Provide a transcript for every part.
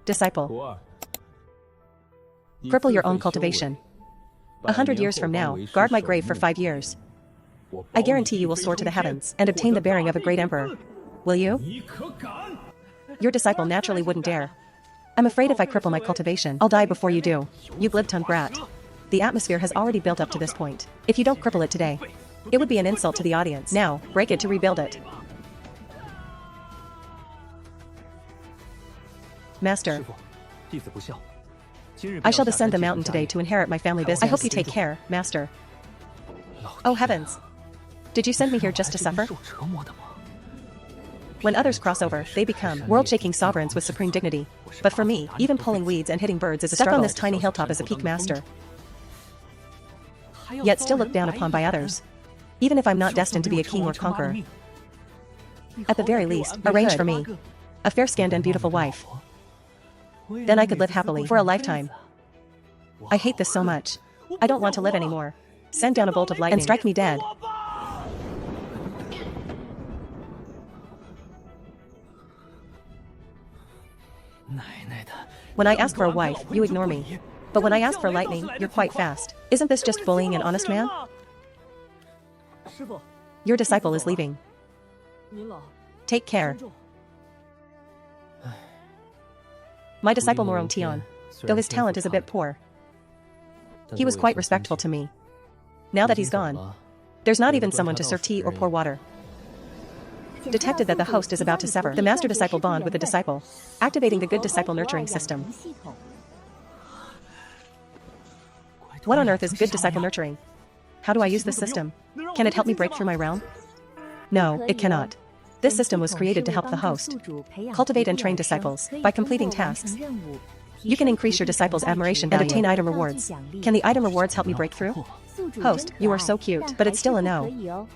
Disciple. Cripple your own cultivation. 100 years from now, guard my grave for 5 years. I guarantee you will soar to the heavens and obtain the bearing of a great emperor. Will you? Your disciple naturally wouldn't dare. I'm afraid if I cripple my cultivation, I'll die before you do. You glib-tongued brat. The atmosphere has already built up to this point. If you don't cripple it today, it would be an insult to the audience. Now, break it to rebuild it. Master. I shall descend the mountain today to inherit my family business. I hope you take care, Master. Oh heavens. Did you send me here just to suffer? When others cross over, they become world-shaking sovereigns with supreme dignity. But for me, even pulling weeds and hitting birds is a struggle. Stuck on this tiny hilltop as a peak master. Yet still looked down upon by others. Even if I'm not destined to be a king or conqueror. At the very least, arrange for me a fair-skinned and beautiful wife. Then I could live happily for a lifetime. I hate this so much. I don't want to live anymore. Send down a bolt of lightning and strike me dead. When I ask for a wife, you ignore me. But when I ask for lightning, you're quite fast. Isn't this just bullying an honest man? Your disciple is leaving. Take care. My disciple Morong Tian, though his talent is a bit poor, he was quite respectful to me. Now that he's gone, there's not even someone to serve tea or pour water. Detected that the host is about to sever the master-disciple bond with the disciple, activating the good disciple nurturing system. What on earth is good disciple nurturing? How do I use this system? Can it help me break through my realm? No, it cannot. This system was created to help the host cultivate and train disciples by completing tasks. You can increase your disciples' admiration and obtain item rewards. Can the item rewards help me break through? Host, you are so cute, but it's still a no.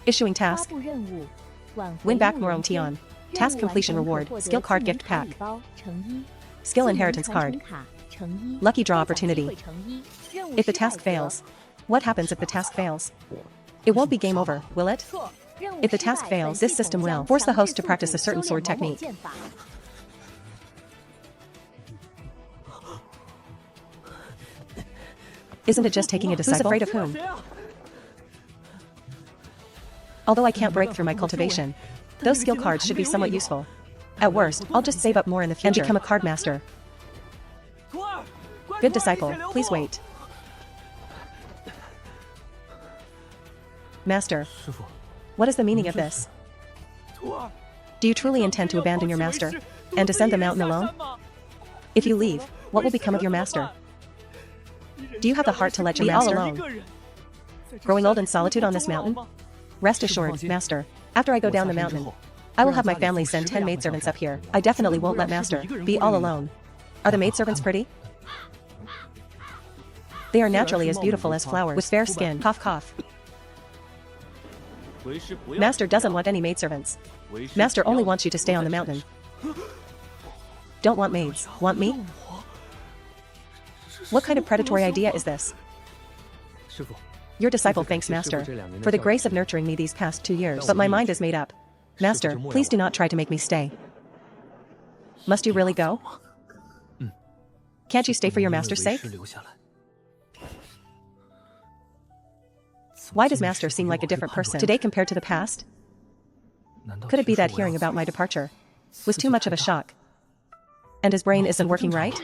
Issuing task. Win back Morong Tian. Task completion reward. Skill card gift pack. Skill inheritance card. Lucky draw opportunity. If the task fails. What happens if the task fails? It won't be game over, will it? If the task fails, this system will force the host to practice a certain sword technique. Isn't it just taking a disciple? Who's afraid of whom? Although I can't break through my cultivation, those skill cards should be somewhat useful. At worst, I'll just save up more in the future and become a card master. Good disciple, please wait. Master, what is the meaning of this? Do you truly intend to abandon your master and descend the mountain alone? If you leave, what will become of your master? Do you have the heart to let your master all alone? Growing old in solitude on this mountain? Rest assured, master, after I go down the mountain, I will have my family send 10 maidservants up here. I definitely won't let master be all alone. Are the maidservants pretty? They are naturally as beautiful as flowers, with fair skin. Cough cough. Master doesn't want any maidservants. Master only wants you to stay on the mountain. Don't want maids. Want me? What kind of predatory idea is this? Your disciple thanks Master for the grace of nurturing me these past 2 years, but my mind is made up. Master, please do not try to make me stay. Must you really go? Can't you stay for your master's sake? Why does Master seem like a different person today compared to the past? Could it be that hearing about my departure was too much of a shock, and his brain isn't working right?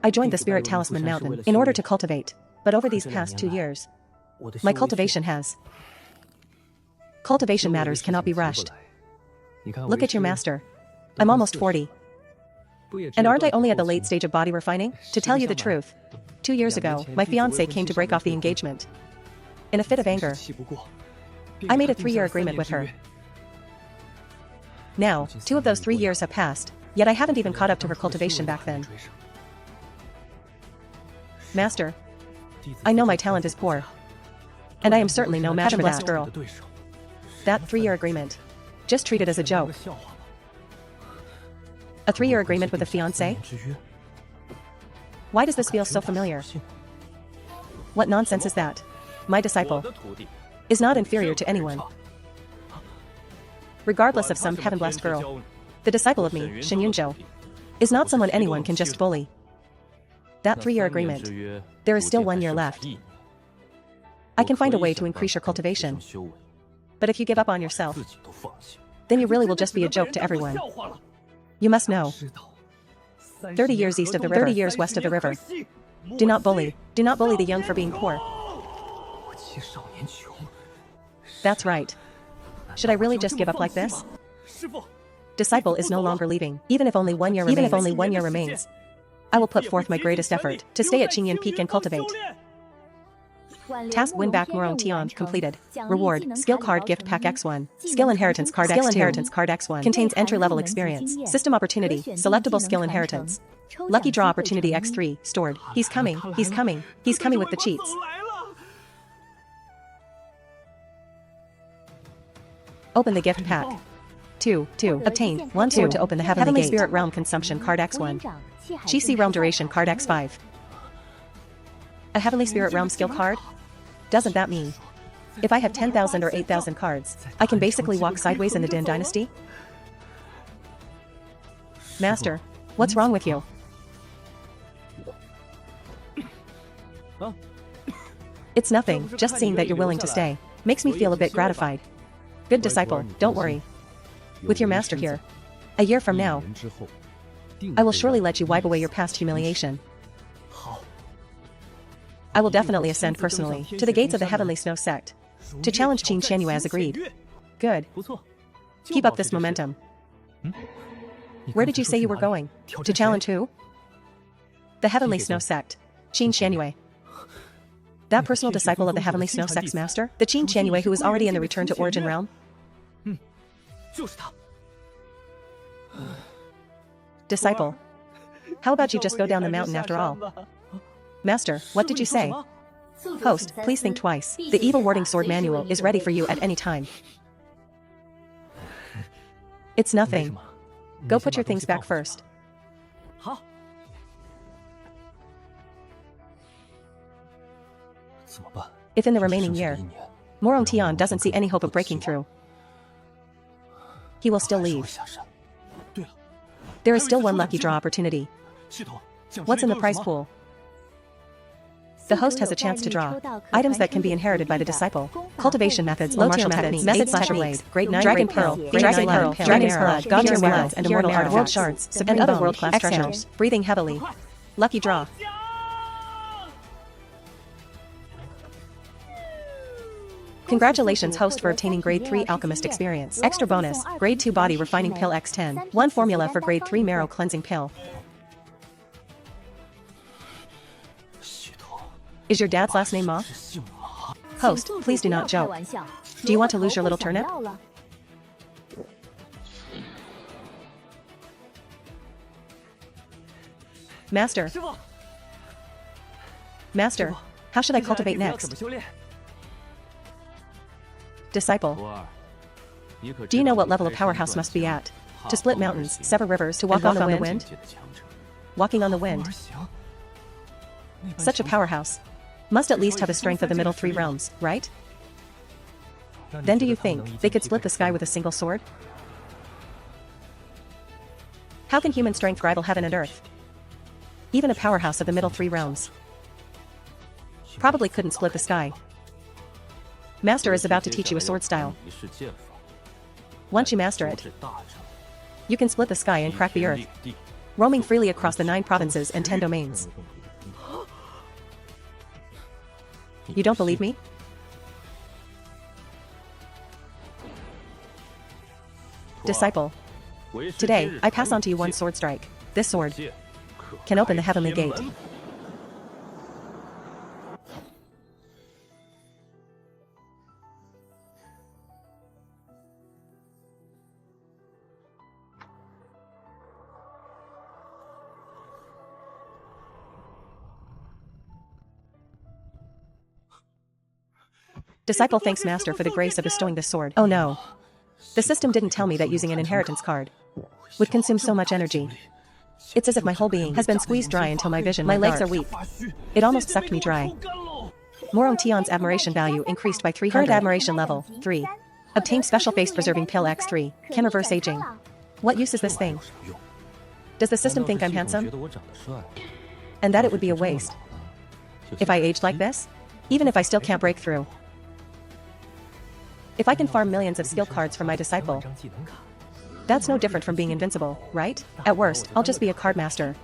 I joined the Spirit Talisman Mountain in order to cultivate, but over these past 2 years, my cultivation has. Cultivation matters cannot be rushed. Look at your master. I'm almost 40. And aren't I only at the late stage of body refining? To tell you the truth, 2 years ago, my fiancé came to break off the engagement. In a fit of anger, I made a 3-year agreement with her. Now, 2 of those 3 years have passed, yet I haven't even caught up to her cultivation back then. Master, I know my talent is poor, and I am certainly no match for that girl. That 3-year agreement, just treat it as a joke. A 3-year agreement with a fiancé? Why does this feel so familiar? What nonsense is that? My disciple is not inferior to anyone. Regardless of some heaven-blessed girl, The disciple of me, Shen Yunzhou, is not someone anyone can just bully. That 3-year agreement. There is still 1 year left. I can find a way to increase your cultivation. But if you give up on yourself, then you really will just be a joke to everyone. You must know. 30 years east of the river, 30 years west of the river. Do not bully. Do not bully the young for being poor. That's right. Should I really just give up like this? Disciple is no longer leaving, even if only 1 year remains. I will put forth my greatest effort to stay at Qingyan Peak and cultivate. Task win back Murong Tian completed. Reward, skill card gift pack X1. Skill inheritance card X1. Contains entry-level experience. System opportunity, selectable skill inheritance. Lucky draw opportunity X3, stored. He's coming with the cheats. Open the gift pack. 2. Obtained. 1 sword to open the Heavenly Spirit Realm consumption card X1. GC Realm duration card X5. A Heavenly Spirit Realm skill card? Doesn't that mean if I have 10,000 or 8,000 cards, I can basically walk sideways in the Din Dynasty? Master, what's wrong with you? It's nothing, just seeing that you're willing to stay makes me feel a bit gratified. Good disciple, don't worry. With your master here, a year from now, I will surely let you wipe away your past humiliation. I will definitely ascend personally to the gates of the Heavenly Snow Sect to challenge Qin Xianyu as agreed. Good. Keep up this momentum. Where did you say you were going? To challenge who? The Heavenly Snow Sect. Qin Xianyu. That personal disciple of the Heavenly Snow Sect's master? The Qin Xianyu who is already in the Return to Origin realm? Disciple. How about you just go down the mountain after all? Master, what did you say? Host, please think twice. The evil warding sword manual is ready for you at any time. It's nothing. Go put your things back first. If in the remaining year, Murong Tian doesn't see any hope of breaking through, he will still leave. There is still 1 lucky draw opportunity. What's in the prize pool? The host has a chance to draw items that can be inherited by the disciple. Cultivation methods, low tier methods, techniques, grade 9 Dragon Pearl, Dragon's Blood, God tier weapons, and immortal artifacts, world shards, and other world-class treasures. Breathing heavily. Lucky draw. Congratulations host for obtaining grade 3 alchemist experience. Extra bonus, grade 2 body refining pill X10. 1 formula for grade 3 marrow cleansing pill. Is your dad's last name Ma? Host, please do not joke. Do you want to lose your little turnip? Master. Master, how should I cultivate next? Disciple. Do you know what level a powerhouse must be at? To split mountains, sever rivers, to walk on the wind? Walking on the wind. Such a powerhouse must at least have the strength of the middle 3 realms, right? Then do you think they could split the sky with a single sword? How can human strength rival heaven and earth? Even a powerhouse of the middle 3 realms probably couldn't split the sky. Master is about to teach you a sword style. Once you master it, you can split the sky and crack the earth, roaming freely across the 9 provinces and 10 domains. You don't believe me? Disciple. Today, I pass on to you 1 sword strike. This sword can open the heavenly gate. Disciple thanks Master for the grace of bestowing this sword. Oh no. The system didn't tell me that using an inheritance card would consume so much energy. It's as if my whole being has been squeezed dry until my vision went dark. My legs are weak. It almost sucked me dry. Murong Tian's admiration value increased by 300. Current admiration level, 3. Obtained special face preserving pill X3, can reverse aging. What use is this thing? Does the system think I'm handsome? And that it would be a waste if I aged like this? Even if I still can't break through. If I can farm millions of skill cards from my disciple, that's no different from being invincible, right? At worst, I'll just be a card master.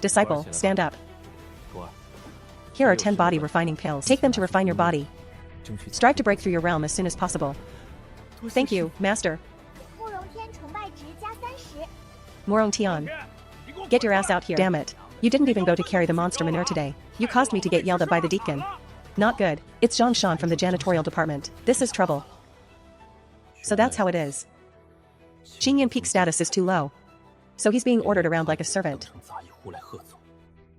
Disciple, stand up. Here are 10 body refining pills. Take them to refine your body. Strive to break through your realm as soon as possible. Thank you, Master. Morong Tian. Get your ass out here. Damn it. You didn't even go to carry the monster manure today. You caused me to get yelled at by the deacon. Not good. It's Zhang Shan from the janitorial department. This is trouble. So that's how it is. Xingyan Peak's status is too low. So he's being ordered around like a servant.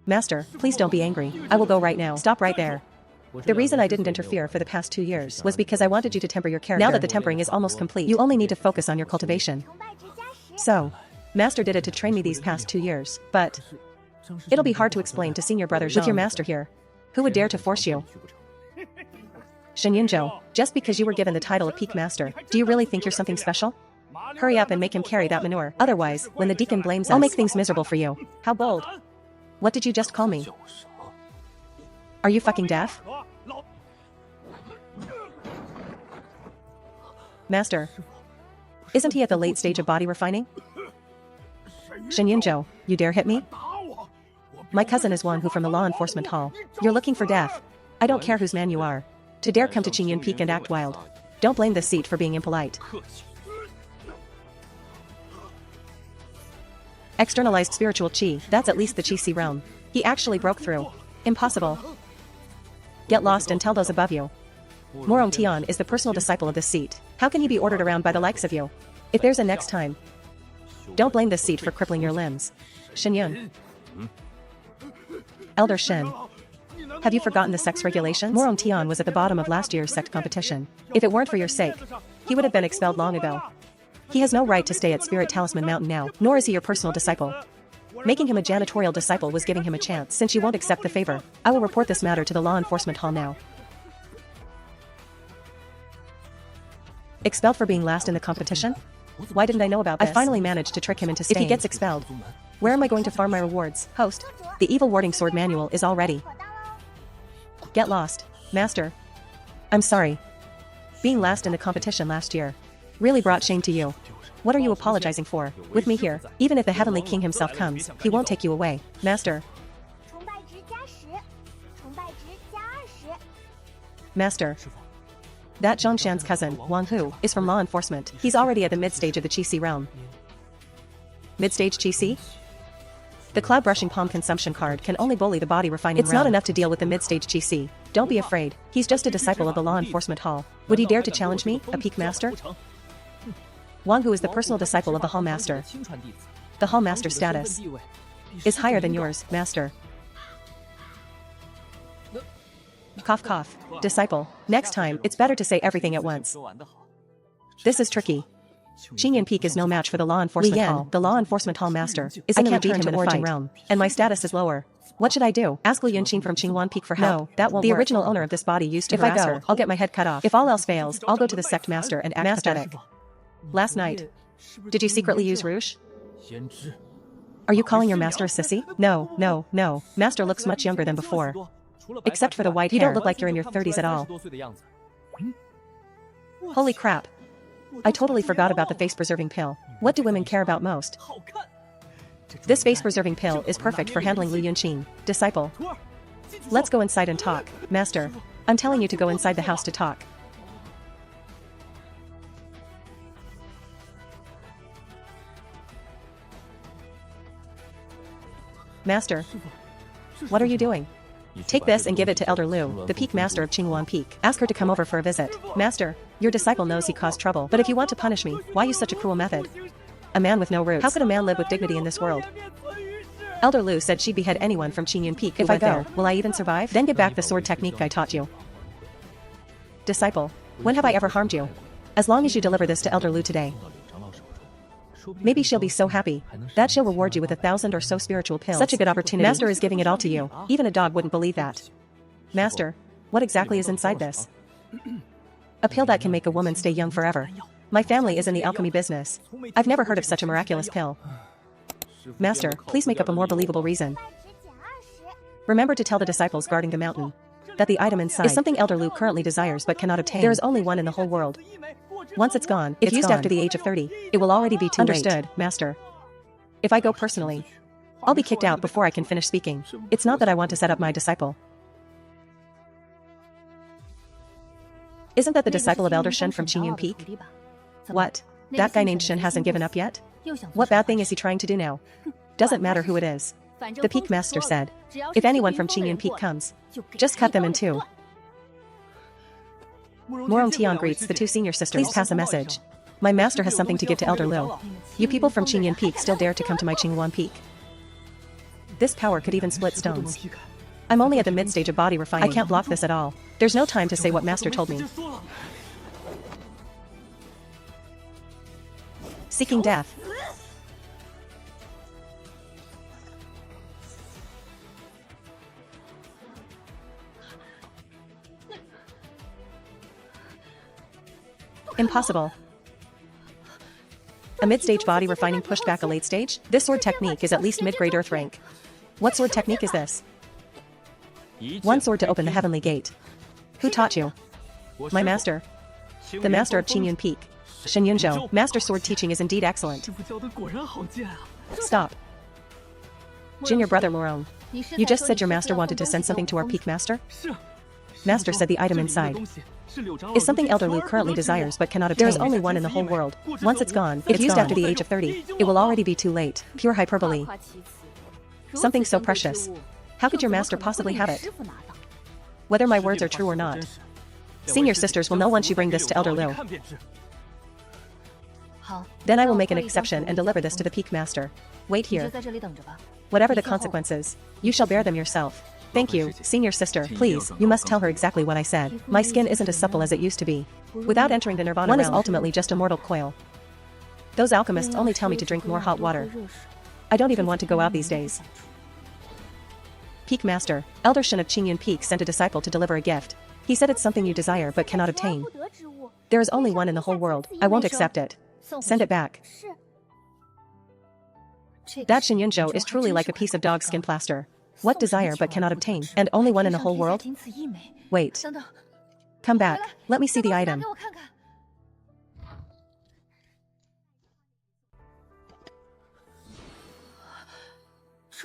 Master, please don't be angry. I will go right now. Stop right there. The reason I didn't interfere for the past 2 years was because I wanted you to temper your character. Now that the tempering is almost complete, you only need to focus on your cultivation. So, Master did it to train me these past 2 years, but it'll be hard to explain to senior brother Zhang. With your master here, who would dare to force you? Shen Yinzhou, just because you were given the title of Peak Master, do you really think you're something special? Hurry up and make him carry that manure. Otherwise, when the deacon blames us, I'll make things miserable for you. How bold. What did you just call me? Are you fucking deaf? Master. Isn't he at the late stage of body refining? Shen Yinzhou, you dare hit me? My cousin is Wanhu from the law enforcement hall. You're looking for death. I don't care whose man you are. To dare come to Qingyan Peak and act wild. Don't blame this seat for being impolite. Externalized spiritual chi, that's at least the Chi Si realm. He actually broke through. Impossible. Get lost and tell those above you. Morong Tian is the personal disciple of this seat. How can he be ordered around by the likes of you? If there's a next time, don't blame this seat for crippling your limbs. Shen Yun. Elder Shen. Have you forgotten the Sect's regulations? Morong Tian was at the bottom of last year's Sect competition. If it weren't for your sake, he would have been expelled long ago. He has no right to stay at Spirit Talisman Mountain now, nor is he your personal disciple. Making him a janitorial disciple was giving him a chance. Since you won't accept the favor, I will report this matter to the law enforcement hall now. Expelled for being last in the competition? Why didn't I know about this? I finally managed to trick him into staying. If he gets expelled, where am I going to farm my rewards? Host, the evil warding sword manual is all ready. Get lost, Master. I'm sorry. Being last in the competition last year really brought shame to you. What are you apologizing for? With me here, even if the Heavenly King himself comes, he won't take you away, Master. Master. That Zhongshan's cousin, Wang Hu, is from law enforcement. He's already at the mid-stage of the Qi Si realm. Mid-stage Qi Si? The cloud brushing palm consumption card can only bully the body refining realm. It's not enough to deal with the mid-stage Qi Si. Don't be afraid. He's just a disciple of the law enforcement hall. Would he dare to challenge me, a peak master? Wang Hu is the personal disciple of the Hall Master. The Hall Master status is higher than yours, Master. Cough cough. Disciple. Next time, it's better to say everything at once. This is tricky. Qingyan Peak is no match for the law enforcement hall. The law enforcement hall master is in the origin realm, and my status is lower. What should I do? Ask Li Yunqing from Qingwan Peak for help. No, that won't work. The original owner of this body used to harass her. If I go, I'll get my head cut off. If all else fails, I'll go to the Sect Master and act pathetic. Last night, did you secretly use rouge? Are you calling your master a sissy? No, no, no. Master looks much younger than before. Except for the white hair. You don't look like you're in your 30s at all. Holy crap. I totally forgot about the face-preserving pill. What do women care about most? This face-preserving pill is perfect for handling Li Yunqing, disciple. Let's go inside and talk. Master, I'm telling you to go inside the house to talk. Master, what are you doing? Take this and give it to Elder Lu, the Peak Master of Qingwan Peak. Ask her to come over for a visit. Master, your disciple knows he caused trouble, but if you want to punish me, why use such a cruel method? A man with no roots. How could a man live with dignity in this world? Elder Lu said she'd behead anyone from Qingyan Peak. If I go, will I even survive? Then give back the sword technique I taught you. Disciple, when have I ever harmed you? As long as you deliver this to Elder Lu today. Maybe she'll be so happy that she'll reward you with 1,000 or so spiritual pills. Such a good opportunity. Master is giving it all to you. Even a dog wouldn't believe that. Master, what exactly is inside this? A pill that can make a woman stay young forever. My family is in the alchemy business. I've never heard of such a miraculous pill. Master, please make up a more believable reason. Remember to tell the disciples guarding the mountain that the item inside is something Elder Lu currently desires but cannot obtain. There is only one in the whole world. Once it's gone, if used after the age of 30, it will already be too late. Understood, Master. If I go personally, I'll be kicked out before I can finish speaking. It's not that I want to set up my disciple. Isn't that the disciple of Elder Shen from Qingyun Peak? What? That guy named Shen hasn't given up yet? What bad thing is he trying to do now? Doesn't matter who it is. The Peak Master said, if anyone from Qingyun Peak comes, just cut them in two. Morong Tian greets the two senior sisters. Please pass a message. My master has something to give to Elder Lu. You people from Qingyun Peak still dare to come to my Qingyuan Peak. This power could even split stones. I'm only at the mid-stage of body refining. I can't block this at all. There's no time to say what master told me. Seeking death. Impossible. A mid-stage body refining pushed back a late stage? This sword technique is at least mid-grade earth rank. What sword technique is this? One sword to open the heavenly gate. Who taught you? My master. The master of Qingyun Peak. Shen Yunzhou. Master sword teaching is indeed excellent. Stop. Junior brother Morong. You just said your master wanted to send something to our Peak Master? Master said the item inside is something Elder Lu currently desires but cannot obtain. There is only one in the whole world. Once it's gone, if used after the age of 30, it will already be too late. Pure hyperbole. Something so precious. How could your master possibly have it? Whether my words are true or not, senior sisters will know once you bring this to Elder Lu. Then I will make an exception and deliver this to the Peak Master. Wait here. Whatever the consequences, you shall bear them yourself. Thank you, senior sister. Please, you must tell her exactly what I said. My skin isn't as supple as it used to be. Without entering the Nirvana realm, one is ultimately just a mortal coil. Those alchemists only tell me to drink more hot water. I don't even want to go out these days. Peak Master, Elder Shen of Qingyun Peak sent a disciple to deliver a gift. He said it's something you desire but cannot obtain. There is only one in the whole world. I won't accept it. Send it back. That Shen Yunzhou is truly like a piece of dog skin plaster. What desire but cannot obtain, and only one in the whole world? Wait. Come back. Let me see the item.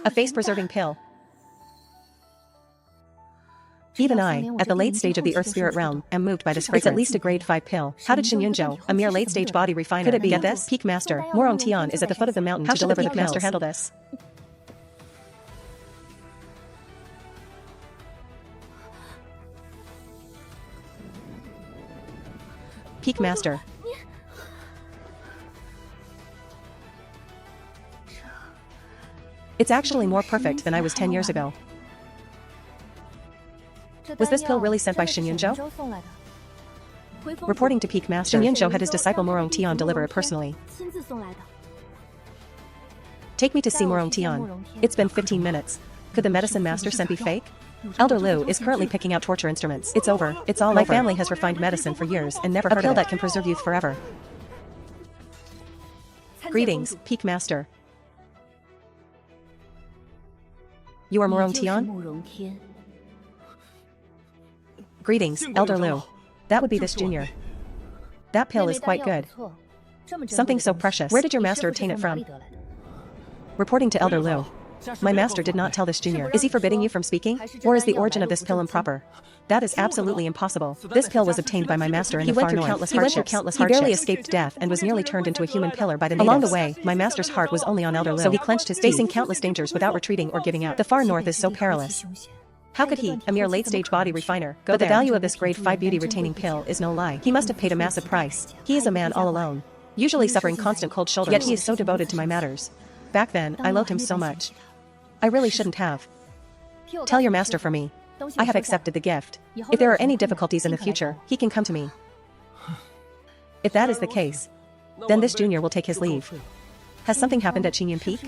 A face-preserving pill. Even I, at the late stage of the Earth Spirit realm, am moved by this fragrance. It's at least a grade 5 pill. How did Shen Yunzhou, a mere late-stage body refiner, could it be? Get this? Peak Master, Morong Tian is at the foot of the mountain to deliver the Peak Master handle this? Peak Master. It's actually more perfect than I was 10 years ago. Was this pill really sent by Shen Yunzhou? Reporting to Peak Master, Shen Yunzhou had his disciple Morong Tian deliver it personally. Take me to see Morong Tian. It's been 15 minutes. Could the medicine master sent be fake? Elder Lu is currently picking out torture instruments. It's over. It's all over. My family has refined medicine for years and never heard of it. A pill that can preserve youth forever. Greetings, Peak Master. You are Morong Tian? Greetings, Elder Lu. That would be this junior. That pill is quite good. Something so precious. Where did your master obtain it from? Reporting to Elder Lu. My master did not tell this junior. Is he forbidding you from speaking? Or is the origin of this pill improper? That is absolutely impossible. This pill was obtained by my master in the far north. He went through countless hardships. He barely escaped death and was nearly turned into a human pillar by the natives. Along the way, my master's heart was only on Elder Lu, so he clenched his teeth, facing countless dangers without retreating or giving up. The far north is so perilous. How could he, a mere late-stage body refiner, go there? But the value of this grade 5 beauty-retaining pill is no lie. He must have paid a massive price. He is a man all alone, usually suffering constant cold shoulders, yet he is so devoted to my matters. Back then, I loved him so much. I really shouldn't have. Tell your master for me. I have accepted the gift. If there are any difficulties in the future, he can come to me. If that is the case, then this junior will take his leave. Has something happened at Qingyun Peak?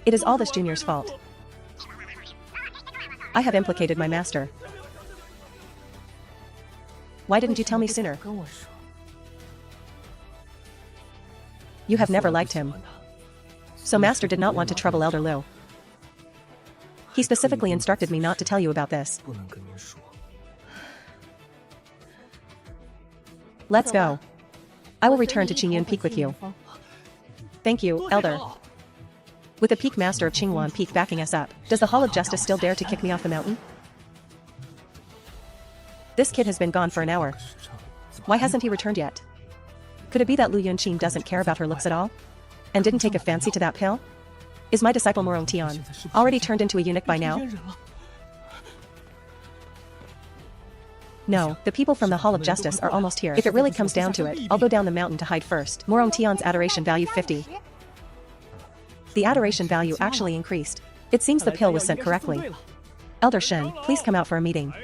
It is all this junior's fault. I have implicated my master. Why didn't you tell me sooner? You have never liked him. So Master did not want to trouble Elder Liu. He specifically instructed me not to tell you about this. Let's go. I will return to Qingyun Peak with you. Thank you, Elder. With the Peak Master of Qingyuan Peak backing us up, does the Hall of Justice still dare to kick me off the mountain? This kid has been gone for an hour. Why hasn't he returned yet? Could it be that Lu Yunqing doesn't care about her looks at all? And didn't take a fancy to that pill? Is my disciple Morong Tian already turned into a eunuch by now? No, the people from the Hall of Justice are almost here. If it really comes down to it, I'll go down the mountain to hide first. Morong Tian's adoration value 50. The adoration value actually increased. It seems the pill was sent correctly. Elder Shen, please come out for a meeting.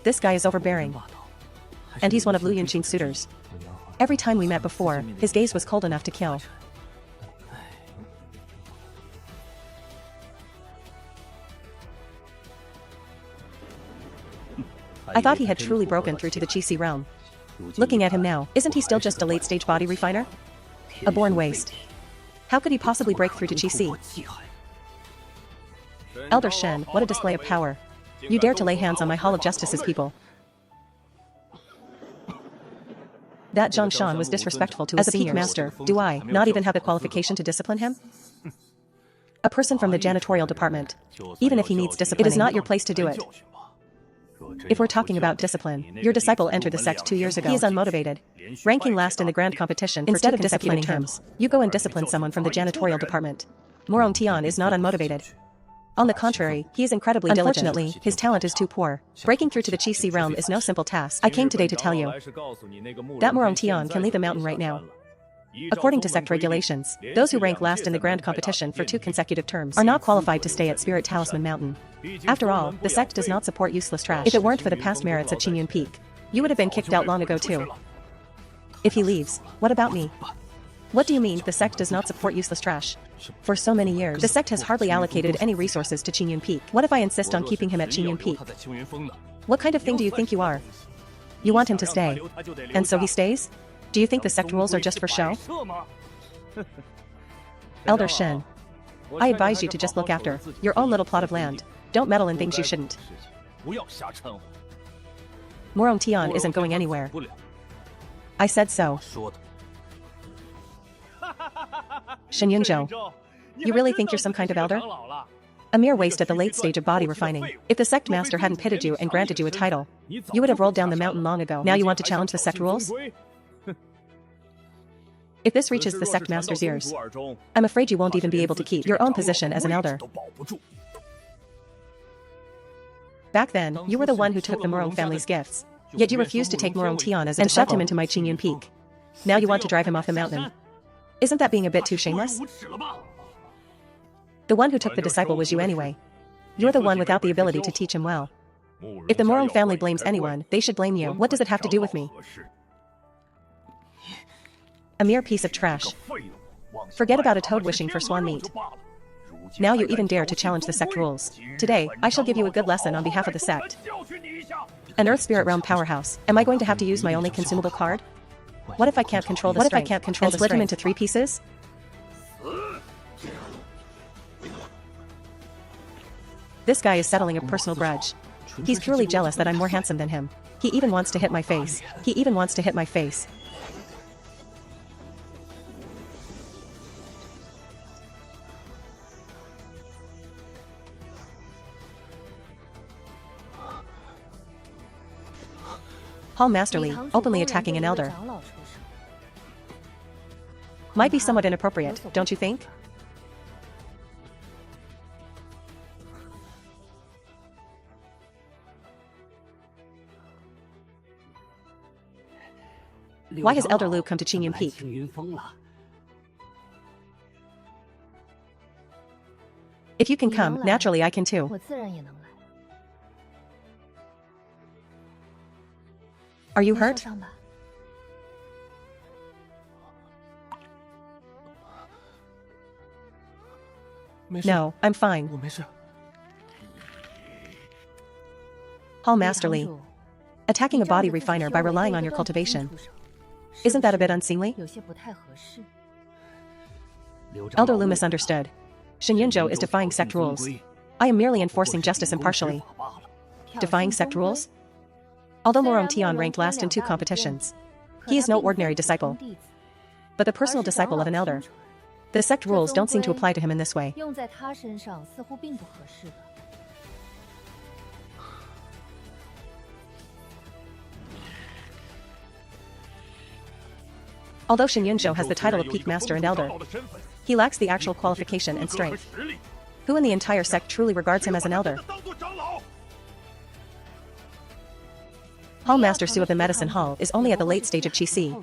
This guy is overbearing. And he's one of Lu Yunqing's suitors. Every time we met before, his gaze was cold enough to kill. I thought he had truly broken through to the Qixi realm. Looking at him now, isn't he still just a late-stage body refiner? A born waste. How could he possibly break through to Qixi? Elder Shen, what a display of power. You dare to lay hands on my Hall of Justice's people. That Zhang Shan was disrespectful to his seniors. As a peak master, do I not even have the qualification to discipline him? A person from the janitorial department. Even if he needs discipline, it is not your place to do it. If we're talking about discipline, your disciple entered the sect 2 years ago. He is unmotivated, ranking last in the grand competition. Instead of disciplining him, you go and discipline someone from the janitorial department. Morong Tian is not unmotivated. On the contrary, he is incredibly diligent. Unfortunately, his talent is too poor. Breaking through to the Qixi realm is no simple task. I came today to tell you that Morong Tian can leave the mountain right now. According to sect regulations, those who rank last in the grand competition for 2 consecutive terms are not qualified to stay at Spirit Talisman Mountain. After all, the sect does not support useless trash. If it weren't for the past merits of Qingyun Peak, you would have been kicked out long ago too. If he leaves, what about me? What do you mean, the sect does not support useless trash? For so many years, the sect has hardly allocated any resources to Qingyun Peak. What if I insist on keeping him at Qingyun Peak? What kind of thing do you think you are? You want him to stay. And so he stays? Do you think the sect rules are just for show? Elder Shen, I advise you to just look after your own little plot of land. Don't meddle in things you shouldn't. Morong Tian isn't going anywhere. I said so. Shen Yunzhou, you really think you're some kind of elder? A mere waste at the late stage of body refining. If the sect master hadn't pitted you and granted you a title, you would have rolled down the mountain long ago. Now you want to challenge the sect rules? If this reaches the sect master's ears, I'm afraid you won't even be able to keep your own position as an elder. Back then, you were the one who took the Morong family's gifts. Yet you refused to take Morong Tian as a and shoved him into my Qingyun Peak. Now you want to drive him off the mountain. Isn't that being a bit too shameless? The one who took the disciple was you anyway. You're the one without the ability to teach him well. If the Morong family blames anyone, they should blame you. What does it have to do with me? A mere piece of trash. Forget about a toad wishing for swan meat. Now you even dare to challenge the sect rules. Today, I shall give you a good lesson on behalf of the sect. An Earth Spirit Realm powerhouse. Am I going to have to use my only consumable card? What if I can't control the strength? And split him into 3 pieces? This guy is settling a personal grudge. He's purely jealous that I'm more handsome than him. He even wants to hit my face. He even wants to hit my face. Hall Masterly, openly attacking an elder. Might be somewhat inappropriate, don't you think? Why has Elder Liu come to Qingyun Peak? If you can come, naturally I can too. Are you hurt? No, I'm fine. Hall Masterly. Attacking a body refiner by relying on your cultivation. Isn't that a bit unseemly? Elder Lu misunderstood. Shen Yunzhou is defying sect rules. I am merely enforcing justice impartially. Defying sect rules? Although Morong Tian ranked last in 2 competitions, he is no ordinary disciple, but the personal disciple of an elder. The sect rules don't seem to apply to him in this way. Although Shen Yunzhou has the title of Peak Master and Elder, he lacks the actual qualification and strength. Who in the entire sect truly regards him as an elder? Hall Master Su of the Medicine Hall is only at the late stage of Qi Si.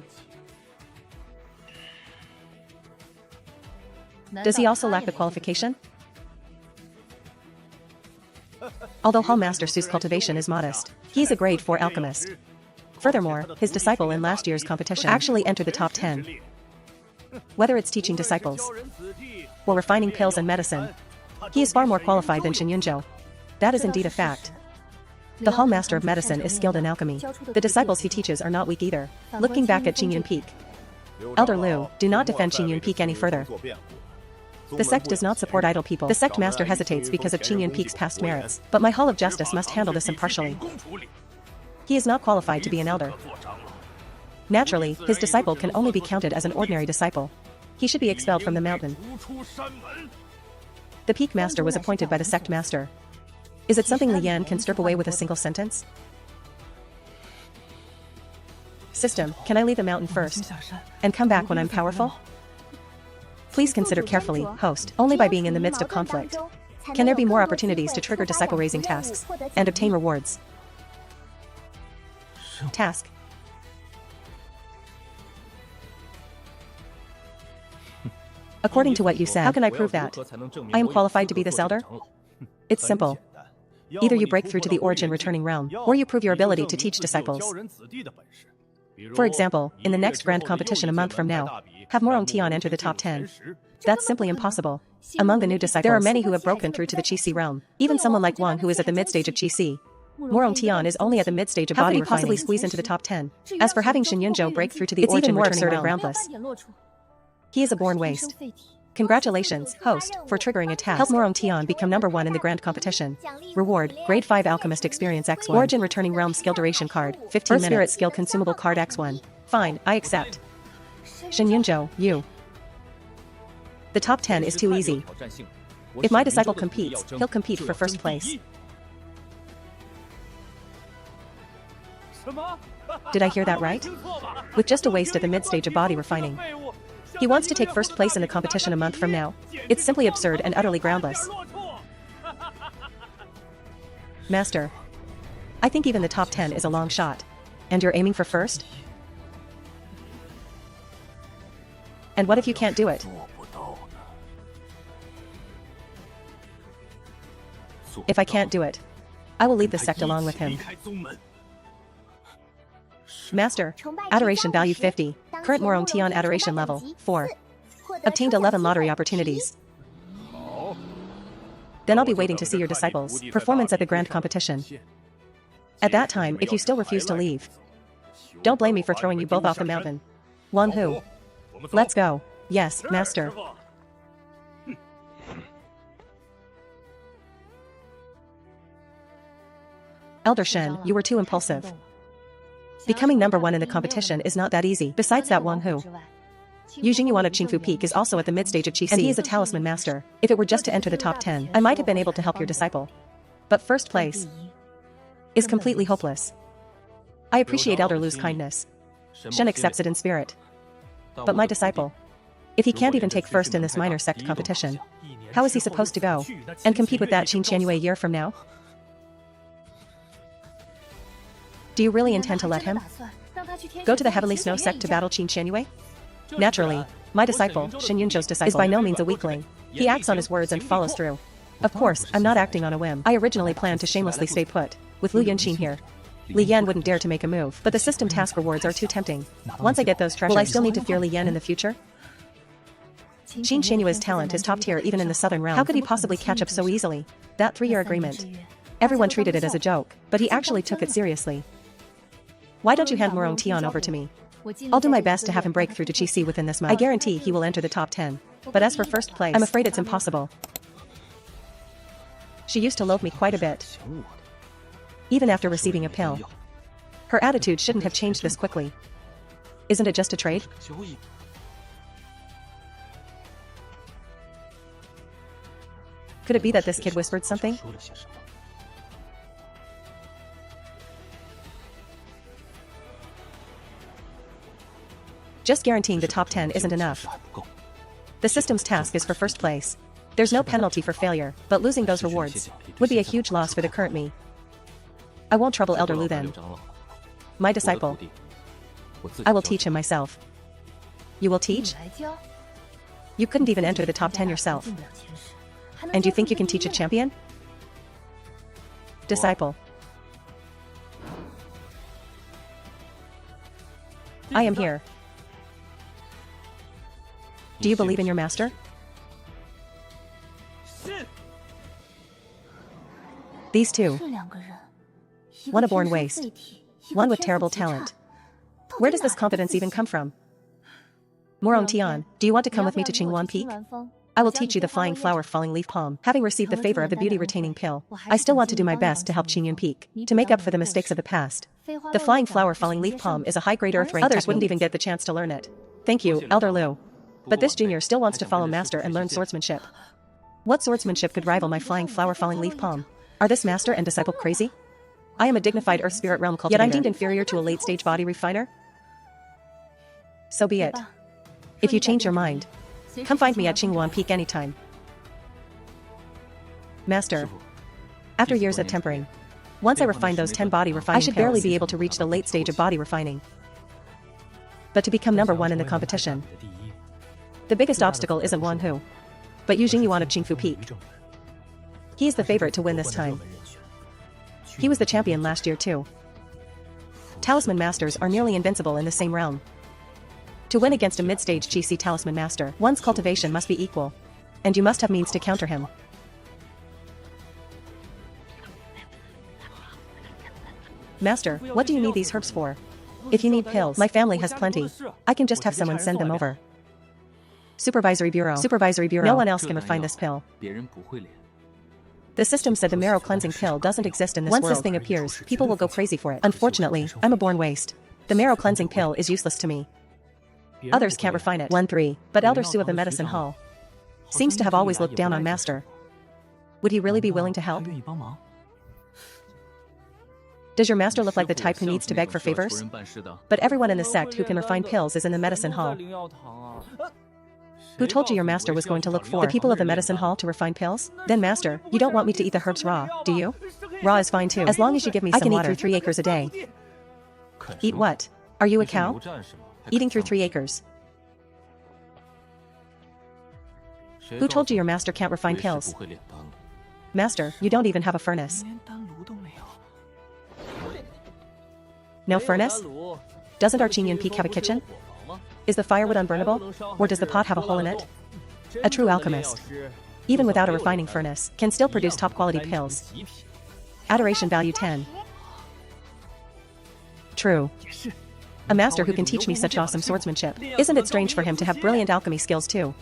Does he also lack the qualification? Although Hall Master Su's cultivation is modest, he is a grade 4 alchemist. Furthermore, his disciple in last year's competition actually entered the top 10. Whether it's teaching disciples or refining pills and medicine, he is far more qualified than Shen Yunzhou. That is indeed a fact. The Hall Master of Medicine is skilled in alchemy. The disciples he teaches are not weak either. Looking back at Qingyun Peak, Elder Lu, do not defend Qingyun Peak any further. The sect does not support idle people. The sect master hesitates because of Qingyun Peak's past merits, but my Hall of Justice must handle this impartially. He is not qualified to be an elder. Naturally, his disciple can only be counted as an ordinary disciple. He should be expelled from the mountain. The Peak Master was appointed by the sect master. Is it something Li Yan can strip away with a single sentence? System, can I leave the mountain first and come back when I'm powerful? Please consider carefully, host, only by being in the midst of conflict can there be more opportunities to trigger disciple-raising tasks and obtain rewards. Task. According to what you said, how can I prove that I am qualified to be this elder? It's simple. Either you break through to the origin returning realm, or you prove your ability to teach disciples. For example, in the next grand competition a month from now, have Morong Tian enter the top 10. That's simply impossible. Among the new disciples, there are many who have broken through to the Qi Si realm. Even someone like Wang who is at the mid-stage of Qi Si. Morong Tian is only at the mid-stage of body refining. How could he possibly squeeze into the top 10? As for having Shen Yunzhou break through to the origin returning realm, groundless. He is a born waste. Congratulations, host, for triggering a task. Help Morong Tian become number 1 in the grand competition. Reward, grade 5 alchemist experience X1. Origin returning realm skill duration card, 15 minutes. Spirit skill consumable card X1. Fine, I accept. Shen Yunzhou, you. The top 10 is too easy. If my disciple competes, he'll compete for first place. Did I hear that right? With just a waste at the mid-stage of body refining, he wants to take first place in the competition a month from now. It's simply absurd and utterly groundless. Master, I think even the top 10 is a long shot. And you're aiming for first? And what if you can't do it? If I can't do it, I will leave the sect along with him. Master, adoration value 50, current Morong Tian adoration level 4. Obtained 11 lottery opportunities. Then I'll be waiting to see your disciples' performance at the grand competition. At that time, if you still refuse to leave, don't blame me for throwing you both off the mountain. Wang Hu. Let's go. Yes, Master. Elder Shen, you were too impulsive. Becoming number 1 in the competition is not that easy. Besides that, Wang Hu, Yu Jingyuan of Qingfu Peak is also at the mid-stage of Qi Si, and he is a talisman master. If it were just to enter the top 10, I might have been able to help your disciple. But first place is completely hopeless. I appreciate Elder Lu's kindness. Shen accepts it in spirit. But my disciple, if he can't even take first in this minor sect competition, how is he supposed to go and compete with that Qin Qianyue a year from now? Do you really intend to let him go to the Heavenly Snow sect to battle Qin Qianyue? Naturally, my disciple, Shen Yunzhou's disciple, is by no means a weakling. He acts on his words and follows through. Of course, I'm not acting on a whim. I originally planned to shamelessly stay put, with Lu Yunqin here. Li Yan wouldn't dare to make a move, but the system task rewards are too tempting. Once I get those treasures, will I still need to fear Li Yan in the future? Qin Qianyue's talent is top tier even in the southern realm. How could he possibly catch up so easily? That 3-year agreement. Everyone treated it as a joke, but he actually took it seriously. Why don't you hand Murong Tian over to me? I'll do my best to have him break through to Qi within this month. I guarantee he will enter the top 10. But as for first place, I'm afraid it's impossible. She used to loathe me quite a bit. Even after receiving a pill. Her attitude shouldn't have changed this quickly. Isn't it just a trade? Could it be that this kid whispered something? Just guaranteeing the top 10 isn't enough. The system's task is for first place. There's no penalty for failure, but losing those rewards would be a huge loss for the current me. I won't trouble Elder Lu then. My disciple. I will teach him myself. You will teach? You couldn't even enter the top 10 yourself. And you think you can teach a champion? Disciple. I am here. Do you believe in your master? These two. One a born waste. One with terrible talent. Where does this confidence even come from? Murong Tian, do you want to come with me to Qingwan Peak? I will teach you the flying flower falling leaf palm. Having received the favor of the beauty retaining pill, I still want to do my best to help Qingyun Peak, to make up for the mistakes of the past. The flying flower falling leaf palm is a high-grade earth ring. Others wouldn't even get the chance to learn it. Thank you, Elder Lu. But this junior still wants to follow master and learn swordsmanship. What swordsmanship could rival my flying flower falling leaf palm? Are this master and disciple crazy? I am a dignified earth spirit realm cultivator, yet I'm deemed inferior to a late-stage body refiner? So be it. If you change your mind, come find me at Qingwan Peak anytime. Master. After years of tempering, once I refine those 10 body refining I should barely be able to reach the late stage of body refining. But to become #1 in the competition, the biggest obstacle isn't Wan Hu, but Yu Jingyuan of Qingfu Peak. He is the favorite to win this time. He was the champion last year too. Talisman masters are nearly invincible in the same realm. To win against a mid-stage GC talisman master, one's cultivation must be equal, and you must have means to counter him. Master, what do you need these herbs for? If you need pills, my family has plenty. I can just have someone send them over. Supervisory Bureau. Supervisory Bureau. No one else can refine this pill. The system said the marrow cleansing pill doesn't exist in this world. Once this thing appears, people will go crazy for it. Unfortunately, I'm a born waste. The marrow cleansing pill is useless to me. Others can't refine it. 1-3. But Elder Su of the Medicine Hall seems to have always looked down on Master. Would he really be willing to help? Does your master look like the type who needs to beg for favors? But everyone in the sect who can refine pills is in the Medicine Hall. Who told you your master was going to look for the people of the Medicine Hall to refine pills? Then master, you don't want me to eat the herbs raw, do you? Raw is fine too. As long as you give me some water. I can eat through 3 acres a day. Eat what? Are you a cow? Eating through 3 acres. Who told you your master can't refine pills? Master, you don't even have a furnace. No furnace? Doesn't our Qingyun Peak have a kitchen? Is the firewood unburnable? Or does the pot have a hole in it? A true alchemist, even without a refining furnace, can still produce top-quality pills. Adoration value 10. True. A master who can teach me such awesome swordsmanship. Isn't it strange for him to have brilliant alchemy skills too?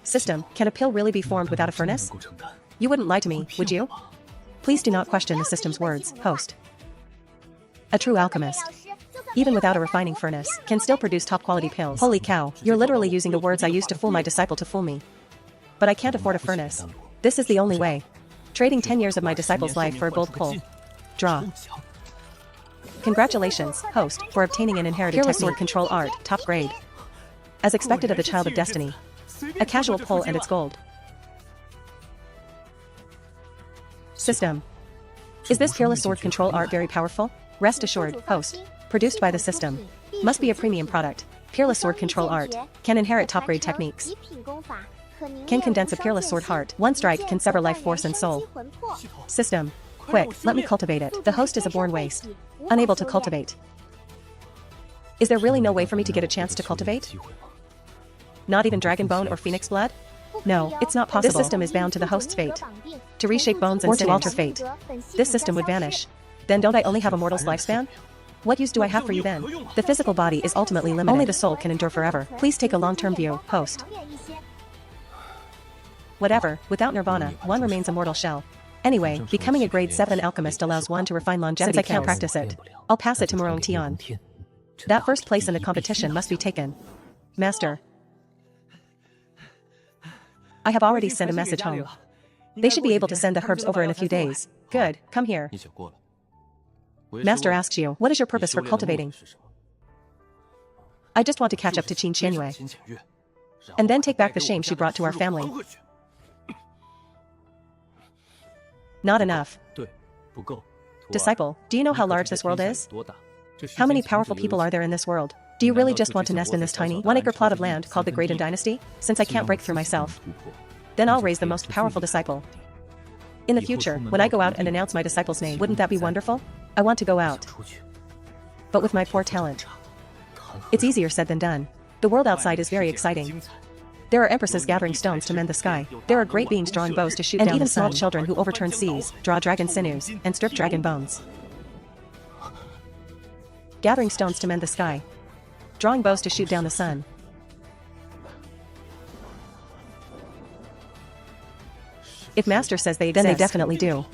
System, can a pill really be formed without a furnace? You wouldn't lie to me, would you? Please do not question the system's words, host. A true alchemist, even without a refining furnace, can still produce top-quality pills. Holy cow, you're literally using the words I used to fool my disciple to fool me. But I can't afford a furnace. This is the only way. Trading 10 years of my disciple's life for a gold pull. Draw. Congratulations, host, for obtaining an inherited Peerless sword control art, top grade. As expected of the child of destiny. A casual pull and it's gold. System. Is this peerless sword control art very powerful? Rest assured, host. Produced by the system. Must be a premium product. Peerless sword control art. Can inherit top-grade techniques. Can condense a peerless sword heart. One strike can sever life force and soul. System. Quick, let me cultivate it. The host is a born waste. Unable to cultivate. Is there really no way for me to get a chance to cultivate? Not even dragon bone or phoenix blood? No, it's not possible. This system is bound to the host's fate. To reshape bones and to alter fate. This system would vanish. Then don't I only have a mortal's lifespan? What use do I have for you then? The physical body is ultimately limited. Only the soul can endure forever. Please take a long-term view, host. Whatever, without nirvana, one remains a mortal shell. Anyway, becoming a grade 7 alchemist allows one to refine longevity. Since I can't practice it, I'll pass it to Murong Tian. That first place in the competition must be taken. Master. I have already sent a message home. They should be able to send the herbs over in a few days. Good, come here. Master asks you, what is your purpose for cultivating? I just want to catch up to Qin Qianyue. And then take back the shame she brought to our family. Not enough. Disciple, do you know how large this world is? How many powerful people are there in this world? Do you really just want to nest in this tiny, 1-acre plot of land called the Great Dynasty? Since I can't break through myself, then I'll raise the most powerful disciple. In the future, when I go out and announce my disciple's name, wouldn't that be wonderful? I want to go out. But with my poor talent, it's easier said than done. The world outside is very exciting. There are empresses gathering stones to mend the sky. There are great beings drawing bows to shoot down the sun. And even small children who overturn seas, draw dragon sinews, and strip dragon bones. Gathering stones to mend the sky. Drawing bows to shoot down the sun. If Master says they exist, then they definitely do.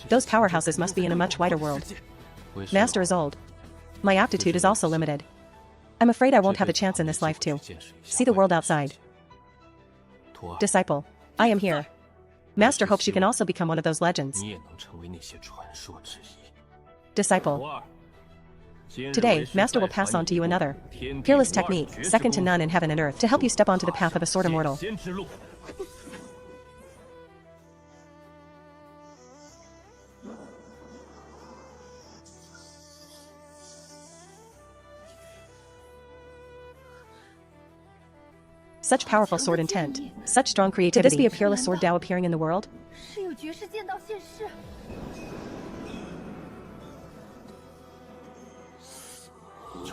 Those powerhouses must be in a much wider world. Master is old. My aptitude is also limited. I'm afraid I won't have a chance in this life to see the world outside. Disciple, I am here. Master hopes you can also become one of those legends. Disciple. Today, Master will pass on to you another peerless technique, second to none in heaven and earth, to help you step onto the path of a sword immortal. Such powerful sword intent, such strong creativity. Could this be a peerless sword Dao appearing in the world?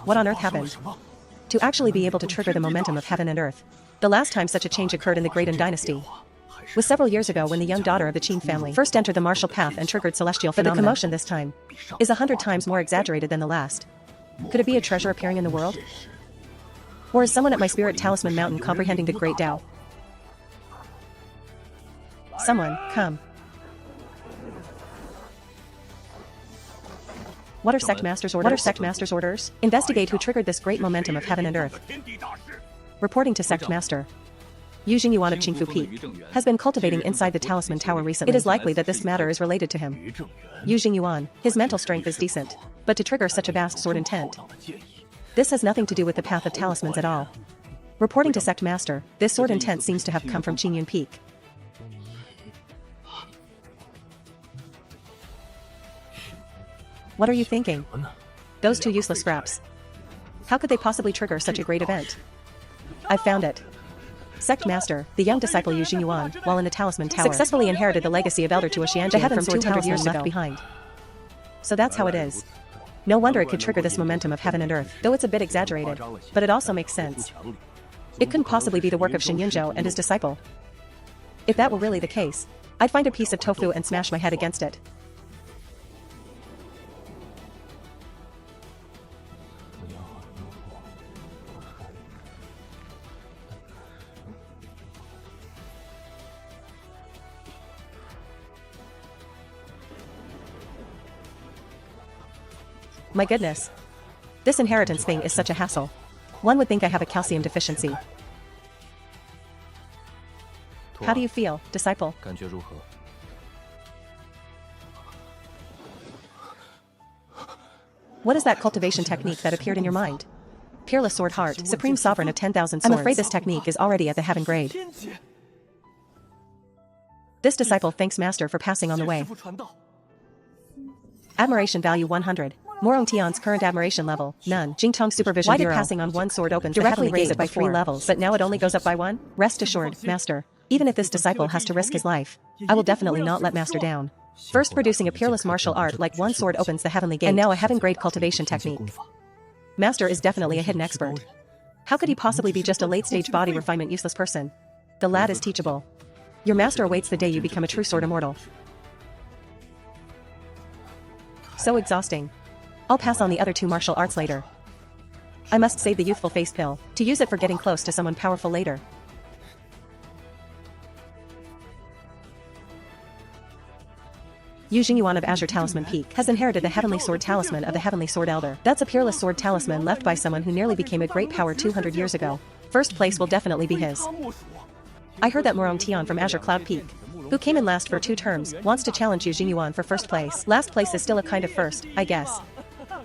What on earth happened? To actually be able to trigger the momentum of heaven and earth. The last time such a change occurred in the Great Dynasty was several years ago when the young daughter of the Qin family first entered the martial path and triggered celestial phenomena. But the commotion this time is 100 times more exaggerated than the last. Could it be a treasure appearing in the world? Or is someone at my spirit talisman mountain comprehending the great Tao? Someone, come. What are Sect Master's orders? What are Sect Master's orders? Investigate who triggered this great momentum of heaven and earth. Reporting to Sect Master. Yu Jingyuan of Qingfu Peak has been cultivating inside the Talisman Tower recently. It is likely that this matter is related to him. Yu Jingyuan, his mental strength is decent, but to trigger such a vast sword intent, this has nothing to do with the path of talismans at all. Reporting to Sect Master, this sword intent seems to have come from Qingyun Peak. What are you thinking? Those two useless scraps. How could they possibly trigger such a great event? I've found it. Sect Master, the young disciple Yu Jingyuan, while in the Talisman Tower, successfully inherited the legacy of Elder Tua Xianjie from 200 years left behind. So that's how it is. No wonder it could trigger this momentum of heaven and earth, though it's a bit exaggerated, but it also makes sense. It couldn't possibly be the work of Shen Yunzhou and his disciple. If that were really the case, I'd find a piece of tofu and smash my head against it. My goodness. This inheritance thing is such a hassle. One would think I have a calcium deficiency. How do you feel, disciple? What is that cultivation technique that appeared in your mind? Peerless Sword Heart, Supreme Sovereign of 10,000 swords. I'm afraid this technique is already at the heaven grade. This disciple thanks Master for passing on the way. Admiration value 100. Morong Tian's current admiration level, none. Jingtong's supervision. Why did passing on one sword open directly raise it by 3 levels, but now it only goes up by 1? Rest assured, Master. Even if this disciple has to risk his life, I will definitely not let Master down. First producing a peerless martial art like one sword opens the heavenly gate, and now a heaven-grade cultivation technique. Master is definitely a hidden expert. How could he possibly be just a late-stage body refinement useless person? The lad is teachable. Your master awaits the day you become a true sword immortal. So exhausting. I'll pass on the other 2 martial arts later. I must save the youthful face pill, to use it for getting close to someone powerful later. Yu Jingyuan of Azure Talisman Peak has inherited the Heavenly Sword Talisman of the Heavenly Sword Elder. That's a peerless sword talisman left by someone who nearly became a great power 200 years ago. First place will definitely be his. I heard that Murong Tian from Azure Cloud Peak, who came in last for 2 terms, wants to challenge Yu Jingyuan for first place. Last place is still a kind of first, I guess.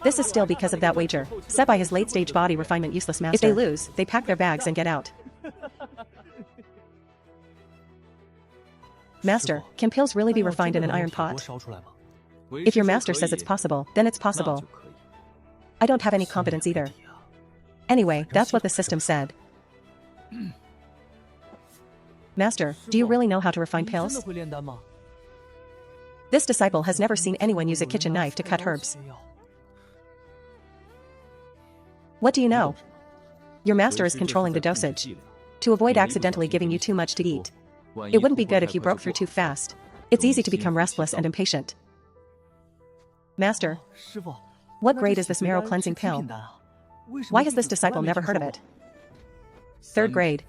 This is still because of that wager, set by his late-stage body refinement useless master. If they lose, they pack their bags and get out. Master, can pills really be refined in an iron pot? If your master says it's possible, then it's possible. I don't have any confidence either. Anyway, that's what the system said. Master, do you really know how to refine pills? This disciple has never seen anyone use a kitchen knife to cut herbs. What do you know? Your master is controlling the dosage, to avoid accidentally giving you too much to eat. It wouldn't be good if you broke through too fast. It's easy to become restless and impatient. Master, what grade is this marrow cleansing pill? Why has this disciple never heard of it? 3rd grade.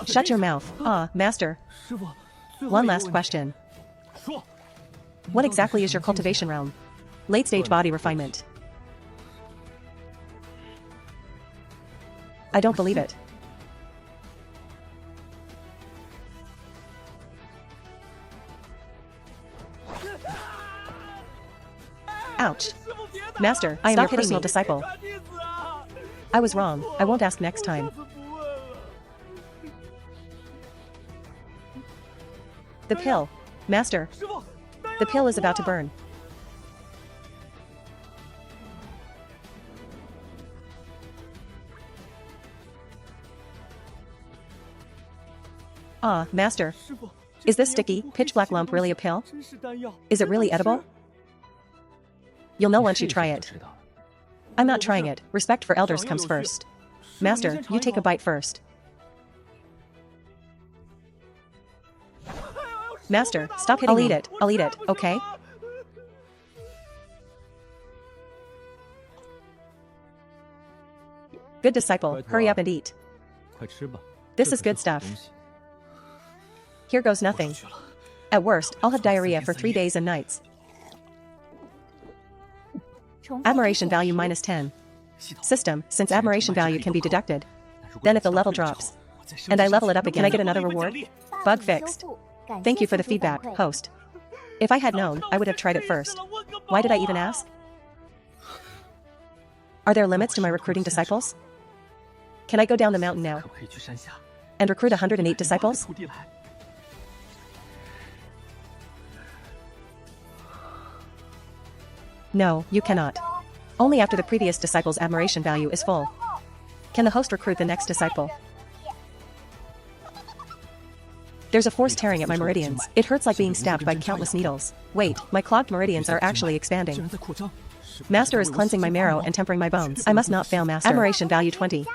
Shut your mouth. Master. One last question. What exactly is your cultivation realm? Late-stage body refinement. I don't believe it. Ouch. Master, I am your personal disciple. I was wrong. I won't ask next time. The pill. Master. The pill is about to burn. Master. Is this sticky, pitch-black lump really a pill? Is it really edible? You'll know once you try it. I'm not trying it. Respect for elders comes first. Master, you take a bite first. Master, stop hitting me. I'll eat it, okay? Good disciple, hurry up and eat. This is good stuff. Here goes nothing. At worst, I'll have diarrhea for 3 days and nights. Admiration value -10. System, since admiration value can be deducted. Then if the level drops, and I level it up again, can I get another reward? Bug fixed. Thank you for the feedback, host. If I had known, I would have tried it first. Why did I even ask? Are there limits to my recruiting disciples? Can I go down the mountain now and recruit 108 disciples? No, you cannot. Only after the previous disciple's admiration value is full. Can the host recruit the next disciple? There's a force tearing at my meridians. It hurts like being stabbed by countless needles. Wait, my clogged meridians are actually expanding. Master is cleansing my marrow and tempering my bones. I must not fail, Master. Admiration value 20.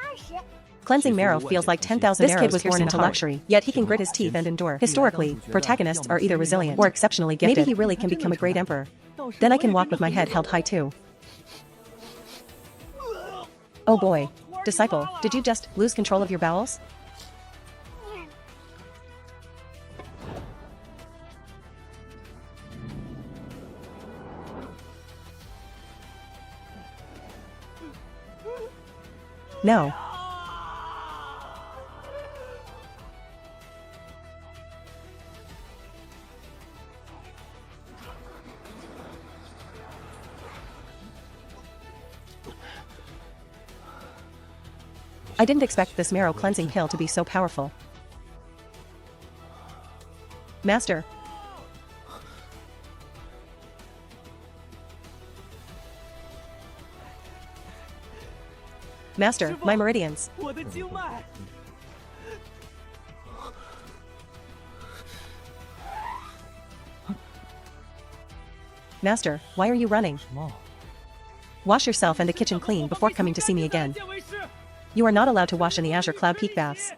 Cleansing marrow feels like 10,000 arrows. This kid was born into luxury, yet he can grit his teeth and endure. Historically, protagonists are either resilient or exceptionally gifted. Maybe he really can become a great emperor. Then I can walk with my head held high too. Oh boy. Disciple, did you just lose control of your bowels? No. I didn't expect this marrow cleansing pill to be so powerful. Master. Master, my meridians. Master, why are you running? Wash yourself and the kitchen clean before coming to see me again. You are not allowed to wash in the Azure Cloud Peak baths.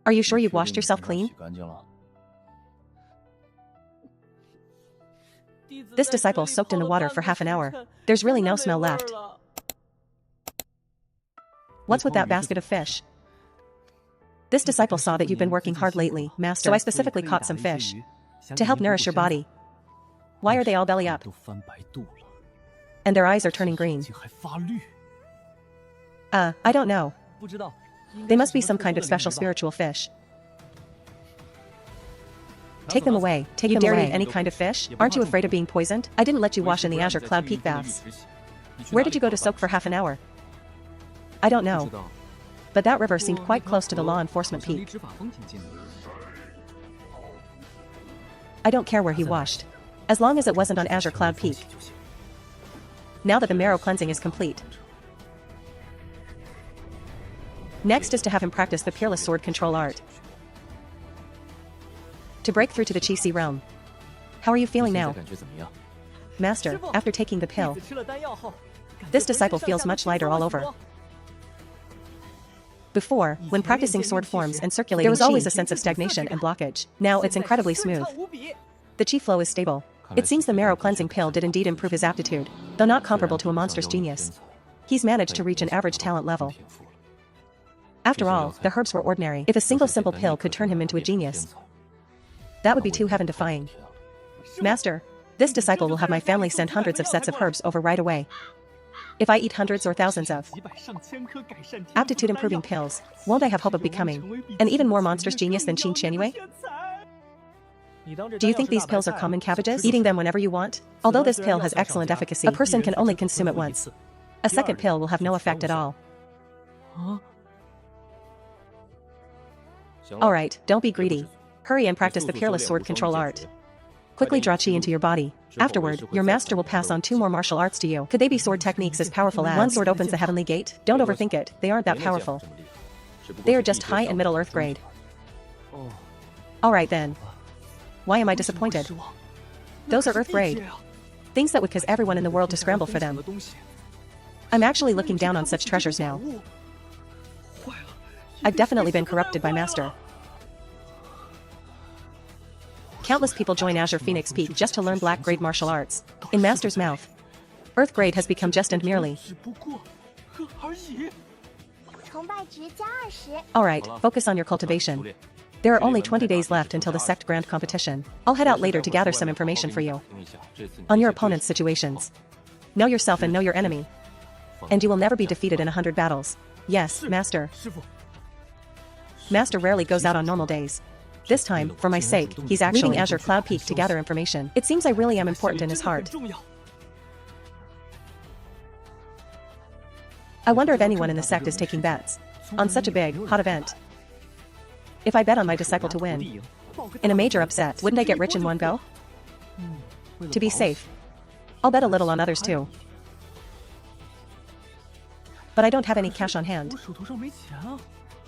Are you sure you've washed yourself clean? This disciple soaked in the water for half an hour. There's really no smell left. What's with that basket of fish? This disciple saw that you've been working hard lately, Master, so I specifically caught some fish to help nourish your body. Why are they all belly up? And their eyes are turning green. I don't know. They must be some kind of special spiritual fish. Take them away. Take them away. You dare eat any kind of fish? Aren't you afraid of being poisoned? I didn't let you wash in the Azure Cloud Peak baths. Where did you go to soak for half an hour? I don't know. But that river seemed quite close to the law enforcement peak. I don't care where he washed, as long as it wasn't on Azure Cloud Peak. Now that the marrow cleansing is complete. Next is to have him practice the peerless sword control art. To break through to the Qi realm. How are you feeling now? Master, after taking the pill, this disciple feels much lighter all over. Before, when practicing sword forms and circulating there was always a sense of stagnation and blockage. Now it's incredibly smooth. The Qi flow is stable. It seems the marrow cleansing pill did indeed improve his aptitude, though not comparable to a monstrous genius. He's managed to reach an average talent level. After all, the herbs were ordinary. If a single simple pill could turn him into a genius, that would be too heaven-defying. Master, this disciple will have my family send hundreds of sets of herbs over right away. If I eat hundreds or thousands of aptitude-improving pills, won't I have hope of becoming an even more monstrous genius than Qin Qianyue? Do you think these pills are common cabbages? Eating them whenever you want? Although this pill has excellent efficacy, a person can only consume it once. A second pill will have no effect at all. Alright, don't be greedy. Hurry and practice the peerless sword control art. Quickly draw Qi into your body. Afterward, your master will pass on 2 more martial arts to you. Could they be sword techniques as powerful as one sword opens the heavenly gate? Don't overthink it, they aren't that powerful. They are just high and middle earth grade. Alright then. Why am I disappointed? Those are earth grade. Things that would cause everyone in the world to scramble for them. I'm actually looking down on such treasures now. I've definitely been corrupted by Master. Countless people join Azure Phoenix Peak just to learn black grade martial arts. In Master's mouth, earth grade has become just and merely. Alright, focus on your cultivation. There are only 20 days left until the Sect Grand Competition. I'll head out later to gather some information for you on your opponent's situations. Know yourself and know your enemy, and you will never be defeated in 100 battles. Yes, Master. Master rarely goes out on normal days. This time, for my sake, he's actually leaving Azure Cloud Peak to gather information. It seems I really am important in his heart. I wonder if anyone in the sect is taking bets on such a big, hot event. If I bet on my disciple to win in a major upset, wouldn't I get rich in one go? To be safe, I'll bet a little on others too. But I don't have any cash on hand.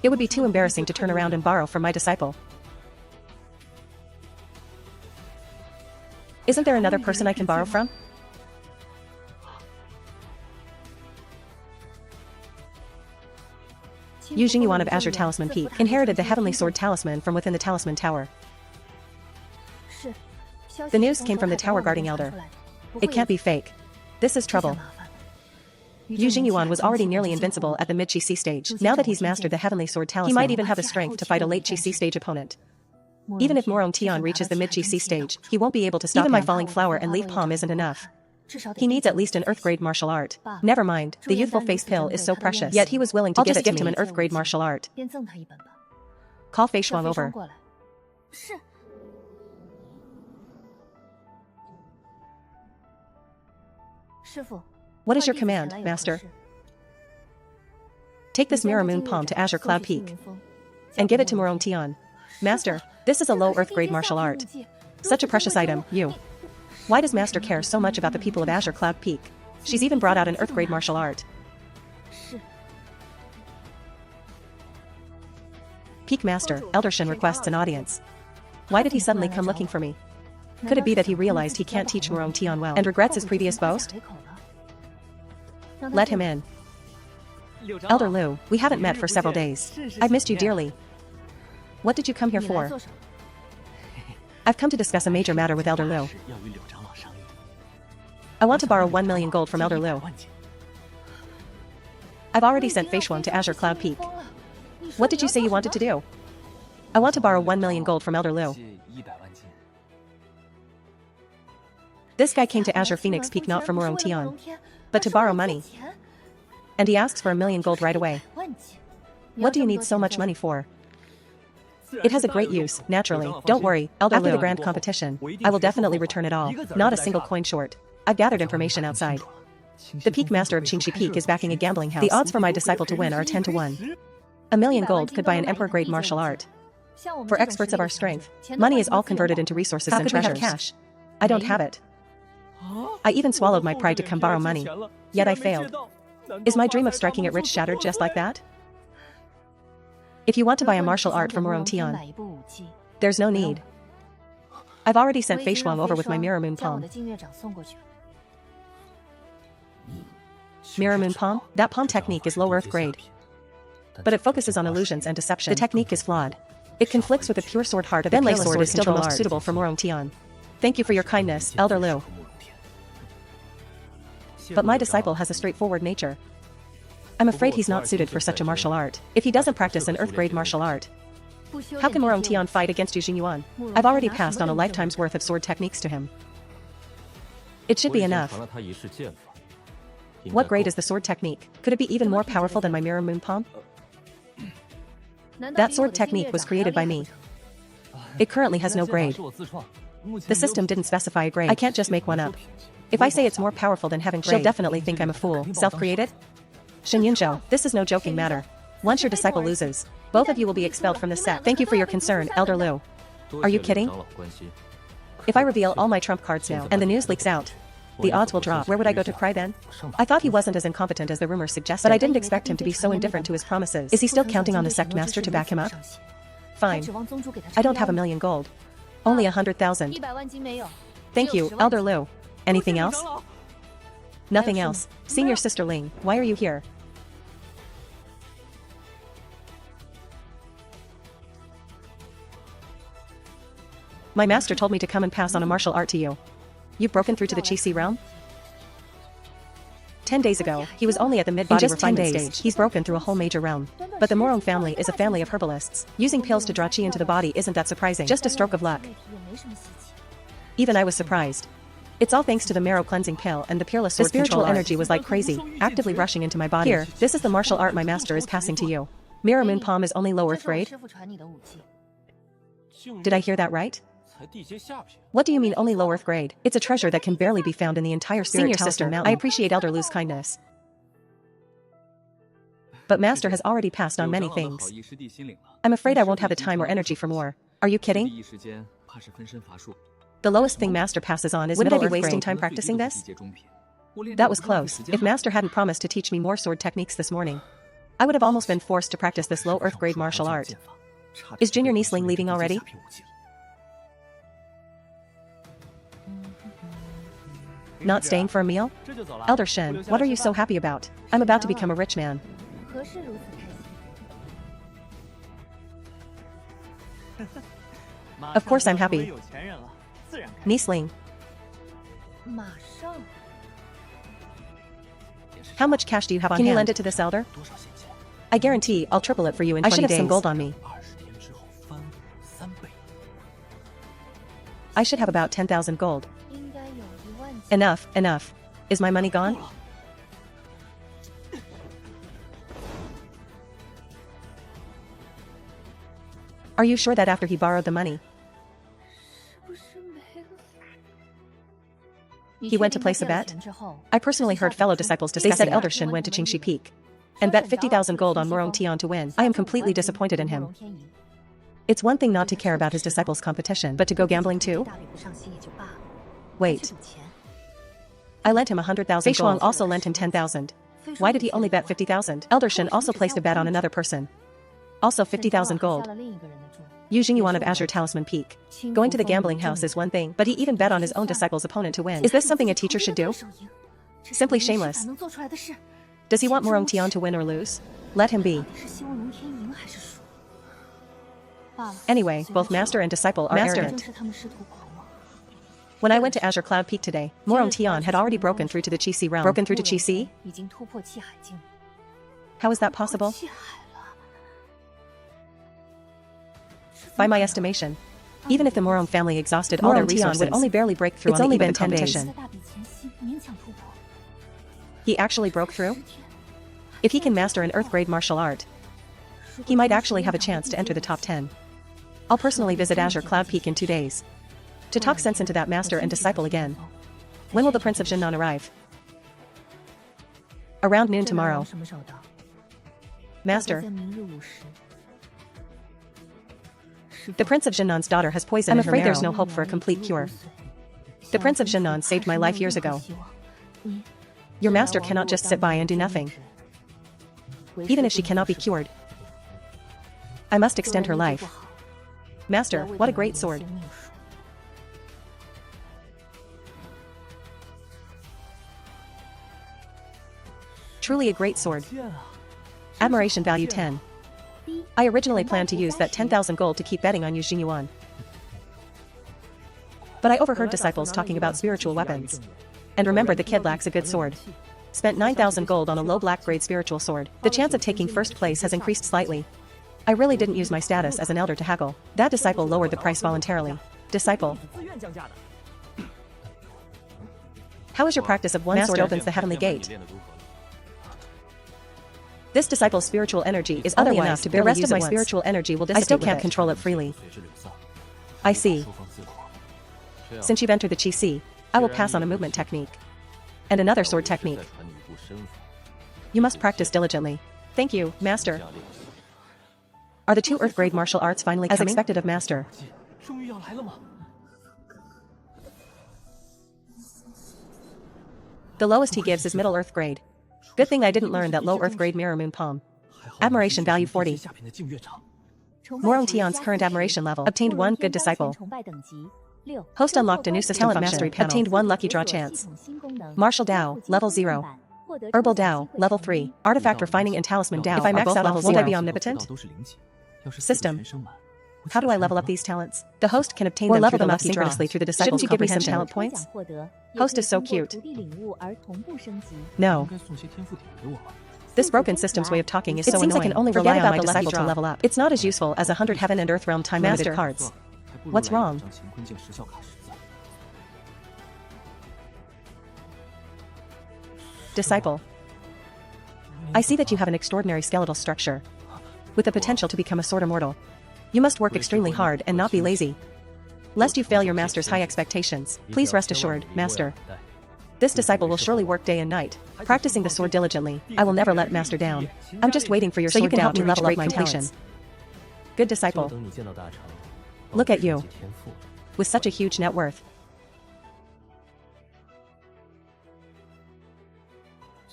It would be too embarrassing to turn around and borrow from my disciple. Isn't there another person I can borrow from? Yu Jingyuan of Azure Talisman Peak inherited the Heavenly Sword Talisman from within the Talisman Tower. The news came from the tower guarding elder. It can't be fake. This is trouble. Yu Jingyuan was already nearly invincible at the mid-Qi C stage. Now that he's mastered the Heavenly Sword Talisman, he might even have the strength to fight a late Qi C stage opponent. Even if Morong Tian reaches the mid-Qi C stage, he won't be able to stop him. Even my falling flower and leaf palm isn't enough. He needs at least an earth-grade martial art. Never mind, the youthful face pill is so precious. Yet he was willing to give it to me. Him an earth-grade martial art. Call Fei Shuang over. What is your command, Master? Take this mirror moon palm to Azure Cloud Peak and give it to Morong Tian. Master, this is a low earth-grade martial art. Such a precious item, you. Why does Master care so much about the people of Azure Cloud Peak? She's even brought out an earth-grade martial art. Peak Master, Elder Shen requests an audience. Why did he suddenly come looking for me? Could it be that he realized he can't teach Morong Tian well and regrets his previous boast? Let him in. Elder Lu, we haven't met for several days. I've missed you dearly. What did you come here for? I've come to discuss a major matter with Elder Liu. I want to borrow 1 million gold from Elder Liu. I've already sent Fictional to Azure Cloud Peak. What did you say you wanted to do? I want to borrow 1 million gold from Elder Liu. This guy came to Azure Phoenix Peak not for Murong Tian, but to borrow money. And he asks for 1 million gold right away. What do you need so much money for? It has a great use, naturally. Don't worry, Elder Liu. After the grand competition, I will definitely return it all, not a single coin short. I've gathered information outside. The Peak Master of Qingxi Peak is backing a gambling house. The odds for my disciple to win are 10 to 1. 1 million gold could buy an emperor-grade martial art. For experts of our strength, money is all converted into resources and treasures. Cash? I don't have it. I even swallowed my pride to come borrow money, yet I failed. Is my dream of striking it rich shattered just like that? If you want to buy a martial art from Murong Tian, there's no need. I've already sent Fei Shuang over with my Mirror Moon Palm. Mirror Moon Palm? That palm technique is low earth grade. But it focuses on illusions and deception. The technique is flawed. It conflicts with the pure sword heart of the Peerless Sword is still the most suitable for Murong Tian. Thank you for your kindness, Elder Liu. But my disciple has a straightforward nature. I'm afraid he's not suited for such a martial art. If he doesn't practice an earth-grade martial art, how can Murong Tian fight against Yu Xingyuan? I've already passed on a lifetime's worth of sword techniques to him. It should be enough. What grade is the sword technique? Could it be even more powerful than my Mirror Moon Palm? That sword technique was created by me. It currently has no grade. The system didn't specify a grade. I can't just make one up. If I say it's more powerful than having grade, she'll definitely think I'm a fool. Self-created? Shen Yunzhou, this is no joking matter. Once your disciple loses, both of you will be expelled from the sect. Thank you for your concern, Elder Liu. Are you kidding? If I reveal all my trump cards now, and the news leaks out, the odds will drop. Where would I go to cry then? I thought he wasn't as incompetent as the rumors suggested, but I didn't expect him to be so indifferent to his promises. Is he still counting on the sect master to back him up? Fine. I don't have 1 million gold. Only 100,000. Thank you, Elder Liu. Anything else? Nothing else. Senior Sister Ling, why are you here? My master told me to come and pass on a martial art to you. You've broken through to the Qixi realm? 10 days ago, he was only at the mid-body refinement stage. He's broken through a whole major realm. But the Morong family is a family of herbalists. Using pills to draw qi into the body isn't that surprising. Just a stroke of luck. Even I was surprised. It's all thanks to the marrow cleansing pill and the peerless sword. The spiritual energy was like crazy, actively rushing into my body. Here, this is the martial art my master is passing to you. Mirror Moon Palm is only low earth grade? Did I hear that right? What do you mean only low earth grade? It's a treasure that can barely be found in the entire Senior Sister Mountain. I appreciate Elder Liu's kindness. But Master has already passed on many things. I'm afraid I won't have the time or energy for more. Are you kidding? The lowest thing Master passes on is middle earth grade. Wouldn't I be wasting time practicing this? That was close. If Master hadn't promised to teach me more sword techniques this morning, I would have almost been forced to practice this low earth grade martial art. Is Junior Nieceling leaving already? Not staying for a meal? Elder Shen, what are you so happy about? I'm about to become a rich man. Of course I'm happy. Nieceling. How much cash do you have on hand? Can you lend it to this elder? I guarantee I'll triple it for you in 20 days. I should have some gold on me. I should have about 10,000 gold. Enough, enough. Is my money gone? Are you sure that after he borrowed the money, he went to place a bet? I personally heard fellow disciples discussing. They said Elder Shen went to Qingxi Peak and bet 50,000 gold on Murong Tian to win. I am completely disappointed in him. It's one thing not to care about his disciples' competition, but to go gambling too? Wait. I lent him 100,000 gold. Fei Shuang also lent him 10,000. Why did he only bet 50,000? Elder Shen also placed a bet on another person. Also 50,000 gold. Yu Xingyuan of Azure Talisman Peak. Going to the gambling house is one thing, but he even bet on his own disciple's opponent to win. Is this something a teacher should do? Simply shameless. Does he want Murong Tian to win or lose? Let him be. Anyway, both master and disciple are arrogant. When I went to Azure Cloud Peak today, Moron Tian had already broken through to the Qi realm. Broken through to Qi? How is that possible? By my estimation, even if the Moron family exhausted all their resources, would only barely break through. It's only been 10 days. He actually broke through? If he can master an Earth-grade martial art, he might actually have a chance to enter the top 10. I'll personally visit Azure Cloud Peak in 2 days to talk sense into that master and disciple again. When will the Prince of Jinnan arrive? Around noon tomorrow. Master. The Prince of Jinnan's daughter has poison in her marrow. I'm afraid there's no hope for a complete cure. The Prince of Jinnan saved my life years ago. Your master cannot just sit by and do nothing. Even if she cannot be cured, I must extend her life. Master, what a great sword. Truly a great sword. Admiration value 10. I originally planned to use that 10,000 gold to keep betting on Yu Xingyuan. But I overheard disciples talking about spiritual weapons. And remembered the kid lacks a good sword. Spent 9,000 gold on a low black grade spiritual sword. The chance of taking first place has increased slightly. I really didn't use my status as an elder to haggle. That disciple lowered the price voluntarily. Disciple. How is your practice of one sword opens the heavenly gate? This disciple's spiritual energy is only enough to barely use it once. The rest of my spiritual energy will dissipate. I still can't control it freely. I see. Since you've entered the Qi, I will pass on a movement technique. And another sword technique. You must practice diligently. Thank you, Master. Are the 2 Earth-grade martial arts finally coming? As expected of Master. The lowest he gives is middle Earth grade. Good thing I didn't learn that low Earth grade mirror moon palm. Admiration value 40. Moron Tian's current admiration level. Obtained 1 good disciple. Host unlocked a new system talent mastery panel. Obtained 1 lucky draw chance. Martial Dao, level 0. Herbal Dao, level 3. Artifact refining and talisman Dao. If I max out level 0, won't I be omnipotent? System. How do I level up these talents? The host can obtain or them level them up synchronously through the disciples. Shouldn't you give me some talent points? Host is so cute. No. This broken system's way of talking is so annoying. It seems I can only rely on my disciple to level up. It's not as useful as 100 heaven and earth realm time limited cards. What's wrong? Disciple. I see that you have an extraordinary skeletal structure, with the potential to become a sword immortal. You must work extremely hard and not be lazy, lest you fail your master's high expectations. Please rest assured, Master. This disciple will surely work day and night, practicing the sword diligently. I will never let Master down. I'm just waiting for your sword down help me level up my talents. Good disciple. Look at you, with such a huge net worth.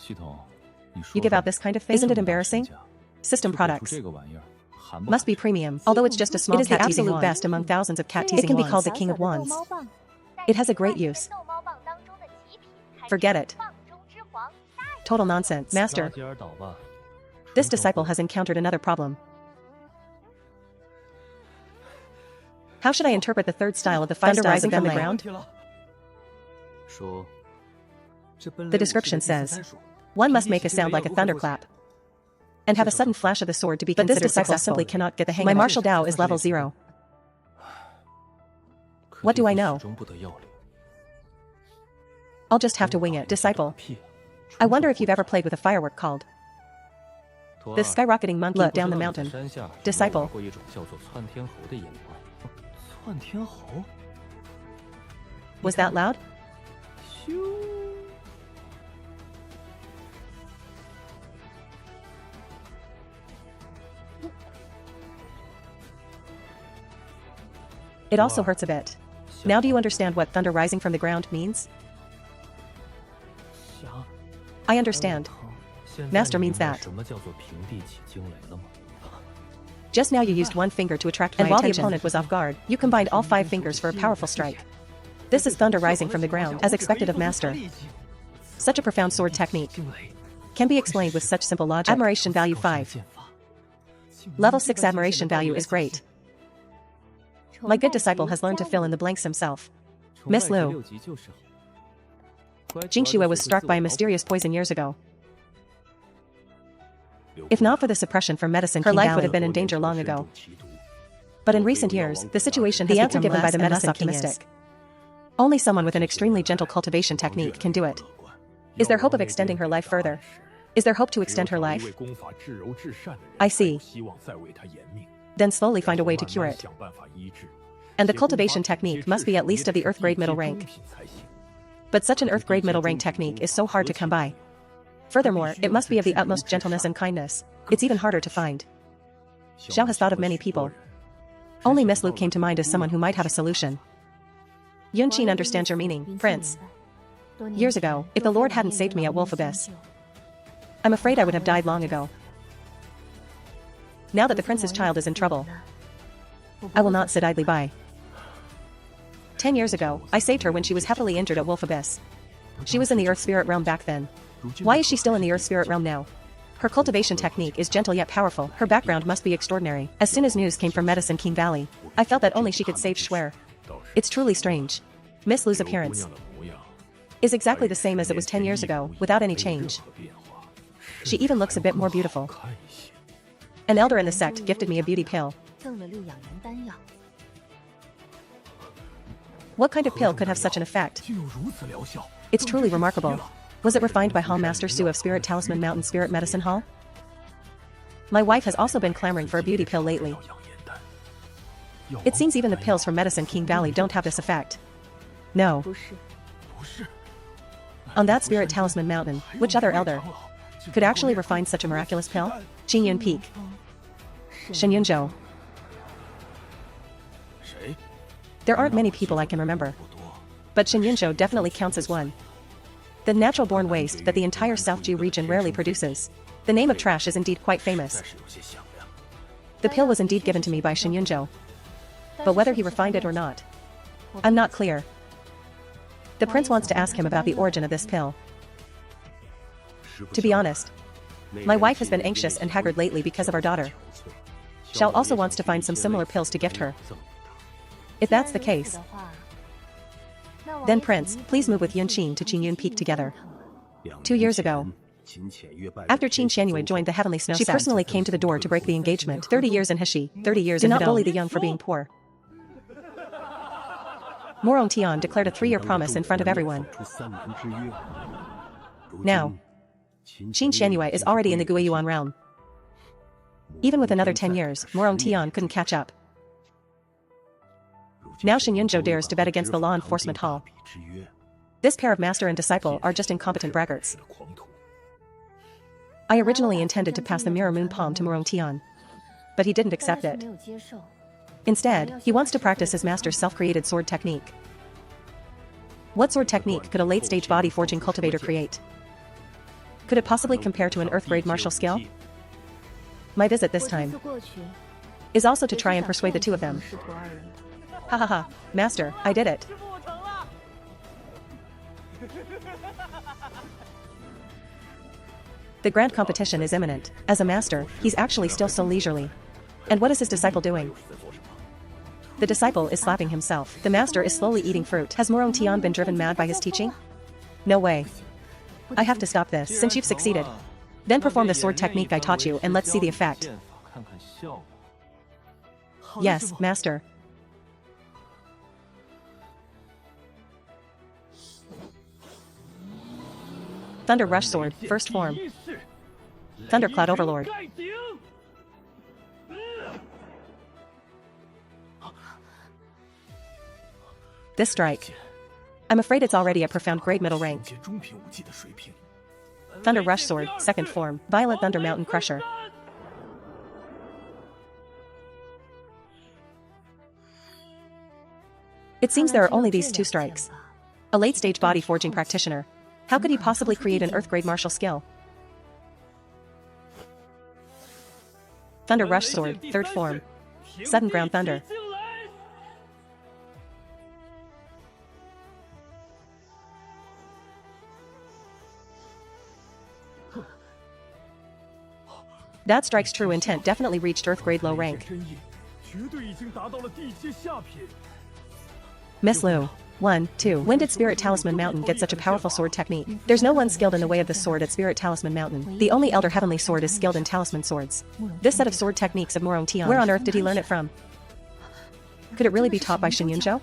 You give out this kind of thing? Isn't it embarrassing? System products. Must be premium, although it's just a small cat teasing wand. It is the absolute best among thousands of cat teasing wands. It can be called the king of wands. It has a great use. Forget it. Total nonsense. Master. This disciple has encountered another problem. How should I interpret the third style of the 5 styles rising from the ground? The description says, one must make a sound like a thunderclap, and have a sudden flash of the sword to be considered successful. But this disciple simply cannot get the hang of it. My martial Dao is level 0. What do I know? I'll just have to wing it. Disciple. I wonder if you've ever played with a firework called the skyrocketing monkey. Look down the mountain. Disciple. Was that loud? It also hurts a bit. Now do you understand what thunder rising from the ground means? I understand. Master means that. Just now you used one finger to attract my attention. And while the opponent was off guard, you combined all 5 fingers for a powerful strike. This is thunder rising from the ground, as expected of Master. Such a profound sword technique can be explained with such simple logic. Admiration value 5. Level 6 admiration value is great. My good disciple has learned to fill in the blanks himself. Miss Liu. Jingxue was struck by a mysterious poison years ago. If not for the suppression from medicine, her life would have been in danger long ago. But in recent years, the situation has become given by the medicine optimistic. Only someone with an extremely gentle cultivation technique can do it. Is there hope of extending her life further? Is there hope to extend her life? I see. Then slowly find a way to cure it. And the cultivation technique must be at least of the earth grade middle rank. But such an earth grade middle rank technique is so hard to come by. Furthermore, it must be of the utmost gentleness and kindness. It's even harder to find. Xiao has thought of many people. Only Miss Liu came to mind as someone who might have a solution. Yunqin understands your meaning, Prince. Years ago, if the Lord hadn't saved me at Wolf Abyss, I'm afraid I would have died long ago. Now that the prince's child is in trouble, I will not sit idly by. 10 years ago, I saved her when she was heavily injured at Wolf Abyss. She was in the Earth Spirit realm back then. Why is she still in the Earth Spirit realm now? Her cultivation technique is gentle yet powerful. Her background must be extraordinary. As soon as news came from Medicine King Valley, I felt that only she could save Schwer. It's truly strange. Miss Liu's appearance is exactly the same as it was 10 years ago, without any change. She even looks a bit more beautiful. An elder in the sect gifted me a beauty pill. What kind of pill could have such an effect? It's truly remarkable. Was it refined by Hall Master Su of Spirit Talisman Mountain Spirit Medicine Hall? My wife has also been clamoring for a beauty pill lately. It seems even the pills from Medicine King Valley don't have this effect. No. On that Spirit Talisman Mountain, which other elder could actually refine such a miraculous pill? Qingyun Peak. Shenyunzhou. There aren't many people I can remember. But Shenyunzhou definitely counts as one. The natural-born waste that the entire South Ju region rarely produces. The name of trash is indeed quite famous. The pill was indeed given to me by Shenyunzhou. But whether he refined it or not, I'm not clear. The prince wants to ask him about the origin of this pill. To be honest, my wife has been anxious and haggard lately because of our daughter. Xiao also wants to find some similar pills to gift her. If that's the case, then Prince, please move with Yunqin to Qingyun Peak together. 2 years ago, after Qin Xianyue joined the Heavenly Snow Sect, she personally came to the door to break the engagement. 30 years in Heshi, 30 years in Hidong. Do not bully the young for being poor. Morong Tian declared a 3-year promise in front of everyone. Now, Qin Xianyue is already in the Guiyuan realm. Even with another 10 years, Morong Tian couldn't catch up. Now Shenyunzhou dares to bet against the law enforcement hall. This pair of master and disciple are just incompetent braggarts. I originally intended to pass the mirror moon palm to Morong Tian, but he didn't accept it. Instead, he wants to practice his master's self-created sword technique. What sword technique could a late-stage body forging cultivator create? Could it possibly compare to an earth-grade martial skill? My visit this time is also to try and persuade the two of them. Ha ha ha, Master, I did it. The grand competition is imminent. As a master, he's actually still so leisurely. And what is his disciple doing? The disciple is slapping himself. The master is slowly eating fruit. Has Morong Tian been driven mad by his teaching? No way. I have to stop this. Since you've succeeded, then perform the sword technique I taught you and let's see the effect. Yes, Master. Thunder Rush Sword, first form. Thundercloud Overlord. This strike. I'm afraid it's already a profound grade middle rank. Thunder Rush Sword, second form. Violet Thunder Mountain Crusher. It seems there are only these 2 strikes. A late-stage body forging practitioner. How could he possibly create an earth-grade martial skill? Thunder Rush Sword, third form. Sudden Ground Thunder. That strike's true intent definitely reached earth-grade low rank. Miss Liu. 1, 2. When did Spirit Talisman Mountain get such a powerful sword technique? There's no one skilled in the way of the sword at Spirit Talisman Mountain. The only Elder Heavenly Sword is skilled in talisman swords. This set of sword techniques of Murong Tian, where on earth did he learn it from? Could it really be taught by Shen Yunzhou?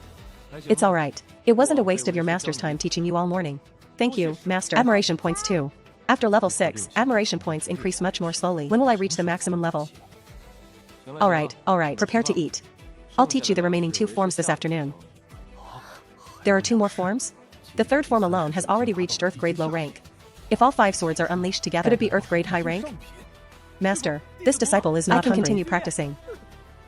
It's alright. It wasn't a waste of your master's time teaching you all morning. Thank you, master. Admiration points 2. After level 6, admiration points increase much more slowly. When will I reach the maximum level? Alright. Prepare to eat. I'll teach you the remaining 2 forms this afternoon. There are 2 more forms? The 3rd form alone has already reached Earth grade low rank. If all 5 swords are unleashed together, could it be Earth grade high rank? Master, this disciple is not hungry. I can continue practicing.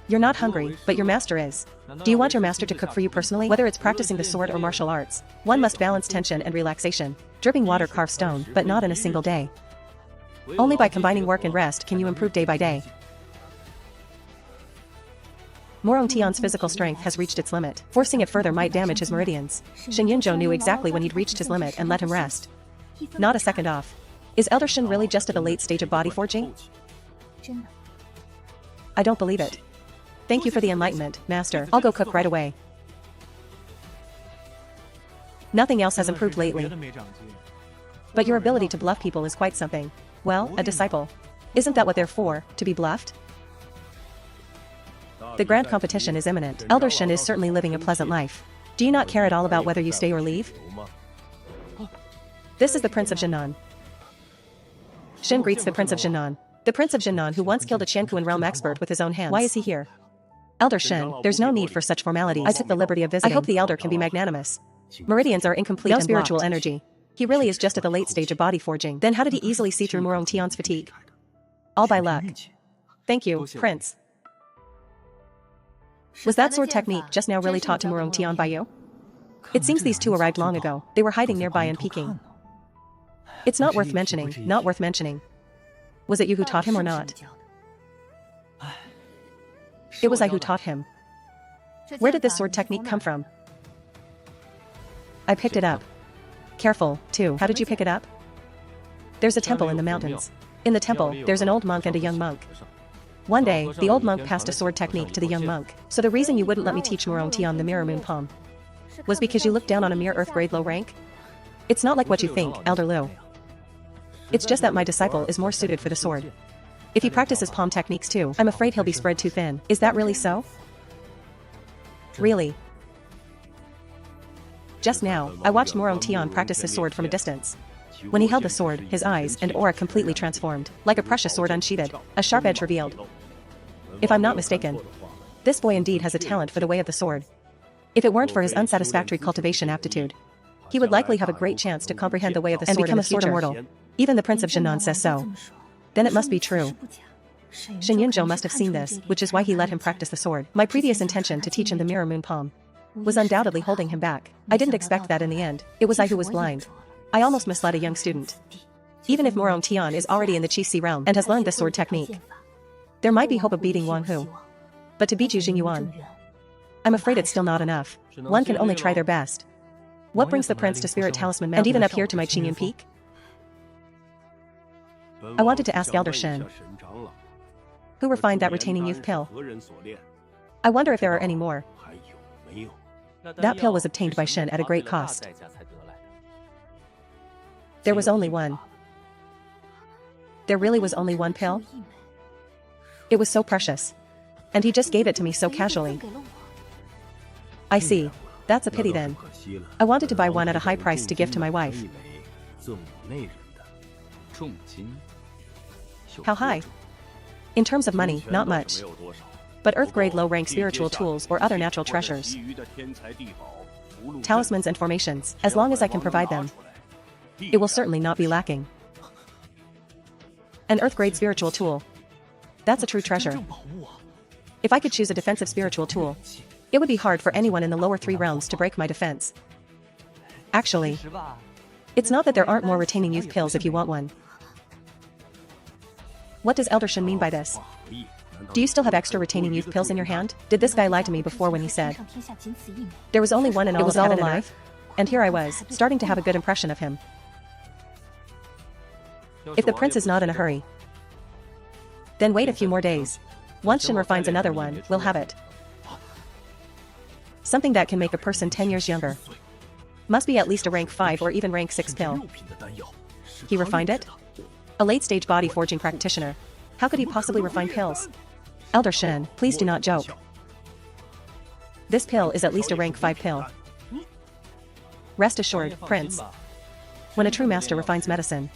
You're not hungry, but your master is. Do you want your master to cook for you personally? Whether it's practicing the sword or martial arts, one must balance tension and relaxation. Dripping water carves stone, but not in a single day. Only by combining work and rest can you improve day by day. Murong Tian's physical strength has reached its limit. Forcing it further might damage his meridians. Shen Yunzhou knew exactly when he'd reached his limit and let him rest. Not a second off. Is Elder Shen really just at the late stage of body forging? I don't believe it. Thank you for the enlightenment, master. I'll go cook right away. Nothing else has improved lately. But your ability to bluff people is quite something. Well, a disciple. Isn't that what they're for, to be bluffed? The grand competition is imminent. Elder Shen is certainly living a pleasant life. Do you not care at all about whether you stay or leave? This is the Prince of Jinan. Shen greets the Prince of Jinan. The Prince of Jinan who once killed a Qianquan realm expert with his own hands. Why is he here? Elder Shen, there's no need for such formalities. I took the liberty of visiting. I hope the Elder can be magnanimous. Meridians are incomplete and spiritual energy. He really is just at the late stage of body forging. Then how did he easily see through Murong Tian's fatigue? All by luck. Thank you, Prince. Was that sword technique just now really taught to Murong Tian by you? It seems these 2 arrived long ago. They were hiding nearby and peeking. It's not worth mentioning, not worth mentioning. Was it you who taught him or not? It was I who taught him. Where did this sword technique come from? I picked it up. Careful, too. How did you pick it up? There's a temple in the mountains. In the temple, there's an old monk and a young monk. One day, the old monk passed a sword technique to the young monk. So the reason you wouldn't let me teach Murong Tian the mirror moon palm was because you looked down on a mere earth grade low rank? It's not like what you think, Elder Liu. It's just that my disciple is more suited for the sword. If he practices palm techniques too, I'm afraid he'll be spread too thin. Is that really so? Really? Just now, I watched Murong Tian practice his sword from a distance. When he held the sword, his eyes and aura completely transformed, like a precious sword unsheathed, a sharp edge revealed. If I'm not mistaken, this boy indeed has a talent for the way of the sword. If it weren't for his unsatisfactory cultivation aptitude, he would likely have a great chance to comprehend the way of the sword and become a sword immortal. Even the Prince of Jinan says so. Then it must be true. Shen Yunzhou must have seen this, which is why he let him practice the sword. My previous intention to teach him the mirror moon palm was undoubtedly holding him back. I didn't expect that in the end. It was I who was blind. I almost misled a young student. Even if Murong Tian is already in the Qixi realm and has learned the sword technique, there might be hope of beating Wang Hu. But to beat Yu Jingyuan, I'm afraid it's still not enough. One can only try their best. What brings the prince to Spirit Talisman Mountain and even up here to my Qingyun Peak? I wanted to ask Elder Shen, who refined that retaining youth pill. I wonder if there are any more. That pill was obtained by Shen at a great cost. There was only one. There really was only one pill? It was so precious. And he just gave it to me so casually. I see. That's a pity then. I wanted to buy one at a high price to give to my wife. How high? In terms of money, not much. But earth-grade low-rank spiritual tools or other natural treasures. Talismans and formations, as long as I can provide them, it will certainly not be lacking. An earth-grade spiritual tool. That's a true treasure. If I could choose a defensive spiritual tool, it would be hard for anyone in the lower 3 realms to break my defense. Actually, it's not that there aren't more retaining youth pills if you want one. What does Elder Shen mean by this? Do you still have extra retaining youth pills in your hand? Did this guy lie to me before when he said there was only one in all of heaven and earth? And here I was, starting to have a good impression of him. If the prince is not in a hurry, then wait a few more days. Once Shen refines another one, we'll have it. Something that can make a person 10 years younger. Must be at least a rank 5 or even rank 6 pill. He refined it? A late-stage body forging practitioner. How could he possibly refine pills? Elder Shen, please do not joke. This pill is at least a rank 5 pill. Rest assured, Prince. When a true master refines medicine,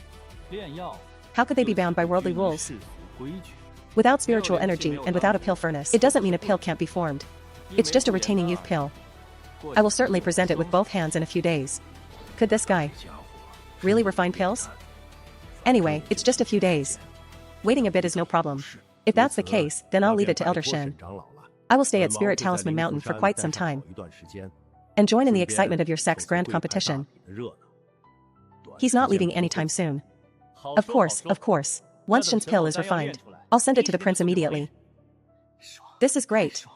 how could they be bound by worldly rules? Without spiritual energy and without a pill furnace, it doesn't mean a pill can't be formed. It's just a retaining youth pill. I will certainly present it with both hands in a few days. Could this guy really refine pills? Anyway, it's just a few days. Waiting a bit is no problem. If that's the case, then I'll leave it to Elder Shen. I will stay at Spirit Talisman Mountain for quite some time and join in the excitement of your Sect's grand competition. He's not leaving anytime soon. Of course. Once Shen's pill is refined, I'll send it to the prince immediately. This is great.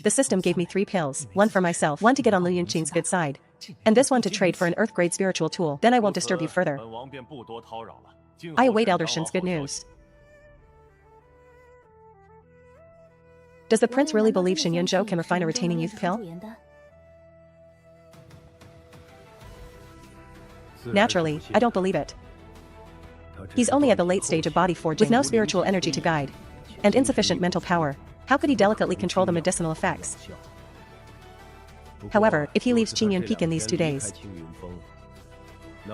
The system gave me 3 pills, one for myself, one to get on Liu Yunqing's good side, and this one to trade for an Earth-grade spiritual tool. Then I won't disturb you further. I await Elder Shen's good news. Does the prince really believe Shen Yunzhou can refine a retaining youth pill? Naturally, I don't believe it. He's only at the late stage of body forging, with no spiritual energy to guide, and insufficient mental power. How could he delicately control the medicinal effects? However, if he leaves Qingyun Peak in these 2 days,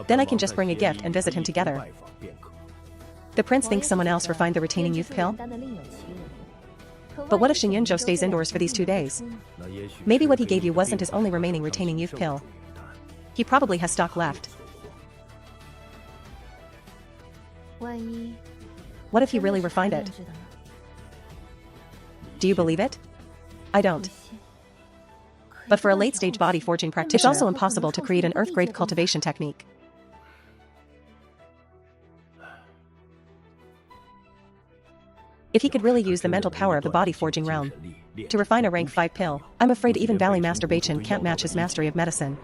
then I can just bring a gift and visit him together. The prince thinks someone else refined the retaining youth pill? But what if Shen Yunzhou stays indoors for these 2 days? Maybe what he gave you wasn't his only remaining retaining youth pill. He probably has stock left. What if he really refined it? Do you believe it? I don't. But for a late-stage body forging practitioner, it's also impossible to create an Earth-grade cultivation technique. If he could really use the mental power of the body forging realm to refine a rank 5 pill, I'm afraid even Valley Master Beichen can't match his mastery of medicine.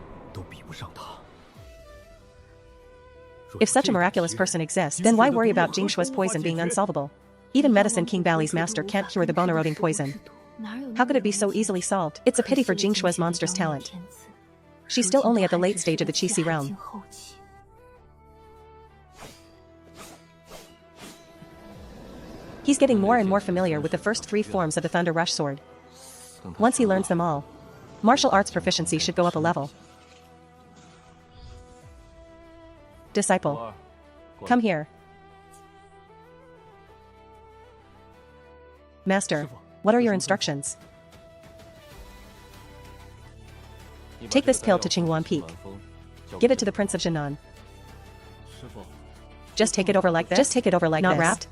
If such a miraculous person exists, then why worry about Jingshua's poison being unsolvable? Even Medicine King Valley's master can't cure the bone-eroding poison. How could it be so easily solved? It's a pity for Jingshua's monstrous talent. She's still only at the late stage of the Qixi realm. He's getting more and more familiar with the first 3 forms of the Thunder Rush Sword. Once he learns them all, martial arts proficiency should go up a level. Disciple, come here. Master, what are your instructions? Take this pill to Qingwan Peak. Give it to the Prince of Jinan. Just take it over like this? Not wrapped?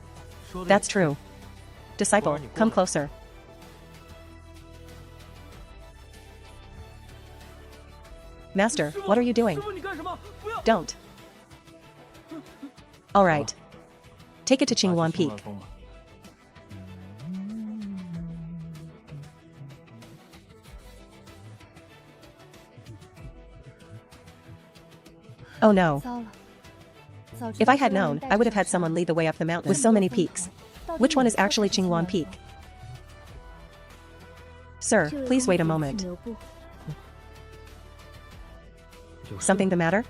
That's true. Disciple, come closer. Master, what are you doing? Don't. All right. Take it to Qingwan Peak. Oh no. If I had known, I would have had someone lead the way up the mountain with so many peaks. Which one is actually Qingwan Peak? Sir, please wait a moment. Something the matter?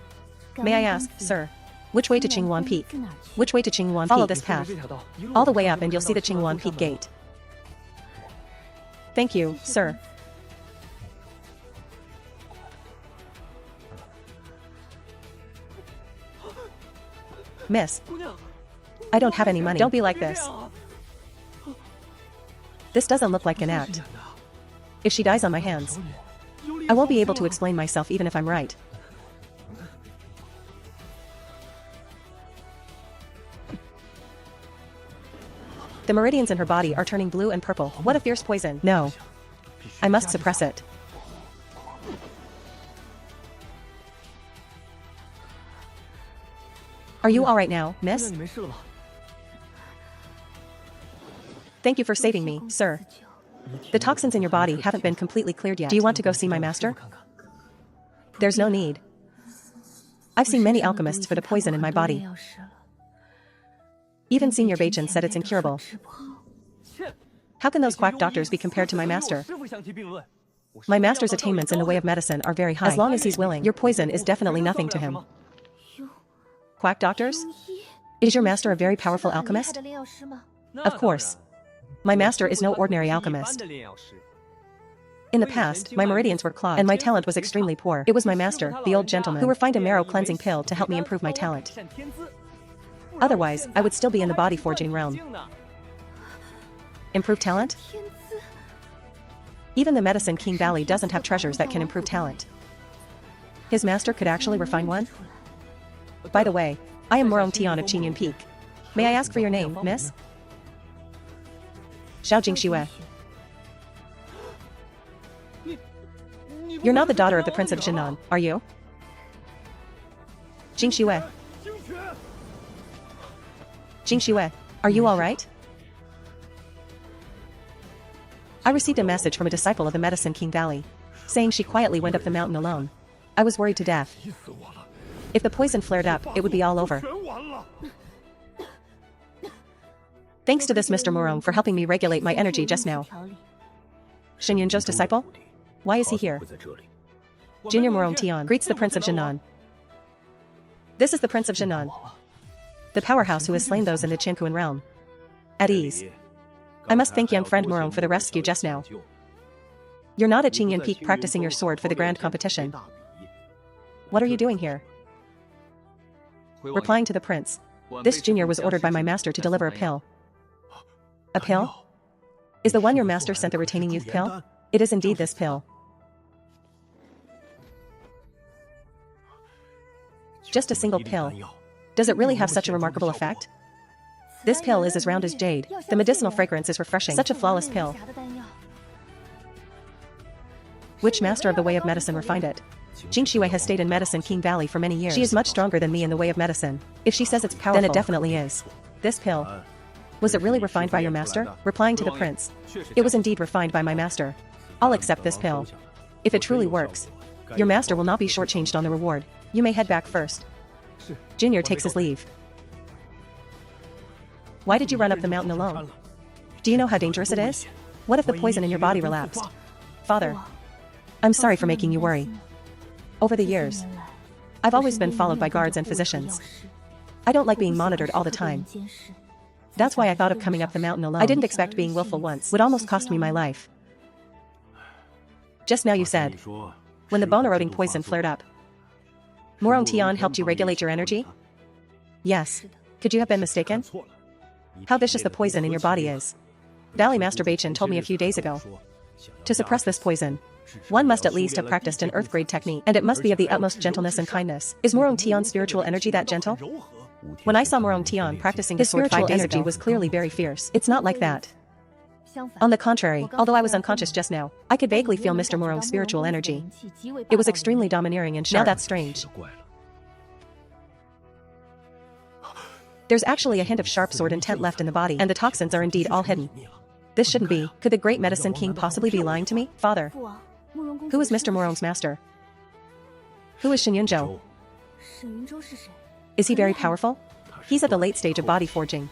May I ask, sir, which way to Qingwan Peak? Which way to Qingwan Peak? Follow this path. All the way up and you'll see the Qingwan Peak gate. Thank you, sir. Miss, I don't have any money. Don't be like this. This doesn't look like an act. If she dies on my hands, I won't be able to explain myself even if I'm right. The meridians in her body are turning blue and purple. What a fierce poison. No. I must suppress it. Are you alright now, miss? Thank you for saving me, sir. The toxins in your body haven't been completely cleared yet. Do you want to go see my master? There's no need. I've seen many alchemists for the poison in my body. Even Senior Beichen said it's incurable. How can those quack doctors be compared to my master? My master's attainments in the way of medicine are very high. As long as he's willing, your poison is definitely nothing to him. Quack doctors? Is your master a very powerful alchemist? Of course. My master is no ordinary alchemist. In the past, my meridians were clogged, and my talent was extremely poor. It was my master, the old gentleman, who refined a marrow cleansing pill to help me improve my talent. Otherwise, I would still be in the body forging realm. Improve talent? Even the Medicine King Valley doesn't have treasures that can improve talent. His master could actually refine one? By the way, I am Morong Tian of Qingyun Peak. May I ask for your name, miss? Xiao Jingxue. You're not the daughter of the Prince of Jinan, are you? Jingxue. Jingxue, are you alright? I received a message from a disciple of the Medicine King Valley, saying she quietly went up the mountain alone. I was worried to death. If the poison flared up, it would be all over. Thanks to this Mr. Morong for helping me regulate my energy just now. Shen Yunzhou's disciple? Why is he here? Junior Morong Tian greets the Prince of Jinan. This is the Prince of Jinan, the powerhouse who has slain those in the Qinkuan realm. At ease. I must thank young friend Morong for the rescue just now. You're not at Qingyun Peak practicing your sword for the grand competition. What are you doing here? Replying to the prince. This junior was ordered by my master to deliver a pill. A pill? Is the one your master sent the retaining youth pill? It is indeed this pill. Just a single pill. Does it really have such a remarkable effect? This pill is as round as jade. The medicinal fragrance is refreshing. Such a flawless pill. Which master of the way of medicine refined it? Jingxue has stayed in Medicine King Valley for many years. She is much stronger than me in the way of medicine. If she says it's powerful, then it definitely is. This pill. Was it really refined by your master? Replying to the prince. It was indeed refined by my master. I'll accept this pill. If it truly works, your master will not be shortchanged on the reward. You may head back first. Junior takes his leave. Why did you run up the mountain alone? Do you know how dangerous it is? What if the poison in your body relapsed? Father, I'm sorry for making you worry. Over the years, I've always been followed by guards and physicians. I don't like being monitored all the time. That's why I thought of coming up the mountain alone. I didn't expect being willful once would almost cost me my life. Just now you said, when the bone-eroding poison flared up, Morong Tian helped you regulate your energy? Yes. Could you have been mistaken? How vicious the poison in your body is. Valley Master Bachin told me a few days ago. To suppress this poison, one must at least have practiced an earth-grade technique, and it must be of the utmost gentleness and kindness. Is Morong Tian's spiritual energy that gentle? When I saw Morong Tian practicing his sword 5 days ago, was clearly very fierce. It's not like that. On the contrary, although I was unconscious just now, I could vaguely feel Mr. Morong's spiritual energy. It was extremely domineering and sharp. Now that's strange. There's actually a hint of sharp sword intent left in the body, and the toxins are indeed all hidden. This shouldn't be. Could the great Medicine King possibly be lying to me? Father. Who is Mr. Morong's master? Who is Shen Yunzhou? Is he very powerful? He's at the late stage of body forging.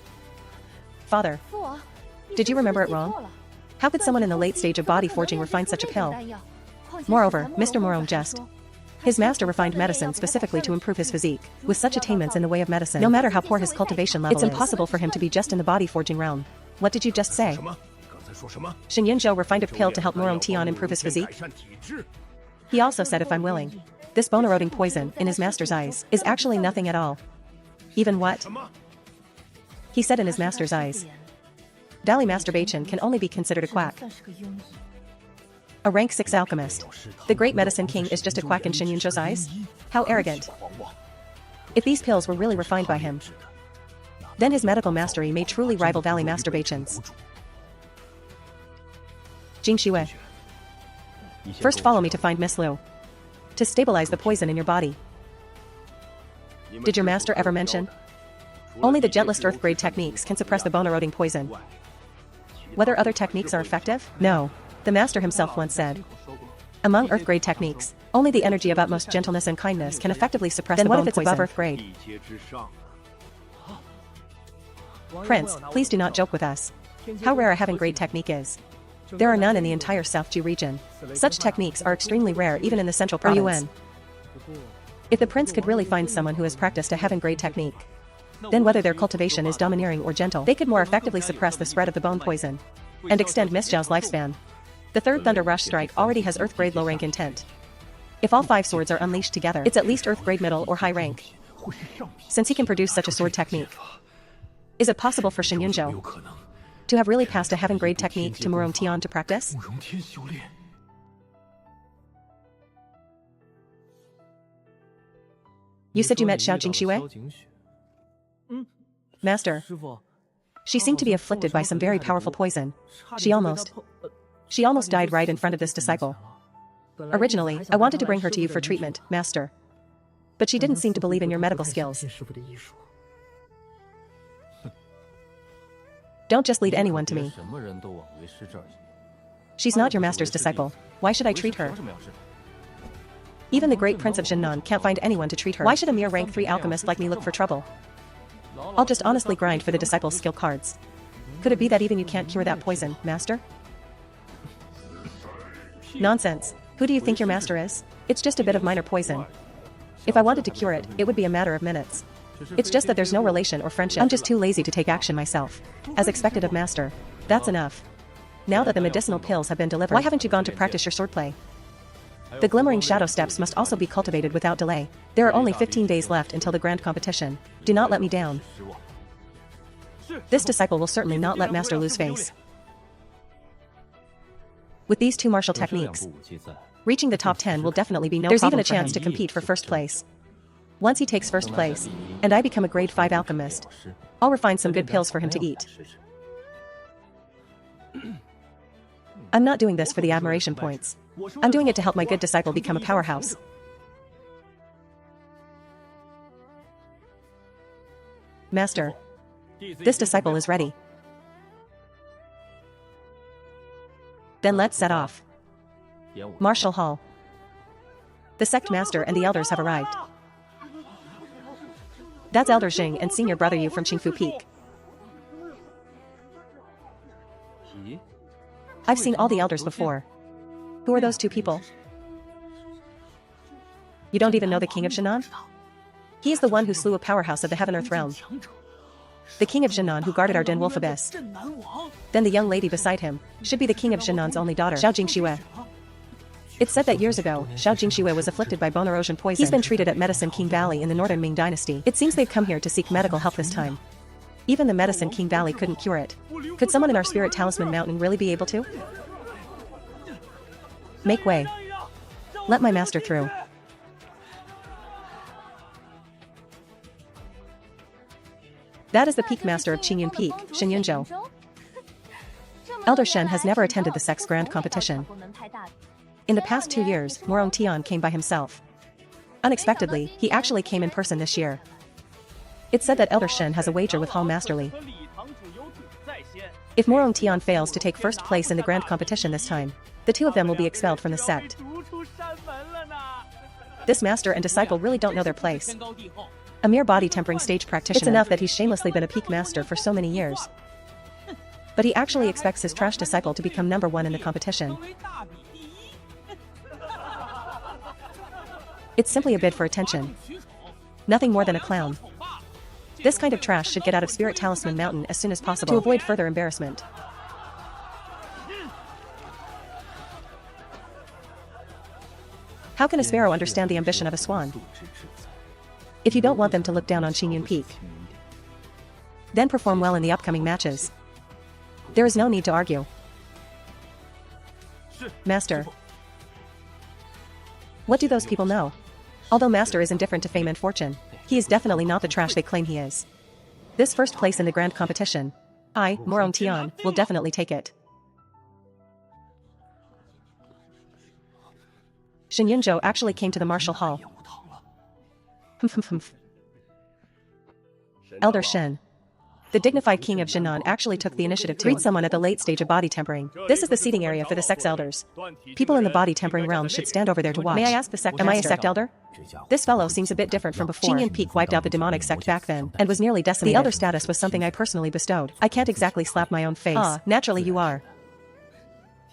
Father. Did you remember it wrong? How could someone in the late stage of body forging refine such a pill? Moreover, Mr. Morong just. His master refined medicine specifically to improve his physique. With such attainments in the way of medicine, no matter how poor his cultivation level is, it's impossible for him to be just in the body forging realm. What did you just say? Shen Yunzhou refined a pill to help Morong Tian improve his physique? He also said if I'm willing. This bone-eroding poison, in his master's eyes, is actually nothing at all. Even what? He said in his master's eyes. Valley Master Bachin can only be considered a quack. A rank 6 alchemist. The great Medicine King is just a quack in Shen Yunzhou's eyes? How arrogant. If these pills were really refined by him, then his medical mastery may truly rival Valley Master Bachin's. Jingxue. First follow me to find Miss Liu. To stabilize the poison in your body. Did your master ever mention? Only the gentlest earth-grade techniques can suppress the bone-eroding poison. Whether other techniques are effective? No. The master himself once said. Among earth-grade techniques, only the energy of utmost gentleness and kindness can effectively suppress the bone poison. Then what if it's above earth-grade? Prince, please do not joke with us. how rare a heaven-grade technique is. There are none in the entire South Ju region. Such techniques are extremely rare even in the central province. If the prince could really find someone who has practiced a heaven-grade technique, then whether their cultivation is domineering or gentle, they could more effectively suppress the spread of the bone poison and extend Miss Zhao's lifespan. The third Thunder Rush strike already has Earth-grade low-rank intent. If all 5 swords are unleashed together, it's at least Earth-grade middle or high rank. Since he can produce such a sword technique, is it possible for Shen Yunzhou to have really passed a heaven-grade technique to Murong Tian to practice? You said you met Xiao Jingxue? Master. She seemed to be afflicted by some very powerful poison. She almost died right in front of this disciple. Originally, I wanted to bring her to you for treatment, Master. But she didn't seem to believe in your medical skills. Don't just lead anyone to me. She's not your master's disciple. Why should I treat her? Even the great prince of Zhennan can't find anyone to treat her. Why should a mere rank 3 alchemist like me look for trouble? I'll just honestly grind for the disciple's skill cards. Could it be that even you can't cure that poison, Master? Nonsense. Who do you think your master is? It's just a bit of minor poison. If I wanted to cure it, it would be a matter of minutes. It's just that there's no relation or friendship. I'm just too lazy to take action myself. As expected of Master. That's enough. Now that the medicinal pills have been delivered, why haven't you gone to practice your swordplay? The glimmering shadow steps must also be cultivated without delay. There are only 15 days left until the grand competition. Do not let me down. This disciple will certainly not let Master lose face. With these 2 martial techniques, reaching the top 10 will definitely be no problem. There's even a chance to compete for first place. Once he takes first place, and I become a grade 5 alchemist, I'll refine some good pills for him to eat. I'm not doing this for the admiration points. I'm doing it to help my good disciple become a powerhouse. Master, this disciple is ready. Then let's set off. Martial Hall. The sect master and the elders have arrived. That's Elder Jing and senior brother Yu from Qingfu Peak. I've seen all the elders before. Who are those 2 people? You don't even know the king of Zhennan? He is the one who slew a powerhouse of the Heaven-Earth realm. The king of Zhennan who guarded our Den Wolf Abyss. Then the young lady beside him should be the king of Zhennan's only daughter, Xiao Jingxue. It's said that years ago, Xiao Jingxue was afflicted by bone erosion poison. He's been treated at Medicine King Valley in the northern Ming dynasty. It seems they've come here to seek medical help this time. Even the Medicine King Valley couldn't cure it. Could someone in our Spirit Talisman Mountain really be able to? Make way. Let my master through. That is the peak master of Qingyun Peak, Shen Yunzhou. Elder Shen has never attended the Sect's grand competition. In the past 2 years, Murong Tian came by himself. Unexpectedly, he actually came in person this year. It's said that Elder Shen has a wager with Hall Masterly. If Murong Tian fails to take first place in the grand competition this time, the 2 of them will be expelled from the sect. This master and disciple really don't know their place. A mere body-tempering stage practitioner. It's enough that he's shamelessly been a peak master for so many years. But he actually expects his trash disciple to become number 1 in the competition. It's simply a bid for attention. Nothing more than a clown. This kind of trash should get out of Spirit Talisman Mountain as soon as possible to avoid further embarrassment. How can a sparrow understand the ambition of a swan? If you don't want them to look down on Qingyun Peak, then perform well in the upcoming matches. There is no need to argue. Master. What do those people know? Although Master is indifferent to fame and fortune, he is definitely not the trash they claim he is. This first place in the grand competition, I, Murong Tian, will definitely take it. Shen Yunzhou actually came to the martial hall. Elder Shen. The dignified king of Jinan actually took the initiative to greet someone at the late stage of body tempering. This is the seating area for the Sect's elders. People in the body tempering realm should stand over there to watch. May I ask the Sect, am I a Sect elder? This fellow seems a bit different from before. Xingyan Peak wiped out the demonic Sect back then, and was nearly decimated. The elder status was something I personally bestowed. I can't exactly slap my own face. Naturally you are.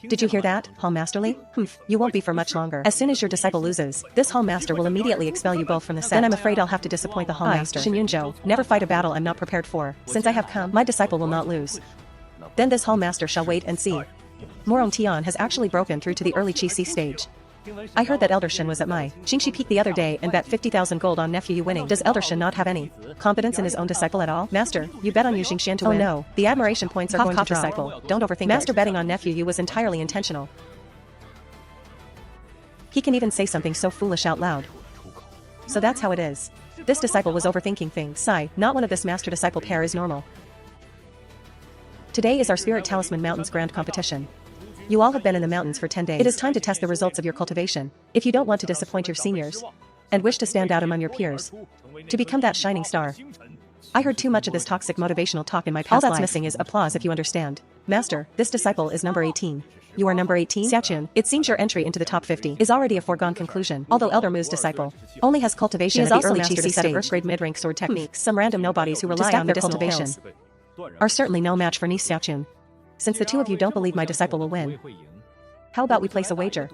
Did you hear that, Hall Masterly? You won't be for much longer. As soon as your disciple loses, this Hall Master will immediately expel you both from the Sect. Then I'm afraid I'll have to disappoint the Hall Master. Xinyunzhou, never fight a battle I'm not prepared for. Since I have come, my disciple will not lose. Then this Hall Master shall wait and see. Morong Tian has actually broken through to the early Chi Si stage. I heard that Elder Shin was at my Xingxi Peak the other day and bet 50,000 gold on nephew you winning. Does Elder Shin not have any confidence in his own disciple at all? Master, you bet on Yu Xingxian to win. Oh no, the admiration points are going to drop. Disciple, don't overthink Master it. Betting on nephew you was entirely intentional. He can even say something so foolish out loud. So that's how it is. This disciple was overthinking things. Sigh, not one of this master-disciple pair is normal. Today is our Spirit Talisman Mountains Grand Competition. You all have been in the mountains for 10 days. It is time to test the results of your cultivation. If you don't want to disappoint your seniors, and wish to stand out among your peers, to become that shining star. I heard too much of this toxic motivational talk in my past life. All that's missing is applause if you understand. Master, this disciple is number 18. You are number 18? Xiaoqun, it seems your entry into the top 50 is already a foregone conclusion. Although Elder Mu's disciple only has cultivation at the early mastered a set of Earth-grade mid-rank sword techniques. Some random nobodies who rely on their cultivation are certainly no match for niece Xiaoqun. Since the two of you don't believe my disciple will win, how about we place a wager?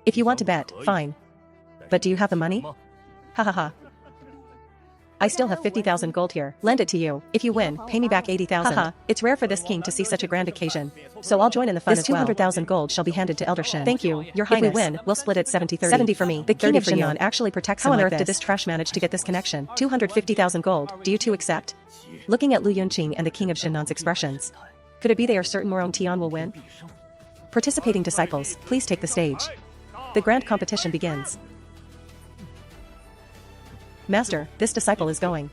If you want to bet, fine. But do you have the money? Ha ha ha. I still have 50,000 gold here. Lend it to you. If you win, pay me back 80,000. Haha, it's rare for this king to see such a grand occasion. So I'll join in the fun as well. This 200,000 gold shall be handed to Elder Shin. Thank you, your highness. If we win, we'll split it 70-30. 70 for me. The king of Jinan actually protects him like this. How on earth did this trash manage to get this connection? 250,000 gold. Do you two accept? Looking at Lu Yunqing and the king of Jinan's expressions, could it be they are certain Morong Tian will win? Participating disciples, please take the stage. The grand competition begins. Master, this disciple is going.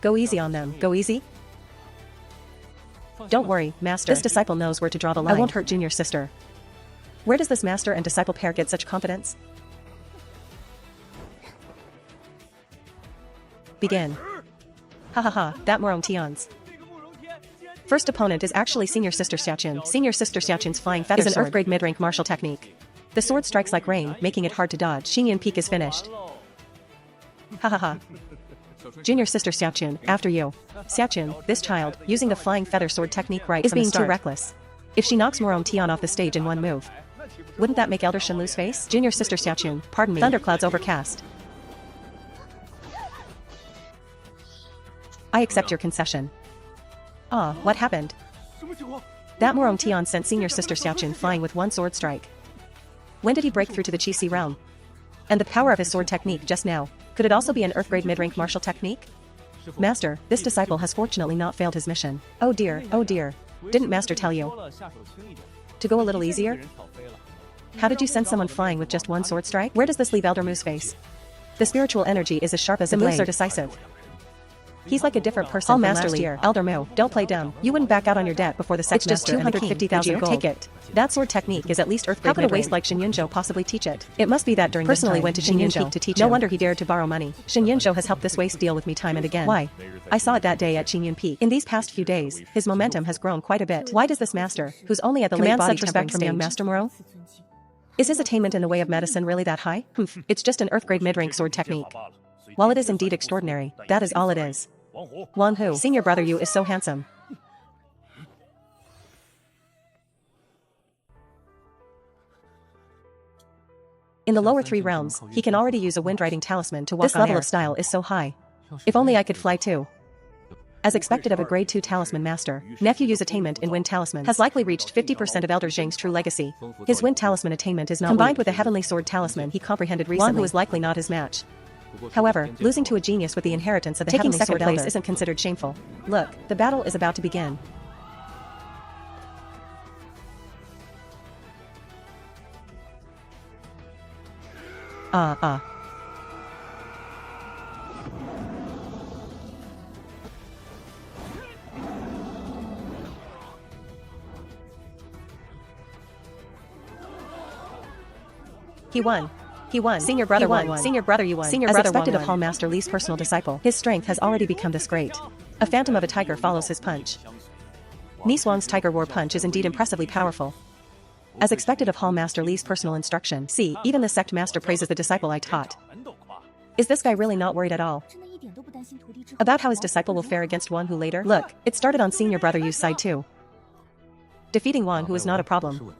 Go easy on them. Go easy? Don't worry, Master. This disciple knows where to draw the line. I won't hurt junior sister. Where does this master and disciple pair get such confidence? Begin. Ha ha ha, that Morong Tian's first opponent is actually Senior Sister Xiaoqun. Senior Sister Xiaoqun's flying feather is an Earth-grade mid-rank martial technique. The sword strikes like rain, making it hard to dodge. Xingyan Peak is finished. Ha ha ha. Junior Sister Xiaoqun, after you. Xiaoqun, this child, using the flying feather sword technique right is being too reckless. If she knocks Morong Tian off the stage in one move, wouldn't that make Elder Shin lose face? Junior Sister Xiaoqun, pardon me. Thunderclouds overcast. I accept your concession. Ah, what happened? That Morong Tian sent Senior Sister Xiaoqun flying with one sword strike. When did he break through to the Chi Si realm? And the power of his sword technique just now, could it also be an Earth-grade mid-rank martial technique? Master, this disciple has fortunately not failed his mission. Oh dear, oh dear. Didn't Master tell you to go a little easier? How did you send someone flying with just one sword strike? Where does this leave Elder Mu's face? The spiritual energy is as sharp as a blade. The moves are decisive. He's like a different person from last year. Elder Mu, don't play dumb. You wouldn't back out on your debt before the Sect Master and the king. It's just 250,000 gold. Take it. That sword technique is at least Earth-grade. How could a waste like Xinyunzhou possibly teach it? It must be that during personally went to Xingyan Peak to teach him. No wonder he dared to borrow money. Xinyunzhou has helped this waste deal with me time and again. Why? I saw it that day at Xingyan Peak. In these past few days, his momentum has grown quite a bit. Why does this master, who's only at the late body respect from young Master Moro? Is his attainment in the way of medicine really that high? It's just an Earth-grade mid-rank sword technique. While it is indeed extraordinary, that is all it is. Wanhu, senior brother Yu is so handsome. In the lower three realms, he can already use a wind-riding talisman to walk on air. This level of style is so high. If only I could fly too. As expected of a grade 2 talisman master, nephew Yu's attainment in wind talisman has likely reached 50% of Elder Zhang's true legacy. His wind talisman attainment is not combined with a heavenly sword talisman he comprehended recently. Wanhu is likely not his match. However, losing to a genius with the inheritance of the taking second place isn't considered shameful. Look, the battle is about to begin. He won. He won. Senior brother won. Senior brother you won. Senior brother expected of Hall Master Li's personal disciple, his strength has already become this great. A phantom of a tiger follows his punch. Niece Wang's Tiger War punch is indeed impressively powerful. As expected of Hall Master Li's personal instruction, see, even the sect master praises the disciple I taught. Is this guy really not worried at all about how his disciple will fare against Wang Hu later? Look, it started on senior brother Yu's side too. Defeating Wang Hu is not a problem.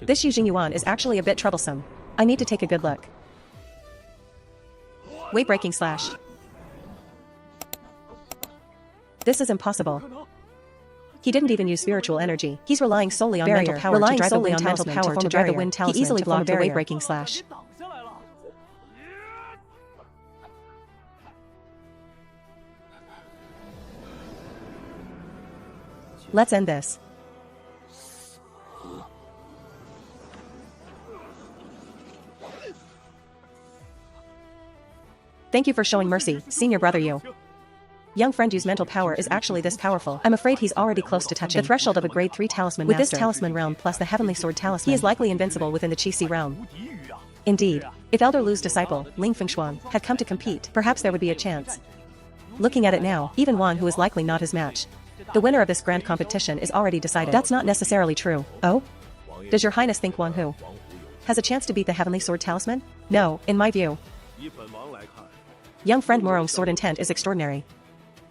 This Yu Jingyuan is actually a bit troublesome. I need to take a good look. Way-breaking slash. This is impossible. He didn't even use spiritual energy. He's relying solely on mental power to drive the wind talisman. He easily blocked the way-breaking slash. Let's end this. Thank you for showing mercy, senior brother Yu. Young friend Yu's mental power is actually this powerful. I'm afraid he's already close to touching the threshold of a grade 3 talisman master. With this talisman realm plus the heavenly sword talisman, he is likely invincible within the Qi realm. Indeed, if Elder Lu's disciple, Ling Fengshuang, had come to compete, perhaps there would be a chance. Looking at it now, even Wang Hu is likely not his match. The winner of this grand competition is already decided. That's not necessarily true. Oh? Does your highness think Wang Hu has a chance to beat the heavenly sword talisman? No, in my view. Young friend Morong's sword intent is extraordinary.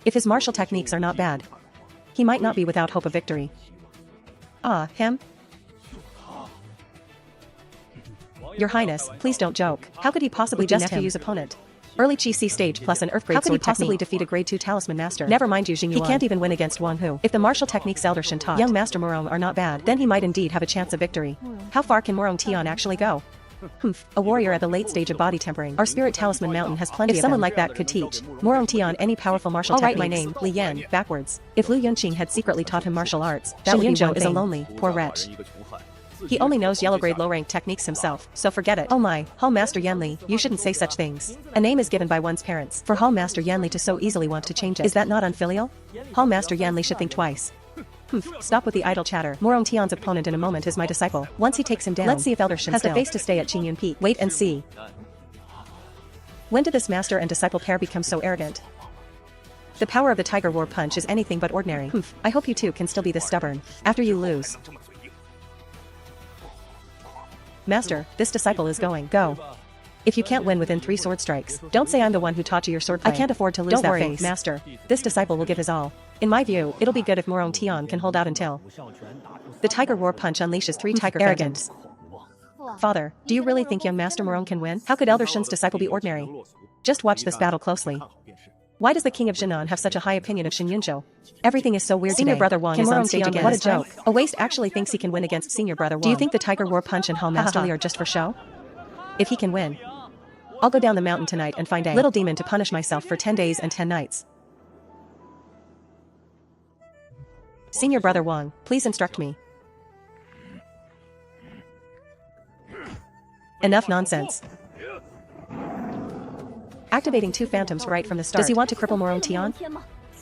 If his martial techniques are not bad, he might not be without hope of victory. Ah, him? Your highness, please don't joke. How could he possibly be Nephew's opponent? Early Qi stage plus an Earth grade sword technique. How could he possibly defeat a grade 2 talisman master? Never mind Yu Jingyuan. He can't even win against Wang Hu. If the martial techniques Elder Shen taught young Master Morong are not bad, then he might indeed have a chance of victory. How far can Morong Tian actually go? A warrior at the late stage of body tempering. Our spirit talisman mountain has plenty of them. If someone like that could teach Morong Tian any powerful martial techniques. I'll write my name, Li Yan, backwards. If Lu Yunqing had secretly taught him martial arts, that would be one thing. Is a lonely, poor wretch. He only knows yellow grade low rank techniques himself, so forget it. Oh my, Hall Master Yanli, you shouldn't say such things. A name is given by one's parents. For Hall Master Yanli to so easily want to change it, is that not unfilial? Hall Master Yanli should think twice. Stop with the idle chatter. Morong Tian's opponent in a moment is my disciple. Once he takes him down, let's see if Elder Shen has the face to stay at Qingyun Peak. Wait and see. When did this master and disciple pair become so arrogant? The power of the Tiger War punch is anything but ordinary. I hope you two can still be this stubborn after you lose. Master, this disciple is going. Go. If you can't win within 3 sword strikes, don't say I'm the one who taught you your swordplay. I can't afford to lose don't that worry, face. Master. This disciple will give his all. In my view, it'll be good if Morong Tian can hold out until the Tiger War punch unleashes 3 tiger phantoms. Father, do you really think young Master Morong can win? How could Elder Shen's disciple be ordinary? Just watch this battle closely. Why does the king of Jinan have such a high opinion of Shen Yunzhou? Everything is so weird today. Senior brother Wang is on stage again. What a joke. A waste actually thinks he can win against senior brother Wang. Do you think the Tiger War punch and Hall Master Li are just for show? If he can win, I'll go down the mountain tonight and find a little demon to punish myself for 10 days and 10 nights. Senior brother Wang, please instruct me. Enough nonsense. Activating 2 phantoms right from the start. Does he want to cripple Morong Tian?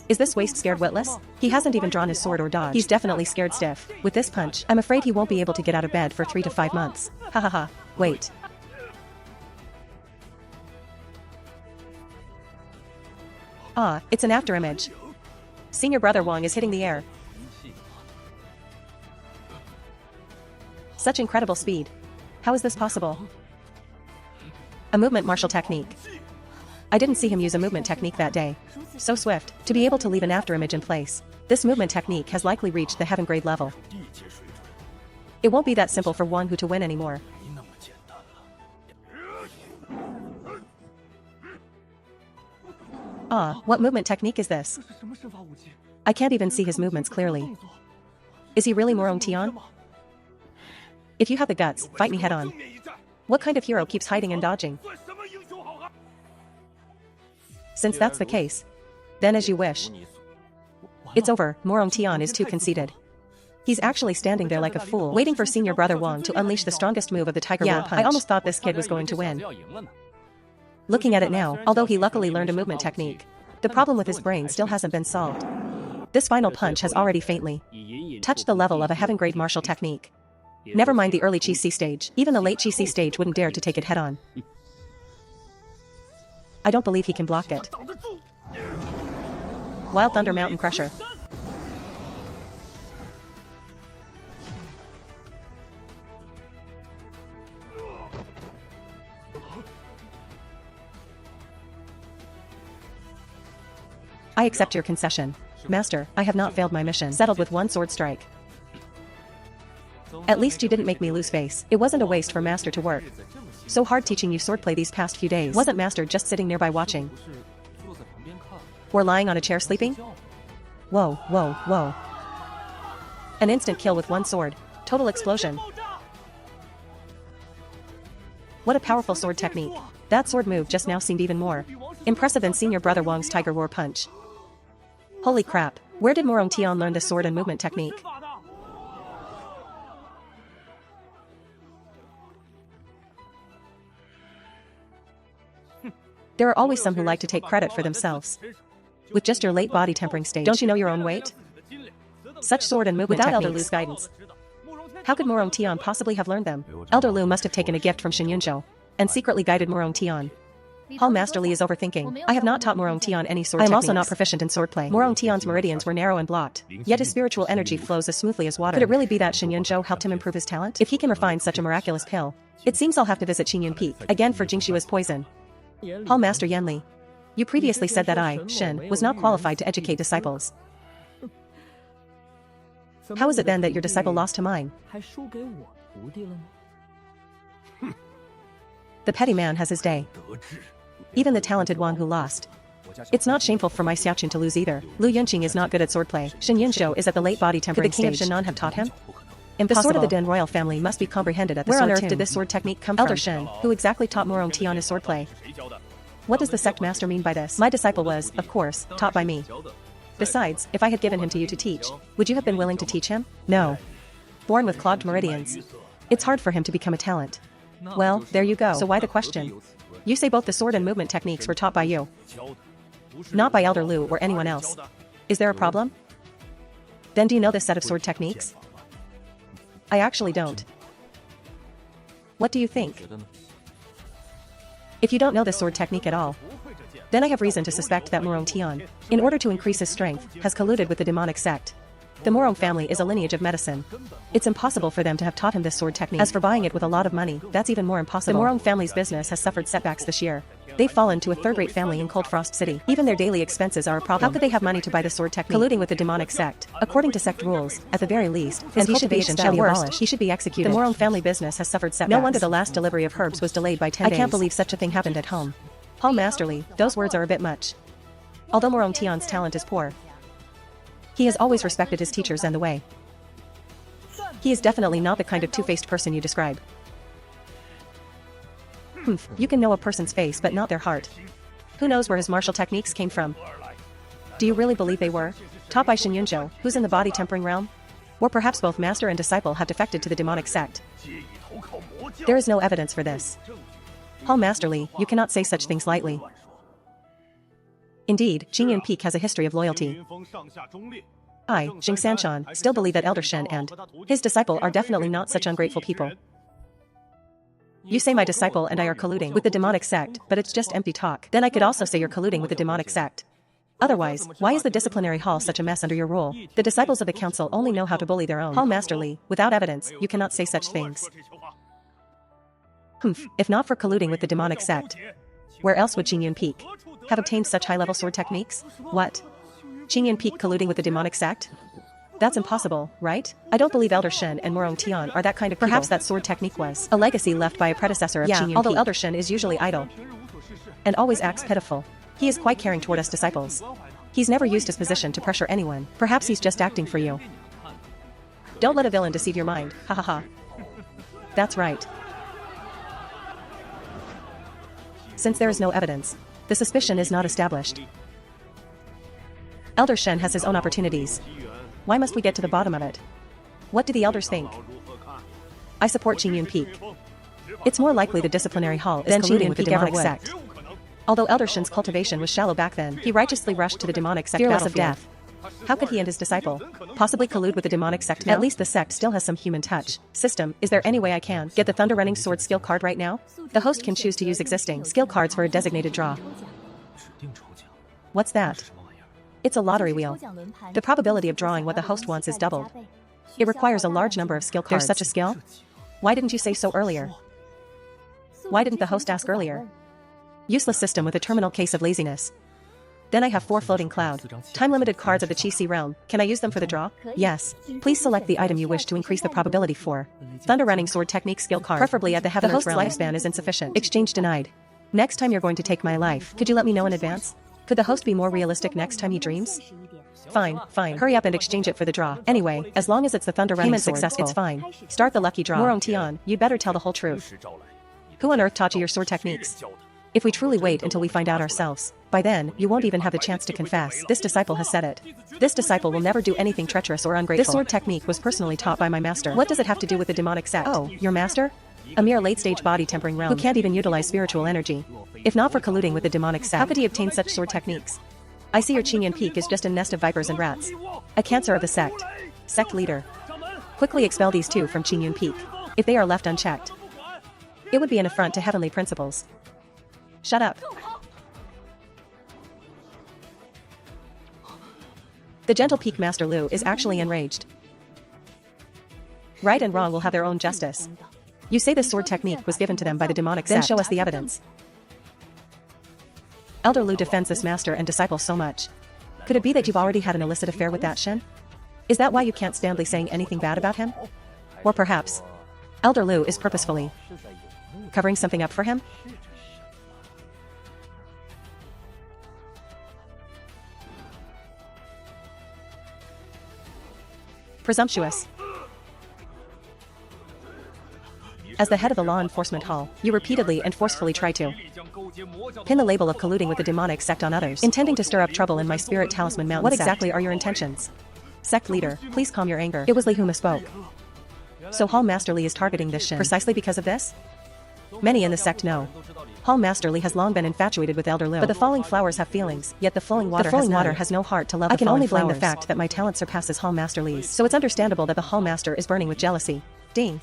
Is this waste scared witless? He hasn't even drawn his sword or dodged. He's definitely scared stiff. With this punch, I'm afraid he won't be able to get out of bed for 3 to 5 months. Ha ha ha. Wait. Ah, it's an afterimage. Senior brother Wang is hitting the air. Such incredible speed. How is this possible? A movement martial technique. I didn't see him use a movement technique that day. So swift, to be able to leave an afterimage in place. This movement technique has likely reached the heaven grade level. It won't be that simple for Wang Hu to win anymore. Ah, what movement technique is this? I can't even see his movements clearly. Is he really Morong Tian? If you have the guts, fight me head on. What kind of hero keeps hiding and dodging? Since that's the case, then as you wish. It's over, Morong Tian is too conceited. He's actually standing there like a fool, waiting for senior brother Wang to unleash the strongest move of the Tiger War punch. I almost thought this kid was going to win. Looking at it now, although he luckily learned a movement technique, the problem with his brain still hasn't been solved. This final punch has already faintly touched the level of a heaven grade martial technique. Never mind the early Qi stage. Even the late Qi stage wouldn't dare to take it head-on. I don't believe he can block it. Wild Thunder Mountain Crusher. I accept your concession. Master, I have not failed my mission. Settled with one sword strike. At least you didn't make me lose face. It wasn't a waste for Master to work so hard teaching you swordplay these past few days. Wasn't Master just sitting nearby watching? Or lying on a chair sleeping? Whoa, whoa, whoa. An instant kill with one sword. Total explosion. What a powerful sword technique. That sword move just now seemed even more impressive than Senior Brother Wang's Tiger Roar Punch. Holy crap, where did Morong Tian learn this sword and movement technique? There are always some who like to take credit for themselves. With just your late body tempering stage, don't you know your own weight? Such sword and movement without Elder Lu's guidance. How could Morong Tian possibly have learned them? Elder Lu must have taken a gift from Shen Yunzhou and secretly guided Morong Tian. Hall Master Li is overthinking. I have not taught Morong Tian any sword techniques. I am also not proficient in swordplay. Morong Tian's meridians were narrow and blocked, yet his spiritual energy flows as smoothly as water. Could it really be that Shen Yunzhou helped him improve his talent? If he can refine such a miraculous pill, it seems I'll have to visit Qingyun Peak again for Jingshua's poison. Hall Master Yanli, you previously said that I, Shen, was not qualified to educate disciples. How is it then that your disciple lost to mine? The petty man has his day. Even the talented Wang who lost. It's not shameful for my Xiaoqun to lose either. Lu Yunqing is not good at swordplay. Shen Yunzhou is at the late body tempering stage. Could the king of Shennan have taught him? Impossible. The sword of the Den royal family must be comprehended at the sword tomb. Where on earth did this sword technique come from? Elder Shen, who exactly taught Morong Tian his swordplay? What does the sect master mean by this? My disciple was, of course, taught by me. Besides, if I had given him to you to teach, would you have been willing to teach him? No. Born with clogged meridians. It's hard for him to become a talent. Well, there you go. So why the question? You say both the sword and movement techniques were taught by you. Not by Elder Lu or anyone else. Is there a problem? Then do you know this set of sword techniques? I actually don't. What do you think? If you don't know this sword technique at all, then I have reason to suspect that Morong Tian, in order to increase his strength, has colluded with the demonic sect. The Morong family is a lineage of medicine. It's impossible for them to have taught him this sword technique. As for buying it with a lot of money, that's even more impossible. The Morong family's business has suffered setbacks this year. They've fallen to a third-rate family in Cold Frost City. Even their daily expenses are a problem. How could they have money to buy the sword technique? Colluding with the demonic sect. According to sect rules, at the very least, his cultivation shall be abolished. He should be executed. The Morong family business has suffered setbacks. No wonder the last delivery of herbs was delayed by 10 days. I can't believe such a thing happened at home. Hall Masterly, those words are a bit much. Although Morong Tian's talent is poor, he has always respected his teachers and the way. He is definitely not the kind of two-faced person you describe. You can know a person's face but not their heart. Who knows where his martial techniques came from? Do you really believe they were taught by Shen Yunzhou, who's in the body tempering realm? Or perhaps both master and disciple have defected to the demonic sect? There is no evidence for this. Hall Masterly, you cannot say such things lightly. Indeed, Qingyun Peak has a history of loyalty. I, Jing Sanshan, still believe that Elder Shen and his disciple are definitely not such ungrateful people. You say my disciple and I are colluding with the demonic sect, but it's just empty talk. Then I could also say you're colluding with the demonic sect. Otherwise, why is the disciplinary hall such a mess under your rule? The disciples of the council only know how to bully their own. Hall Masterly, without evidence, you cannot say such things. If not for colluding with the demonic sect, where else would Qingyun Peak have obtained such high-level sword techniques? What? Qingyun Peak colluding with the demonic sect? That's impossible, right? I don't believe Elder Shen and Morong Tian are that kind of people. Perhaps that sword technique was a legacy left by a predecessor of Qingyun Peak. Although Elder Shen is usually idle and always acts pitiful, he is quite caring toward us disciples. He's never used his position to pressure anyone. Perhaps he's just acting for you. Don't let a villain deceive your mind, ha ha ha. That's right. Since there is no evidence, the suspicion is not established. Elder Shen has his own opportunities. Why must we get to the bottom of it? What do the elders think? I support Qingyun Peak. It's more likely the disciplinary hall is colluding with the demonic sect. Although Elder Shen's cultivation was shallow back then, he righteously rushed to the demonic sect fearless of death. How could he and his disciple possibly collude with the demonic sect now? At least the sect still has some human touch. System, is there any way I can get the Thunder Running Sword skill card right now? The host can choose to use existing skill cards for a designated draw. What's that? It's a lottery wheel. The probability of drawing what the host wants is doubled. It requires a large number of skill cards. There's such a skill? Why didn't you say so earlier? Why didn't the host ask earlier? Useless system with a terminal case of laziness. Then I have 4 floating cloud. Time-limited cards of the Chi-Si realm. Can I use them for the draw? Yes. Please select the item you wish to increase the probability for. Thunder Running Sword Technique skill card. Preferably at the Heaven Earth realm. The host's lifespan is insufficient. Exchange denied. Next time you're going to take my life, could you let me know in advance? Could the host be more realistic next time he dreams? Fine. Hurry up and exchange it for the draw. Anyway, as long as it's the Thunder Running Sword, successful. It's fine. Start the lucky draw. Morong Tian, you'd better tell the whole truth. Who on earth taught you your sword techniques? If we truly wait until we find out ourselves, by then, you won't even have the chance to confess. This disciple has said it. This disciple will never do anything treacherous or ungrateful. This sword technique was personally taught by my master. What does it have to do with the demonic sect? Oh, your master? A mere late-stage body-tempering realm who can't even utilize spiritual energy. If not for colluding with the demonic sect, how could he obtain such sword techniques? I see your Qingyan Peak is just a nest of vipers and rats. A cancer of the sect. Sect leader. Quickly expel these 2 from Qingyan Peak. If they are left unchecked, it would be an affront to heavenly principles. Shut up. The gentle Peak Master Lu is actually enraged. Right and wrong will have their own justice. You say this sword technique was given to them by the demonic sect. Then show us the evidence. Elder Lu defends this master and disciple so much. Could it be that you've already had an illicit affair with that Shen? Is that why you can't stand saying anything bad about him? Or perhaps, Elder Lu is purposefully covering something up for him? Presumptuous. As the head of the law enforcement hall, you repeatedly and forcefully try to pin the label of colluding with the demonic sect on others, intending to stir up trouble in my spirit talisman mountain. What exactly are your intentions? Sect leader, please calm your anger. It was Li who misspoke. So Hall Master Li is targeting this Shin precisely because of this? Many in the sect know. Hall Master Li has long been infatuated with Elder Lu, but the falling flowers have feelings, yet the flowing water has no heart to love. I can only blame the fact that my talent surpasses Hall Master Li's, so it's understandable that the Hall Master is burning with jealousy. Ding.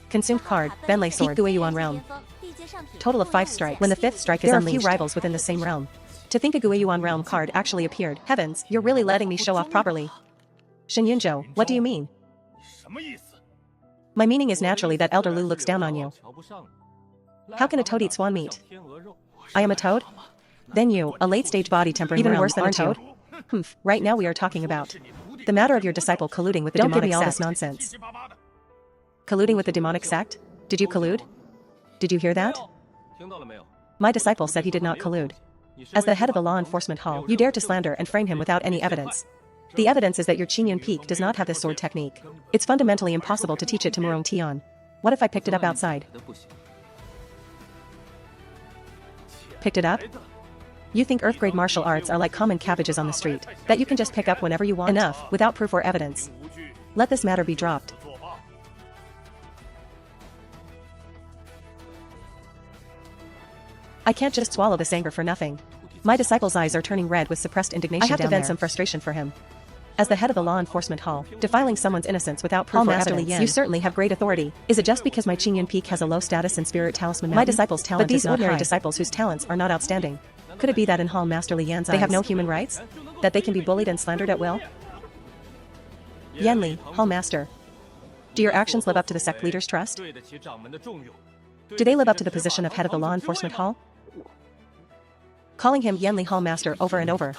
Consumed card, Benlei Sword, Guiyuan realm. Total of 5 strikes. When the 5th strike is unleashed, there are few rivals within the same realm. To think a Guiyuan realm card actually appeared. Heavens, you're really letting me show off properly. Shen Yunzhou, what do you mean? My meaning is naturally that Elder Lu looks down on you. How can a toad eat swan meat? I am a toad? Then you, a late-stage body-tempering even worse than a toad? Humph, right now we are talking about the matter of your disciple colluding with the demonic sect. Don't give me all this nonsense. Colluding with the demonic sect? Did you collude? Did you hear that? My disciple said he did not collude. As the head of the law enforcement hall, you dare to slander and frame him without any evidence. The evidence is that your Qingyan Peak does not have this sword technique. It's fundamentally impossible to teach it to Murong Tian. What if I picked it up outside? Picked it up? You think Earth-grade martial arts are like common cabbages on the street, that you can just pick up whenever you want? Enough, without proof or evidence. Let this matter be dropped. I can't just swallow this anger for nothing. My disciple's eyes are turning red with suppressed indignation. I have to vent some frustration for him. As the head of the law enforcement hall, defiling someone's innocence without proof or evidence, you certainly have great authority. Is it just because my Qingyan Peak has a low status in Spirit Talisman Mountain? My disciple's talent is not high. But these ordinary disciples whose talents are not outstanding. Could it be that in Hall Master Li Yan's eyes, they have no human rights? That they can be bullied and slandered at will? Yanli, Hall Master. Do your actions live up to the sect leader's trust? Do they live up to the position of head of the law enforcement hall? Calling him Yanli Hall Master over and over.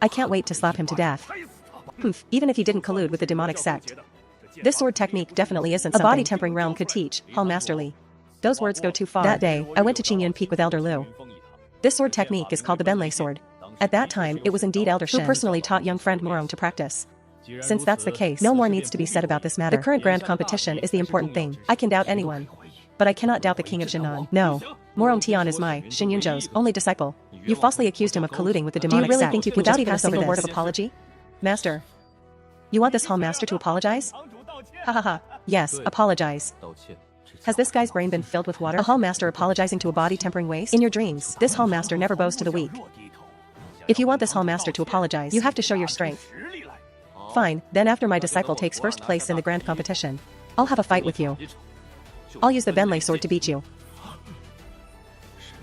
I can't wait to slap him to death. Poof, even if he didn't collude with the demonic sect. This sword technique definitely isn't something a body-tempering realm could teach, Hall Master Li. Those words go too far. That day, I went to Qingyan Peak with Elder Lu. This sword technique is called the Benlei Sword. At that time, it was indeed Elder Shen who personally taught young friend Murong to practice. Since that's the case, no more needs to be said about this matter. The current grand competition is the important thing. I can doubt anyone. But I cannot doubt the king of Jinan. No. Murong Tian is my, Shen Yunzhou's, only disciple. You falsely accused him of colluding with the demonic sect. Do you really think you can without even a single word of apology? Master. You want this Hall Master to apologize? Ha ha ha. Yes, apologize. Has this guy's brain been filled with water? A Hall Master apologizing to a body-tempering waste? In your dreams, this Hall Master never bows to the weak. If you want this Hall Master to apologize, you have to show your strength. Fine, then after my disciple takes first place in the grand competition, I'll have a fight with you. I'll use the Benlei sword to beat you.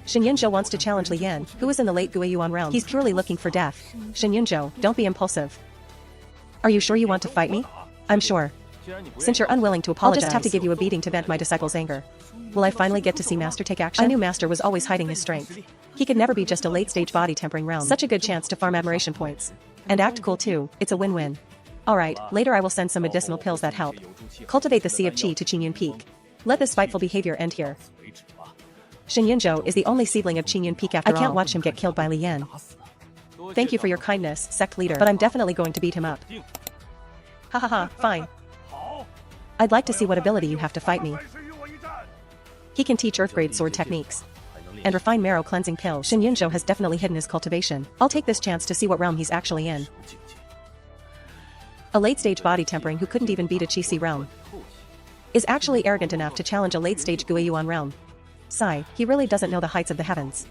Shen Yunzhou wants to challenge Li Yan, who is in the late Guiyuan realm. He's purely looking for death. Shen Yunzhou, don't be impulsive. Are you sure you want to fight me? I'm sure. Since you're unwilling to apologize, I'll just have to give you a beating to vent my disciple's anger. Will I finally get to see Master take action? I knew Master was always hiding his strength. He could never be just a late-stage body-tempering realm. Such a good chance to farm admiration points. And act cool too, it's a win-win. Alright, later I will send some medicinal pills that help. Cultivate the Sea of Qi to Qingyun Peak. Let this spiteful behavior end here. Shen Yunzhou is the only seedling of Qingyun Peak after all. I can't watch him get killed by Li Yan. Thank you for your kindness, Sect leader, but I'm definitely going to beat him up. Hahaha, fine. I'd like to see what ability you have to fight me. He can teach Earth-grade sword techniques. And refine marrow cleansing pills. Shen Yunzhou has definitely hidden his cultivation. I'll take this chance to see what realm he's actually in. A late-stage body tempering who couldn't even beat a Qi realm is actually arrogant enough to challenge a late-stage Guiyuan realm. Sigh, he really doesn't know the heights of the heavens.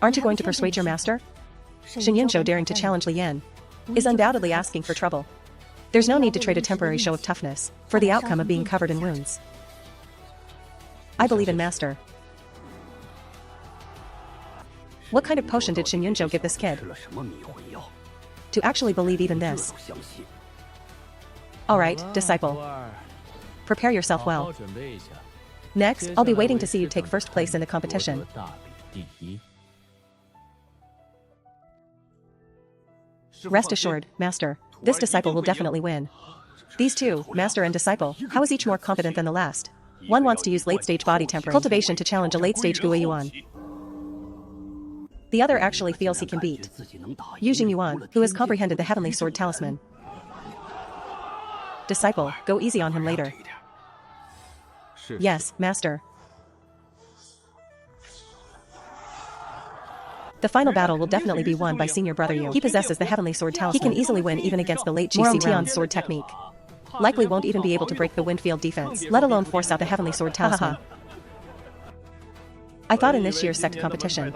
Aren't you going to persuade your master? Shen Yunzhou daring to challenge Li Yan is undoubtedly asking for trouble. There's no need to trade a temporary show of toughness for the outcome of being covered in wounds. I believe in Master. What kind of potion did Shen Yunzhou give this kid to actually believe even this? Alright, disciple. Prepare yourself well. Next, I'll be waiting to see you take first place in the competition. Rest assured, Master, this disciple will definitely win. These two, Master and disciple, how is each more competent than the last? One wants to use late-stage body tempering cultivation to challenge a late-stage Guiyuan. The other actually feels he can beat Yu Jingyuan, who has comprehended the heavenly sword talisman. Disciple, go easy on him later. Yes, Master. The final battle will definitely be won by Senior Brother Yu. He possesses the heavenly sword talisman. He can easily win even against the late Qi Tian's sword technique. Likely won't even be able to break the wind field defense, let alone force out the heavenly sword talisman. I thought in this year's Sect competition,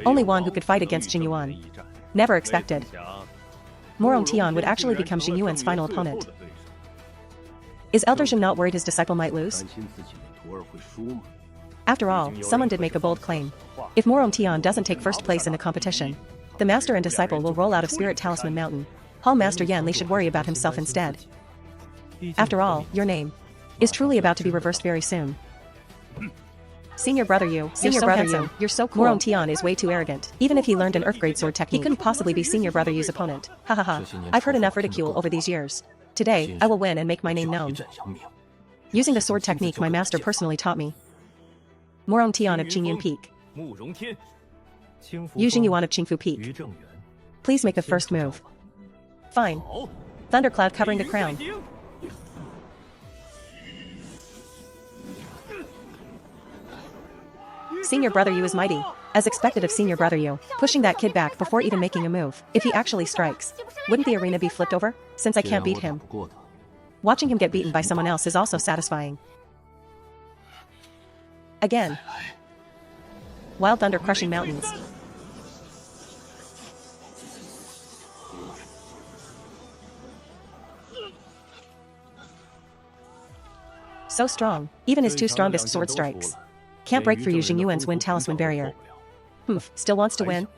only one who could fight against Jingyuan. Never expected. Morong Tian would actually become Jingyuan's final opponent. Is Elder Jin not worried his disciple might lose? After all, someone did make a bold claim. If Morong Tian doesn't take first place in the competition, the master and disciple will roll out of Spirit Talisman Mountain. Hall Master Yan Li should worry about himself instead. After all, your name is truly about to be reversed very soon. Senior Brother Yu, Senior Brother Yu, you're so cool. Morong Tian is way too arrogant. Even if he learned an Earth-grade sword technique, he couldn't possibly be Senior Brother Yu's opponent. Hahaha, I've heard enough ridicule over these years. Today, I will win and make my name known. Using the sword technique my master personally taught me. Morong Tian of Qingyun Peak. Yu Jingyuan of Qingfu Peak. Please make the first move. Fine. Thundercloud covering the crown. Senior Brother Yu is mighty, as expected of Senior Brother Yu, pushing that kid back before even making a move. If he actually strikes, wouldn't the arena be flipped over? Since I can't beat him. Watching him get beaten by someone else is also satisfying. Again. Wild thunder crushing mountains. So strong, even his two strongest sword strikes can't break through Yu Jingyuan's wind talisman barrier. Still wants to win?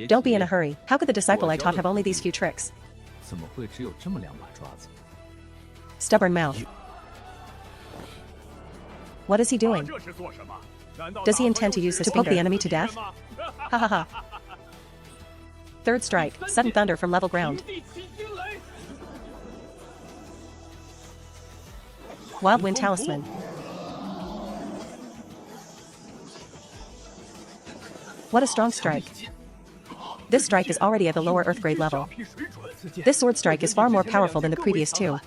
Don't be in a hurry. How could the disciple I taught have only these few tricks? Stubborn mouth. What is he doing? Does he intend to use this to poke the enemy to death? Hahaha. Third strike, sudden thunder from level ground. Wild wind talisman. What a strong strike. This strike is already at the lower earth grade level. This sword strike is far more powerful than the previous two.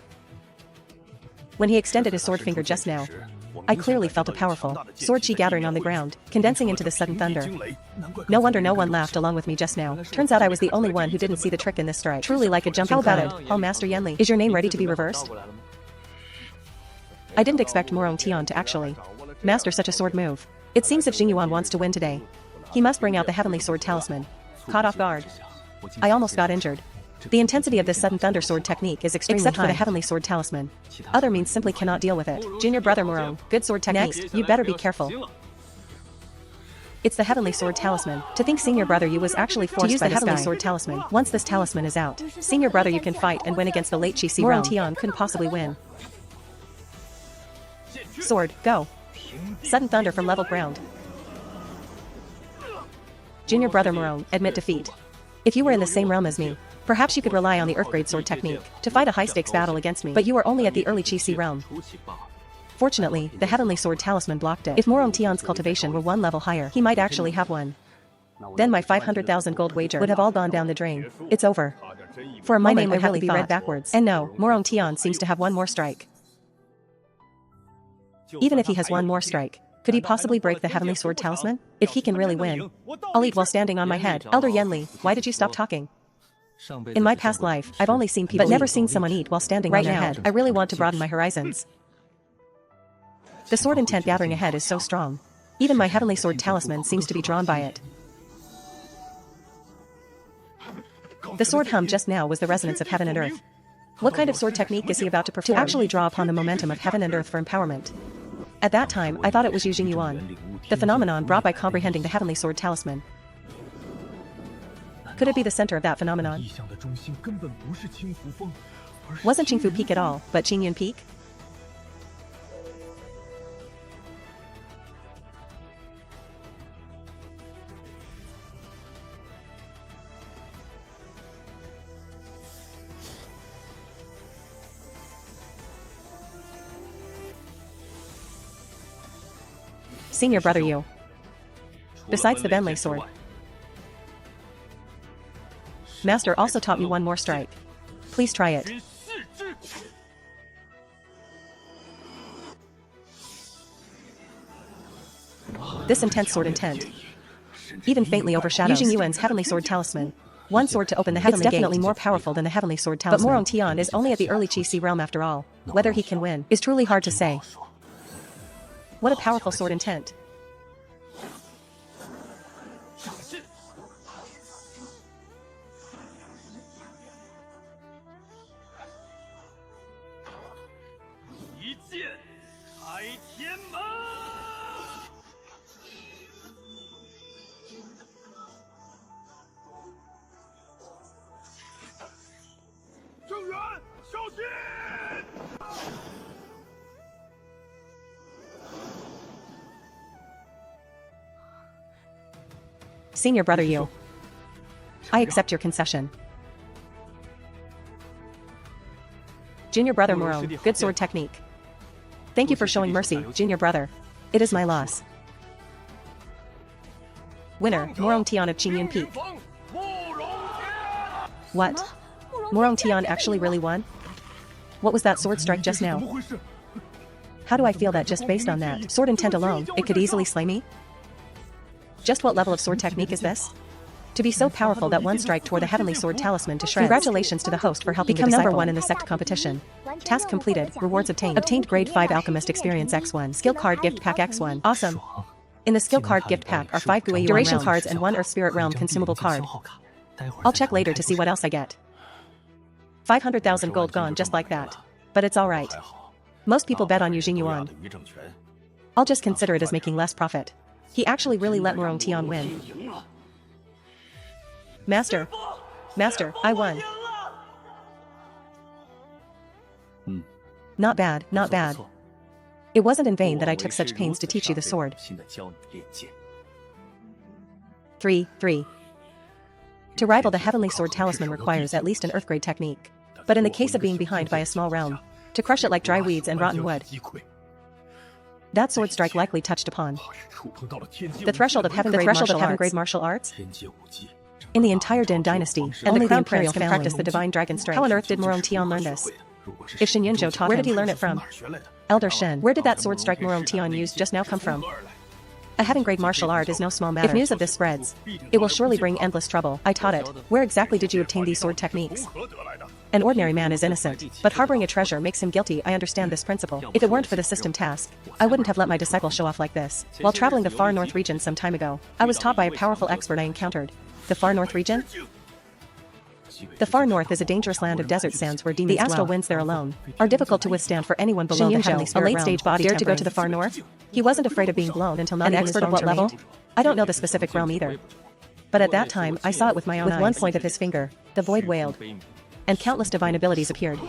When he extended his sword finger just now, I clearly felt a powerful sword chi gathering on the ground, condensing into the sudden thunder. No wonder no one laughed along with me just now. Turns out I was the only one who didn't see the trick in this strike. Truly like a jumping cloud. How about it, Hall Master Yan Li? Is your name ready to be reversed? I didn't expect Morong Tian to actually Master such a sword move. It seems if Jingyuan wants to win today, he must bring out the heavenly sword talisman. Caught off guard. I almost got injured. The intensity of this sudden thunder sword technique is extremely high. Except for the heavenly sword talisman. Other means simply cannot deal with it. Junior brother Morone, good sword technique. Next, you better be careful. It's the heavenly sword talisman. To think senior brother you was actually forced to use the heavenly sword talisman. Once this talisman is out, senior brother you can fight and win against the late Chi Si Morone Tian couldn't possibly win. Sword, go. Sudden thunder from level ground. Junior brother Morone, admit defeat. If you were in the same realm as me, perhaps you could rely on the Earth Grade sword technique to fight a high-stakes battle against me, but you were only at the early Chi Si realm. Fortunately, the heavenly sword talisman blocked it. If Morone Tian's cultivation were one level higher, he might actually have one. Then my 500,000 gold wager would have all gone down the drain. It's over. For a moment, my name would really be read backwards. And no, Morone Tian seems to have one more strike. Even if he has one more strike, could he possibly break the heavenly sword talisman? If he can really win, I'll eat while standing on my head. Elder Yenli, why did you stop talking? In my past life, I've only seen people but never seen someone eat while standing on their head. I really want to broaden my horizons. The sword intent gathering ahead is so strong. Even my heavenly sword talisman seems to be drawn by it. The sword hum just now was the resonance of heaven and earth. What kind of sword technique is he about to perform? To actually draw upon the momentum of heaven and earth for empowerment. At that time, I thought it was Yu Jingyuan, the phenomenon brought by comprehending the heavenly sword talisman. Could it be the center of that phenomenon? Wasn't Qingfu Peak at all, but Qingyun Peak? Senior brother you. Besides the Benlei sword, Master also taught me one more strike. Please try it. This intense sword intent even faintly overshadows Yu Jingyuan's heavenly sword talisman. One sword to open the heavenly gate. It's definitely more powerful than the heavenly sword talisman. But Morone Tian is only at the early Chi Si realm after all. Whether he can win is truly hard to say. What a powerful sword intent. Senior brother you. I accept your concession. Junior brother Morone, good sword technique. Thank you for showing mercy, junior brother. It is my loss. Winner, Morone Tian of Qingyun Peak. What? Morone Tian actually really won? What was that sword strike just now? How do I feel that just based on that sword intent alone, it could easily slay me? Just what level of sword technique is this? To be so powerful that one strike tore the heavenly sword talisman to shreds. Congratulations to the host for helping become number 1 in the Sect competition. Task completed, rewards obtained. Obtained grade 5 alchemist experience X1. Skill card gift pack X1. Awesome. In the skill card gift pack are 5 Guiyuan duration cards and 1 Earth Spirit Realm consumable card. I'll check later to see what else I get. 500,000 gold gone just like that. But it's alright. Most people bet on Yu Jingyuan. I'll just consider it as making less profit. He actually really let Morone Tian win. Master. Master, I won. Not bad, not bad. It wasn't in vain that I took such pains to teach you the sword. 3. To rival the heavenly sword talisman requires at least an earth grade technique. But in the case of being behind by a small realm, to crush it like dry weeds and rotten wood, that sword strike likely touched upon the threshold of heaven grade martial arts? In the entire Din dynasty, only the imperial can practice the divine dragon strike. How on earth did Morone Tian learn this? If Shen Yunzhou taught him, where did he learn it from? Elder Shen, where did that sword strike Morone Tian used just now come from? A heaven grade martial art is no small matter. If news of this spreads, it will surely bring endless trouble. I taught it. Where exactly did you obtain these sword techniques? An ordinary man is innocent, but harboring a treasure makes him guilty. I understand this principle. If it weren't for the system task, I wouldn't have let my disciple show off like this. While traveling the far north region some time ago, I was taught by a powerful expert I encountered. The far north region? The far north is a dangerous land of desert sands where demons dwell. The astral winds there alone are difficult to withstand for anyone below the heavenly spirit realm. A late-stage body dared to go to the far north? He wasn't afraid of being blown until not even his expert at what level? I don't know the specific realm either. But at that time, I saw it with my own eyes. With one point of his finger, the void wailed, and countless divine abilities appeared.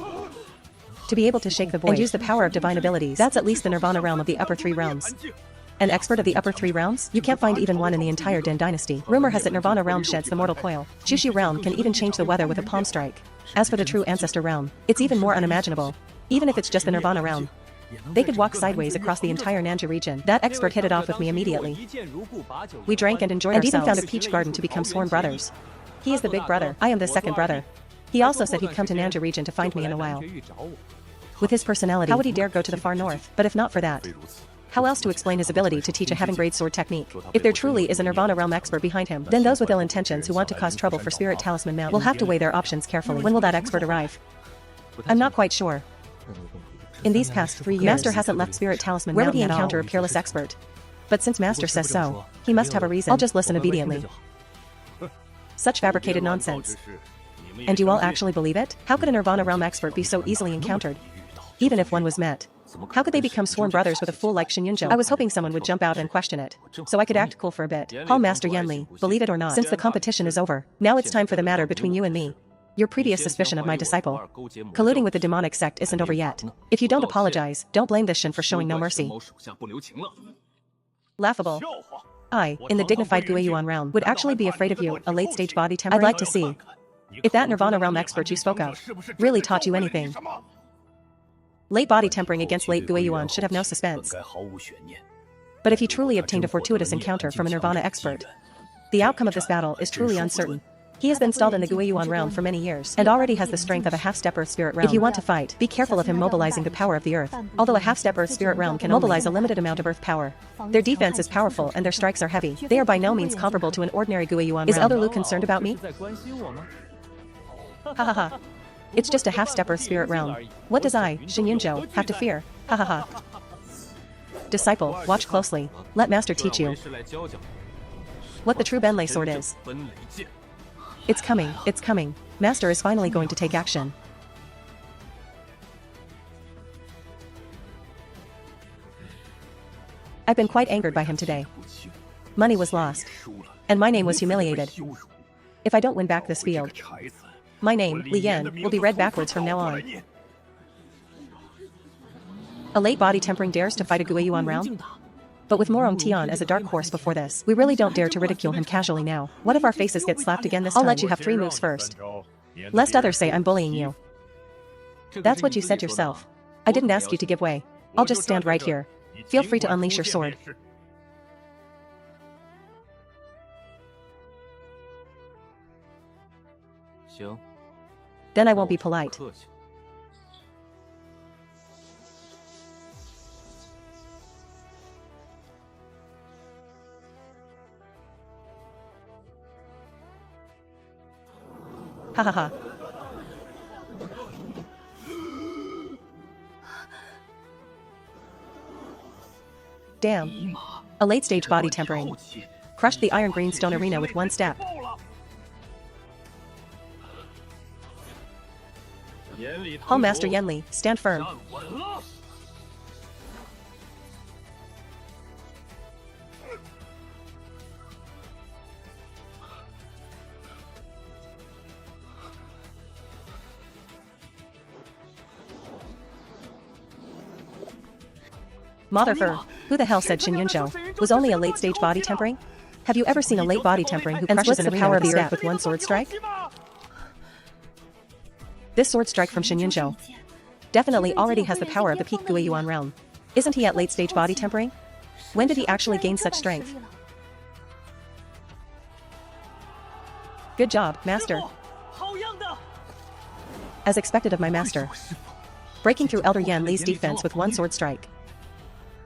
To be able to shake the void and use the power of divine abilities, that's at least the nirvana realm of the upper three realms. An expert of the upper three realms? You can't find even one in the entire Den dynasty. Rumor has it Nirvana realm sheds the mortal coil. Jushu realm can even change the weather with a palm strike. As for the true ancestor realm, it's even more unimaginable. Even if it's just the Nirvana realm, they could walk sideways across the entire Nanju region. That expert hit it off with me immediately. We drank and enjoyed ourselves, and even found a peach garden to become sworn brothers. He is the big brother. I am the second brother. He also said he'd come to Nanju region to find me in a while. With his personality, how would he dare go to the far north? But if not for that, how else to explain his ability to teach a heaven-grade sword technique? If there truly is a Nirvana realm expert behind him, then those with ill intentions who want to cause trouble for Spirit Talisman Mount will have to weigh their options carefully. When will that expert arrive? I'm not quite sure. In these past 3 years, Master hasn't left Spirit Talisman Mountain. Where would he encounter a peerless expert? But since Master says so, he must have a reason. I'll just listen obediently. Such fabricated nonsense. And you all actually believe it? How could a Nirvana realm expert be so easily encountered? Even if one was met, how could they become sworn brothers with a fool like Shinyunjo? I was hoping someone would jump out and question it, so I could act cool for a bit. Call Master Yanli, believe it or not. Since the competition is over, now it's time for the matter between you and me. Your previous suspicion of my disciple colluding with the demonic sect isn't over yet. If you don't apologize, don't blame this Shin for showing no mercy. Laughable. I, in the dignified Guiyuan realm, would actually be afraid of you, a late-stage body tempering. I'd like to see if that Nirvana realm expert you spoke of really taught you anything. Late body tempering against late Guiyuan should have no suspense. But if he truly obtained a fortuitous encounter from a Nirvana expert, the outcome of this battle is truly uncertain. He has been installed in the Guiyuan realm for many years, and already has the strength of a half-step Earth Spirit realm. If you want to fight, be careful of him mobilizing the power of the Earth. Although a half-step Earth Spirit realm can mobilize a limited amount of Earth power, their defense is powerful and their strikes are heavy. They are by no means comparable to an ordinary Guiyuan realm. Is Elder Lu concerned about me? Ha ha ha. It's just a half-step Earth Spirit realm. What does I, Shinyunjo, have to fear? Ha ha ha. Disciple, watch closely. Let Master teach you what the true Benlei sword is. It's coming, it's coming. Master is finally going to take action. I've been quite angered by him today. Money was lost, and my name was humiliated. If I don't win back this field, my name, Li Yan, will be read backwards from now on. A late body tempering dares to fight a Guiyuan realm? But with Morong Tian as a dark horse before this, we really don't dare to ridicule him casually now. What if our faces get slapped again this time? I'll let you have 3 moves first, lest others say I'm bullying you. That's what you said yourself. I didn't ask you to give way. I'll just stand right here. Feel free to unleash your sword. Then I won't be polite. Ha ha ha. Damn. A late-stage body tempering crushed the iron green stone arena with one step. Hall Master Yanli, stand firm. Motherfer, who the hell said Shinyunjo was only a late-stage body tempering? Have you ever seen a late body tempering who crushes the power of the earth with one sword strike? This sword strike from Shinyunjo definitely already has the power of the peak Guiyuan realm. Isn't he at late-stage body tempering? When did he actually gain such strength? Good job, Master. As expected of my master, breaking through Elder Yan Li's defense with one sword strike.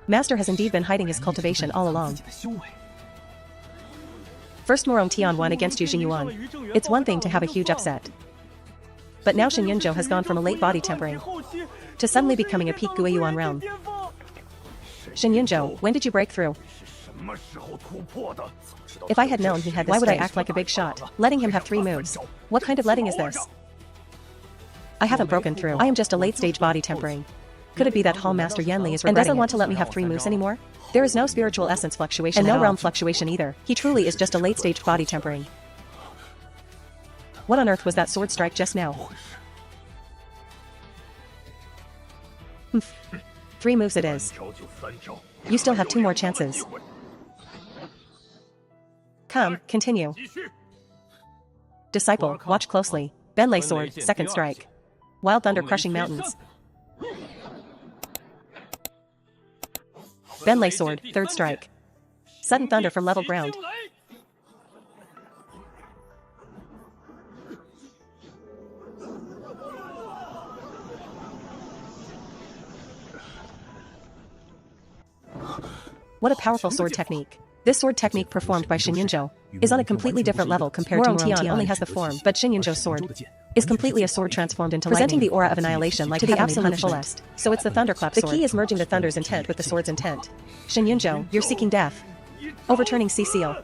Master has indeed been hiding his cultivation all along. First Morong Tian won against Yu Jingyuan. It's one thing to have a huge upset, But now Shen Yunzhou has gone from a late body tempering to suddenly becoming a peak Guiyuan realm. Shen Yunzhou, when did you break through? If I had known he had this, why would I act like a big shot, letting him have 3 moves? What kind of letting is this? I haven't broken through. I am just a late-stage body tempering. Could it be that Hall Master Yanli is regretting and doesn't want to let me have 3 moves anymore? There is no spiritual essence fluctuation and no realm fluctuation either. He truly is just a late-stage body tempering. What on earth was that sword strike just now? 3 moves it is. You still have 2 more chances. Come, continue. Disciple, watch closely. Benlei sword, second strike. Wild thunder crushing mountains. Benlei sword, third strike. Sudden thunder from level ground. What a powerful sword technique. This sword technique performed by Shen Yunzhou is on a completely different level compared to Tian only has the form, but Shen Yunzhou's sword is completely a sword transformed into presenting lightning, the aura of annihilation like to the absolute fullest. So it's the thunderclap sword. The key is merging the thunder's intent with the sword's intent. Shen Yunzhou, you're seeking death. Overturning C seal.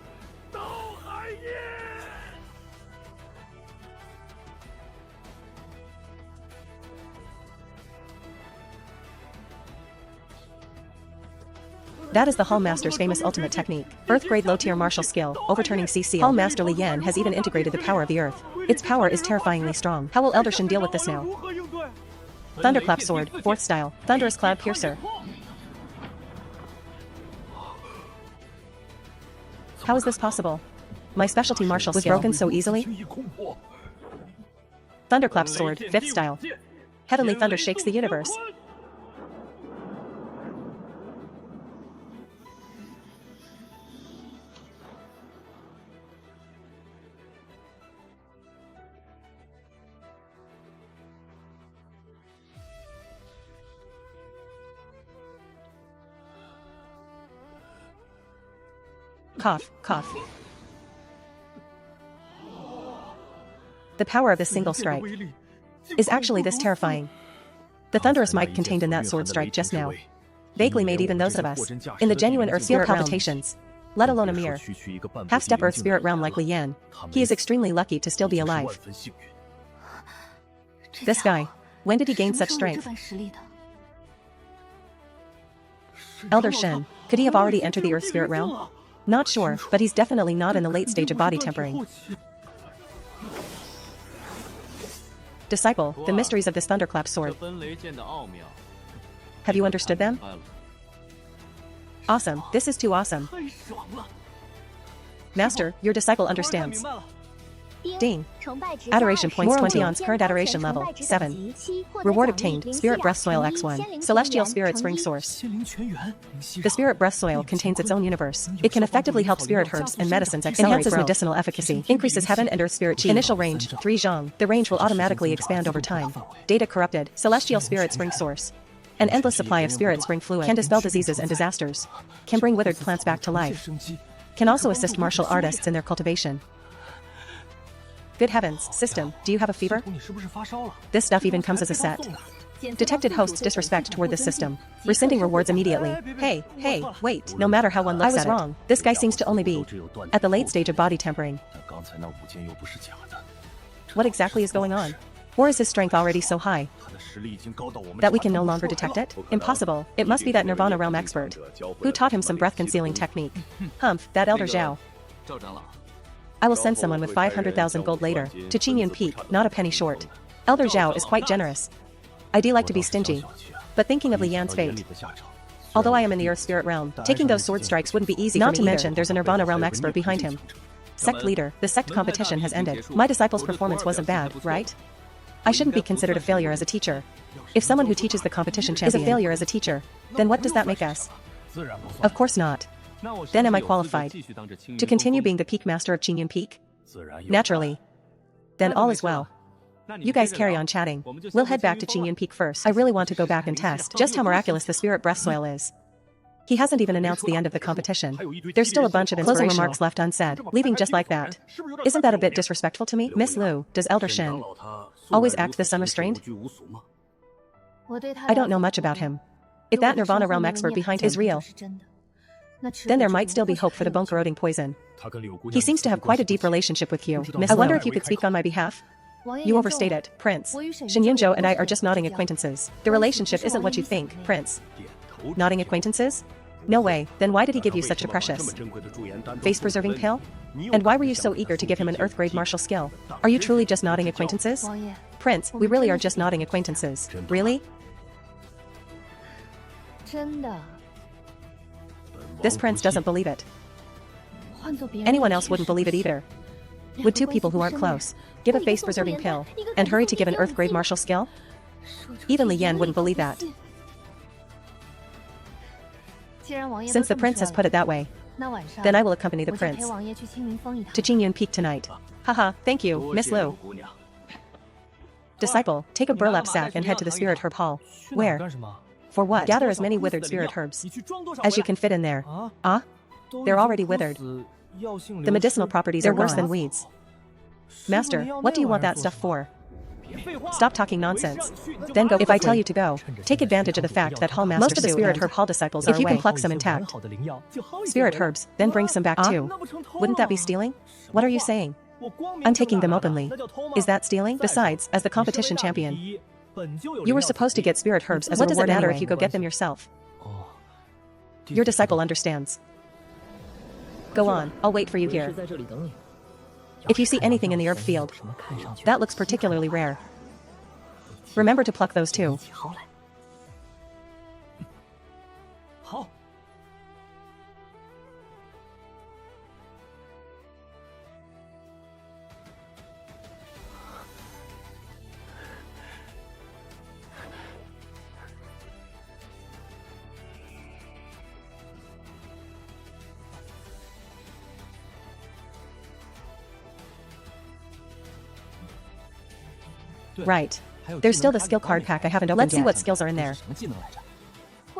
That is the Hall Master's famous ultimate technique. Earth-grade low-tier martial skill, overturning C seal. Hall Master Li Yan has even integrated the power of the earth. Its power is terrifyingly strong. How will Elder Shen deal with this now? Thunderclap sword, 4th style. Thunderous cloud piercer. How is this possible? My specialty martial skill was broken so easily? Thunderclap sword, 5th style. Heavenly thunder shakes the universe. Cough, cough. The power of this single strike is actually this terrifying. The thunderous might contained in that sword strike just now vaguely made even those of us in the genuine earth spirit palpitations, let alone a mere half-step earth spirit realm like Li Yan. He is extremely lucky to still be alive. This guy, when did he gain such strength? Elder Shen, could he have already entered the earth spirit realm? Not sure, but he's definitely not in the late stage of body tempering. Disciple, the mysteries of this thunderclap sword. Have you understood them? Awesome, this is too awesome. Master, your disciple understands. Ding. Adoration points 20 on's current adoration level, 7. Reward obtained, Spirit Breath Soil X1. Celestial Spirit Spring Source. The Spirit Breath Soil contains its own universe. It can effectively help spirit herbs and medicines accelerate enhances growth. Medicinal efficacy. Increases heaven and earth spirit chi. Initial range, 3 zhang. The range will automatically expand over time. Data corrupted. Celestial Spirit Spring Source. An endless supply of Spirit Spring fluid. Can dispel diseases and disasters. Can bring withered plants back to life. Can also assist martial artists in their cultivation. Good heavens, system, do you have a fever? This stuff even comes as a set. Detected hosts disrespect toward this system. Rescinding rewards immediately. Hey, wait, no matter how one looks at it. I was wrong. This guy seems to only be at the late stage of body tempering. What exactly is going on? Or is his strength already so high that we can no longer detect it? Impossible. It must be that Nirvana realm expert who taught him some breath-concealing technique. Humph, that Elder Zhao. I will send someone with 500,000 gold later to Qingyun Peak, not a penny short. Elder Zhao is quite generous. I do like to be stingy, but thinking of Li Yan's fate. Although I am in the Earth Spirit realm, taking those sword strikes wouldn't be easy. Not to mention there's a Nirvana realm expert behind him. Sect leader, the sect competition has ended. My disciple's performance wasn't bad, right? I shouldn't be considered a failure as a teacher. If someone who teaches the competition champion is a failure as a teacher, then what does that make us? Of course not. Then am I qualified to continue being the peak master of Qingyun Peak? Naturally. Then all is well. You guys carry on chatting. We'll head back to Qingyun Peak first. I really want to go back and test just how miraculous the Spirit Breath Soil is. He hasn't even announced the end of the competition. There's still a bunch of closing remarks left unsaid, leaving just like that. Isn't that a bit disrespectful to me? Miss Liu, does Elder Shen always act this unrestrained? I don't know much about him. If that Nirvana realm expert behind him is real, then there might still be hope for the bone-corroding poison. He seems to have quite a deep relationship with you, Miss Liu. I wonder if you could speak on my behalf? You overstate it, Prince. Shen Yunzhou and I are just nodding acquaintances. The relationship isn't what you think, Prince. Nodding acquaintances? No way, then why did he give you such a precious face-preserving pill? And why were you so eager to give him an Earth-grade martial skill? Are you truly just nodding acquaintances? Prince, we really are just nodding acquaintances. Really? This prince doesn't believe it. Anyone else wouldn't believe it either. Would two people who aren't close give a face-preserving pill and hurry to give an Earth-grade martial skill? Even Li Yan wouldn't believe that. Since the prince has put it that way, then I will accompany the prince to Qingyun Peak tonight. Haha, thank you, Miss Liu. Disciple, take a burlap sack and head to the spirit herb hall. Where? For what? Gather as many withered spirit herbs as you can fit in there. Ah? They're already withered. The medicinal properties are worse than weeds. Master, what do you want that stuff for? Stop talking nonsense. Then go. If I tell you to go, take advantage of the fact that Hall Master most of the Spirit Herb Hall disciples are away. If you can pluck some intact spirit herbs, then bring some back too. Wouldn't that be stealing? What are you saying? I'm taking them openly. Is that stealing? Besides, as the competition champion, you were supposed to get spirit herbs as a reward. What does it matter if you go get them yourself? Your disciple understands. Go on, I'll wait for you here. If you see anything in the herb field that looks particularly rare, remember to pluck those too. Right. There's still the skill card pack I haven't opened yet. Let's see what skills are in there.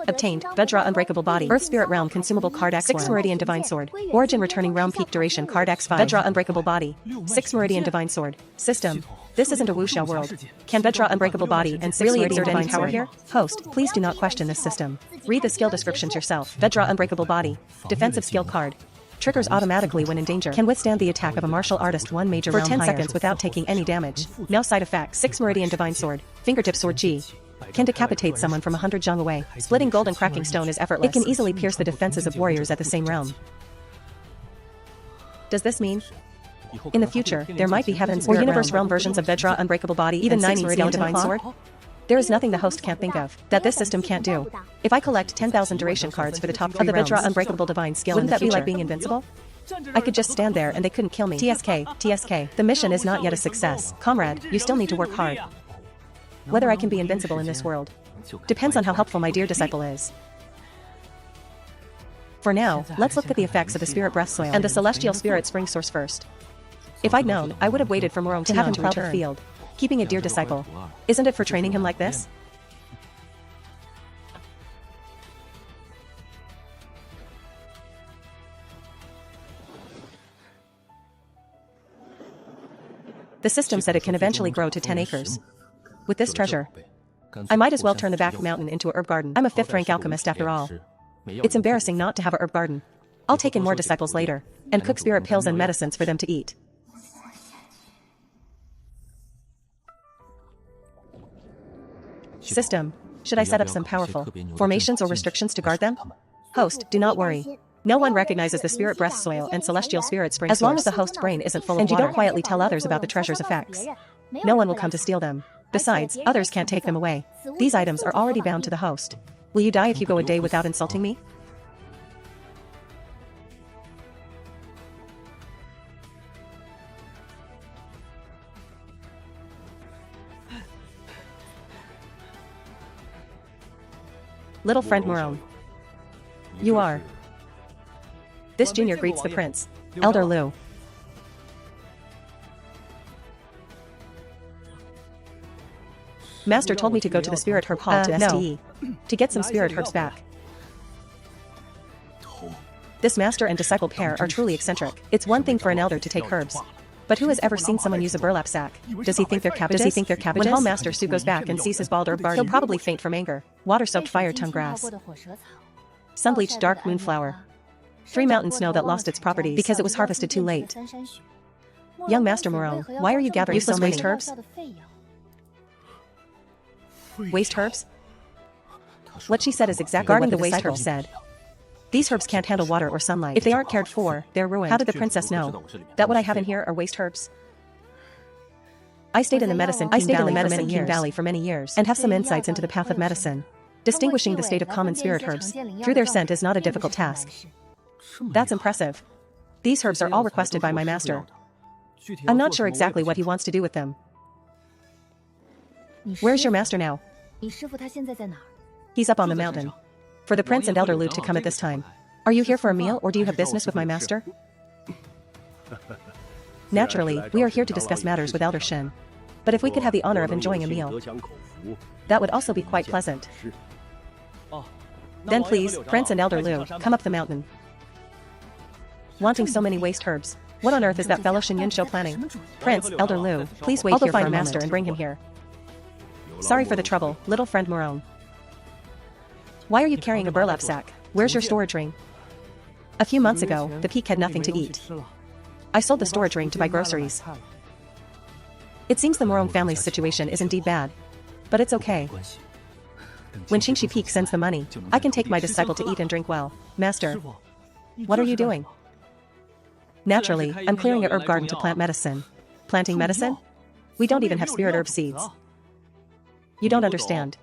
Obtained, Vedra Unbreakable Body, Earth Spirit Realm Consumable Card X4, 6 Meridian Divine Sword, Origin Returning Realm Peak Duration Card X5, Vedra Unbreakable Body, 6 Meridian Divine Sword. System. This isn't a wuxia world. Can Vedra Unbreakable Body and 6 Meridian Divine Power here? Host, please do not question this system. Read the skill descriptions yourself. Vedra Unbreakable Body. Defensive skill card. Triggers automatically when in danger. Can withstand the attack of a martial artist 1 major for 10 seconds without taking any damage. No side effects. 6 Meridian Divine Sword. Fingertip Sword G. Can decapitate someone from 100 zhang away. Splitting gold and cracking stone is effortless. It can easily pierce the defenses of warriors at the same realm. Does this mean in the future, there might be heavens or universe realm versions of Vedra Unbreakable Body, even 9 Meridian Divine Sword? There is nothing the host can't think of that this system can't do. If I collect 10,000 duration cards for the top 3 of the Vedra Unbreakable Divine skill, wouldn't that be like being invincible? I could just stand there and they couldn't kill me. TSK. The mission is not yet a success. Comrade, you still need to work hard. Whether I can be invincible in this world depends on how helpful my dear disciple is. For now, let's look at the effects of the Spirit Breath Soil and the Celestial Spirit Spring Source first. If I'd known, I would have waited for Morong to have him plow the field. Keeping a dear disciple. Isn't it for training him like this? The system said it can eventually grow to 10 acres. With this treasure, I might as well turn the back mountain into a herb garden. I'm a 5th rank alchemist after all. It's embarrassing not to have a herb garden. I'll take in more disciples later, and cook spirit pills and medicines for them to eat. System, should I set up some powerful formations or restrictions to guard them? Host, do not worry. No one recognizes the Spirit Breath Soil and Celestial Spirit Spring Source. As long as the host's brain isn't full of water, and you don't quietly tell others about the treasure's effects, no one will come to steal them. Besides, others can't take them away. These items are already bound to the host. Will you die if you go a day without insulting me? Little friend Morong. You are. This junior greets the prince, Elder Liu. Master told me to go to the Spirit Herb Hall to STE, to get some spirit herbs back. This master and disciple pair are truly eccentric. It's one thing for an elder to take herbs, But who has ever seen someone use a burlap sack? Does he think they're cabbages? When Hall Master Su goes back and sees his bald herb garden, he'll probably faint from anger. Water-soaked fire-tongue grass. Sun-bleached dark moonflower. 3 mountain snow that lost its properties because it was harvested too late. Young Master Morone, why are you gathering useless waste herbs? Waste herbs? What she said is exactly what the waste herbs said. These herbs can't handle water or sunlight. If they aren't cared for, they're ruined. How did the princess know that what I have in here are waste herbs? I stayed in the Medicine King Valley for many years and have some insights into the path of medicine. Distinguishing the state of common spirit herbs through their scent is not a difficult task. That's impressive. These herbs are all requested by my master. I'm not sure exactly what he wants to do with them. Where's your master now? He's up on the mountain. For the prince and Elder Lu to come at this time. Are you here for a meal or do you have business with my master? Naturally, we are here to discuss matters with Elder Shen. But if we could have the honor of enjoying a meal, that would also be quite pleasant. Then please, Prince and Elder Lu, come up the mountain. Wanting so many waste herbs. What on earth is that fellow Shen Yunsho planning? Prince, Elder Lu, please wait here for a master and bring him here. Sorry for the trouble, little friend Morone. Why are you carrying a burlap sack? Where's your storage ring? A few months ago, the peak had nothing to eat. I sold the storage ring to buy groceries. It seems the Morone family's situation is indeed bad. But it's okay. When Xingxi Peak sends the money, I can take my disciple to eat and drink well. Master, what are you doing? Naturally, I'm clearing a herb garden to plant medicine. Planting medicine? We don't even have spirit herb seeds. You don't understand.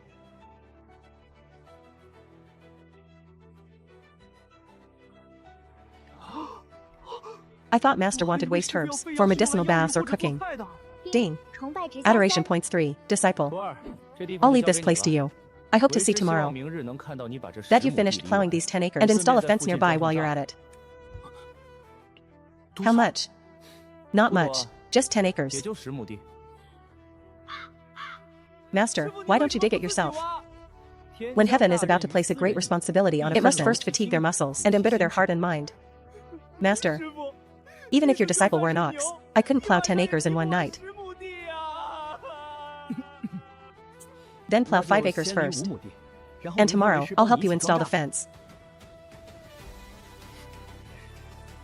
I thought Master wanted waste herbs for medicinal baths or cooking. Ding. Adoration points 3, disciple. I'll leave this place to you. I hope to see tomorrow that you finished plowing these 10 acres and install a fence nearby while you're at it. How much? Not much, just 10 acres. Master, why don't you dig it yourself? When heaven is about to place a great responsibility on a person, it must first fatigue their muscles and embitter their heart and mind. Master, even if your disciple were an ox, I couldn't plow 10 acres in one night. Then plow 5 acres first. And tomorrow, I'll help you install the fence.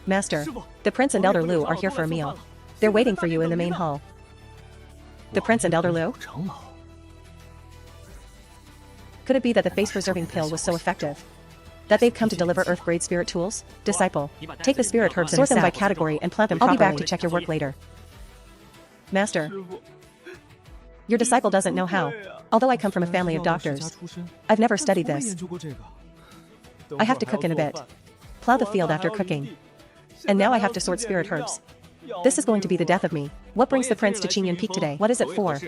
Master, the Prince and Elder Lu are here for a meal. They're waiting for you in the main hall. The Prince and Elder Lu? Could it be that the face-preserving pill was so effective that they've come to deliver Earth-grade spirit tools? Disciple, take the spirit herbs and sort them by category and plant them properly. I'll be back to check your work later. Master, your disciple doesn't know how. Although I come from a family of doctors, I've never studied this. I have to cook in a bit. Plow the field after cooking. And now I have to sort spirit herbs. This is going to be the death of me. What brings the prince to Qingyan Peak today? What is it for?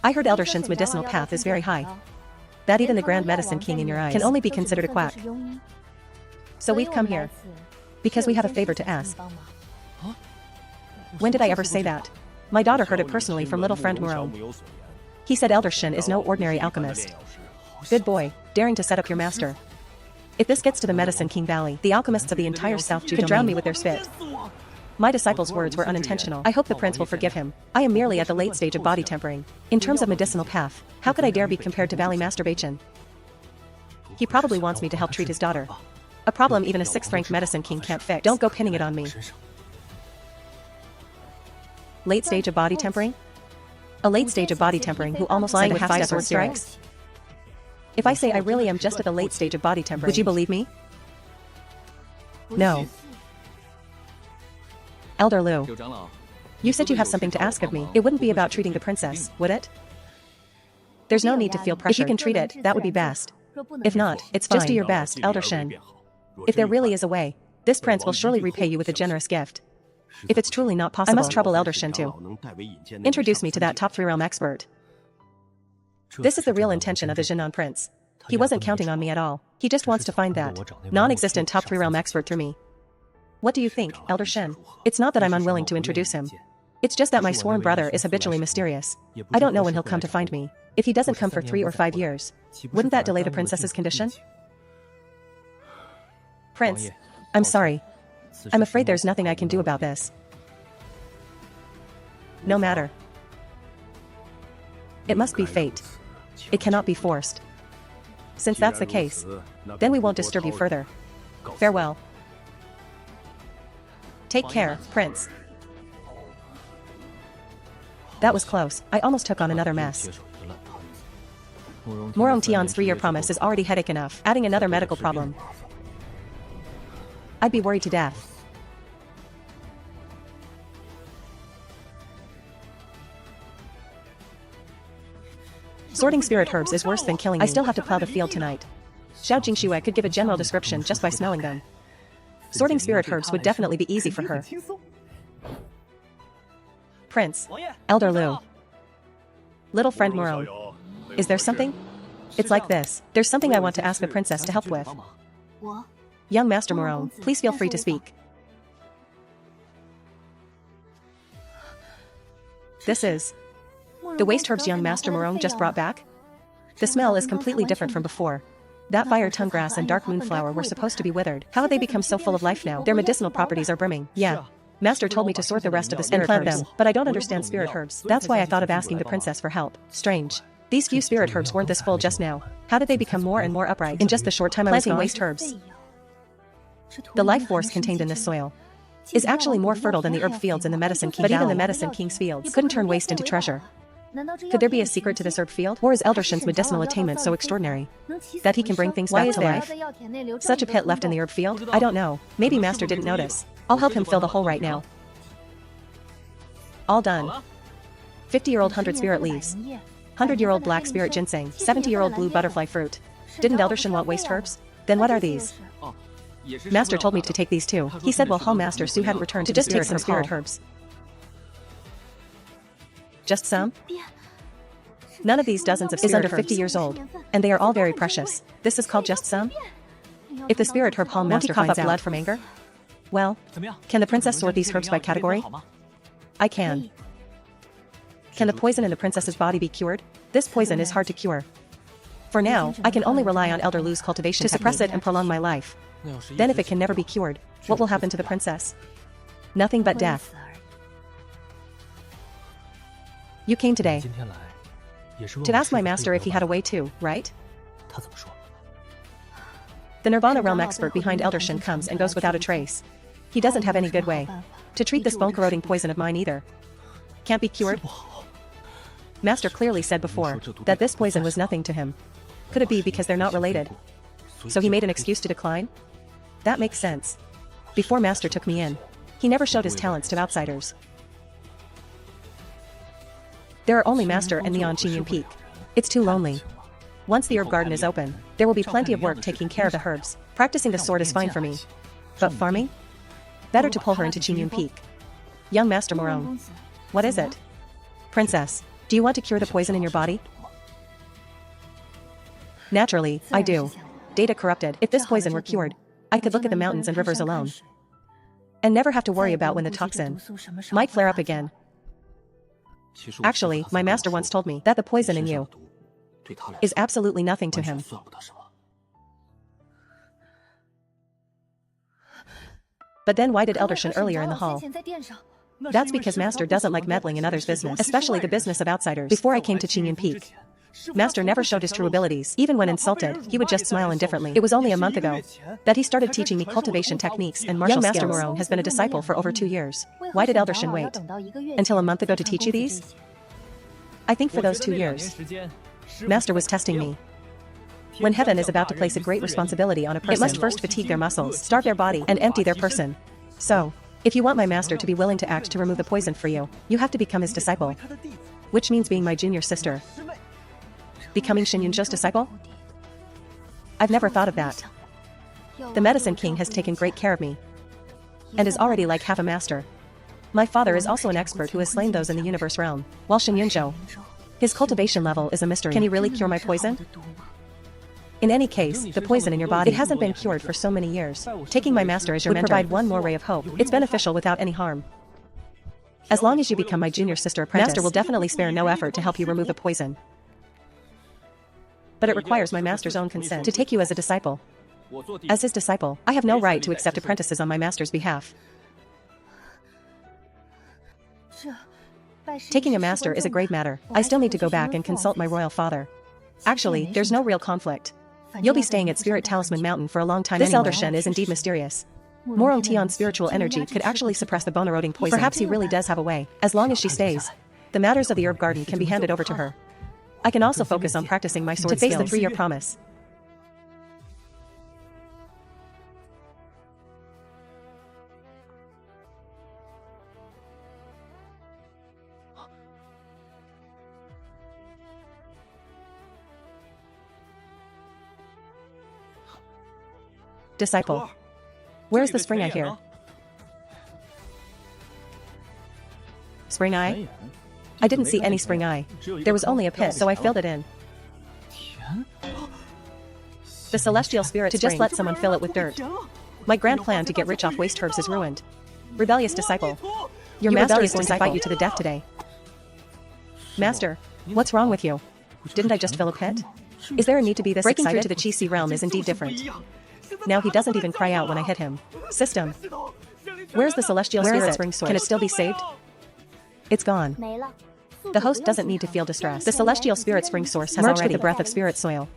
I heard Elder Shen's medicinal path is very high. That even the Grand Medicine King in your eyes can only be considered a quack. So we've come here because we have a favor to ask. When did I ever say that? My daughter heard it personally from little friend Morone. He said Elder Shen is no ordinary alchemist. Good boy, daring to set up your master. If this gets to the Medicine King Valley, the alchemists of the entire South Ju could drown me with their spit. My disciple's words were unintentional. I hope the prince will forgive him. I am merely at the late stage of body tempering. In terms of medicinal path, how could I dare be compared to Valley Master Bachin? He probably wants me to help treat his daughter. A problem even a 6th-ranked Medicine King can't fix. Don't go pinning it on me. Late stage of body tempering? A late stage of body tempering who almost sent a half-step sword strikes? If I say I really am just at the late stage of body tempering, would you believe me? No. Elder Lu, you said you have something to ask of me. It wouldn't be about treating the princess, would it? There's no need to feel pressure. If you can treat it, that would be best. If not, it's fine. Just do your best, Elder Shen. If there really is a way, this prince will surely repay you with a generous gift. If it's truly not possible, I must trouble Elder Shen too. Introduce me to that top 3 realm expert. This is the real intention of the Jinan prince. He wasn't counting on me at all. He just wants to find that non-existent top 3 realm expert through me. What do you think, Elder Shen? It's not that I'm unwilling to introduce him. It's just that my sworn brother is habitually mysterious. I don't know when he'll come to find me. If he doesn't come for 3 or 5 years, wouldn't that delay the princess's condition? Prince, I'm sorry. I'm afraid there's nothing I can do about this. No matter. It must be fate. It cannot be forced. Since that's the case, then we won't disturb you further. Farewell. Take care, Prince. That was close. I almost took on another mess. Morong Tian's 3-year promise is already headache enough. Adding another medical problem. I'd be worried to death. Sorting spirit herbs is worse than killing you. I still have to plow the field tonight. Xiao Jingshui could give a general description just by smelling them. Sorting spirit herbs would definitely be easy for her. Prince. Elder Liu. Little friend Morong. Is there something? It's like this. There's something I want to ask the princess to help with. Young Master Morong, please feel free to speak. This is the waste herbs young Master Morong just brought back. The smell is completely different from before. That fire tongue grass and dark moonflower were supposed to be withered. How have they become so full of life now? Their medicinal properties are brimming. Yeah. Master told me to sort the rest of the spirit herbs, them, but I don't understand spirit herbs. That's why I thought of asking the princess for help. Strange. These few spirit herbs weren't this full just now. How did they become more and more upright in just the short time I was planting waste herbs? The life force contained in this soil is actually more fertile than the herb fields in the Medicine King Valley. But even the Medicine King's fields couldn't turn waste into treasure. Could there be a secret to this herb field? Or is Eldershan's medicinal attainment so extraordinary that he can bring things back to life? Such a pit left in the herb field? I don't know. Maybe Master didn't notice. I'll help him fill the hole right now. All done. 50-year-old 100 spirit leaves. 100-year-old black spirit ginseng. 70-year-old blue butterfly fruit. Didn't Eldershan want waste herbs? Then what are these? Master told me to take these too. He said while Hall Master Su hadn't returned to just take some spirit herbs. Just some? None of these dozens of is under 50 years old, and they are all very precious. This is called just some? If the spirit herb Hall Master finds out blood from anger? Well, can the princess sort these herbs by category? I can. Can the poison in the princess's body be cured? This poison is hard to cure. For now, I can only rely on Elder Lu's cultivation to suppress it and prolong my life. Then if it can never be cured, what will happen to the princess? Nothing but death. You came today to ask my master if he had a way to, right? The Nirvana realm expert behind Eldershan comes and goes without a trace. He doesn't have any good way to treat this bone-corroding poison of mine either. Can't be cured? Master clearly said before that this poison was nothing to him. Could it be because they're not related? So he made an excuse to decline? That makes sense. Before Master took me in, he never showed his talents to outsiders. There are only Master and me on Qingyun Peak. It's too lonely. Once the herb garden is open, there will be plenty of work taking care of the herbs. Practicing the sword is fine for me. But farming? Better to pull her into Qingyun Peak. Young Master Morong. What is it? Princess, do you want to cure the poison in your body? Naturally, I do. Data corrupted. If this poison were cured, I could look at the mountains and rivers alone. And never have to worry about when the toxin might flare up again. Actually, my master once told me that the poison in you is absolutely nothing to him. But then why did Eldershan earlier in the hall? That's because Master doesn't like meddling in others' business, especially the business of outsiders. Before I came to Qingyun Peak, Master never showed his true abilities. Even when insulted, he would just smile indifferently. It was only a month ago that he started teaching me cultivation techniques and martial skills. Young Master Morong has been a disciple for over 2 years. Why did Eldershan wait until a month ago to teach you these? I think for those 2 years, Master was testing me. When heaven is about to place a great responsibility on a person, it must first fatigue their muscles, starve their body, and empty their person. So, if you want my master to be willing to act to remove the poison for you, you have to become his disciple. Which means being my junior sister. Becoming Xinyunzhou's disciple? I've never thought of that. The Medicine King has taken great care of me, and is already like half a master. My father is also an expert who has slain those in the universe realm, while Xinyunzhou, his cultivation level is a mystery. Can he really cure my poison? In any case, the poison in your body, it hasn't been cured for so many years. Taking my master as your mentor would provide one more ray of hope. It's beneficial without any harm. As long as you become my junior sister apprentice, Master will definitely spare no effort to help you remove the poison. But it requires my master's own consent to take you as a disciple. As his disciple, I have no right to accept apprentices on my master's behalf. Taking a master is a grave matter. I still need to go back and consult my royal father. Actually, there's no real conflict. You'll be staying at Spirit Talisman Mountain for a long time. This Elder Shen is indeed mysterious. Morong Tian's spiritual energy could actually suppress the bone-eroding poison. Perhaps he really does have a way. As long as she stays, the matters of the herb garden can be handed over to her. I can also focus on practicing my sword skills. To face the 3-year promise. Disciple. Where's the spring eye here? Spring eye? I didn't see any spring eye. There was only a pit, so I filled it in. The celestial spirit to just let someone fill it with dirt. My grand plan to get rich off waste herbs is ruined. Rebellious disciple. Your master is going to fight you to the death today. Master, what's wrong with you? Didn't I just fill a pit? Is there a need to be this excited? Breaking through to the Qi realm is indeed different. Now he doesn't even cry out when I hit him. System. Where's the celestial spirit spring source? Can it still be saved? It's gone. The host doesn't need to feel distress. The celestial spirit spring source has merged with the breath of spirit soil.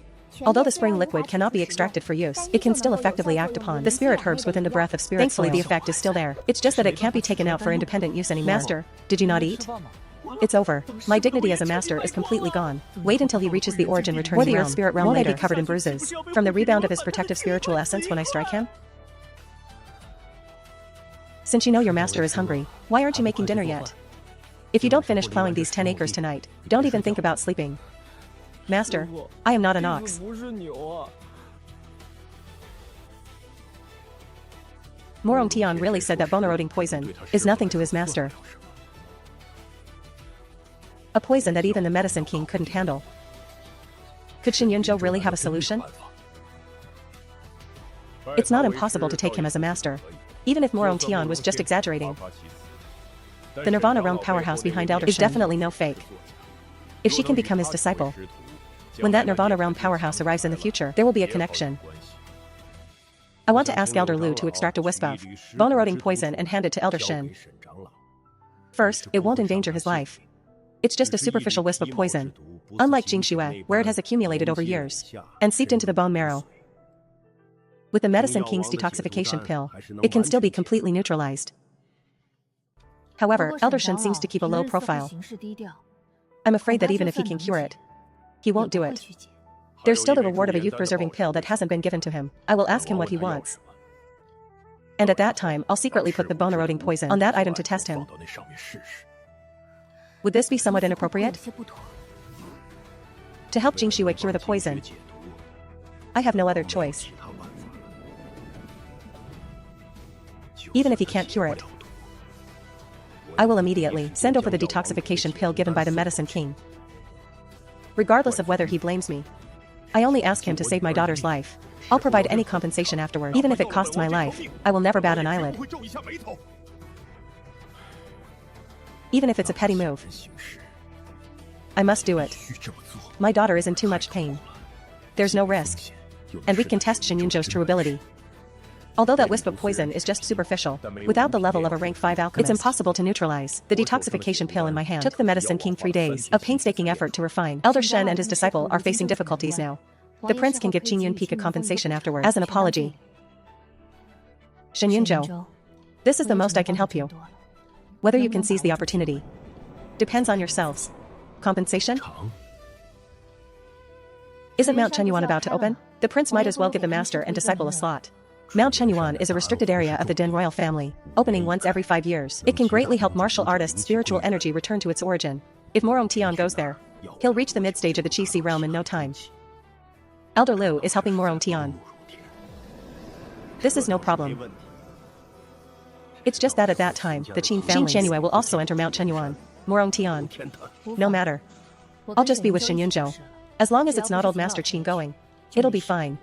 Although the spring liquid cannot be extracted for use, it can still effectively act upon the spirit herbs within the breath of spirit soil. Thankfully, the effect is still there. It's just that it can't be taken out for independent use anymore. Master, did you not eat? It's over. My dignity as a master is completely gone. Wait until he reaches the origin returning realm. Or the earth spirit realm later. Won't I be covered in bruises from the rebound of his protective spiritual essence when I strike him? Since you know your master is hungry, why aren't you making dinner yet? If you don't finish plowing these 10 acres tonight, don't even think about sleeping. Master, I am not an ox. Morong Tian really said that bone-eroding poison is nothing to his master. A poison that even the medicine king couldn't handle. Could Shen Yunzhou really have a solution? It's not impossible to take him as a master, even if Morong Tian was just exaggerating. The Nirvana realm powerhouse behind Elder Shen is definitely no fake. If she can become his disciple, when that Nirvana realm powerhouse arrives in the future, there will be a connection. I want to ask Elder Lu to extract a wisp of bone-eroding poison and hand it to Elder Shen. First, it won't endanger his life. It's just a superficial wisp of poison, unlike Jingxue, where it has accumulated over years and seeped into the bone marrow. With the Medicine King's detoxification pill, it can still be completely neutralized. However, Elder Shen seems to keep a low profile. I'm afraid that even if he can cure it, he won't do it. There's still the reward of a youth-preserving pill that hasn't been given to him. I will ask him what he wants. And at that time, I'll secretly put the bone-eroding poison on that item to test him. Would this be somewhat inappropriate? To help Jingxue cure the poison, I have no other choice. Even if he can't cure it, I will immediately send over the detoxification pill given by the Medicine King. Regardless of whether he blames me, I only ask him to save my daughter's life. I'll provide any compensation afterward. Even if it costs my life, I will never bat an eyelid. Even if it's a petty move, I must do it. My daughter is in too much pain. There's no risk, and we can test Shen Yunzhou's true ability. Although that wisp of poison is just superficial, without the level of a rank 5 alchemist, it's impossible to neutralize. The detoxification pill in my hand took the Medicine King 3 days of painstaking effort to refine. Elder Shen and his disciple are facing difficulties now. The prince can give Qin Yunpeak a compensation afterward as an apology. Shen Yunzhou, this is the most I can help you. Whether you can seize the opportunity depends on yourselves. Compensation? Isn't Mount Chenyuan about to open? The prince might as well give the master and disciple a slot. Mount Chenyuan is a restricted area of the Din royal family, opening once every 5 years. It can greatly help martial artists' spiritual energy return to its origin. If Morong Tian goes there, he'll reach the mid-stage of the Qi realm in no time. Elder Lu is helping Morong Tian. This is no problem. It's just that at that time, the Qin family Chenyue will also enter Mount Chenyuan. Morong Tian. No matter. I'll just be with Shen Yunzhou. As long as it's not old Master Qin going, it'll be fine.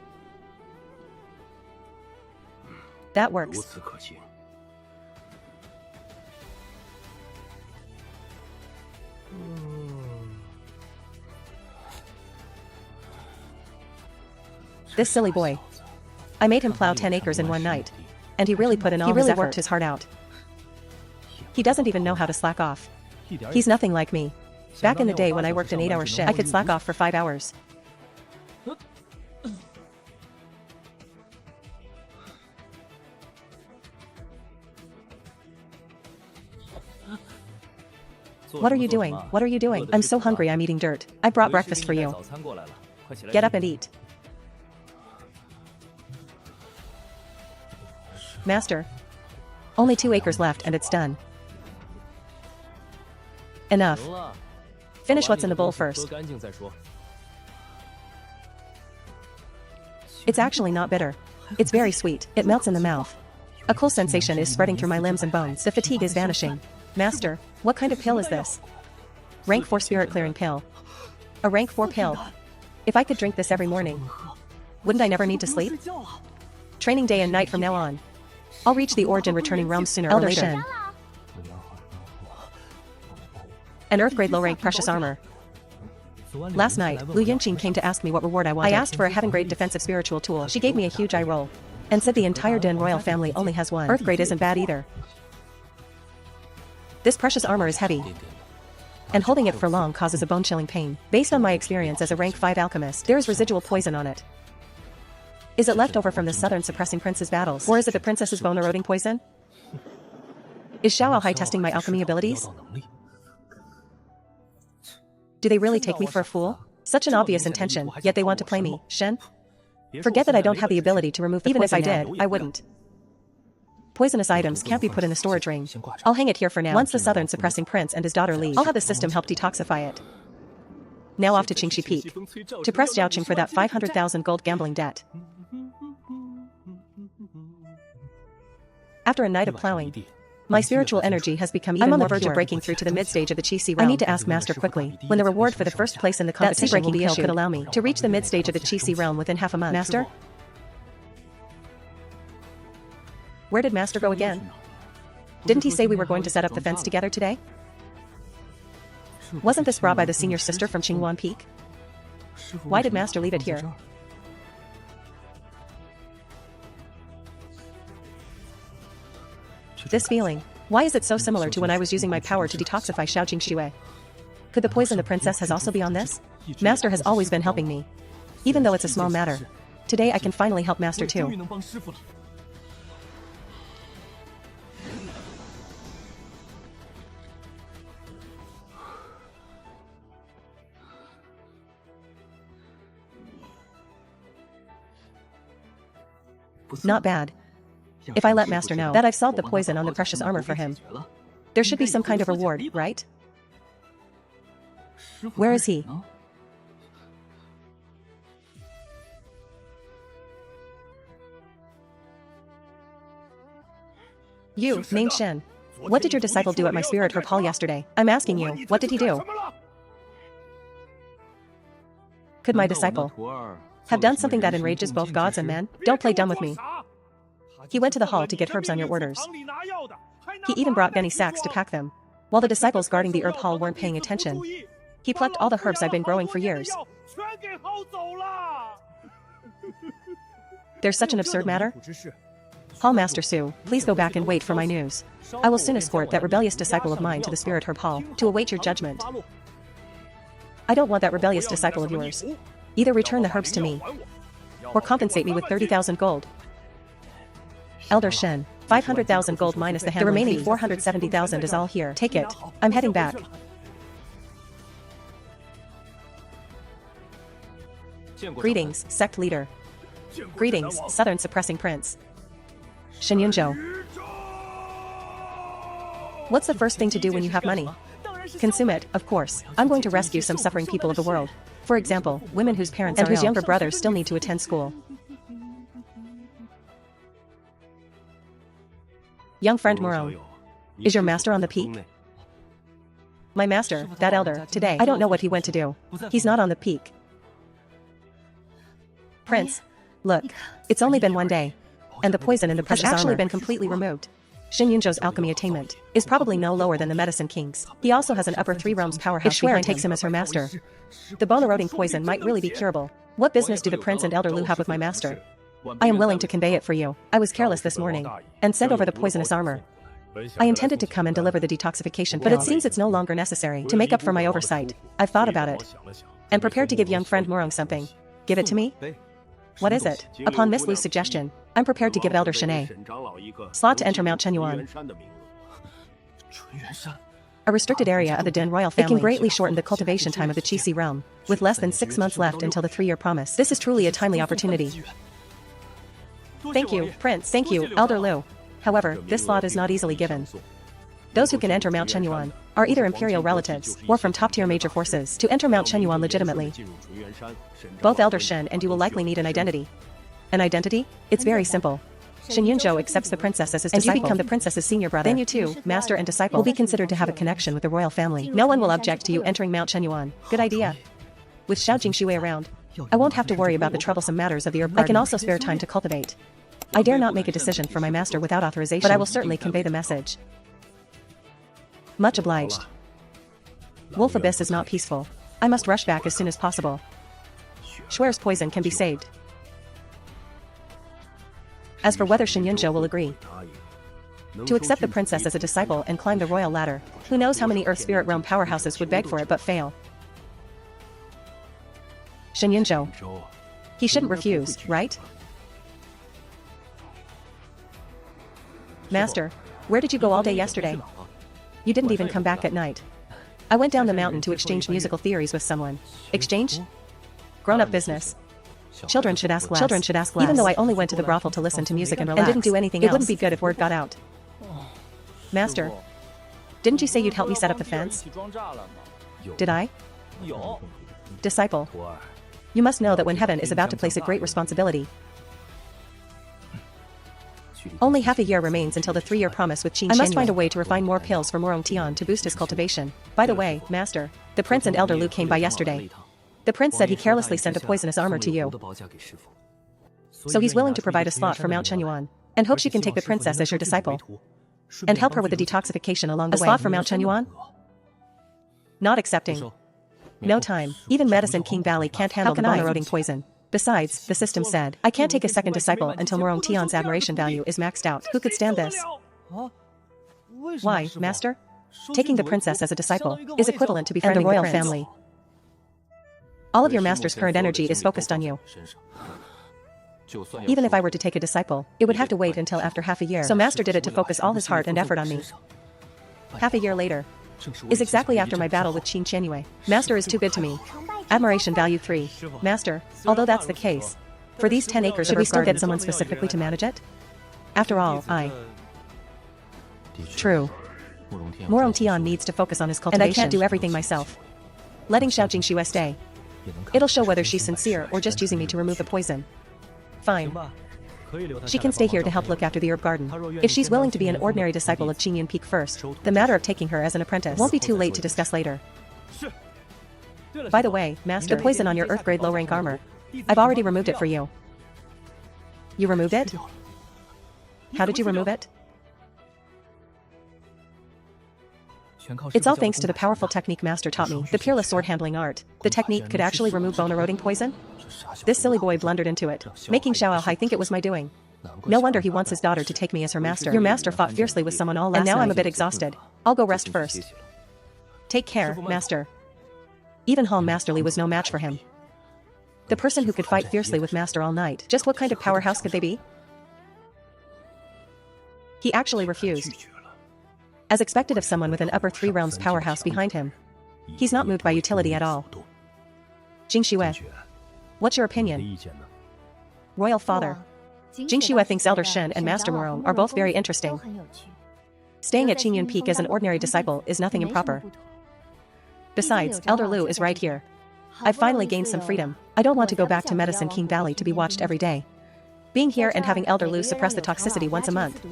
That works. This silly boy. I made him plow 10 acres in one night. And he really put in all his effort. He really worked his heart out. He doesn't even know how to slack off. He's nothing like me. Back in the day when I worked an 8-hour shift, I could slack off for 5 hours. What are you doing? What are you doing? I'm so hungry I'm eating dirt. I brought breakfast for you. Get up and eat. Master. Only 2 acres left and it's done. Enough. Finish what's in the bowl first. It's actually not bitter. It's very sweet. It melts in the mouth. A cool sensation is spreading through my limbs and bones. The fatigue is vanishing. Master, what kind of pill is this? Rank 4 spirit clearing pill. A rank 4 pill. If I could drink this every morning, wouldn't I never need to sleep? Training day and night from now on. I'll reach the origin returning realm sooner or later. An Earth grade low rank precious armor. Last night, Lu Yunqing came to ask me what reward I wanted. I asked for a heaven grade defensive spiritual tool. She gave me a huge eye roll. And said the entire Din royal family only has one. Earth grade isn't bad either. This precious armor is heavy. And holding it for long causes a bone-chilling pain. Based on my experience as a rank 5 alchemist, there is residual poison on it. Is it left over from the southern suppressing prince's battles? Or is it the princess's bone-eroding poison? Is Xiao Aohai testing my alchemy abilities? Do they really take me for a fool? Such an obvious intention, yet they want to play me, Shen? Forget that I don't have the ability to remove the poison. Even if I did, I wouldn't. Poisonous items can't be put in the storage ring. I'll hang it here for now. Once the southern suppressing prince and his daughter leave, I'll have the system help detoxify it. Now off to Qingxi Peak. To press Jiaoqing for that 500,000 gold gambling debt. After a night of plowing, my spiritual energy has become even more pure. I'm on the verge of breaking through to the mid-stage of the Qixi realm. I need to ask Master quickly, when the reward for the first place in the competition will be issued, could allow me to reach the mid-stage of the Qixi realm within half a month. Master? Where did Master go again? Didn't he say we were going to set up the fence together today? Wasn't this brought by the senior sister from Qingyuan Peak? Why did Master leave it here? This feeling. Why is it so similar to when I was using my power to detoxify Shaojing Xue? Could the poison the princess has also be on this? Master has always been helping me. Even though it's a small matter. Today I can finally help Master too. Not bad. If I let Master know that I've solved the poison on the precious armor for him, there should be some kind of reward, right? Where is he? You, named Shen. What did your disciple do at my spirit herb hall yesterday? I'm asking you, what did he do? Could my disciple have done something that enrages both gods and men? Don't play dumb with me. He went to the hall to get herbs on your orders. He even brought gunny sacks to pack them. While the disciples guarding the herb hall weren't paying attention, he plucked all the herbs I've been growing for years. There's such an absurd matter? Hall Master Su, please go back and wait for my news. I will soon escort that rebellious disciple of mine to the Spirit Herb Hall to await your judgment. I don't want that rebellious disciple of yours. Either return the herbs to me, or compensate me with 30,000 gold. Elder Shen, 500,000 gold minus the handling fee. The remaining 470,000 is all here. Take it. I'm heading back. Greetings, Sect Leader. Greetings, Southern Suppressing Prince. Shen Yunzhou. What's the first thing to do when you have money? Consume it, of course. I'm going to rescue some suffering people of the world. For example, women whose parents and whose younger brothers still need to attend school. Young friend Morone, is your master on the peak? My master, that elder, today, I don't know what he went to do. He's not on the peak. Prince, look, it's only been 1 day, and the poison in the precious armor has actually been completely removed. Shen Yunzhou's alchemy attainment is probably no lower than the Medicine King's. He also has an upper 3 realms powerhouse behind takes him as her master. The bone-eroding poison might really be curable. What business do the prince and elder Lu have with my master? I am willing to convey it for you. I was careless this morning and sent over the poisonous armor. I intended to come and deliver the detoxification, but it seems it's no longer necessary. To make up for my oversight, I've thought about it and prepared to give young friend Murong something. Give it to me? What is it? Upon Miss Lu's suggestion, I'm prepared to give Elder Shen a slot to enter Mount Chenyuan, a restricted area of the Din royal family. It can greatly shorten the cultivation time of the Qixi realm, with less than 6 months left until the 3-year promise. This is truly a timely opportunity. Thank you, Prince. Thank you, Elder Lu. However, this slot is not easily given. Those who can enter Mount Chenyuan are either imperial relatives or from top-tier major forces. To enter Mount Chenyuan legitimately, both Elder Shen and you will likely need an identity. An identity? It's very simple. Shen Yunzhou accepts the princess as his disciple, and you become the princess's senior brother. Then you too, master and disciple, will be considered to have a connection with the royal family. No one will object to you entering Mount Chenyuan. Good idea. With Xiao Jingshui around, I won't have to worry about the troublesome matters of the herb garden. I can also spare time to cultivate. I dare not make a decision for my master without authorization, but I will certainly convey the message. Much obliged. Wolf Abyss is not peaceful. I must rush back as soon as possible. Schwer's poison can be saved. As for whether Shen Yunzhou will agree to accept the princess as a disciple and climb the royal ladder, who knows how many Earth Spirit Realm powerhouses would beg for it but fail. Shen Yunzhou. He shouldn't refuse, right? Master, where did you go all day yesterday? You didn't even come back at night. I went down the mountain to exchange musical theories with someone. Exchange? Grown-up business. Children should ask less. Children should ask less. Even though I only went to the brothel to listen to music and relax, and didn't do anything else, it wouldn't be good if word got out. Master, didn't you say you'd help me set up the fence? Did I? Disciple, you must know that when heaven is about to place a great responsibility, only half a year remains until the 3-year promise with Qin Qianyue. I must find a way to refine more pills for Murong Tian to boost his cultivation. By the way, Master, the Prince and Elder Lu came by yesterday. The Prince said he carelessly sent a poisonous armor to you. So he's willing to provide a slot for Mount Chenyuan, and hopes you can take the Princess as your disciple, and help her with the detoxification along the way. A slot for Mount Chenyuan? Not accepting. No time. Even Medicine King Valley can't handle the bone-eroding poison. Besides, the system said, I can't take a second disciple until Murong Tian's admiration value is maxed out. Who could stand this? Why, Master? Taking the princess as a disciple is equivalent to befriending the royal family. All of your master's current energy is focused on you. Even if I were to take a disciple, it would have to wait until after half a year. So Master did it to focus all his heart and effort on me. Half a year later is exactly after my battle with Qin Qianyue. Master is too good to me. Admiration value 3. Master, although that's the case, for these 10 acres should we still get someone specifically to manage it? After all, True. Murong Tian needs to focus on his cultivation, and I can't do everything myself. Letting Xiao Jingshui stay. It'll show whether she's sincere or just using me to remove the poison. Fine. She can stay here to help look after the herb garden. If she's willing to be an ordinary disciple of Qin Yun Peak first, the matter of taking her as an apprentice won't be too late to discuss later. By the way, Master, the poison on your Earth-grade low-rank armor, I've already removed it for you. You removed it? How did you remove it? It's all thanks to the powerful technique Master taught me, the peerless sword-handling art. The technique could actually remove bone-eroding poison? This silly boy blundered into it, making Xiao Aohai think it was my doing. No wonder he wants his daughter to take me as her master. Your master fought fiercely with someone all last night, and now I'm a bit exhausted. I'll go rest first. Take care, Master. Even Hall Masterly was no match for him. The person who could fight fiercely with Master all night. Just what kind of powerhouse could they be? He actually refused. As expected of someone with an upper 3 realms powerhouse behind him, he's not moved by utility at all. Jingxue, what's your opinion? Royal Father. Jingxue thinks Elder Shen and Master Murong are both very interesting. Staying at Qin Yun Peak as an ordinary disciple is nothing improper. Besides, Elder Lu is right here. I've finally gained some freedom. I don't want to go back to Medicine King Valley to be watched every day. Being here and having Elder Lu suppress the toxicity once a month.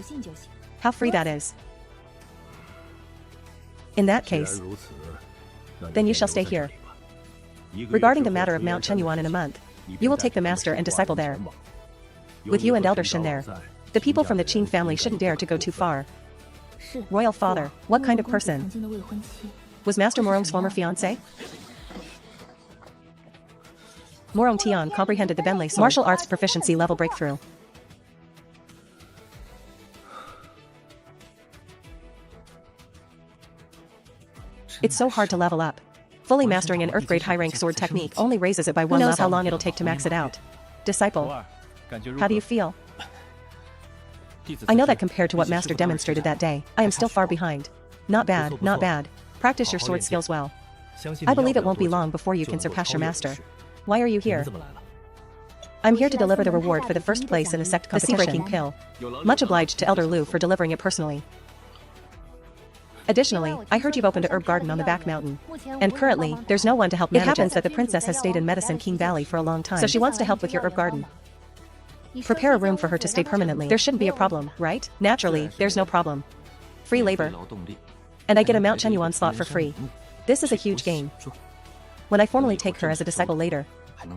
How free that is. In that case, then you shall stay here. Regarding the matter of Mount Chenyuan in a month, you will take the master and disciple there. With you and Elder Shen there, the people from the Qin family shouldn't dare to go too far. Royal Father, what kind of person? Was Master Murong's former fiancé? Morong Tian comprehended the Benlei sword. Martial arts proficiency level breakthrough. It's so hard to level up. Fully mastering an Earth-grade high-rank sword technique only raises it by one level. Who knows how long it'll take to max it out. Disciple. How do you feel? I know that compared to what Master demonstrated that day, I am still far behind. Not bad, not bad. Practice your sword skills well. I believe it won't be long before you can surpass your master. Why are you here? I'm here to deliver the reward for the first place in the Sect competition. The sea-breaking pill. Much obliged to Elder Lu for delivering it personally. Additionally, I heard you've opened a herb garden on the back mountain. And currently, there's no one to help manage it. It happens that the princess has stayed in Medicine King Valley for a long time, so she wants to help with your herb garden. Prepare a room for her to stay permanently. There shouldn't be a problem, right? Naturally, there's no problem. Free labor. And I get a Mount Chenyuan slot for free. This is a huge gain. When I formally take her as a disciple later,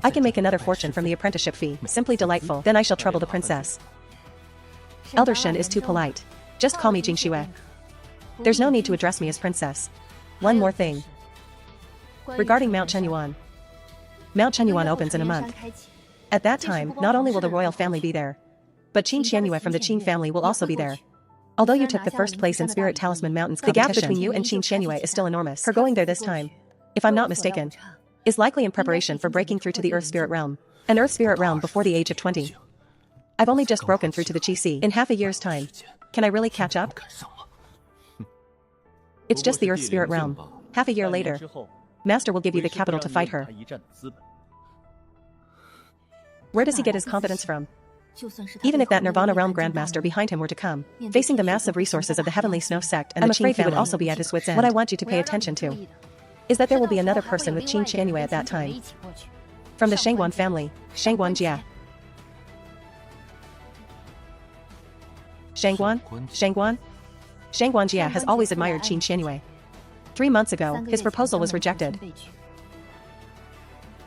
I can make another fortune from the apprenticeship fee. Simply delightful. Then I shall trouble the princess. Elder Shen is too polite. Just call me Jingxue. There's no need to address me as princess. One more thing. Regarding Mount Chenyuan. Mount Chenyuan opens in a month. At that time, not only will the royal family be there, but Qin Qianyue from the Qin family will also be there. Although you took the first place in Spirit Talisman Mountains competition, the gap between you and Qin Qianyue is still enormous. Her going there this time, if I'm not mistaken, is likely in preparation for breaking through to the Earth Spirit Realm. An Earth Spirit Realm before the age of 20. I've only just broken through to the Qi Si in half a year's time. Can I really catch up? It's just the Earth Spirit Realm. Half a year later, Master will give you the capital to fight her. Where does he get his confidence from? Even if that Nirvana Realm Grandmaster behind him were to come, facing the massive resources of the Heavenly Snow Sect and the Qin family would also be at his wit's end. What I want you to pay attention to is that there will be another person with Qin Qianyue at that time. From the Shangguan family, Shangguan Jia. Shangguan? Shangguan? Shangguan Jia has always admired Qin Qianyue. 3 months ago, his proposal was rejected.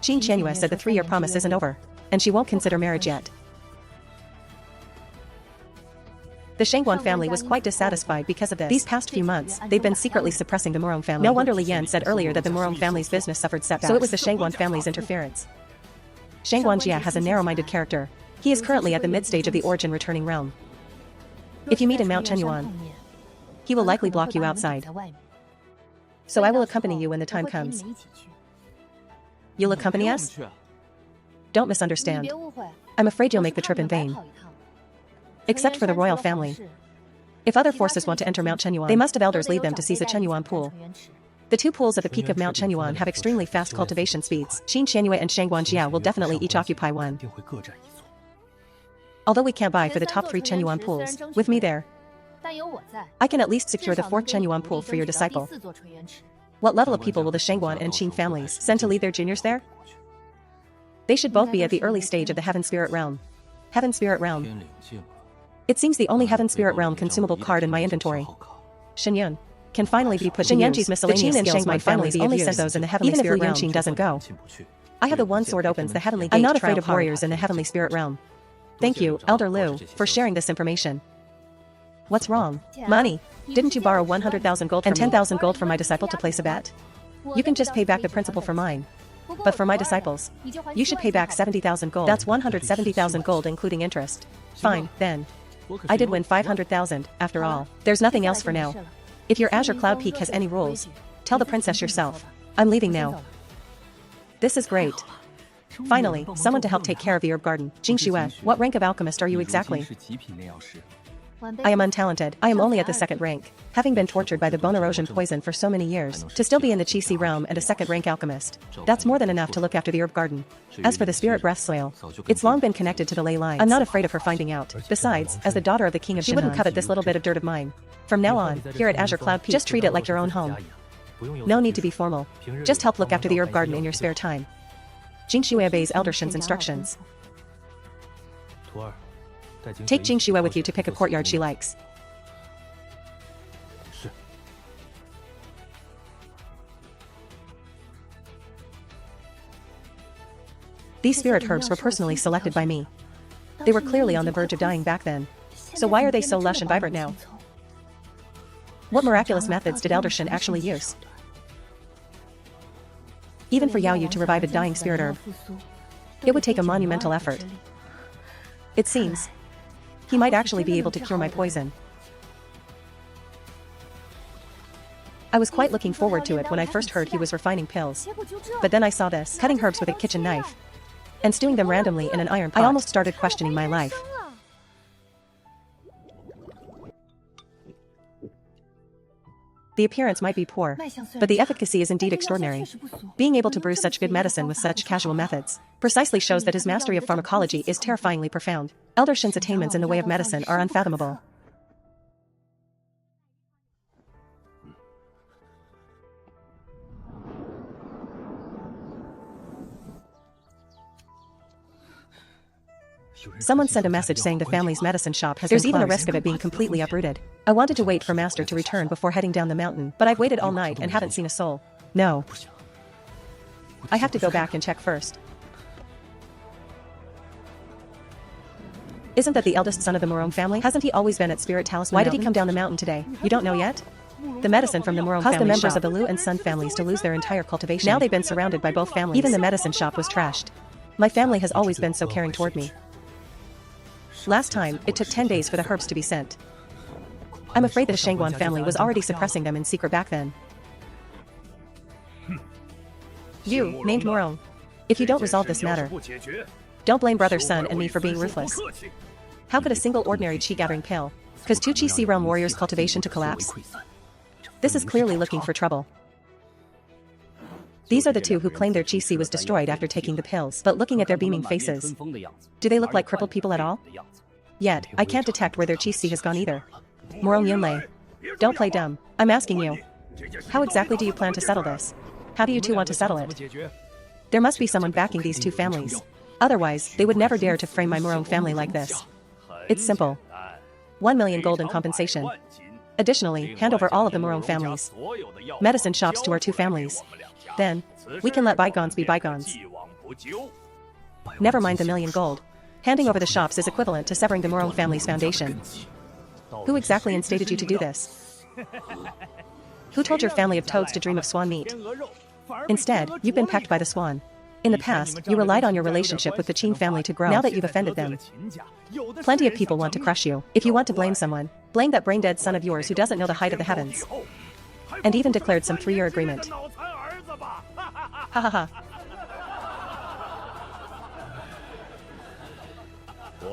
Qin Qianyue said the 3-year promise isn't over, and she won't consider marriage yet. The Shangguan family was quite dissatisfied because of this. These past few months, they've been secretly suppressing the Morong family. No wonder Li Yan said earlier that the Morong family's business suffered setbacks. So it was the Shangguan family's interference. Shangguan Jia has a narrow-minded character. He is currently at the mid-stage of the origin returning realm. If you meet in Mount Chenyuan, he will likely block you outside. So I will accompany you when the time comes. You'll accompany us? Don't misunderstand. I'm afraid you'll make the trip in vain. Except for the royal family. If other forces want to enter Mount Chenyuan, they must have elders lead them to seize a Chenyuan pool. The 2 pools at the peak of Mount Chenyuan have extremely fast cultivation speeds. Qin Qianyue and Shangguan Jia will definitely each occupy one. Although we can't buy for the top 3 Chenyuan pools, with me there, I can at least secure the 4th Chenyuan pool for your disciple. What level of people will the Shangguan and Qin families send to lead their juniors there? They should both be at the early stage of the Heaven Spirit Realm. Heaven Spirit Realm. It seems the only Heaven Spirit Realm consumable card in my inventory, Shenyun, can finally be put to use. Miscellaneous the Qin and Shangguan families only send those in the Heavenly Spirit Realm. Even if Liu Yunqing doesn't go, I have the one sword opens the Heavenly Gate. I'm not afraid of warriors in the Heavenly Spirit Realm. Thank you, Elder Lu, for sharing this information. What's wrong? Money. Didn't you borrow 100,000 gold and 10,000 gold from my disciple to place a bet? You can just pay back the principal for mine. But for my disciples, you should pay back 70,000 gold. That's 170,000 gold including interest. Fine, then. I did win 500,000, after all. There's nothing else for now. If your Azure Cloud Peak has any rules, tell the princess yourself. I'm leaving now. This is great. Finally, someone to help take care of the herb garden. Jingxue, what rank of alchemist are you exactly? I am untalented. I am only at the 2nd rank, having been tortured by the bone erosion poison for so many years. To still be in the Qi Si realm and a 2nd rank alchemist, that's more than enough to look after the herb garden. As for the spirit breath soil, it's long been connected to the ley lines. I'm not afraid of her finding out. Besides, as the daughter of the king of Shinhan, she wouldn't covet this little bit of dirt of mine. From now on, here at Azure Cloud Peak, just treat it like your own home. No need to be formal. Just help look after the herb garden in your spare time. Jingxue obeys Elder Shen's instructions. Take Jingxue with you to pick a courtyard she likes. These spirit herbs were personally selected by me. They were clearly on the verge of dying back then. So why are they so lush and vibrant now? What miraculous methods did Elder Shen actually use? Even for Yao Yu to revive a dying spirit herb, It would take a monumental effort. It seems he might actually be able to cure my poison. I was quite looking forward to it when I first heard he was refining pills. But then I saw this, cutting herbs with a kitchen knife and stewing them randomly in an iron pot. I almost started questioning my life. The appearance might be poor, but the efficacy is indeed extraordinary. Being able to brew such good medicine with such casual methods precisely shows that his mastery of pharmacology is terrifyingly profound. Elder Shin's attainments in the way of medicine are unfathomable. Someone sent a message saying the family's medicine shop has been closed. There's even a risk of it being completely uprooted. I wanted to wait for Master to return before heading down the mountain, but I've waited all night and haven't seen a soul. No. I have to go back and check first. Isn't that the eldest son of the Morone family? Hasn't he always been at Spirit Talisman Mountain? Why did he come down the mountain today? You don't know yet? The medicine from the Morone caused the members of the Liu and Sun families to lose their entire cultivation. Now they've been surrounded by both families. Even the medicine shop was trashed. My family has always been so caring toward me. Last time, it took 10 days for the herbs to be sent. I'm afraid the Shangguan family was already suppressing them in secret back then. You, named Morone. If you don't resolve this matter, don't blame Brother Sun and me for being ruthless. How could a single ordinary chi gathering pill cause two Chi realm warriors' cultivation to collapse? This is clearly looking for trouble. These are the two who claim their Chi was destroyed after taking the pills, but looking at their beaming faces, do they look like crippled people at all? Yet, I can't detect where their Chi has gone either. Morone Yunlei, don't play dumb. I'm asking you. How exactly do you plan to settle this? How do you two want to settle it? There must be someone backing these two families. Otherwise, they would never dare to frame my Morone family like this. It's simple. 1 million gold in compensation. Additionally, hand over all of the Morone families' medicine shops to our two families. Then, we can let bygones be bygones. Never mind the million gold. Handing over the shops is equivalent to severing the Morone family's foundation. Who exactly instated you to do this? Who told your family of toads to dream of swan meat? Instead, you've been pecked by the swan. In the past, you relied on your relationship with the Qin family to grow. Now that you've offended them, plenty of people want to crush you. If you want to blame someone, blame that brain-dead son of yours who doesn't know the height of the heavens. And even declared some 3-year agreement. Ha ha ha.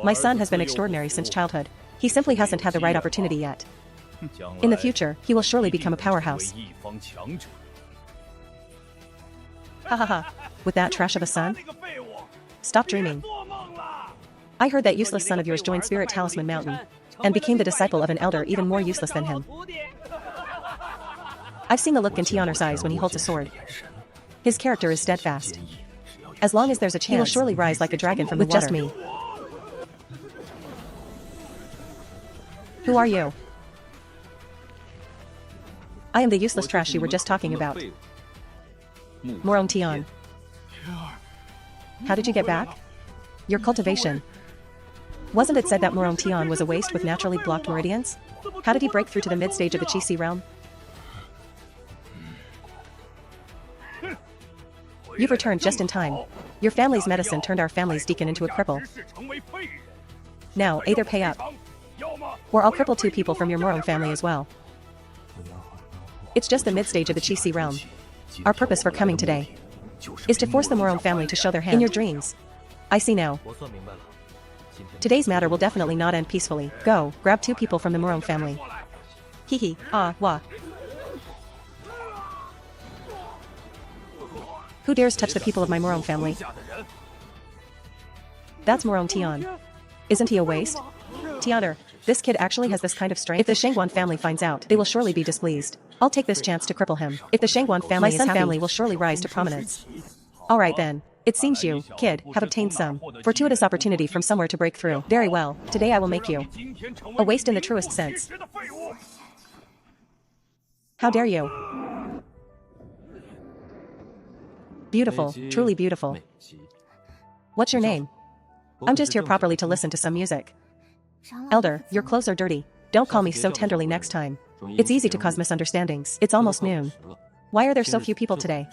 My son has been extraordinary since childhood. He simply hasn't had the right opportunity yet. In the future, he will surely become a powerhouse. Ha ha ha. With that trash of a son? Stop dreaming. I heard that useless son of yours joined Spirit Talisman Mountain and became the disciple of an elder even more useless than him. I've seen the look in Tianer's eyes when he holds a sword. His character is steadfast. As long as there's a chance, he will surely rise like a dragon from the water. With just me. Who are you? I am the useless trash you were just talking about. Morone Tian. How did you get back? Your cultivation. Wasn't it said that Morone Tian was a waste with naturally blocked meridians? How did he break through to the mid-stage of the Chi realm? You've returned just in time. Your family's medicine turned our family's deacon into a cripple. Now, either pay up, or I'll cripple 2 people from your Morone family as well. It's just the mid-stage of the Chi realm. Our purpose for coming today is to force the Morone family to show their hand. In your dreams. I see now. Today's matter will definitely not end peacefully. Go, grab 2 people from the Morone family. Hee hee, ah, wah. Who dares touch the people of my Morone family? That's Morone Tian. Isn't he a waste? Tianer, this kid actually has this kind of strength. If the Shangguan family finds out, they will surely be displeased. I'll take this chance to cripple him. If the Shangguan family is happy, my family will surely rise to prominence. Alright then. It seems you, kid, have obtained some fortuitous opportunity from somewhere to break through. Very well, today I will make you a waste in the truest sense. How dare you? Beautiful, truly beautiful. What's your name? I'm just here properly to listen to some music. Elder, your clothes are dirty. Don't call me so tenderly next time. It's easy to cause misunderstandings. It's almost noon. Why are there so few people today?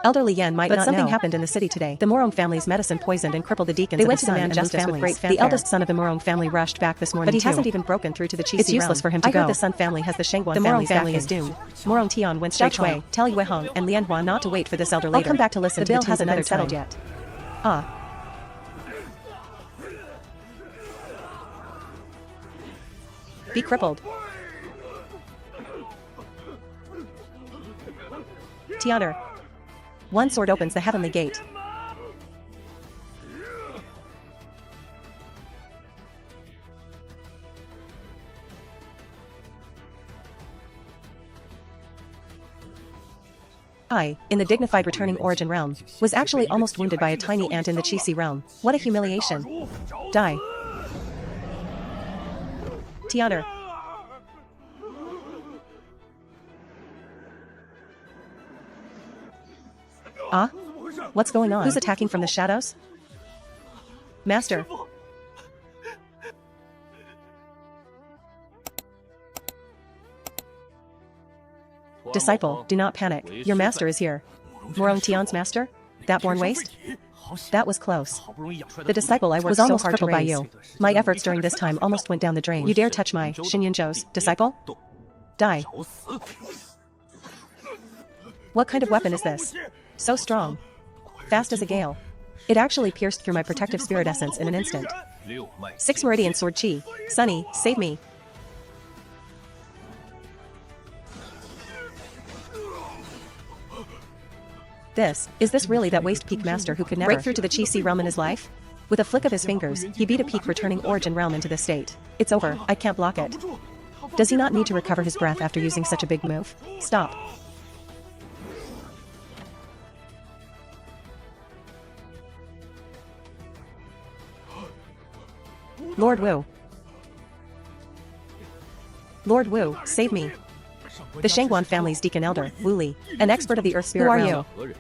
Elderly Yan might not know. But something happened in the city today. The Morong family's medicine poisoned and crippled the deacons. They went to the man and justice with great fanfare. The eldest son of the Morong family rushed back this morning, but he hasn't even broken through to the Qi realm. It's useless for him to go. I heard the Sun family has the Shengguan family. The Morong family is doomed. Morong Tian went straight Shui, tell Yue Hong and Lianhua not to wait for this elder leader. I'll come back to listen. The bill hasn't been settled yet. Ah. Be crippled. Tianer. One sword opens the heavenly gate. I, in the dignified returning origin realm, was actually almost wounded by a tiny ant in the Qi realm. What a humiliation. Die. Tianer. Ah? What's going on? Who's attacking from the shadows? Master. Disciple, do not panic. Your master is here. Morong Tian's master? That born waste? That was close. The disciple I worked was almost crippled by you. My efforts during this time almost went down the drain. You dare touch my Shinyunzhou's disciple? Die. What kind of weapon is this? So strong. Fast as a gale. It actually pierced through my protective spirit essence in an instant. 6 meridian sword chi. Sunny, save me. Is this really that waste peak master who could never break through to the Qi realm in his life? With a flick of his fingers, he beat a peak returning origin realm into this state. It's over, I can't block it. Does he not need to recover his breath after using such a big move? Stop. Lord Wu. Lord Wu, save me. The Shengguan family's deacon elder, Wu Li, an expert of the earth spirit realm. Who are you?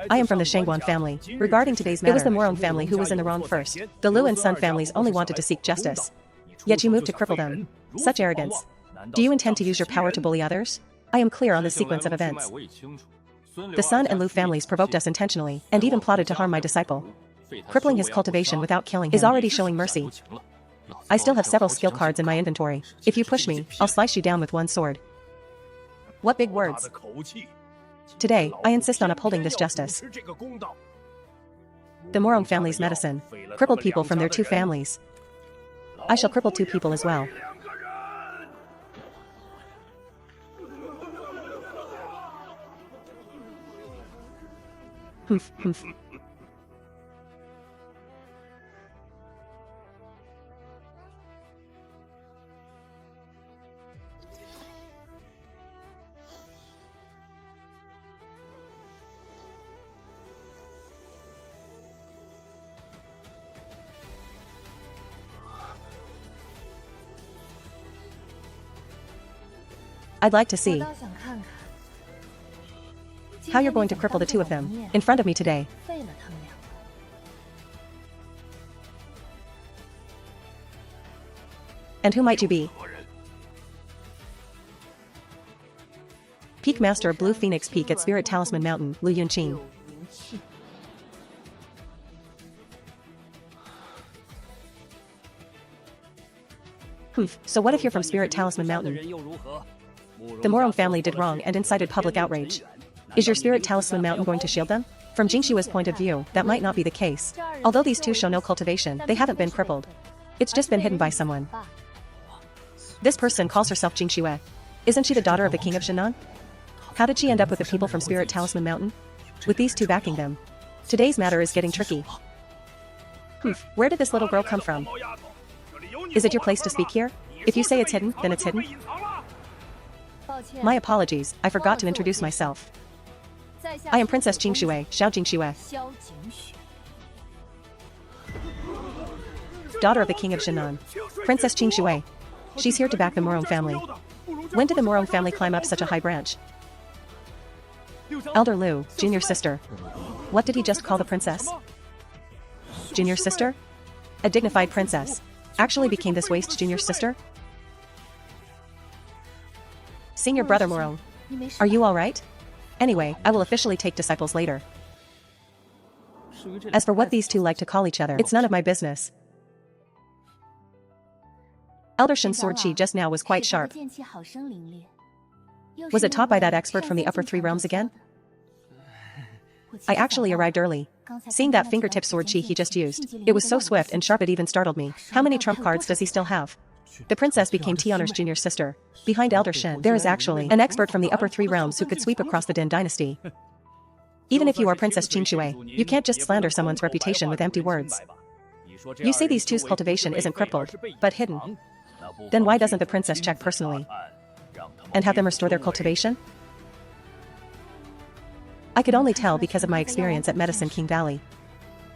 I am from the Shengguan family. Regarding today's matter, it was the Morong family who was in the wrong first. The Lu and Sun families only wanted to seek justice. Yet you moved to cripple them. Such arrogance. Do you intend to use your power to bully others? I am clear on the sequence of events. The Sun and Lu families provoked us intentionally, and even plotted to harm my disciple. Crippling his cultivation without killing him is already showing mercy. I still have several skill cards in my inventory. If you push me, I'll slice you down with one sword. What big words. Today, I insist on upholding this justice. The Morong family's medicine crippled people from their 2 families. I shall cripple 2 people as well. Humph, humph. I'd like to see how you're going to cripple the 2 of them in front of me today. And who might you be? Peak Master of Blue Phoenix Peak at Spirit Talisman Mountain, Lu Yunqing. Humph, so what if you're from Spirit Talisman Mountain? The Morong family did wrong and incited public outrage. Is your Spirit Talisman Mountain going to shield them? From Jingshua's point of view, that might not be the case. Although these 2 show no cultivation, they haven't been crippled. It's just been hidden by someone. This person calls herself Jingxue. Isn't she the daughter of the king of Shannan? How did she end up with the people from Spirit Talisman Mountain? With these 2 backing them. Today's matter is getting tricky. Where did this little girl come from? Is it your place to speak here? If you say it's hidden, then it's hidden. My apologies, I forgot to introduce myself. I am Princess Jingxue, Xiao Jingxue. Daughter of the king of Shannan. Princess Jingxue. She's here to back the Morong family. When did the Morong family climb up such a high branch? Elder Lu, junior sister. What did he just call the princess? Junior sister? A dignified princess. Actually became this waste junior sister? Senior brother Morong. Are you alright? Anyway, I will officially take disciples later. As for what these two like to call each other, it's none of my business. Elder Shen's sword chi just now was quite sharp. Was it taught by that expert from the upper three realms again? I actually arrived early. Seeing that fingertip sword chi he just used, it was so swift and sharp it even startled me. How many trump cards does he still have? The princess became Tianer's junior sister. Behind Elder Shen, there is actually an expert from the upper three realms who could sweep across the Din dynasty. Even if you are Princess Qingxue, you can't just slander someone's reputation with empty words. You say these two's cultivation isn't crippled, but hidden. Then why doesn't the princess check personally? And have them restore their cultivation? I could only tell because of my experience at Medicine King Valley.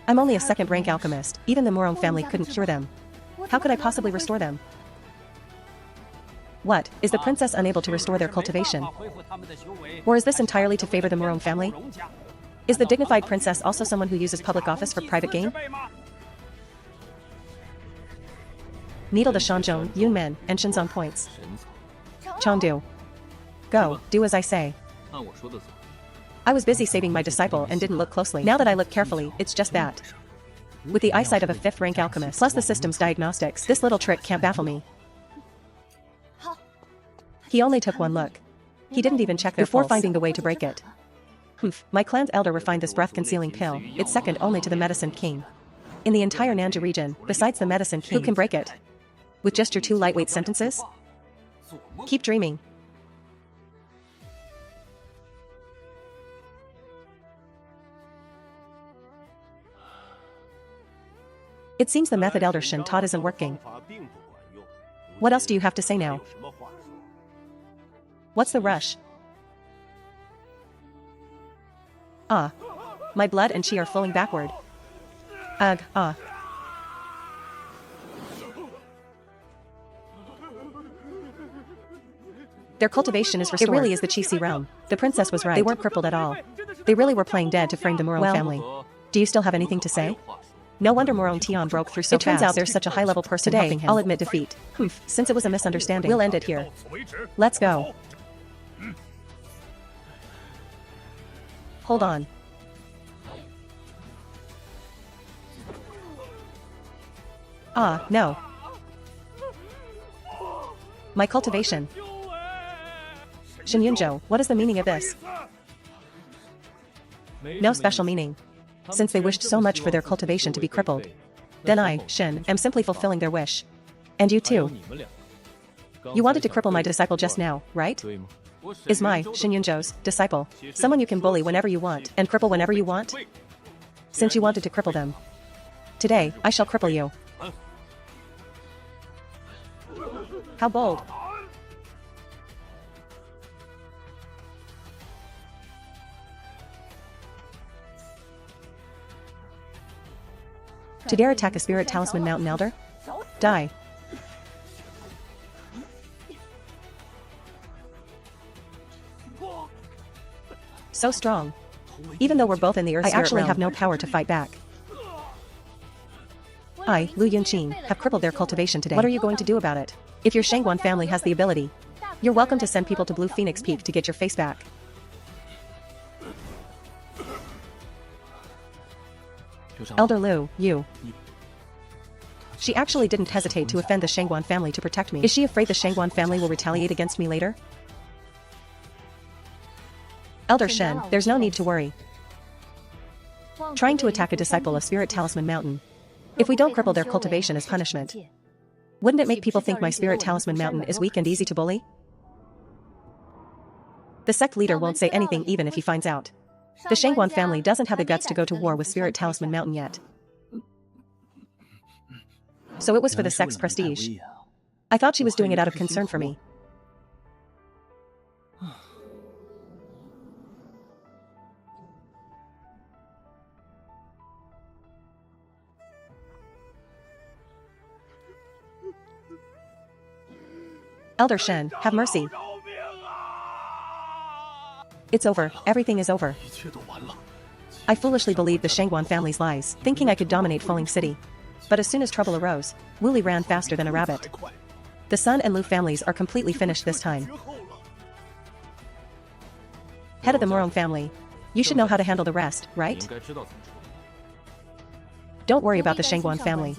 I'm only a second-rank alchemist, even the Morong family couldn't cure them. How could I possibly restore them? What, is the princess unable to restore their cultivation? Or is this entirely to favor the Morong family? Is the dignified princess also someone who uses public office for private gain? Needle the Shanzhong, Yunmen, and Shenzong points. Chengdu. Go, do as I say. I was busy saving my disciple and didn't look closely. Now that I look carefully, it's just that. With the eyesight of a fifth-rank alchemist, plus the system's diagnostics, this little trick can't baffle me. He only took one look. He didn't even check their before finding the way to break it. Humph, my clan's elder refined this breath-concealing pill. It's second only to the Medicine King. In the entire Nanja region, besides the Medicine King, who can break it? With just your two lightweight sentences? Keep dreaming. It seems the method Elder Shen taught isn't working. What else do you have to say now? What's the rush? Ah. My blood and chi are flowing backward. Ugh, ah. Their cultivation is restored. It really is the Qi realm. The princess was right. They weren't crippled at all. They really were playing dead to frame the Morong family. Do you still have anything to say? No wonder Morong Tian broke through so fast. It turns out there's such a high-level person helping him. I'll admit defeat. Humph, since it was a misunderstanding, we'll end it here. Let's go. Hold on. Ah, no. My cultivation. Shen Yunzhou, what is the meaning of this? No special meaning. Since they wished so much for their cultivation to be crippled. Then I, Shen, am simply fulfilling their wish. And you too. You wanted to cripple my disciple just now, right? Is my, Shen Yunzhou's, disciple, someone you can bully whenever you want, and cripple whenever you want? Since you wanted to cripple them. Today, I shall cripple you. How bold. To dare attack a spirit talisman mountain elder? Die. So strong. Even though we're both in the earth, I actually have no power to fight back. I, Lu Yunqin, have crippled their cultivation today. What are you going to do about it? If your Shangguan family has the ability, you're welcome to send people to Blue Phoenix Peak to get your face back. Elder Lu, you. She actually didn't hesitate to offend the Shangguan family to protect me. Is she afraid the Shangguan family will retaliate against me later? Elder Shen, there's no need to worry. Trying to attack a disciple of Spirit Talisman Mountain. If we don't cripple their cultivation as punishment, wouldn't it make people think my Spirit Talisman Mountain is weak and easy to bully? The sect leader won't say anything even if he finds out. The Shangguan family doesn't have the guts to go to war with Spirit Talisman Mountain yet. So it was for the sect's prestige. I thought she was doing it out of concern for me. Elder Shen, have mercy. It's over, everything is over. I foolishly believed the Shangguan family's lies, thinking I could dominate Fuling City. But as soon as trouble arose, Wu Li ran faster than a rabbit. The Sun and Lu families are completely finished this time. Head of the Morong family. You should know how to handle the rest, right? Don't worry about the Shangguan family.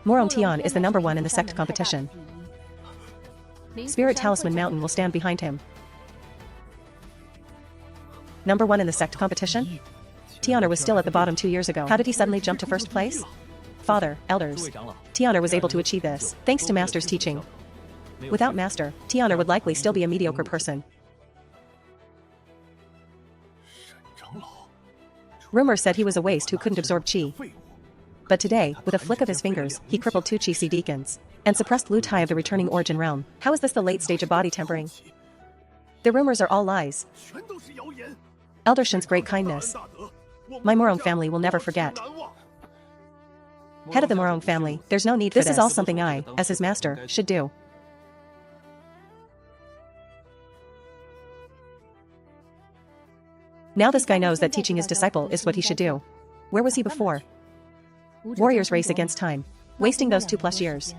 Morong Tian is the #1 in the sect competition. Spirit Talisman Mountain will stand behind him. #1 in the sect competition? Tianer was still at the bottom 2 years ago. How did he suddenly jump to first place? Father, elders. Tianer was able to achieve this, thanks to Master's teaching. Without Master, Tianer would likely still be a mediocre person. Rumors said he was a waste who couldn't absorb chi. But today, with a flick of his fingers, he crippled 2 Chi Si deacons and suppressed Lu Tai of the returning origin realm. How is this the late stage of body tempering? The rumors are all lies. Elder Shen's great kindness. My Morong family will never forget. Head of the Morong family, there's no need for this. This is all something I, as his master, should do. Now this guy knows that teaching his disciple is what he should do. Where was he before? Warriors race against time, wasting those 2+ years.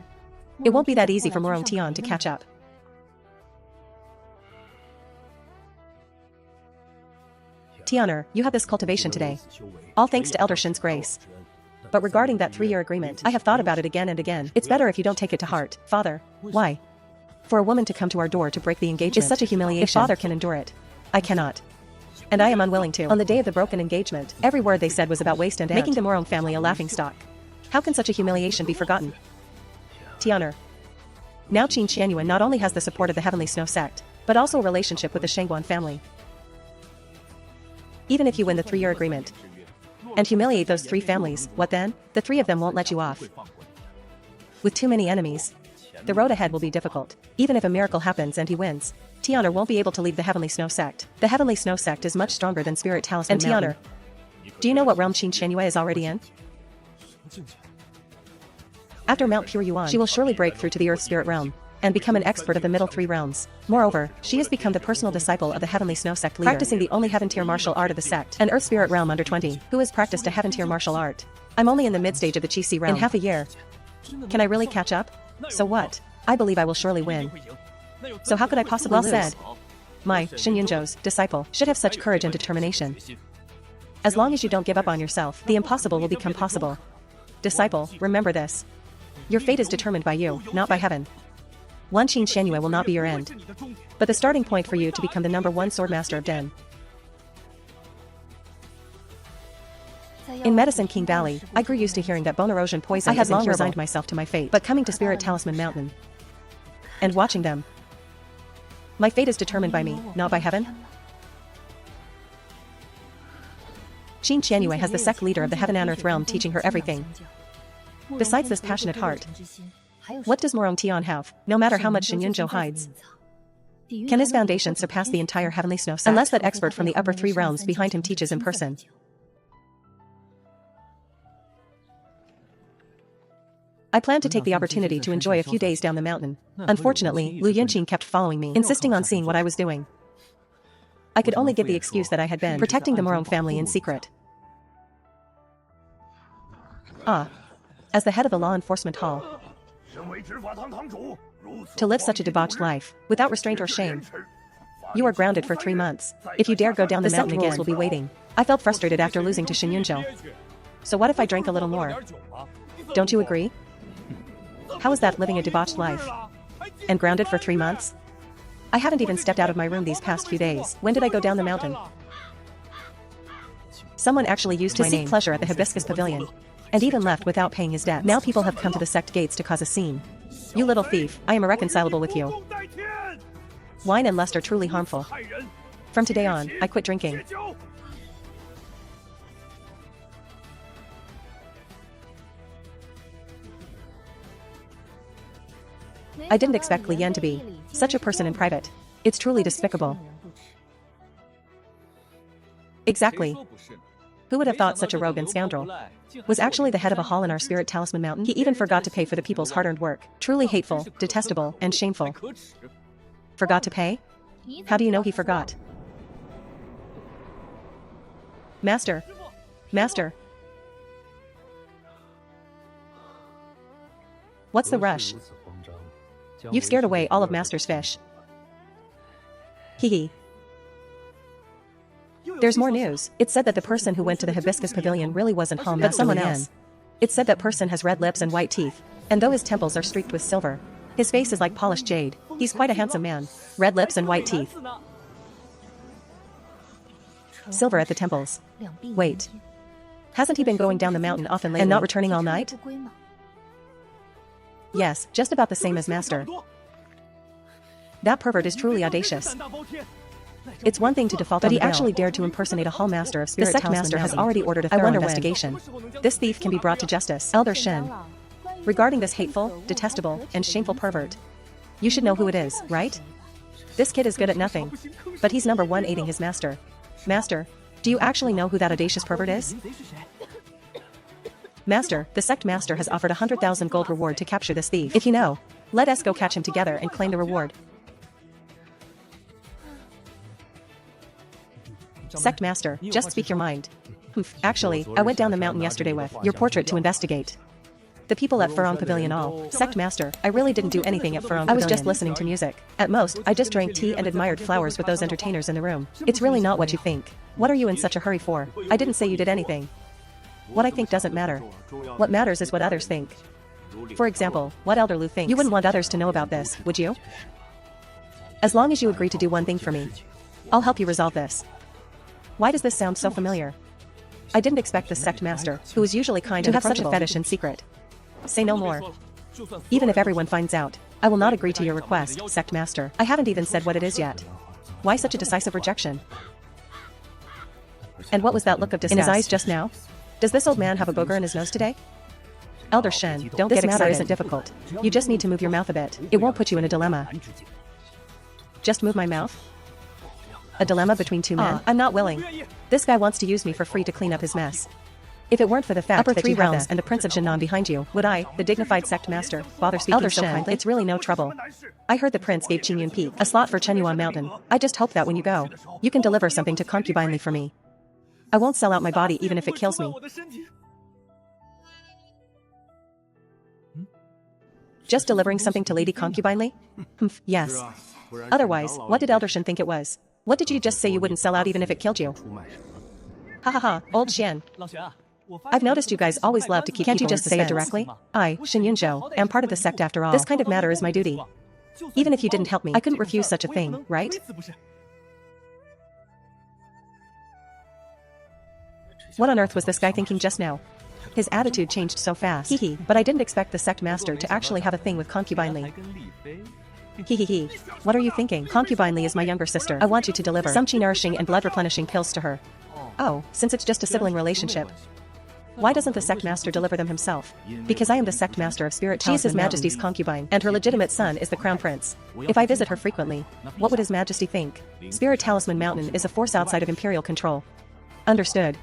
It won't be that easy for Morong Tian to catch up. Tianer, you have this cultivation today. All thanks to Elder Shen's grace. But regarding that 3-year agreement, I have thought about it again and again. It's better if you don't take it to heart, Father. Why? For a woman to come to our door to break the engagement is such a humiliation. If Father can endure it, I cannot. And I am unwilling to. On the day of the broken engagement, every word they said was about waste and making the Morong family a laughingstock. How can such a humiliation be forgotten? Tianer. Now Qin Qianyuan not only has the support of the Heavenly Snow Sect, but also a relationship with the Shangguan family. Even if you win the 3-year agreement and humiliate those 3 families, what then? The 3 of them won't let you off. With too many enemies, the road ahead will be difficult. Even if a miracle happens and he wins, Tianer won't be able to leave the Heavenly Snow Sect. The Heavenly Snow Sect is much stronger than Spirit Talisman and Tianer. Do you know what realm Qin Qianyue is already in? After Mount Pure Yuan, she will surely break through to the Earth Spirit realm and become an expert of the middle 3 realms. Moreover, she has become the personal disciple of the Heavenly Snow Sect leader, practicing the only Heaven-tier martial art of the sect, an Earth Spirit realm under 20, who has practiced a Heaven-tier martial art. I'm only in the mid-stage of the Chi Si realm. In half a year. Can I really catch up? So what? I believe I will surely win. So how could I possibly lose? Well said. My, Shen Yunzhou's, disciple, should have such courage and determination. As long as you don't give up on yourself, the impossible will become possible. Disciple, remember this. Your fate is determined by you, not by heaven. One Qin Qianyue will not be your end, but the starting point for you to become the #1 Swordmaster of Den. In Medicine King Valley, I grew used to hearing that bone erosion poison. I had long resigned myself to my fate, but coming to Spirit Talisman Mountain and watching them, my fate is determined by me, not by heaven. Qin Qianyue has the sect leader of the Heaven and Earth realm teaching her everything. Besides this passionate heart, what does Morong Tian have, no matter how much Shen Yunzhou hides? Can his foundation surpass the entire Heavenly Snow Sect? Unless that expert from the upper 3 realms behind him teaches in person. I planned to take the opportunity to enjoy a few days down the mountain. Unfortunately, Lu Yinqing kept following me, insisting on seeing what I was doing. I could only give the excuse that I had been protecting the Morong family in secret. As the head of the law enforcement hall, to live such a debauched life, without restraint or shame, you are grounded for 3 months. If you dare go down the mountain again, will be waiting. I felt frustrated after losing to Shen Yunzhou. So what if I drank a little more? Don't you agree? How is that living a debauched life? And grounded for 3 months? I haven't even stepped out of my room these past few days. When did I go down the mountain? Someone actually used to seek pleasure at the Hibiscus Pavilion, and even left without paying his debts. Now people have come to the sect gates to cause a scene. You little thief, I am irreconcilable with you. Wine and lust are truly harmful. From today on, I quit drinking. I didn't expect Li Yan to be such a person in private. It's truly despicable. Exactly. Who would have thought such a rogue and scoundrel was actually the head of a hall in our Spirit Talisman Mountain? He even forgot to pay for the people's hard-earned work. Truly hateful, detestable, and shameful. Forgot to pay? How do you know he forgot? Master. Master. What's the rush? You've scared away all of Master's fish. Hee hee. There's more news. It said that the person who went to the Hibiscus Pavilion really wasn't Hall but someone else. It said that person has red lips and white teeth, and though his temples are streaked with silver, his face is like polished jade. He's quite a handsome man. Red lips and white teeth. Silver at the temples. Wait. Hasn't he been going down the mountain often lately and not returning all night? Yes, just about the same as Master. That pervert is truly audacious. It's one thing to default but he actually dared to impersonate a Hall Master of Spirit. The Sect Master has already ordered a thorough investigation. This thief can be brought to justice. Elder Shen. Regarding this hateful, detestable, and shameful pervert, you should know who it is, right? This kid is good at nothing, but he's number one aiding his master. Master, do you actually know who that audacious pervert is? Master, the Sect Master has offered 100,000 gold reward to capture this thief. If you know, let us go catch him together and claim the reward. Sect Master, just speak your mind. Actually, I went down the mountain yesterday with your portrait to investigate. The people at Furong Pavilion all. Sect Master, I really didn't do anything at Furong Pavilion. I was just listening to music. At most, I just drank tea and admired flowers with those entertainers in the room. It's really not what you think. What are you in such a hurry for? I didn't say you did anything. What I think doesn't matter. What matters is what others think. For example, what Elder Lu thinks. You wouldn't want others to know about this, would you? As long as you agree to do one thing for me, I'll help you resolve this. Why does this sound so familiar? I didn't expect the Sect Master, who is usually kind to have such a fetish in secret. Say no more. Even if everyone finds out, I will not agree to your request, Sect Master. I haven't even said what it is yet. Why such a decisive rejection? And what was that look of disgust in his eyes just now? Does this old man have a booger in his nose today? Elder Shen, don't get excited. This matter isn't difficult. You just need to move your mouth a bit. It won't put you in a dilemma. Just move my mouth? A dilemma between two men? I'm not willing. This guy wants to use me for free to clean up his mess. If it weren't for the fact that you have this and the Prince of Jinan behind you, would I, the dignified Sect Master, bother speaking Elder so kindly? It's really no trouble. I heard the Prince gave Qingyun Peak a slot for Chenyuan Mountain. I just hope that when you go, you can deliver something to concubinely for me. I won't sell out my body even if it kills me. Just delivering something to Lady Concubinely? Yes. Otherwise, what did Elder Shen think it was? What did you just say you wouldn't sell out even if it killed you? Ha ha ha, old Xian. I've noticed you guys always love to keep Can't you just say it directly? I, Shen Yunzhou, am part of the sect after all. This kind of matter is my duty. Even if you didn't help me, I couldn't refuse such a thing, right? What on earth was this guy thinking just now? His attitude changed so fast. Hee but I didn't expect the Sect Master to actually have a thing with concubinely. Hee. What are you thinking? Concubinely is my younger sister. I want you to deliver some chi-nourishing and blood-replenishing pills to her. Oh, since it's just a sibling relationship. Why doesn't the Sect Master deliver them himself? Because I am the Sect Master of Spirit. She is His Majesty's concubine, and her legitimate son is the Crown Prince. If I visit her frequently, what would His Majesty think? Spirit Talisman Mountain is a force outside of Imperial control. Understood.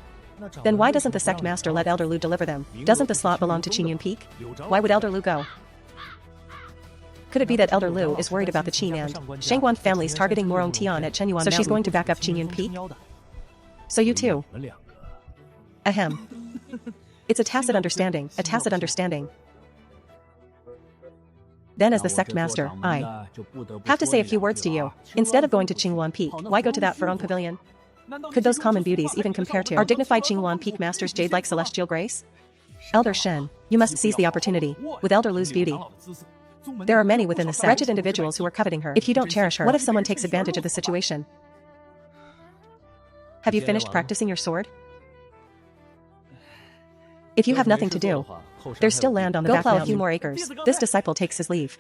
Then why doesn't the Sect Master let Elder Lu deliver them? Doesn't the slot belong to Qingyun Peak? Why would Elder Lu go? Could it be that Elder Lu is worried about the Qin and Shangguan families targeting Morong Tian at Chenyuan Mountain? So she's going to back up Qingyun Peak? So you too? Ahem. It's a tacit understanding, a tacit understanding. Then as the Sect Master, I have to say a few words to you. Instead of going to Qingyuan Peak, why go to that Furong Pavilion? Could those common beauties even compare to our dignified Qingyuan Peak Master's jade-like celestial grace? Elder Shen, you must seize the opportunity. With Elder Lu's beauty, there are many within the sect, wretched individuals who are coveting her. If you don't cherish her, what if someone takes advantage of the situation? Have you finished practicing your sword? If you have nothing to do, there's still land on the back mountain. Go plow a few more acres. This disciple takes his leave.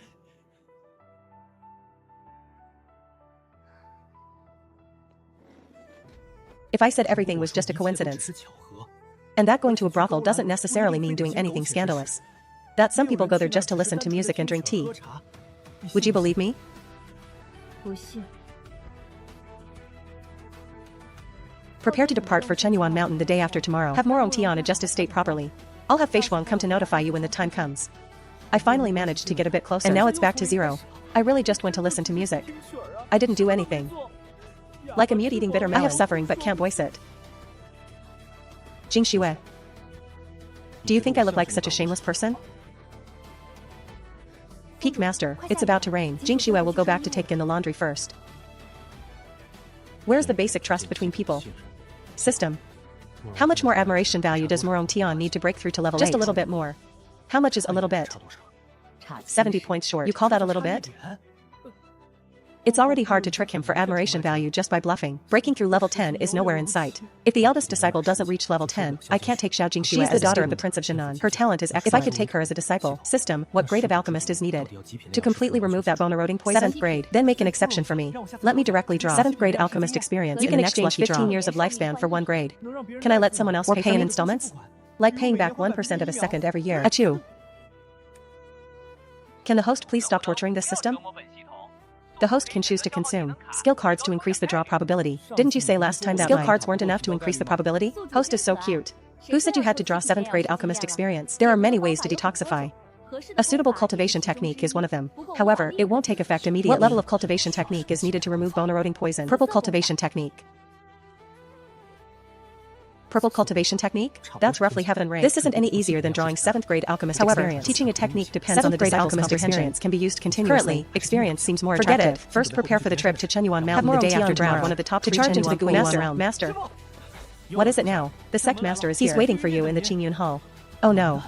If I said everything was just a coincidence, and that going to a brothel doesn't necessarily mean doing anything scandalous, that some people go there just to listen to music and drink tea, would you believe me? Prepare to depart for Chenyuan Mountain the day after tomorrow. Have Morong Tian adjust his state properly. I'll have Fei Shuang come to notify you when the time comes. I finally managed to get a bit closer, and now it's back to zero. I really just went to listen to music. I didn't do anything. Like a mute eating bitter melon. I have suffering but can't voice it. Jing Xue. Do you think I look like such a shameless person? Peak Master, it's about to rain. Jing Xue will go back to take in the laundry first. Where's the basic trust between people? System. How much more admiration value does Morong Tian need to break through to level 8? Just a little bit more. How much is a little bit? 70 points short. You call that a little bit? It's already hard to trick him for admiration value just by bluffing. Breaking through level 10 is nowhere in sight. If the eldest disciple doesn't reach level 10, I can't take Xiao Jingxue as the daughter of the Prince of Jinan. Her talent is excellent. If I could take her as a disciple. System, what grade of alchemist is needed? To completely remove that bone-eroding poison? 7th grade. Then make an exception for me. Let me directly draw 7th grade alchemist experience. You can exchange 15 years of lifespan for 1 grade. Can I let someone else pay in installments? Like paying back 1% of a second every year. Achoo. Can the host please stop torturing this system? The host can choose to consume skill cards to increase the draw probability. Didn't you say last time that skill cards weren't enough to increase the probability? Host is so cute. Who said you had to draw 7th grade alchemist experience? There are many ways to detoxify. A suitable cultivation technique is one of them. However, it won't take effect immediately. What level of cultivation technique is needed to remove bone-eroding poison? Purple cultivation technique. Purple cultivation technique? That's roughly heaven rank. This isn't any easier than drawing 7th grade alchemist experience. Teaching a technique depends on the grade alchemist experience can be used continuously. Currently, experience seems more attractive. Forget it. First prepare for the trip to Chenyuan Mountain the day after tomorrow. One of the top to charge into the Guiyuan realm. Master. What is it now? The sect master is here. He's waiting for you in the Qingyun Hall. Oh no.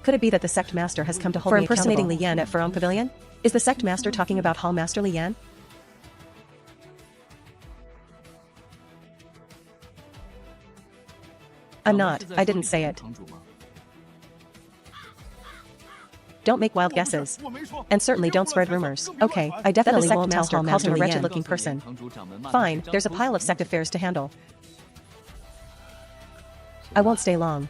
Could it be that the sect master has come to hold me accountable? For impersonating Li Yan at Furong Pavilion? Is the sect master talking about Hall Master Li Yan? I'm not. I didn't say it. Don't make wild guesses. And certainly don't spread rumors. Okay, I definitely won't tell Hall Master a wretched-looking person. Fine, there's a pile of sect affairs to handle. I won't stay long.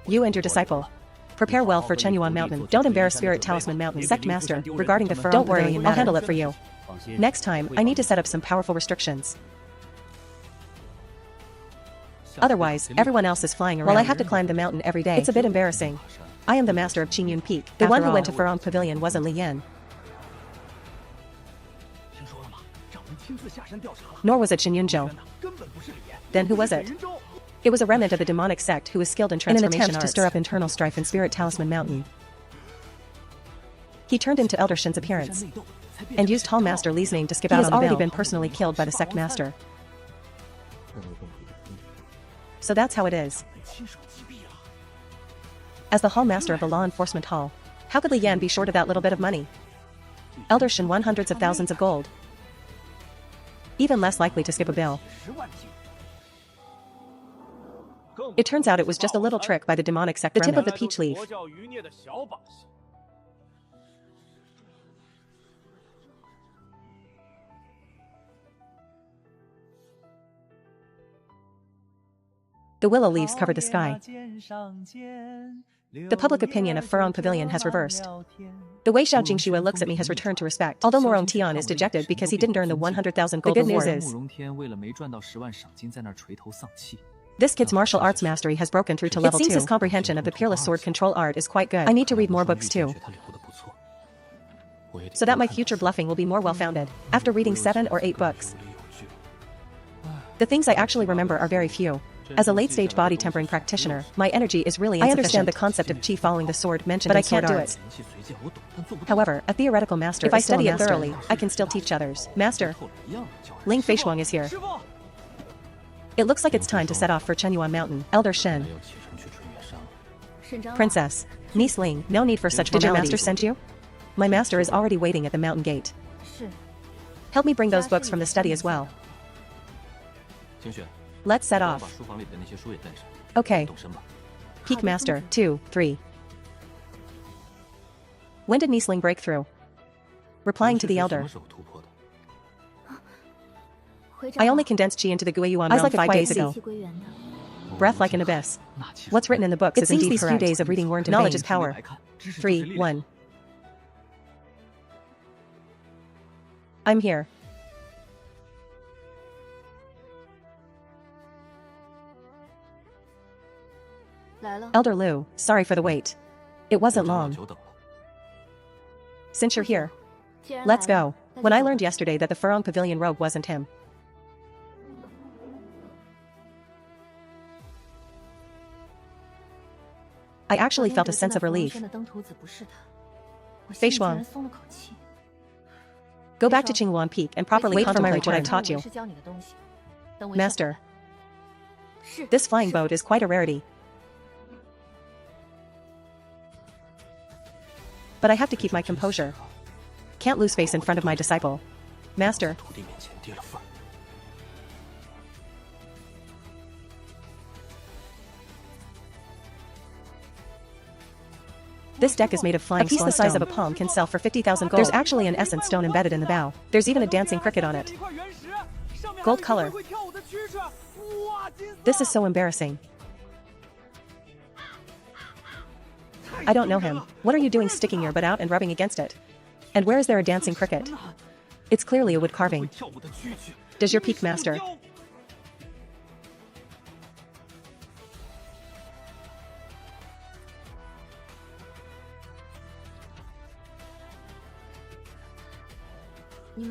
You and your disciple. Prepare well for Chenyuan Mountain. Don't embarrass Spirit Talisman Mountain. Sect Master, regarding the Furong Pavilion matter. I'll handle it for you. Next time, I need to set up some powerful restrictions. Otherwise, everyone else is flying around. Well, I have to climb the mountain every day. It's a bit embarrassing. I am the master of Qingyun Peak. The one who went to Furong Pavilion wasn't Li Yan. Nor was it Xinyunzhou. Then who was it? It was a remnant of the demonic sect who was skilled in transformation arts. In an attempt to stir up internal strife in Spirit Talisman Mountain. He turned into Elder Shin's appearance and used Hall Master Li's name to skip out on the bill. He has already been personally killed by the sect master. So that's how it is. As the Hall Master of the Law Enforcement Hall, how could Li Yan be short of that little bit of money? Elder Shin won hundreds of thousands of gold. Even less likely to skip a bill. It turns out it was just a little trick by the demonic sect. The tip of the peach leaf. The willow leaves cover the sky. The public opinion of Furong Pavilion has reversed. The way Xiao Jingxue looks at me has returned to respect. Although Morong Tian is dejected because he didn't earn the 100,000 gold reward. The good news is, this kid's martial arts mastery has broken through to level 2. It seems his comprehension of the peerless sword control art is quite good. I need to read more books too, so that my future bluffing will be more well-founded. After reading 7 or 8 books, the things I actually remember are very few. As a late-stage body tempering practitioner, my energy is really insufficient. I understand the concept of qi following the sword mentioned but in sword arts. However, a theoretical master if I study it thoroughly, I can still teach others. Master, Ling Feishuang is here. It looks like it's time to set off for Chenyuan Mountain. Elder Shin. Princess. Niece Ling, no need for such formalities. Did your master send you? My master is already waiting at the mountain gate. Help me bring those books from the study as well. Let's set off. Okay. Peak Master, 2, 3. When did Niece Ling break through? Replying to the elder. I only condensed chi into the Guiyuan realm like 5 days ago. Breath like an abyss. What's written in the books is indeed correct. These few days of reading weren't in vain. Knowledge is power. 3, 1. I'm here. Elder Lu, sorry for the wait. It wasn't long. Since you're here, let's go. When I learned yesterday that the Furong Pavilion rogue wasn't him, I actually felt a sense of relief. Feishuang. Go back to Qingyuan Peak and properly contemplate what I taught you. Master. This flying boat is quite a rarity. But I have to keep my composure. Can't lose face in front of my disciple. Master. This deck is made of flying. A piece the size of a palm can sell for 50,000 gold. There's actually an essence stone embedded in the bow. There's even a dancing cricket on it. Gold color. This is so embarrassing. I don't know him. What are you doing sticking your butt out and rubbing against it? And where is there a dancing cricket? It's clearly a wood carving. Does your peak master?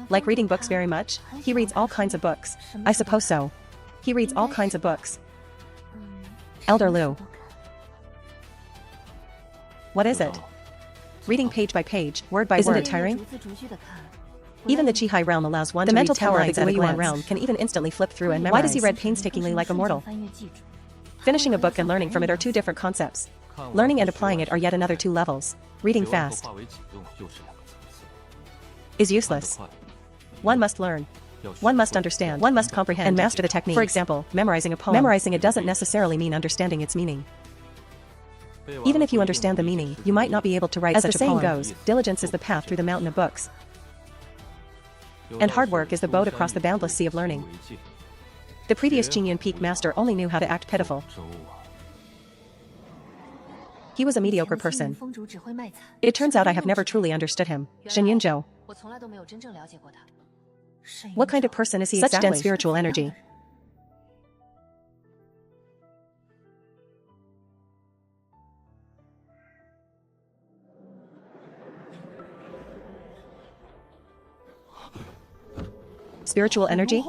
Like reading books very much? He reads all kinds of books. I suppose so. He reads all kinds of books. Elder Liu. What is it? Reading page by page, word by word. Isn't it tiring? Even the Qihai realm allows one to read 10 lines at a glance. Realm can even instantly flip through and memorize. Why does he read painstakingly like Immortal? Finishing a book and learning from it are two different concepts. Learning and applying it are yet another two levels. Reading fast is useless. One must learn. One must understand. One must comprehend and master the technique. For example, memorizing a poem. Memorizing it doesn't necessarily mean understanding its meaning. Even if you understand the meaning, you might not be able to write such a poem. As the saying goes, diligence is the path through the mountain of books. And hard work is the boat across the boundless sea of learning. The previous Qingyuan Peak master only knew how to act pitiful. He was a mediocre person. It turns out I have never truly understood him. Shen Yunzhou. What kind of person is he exactly? Such dense spiritual energy. Spiritual energy?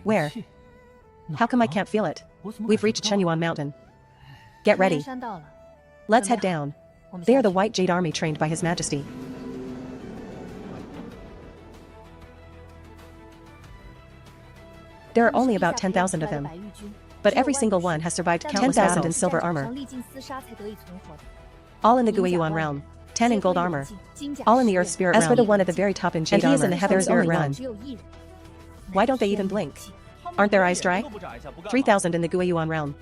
Where? How come I can't feel it? We've reached Shenyuan Mountain. Get ready. Let's head down. They are the White Jade Army trained by His Majesty. There are only about 10,000 of them. But every single one has survived countless 10,000 in silver armor. All in the Guiyuan realm. 10 in gold armor. All in the earth spirit realm. As for the one at the very top in jade armor, and he is in the heaven spirit realm. Why don't they even blink? Aren't their eyes dry? 3,000 in the Guiyuan realm.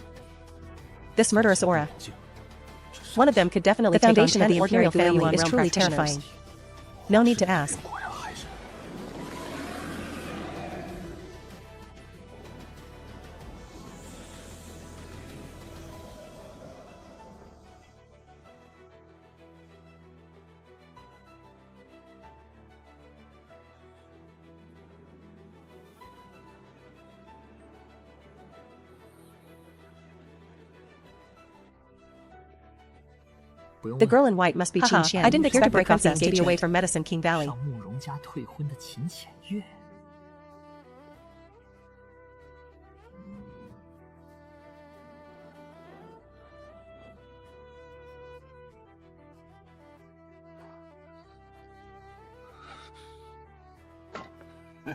This murderous aura. One of them could definitely take on the foundation of the imperial family is truly terrifying. No need to ask. The girl in white must be Qin Xian. I didn't expect to break off the engagement away from Medicine King Valley.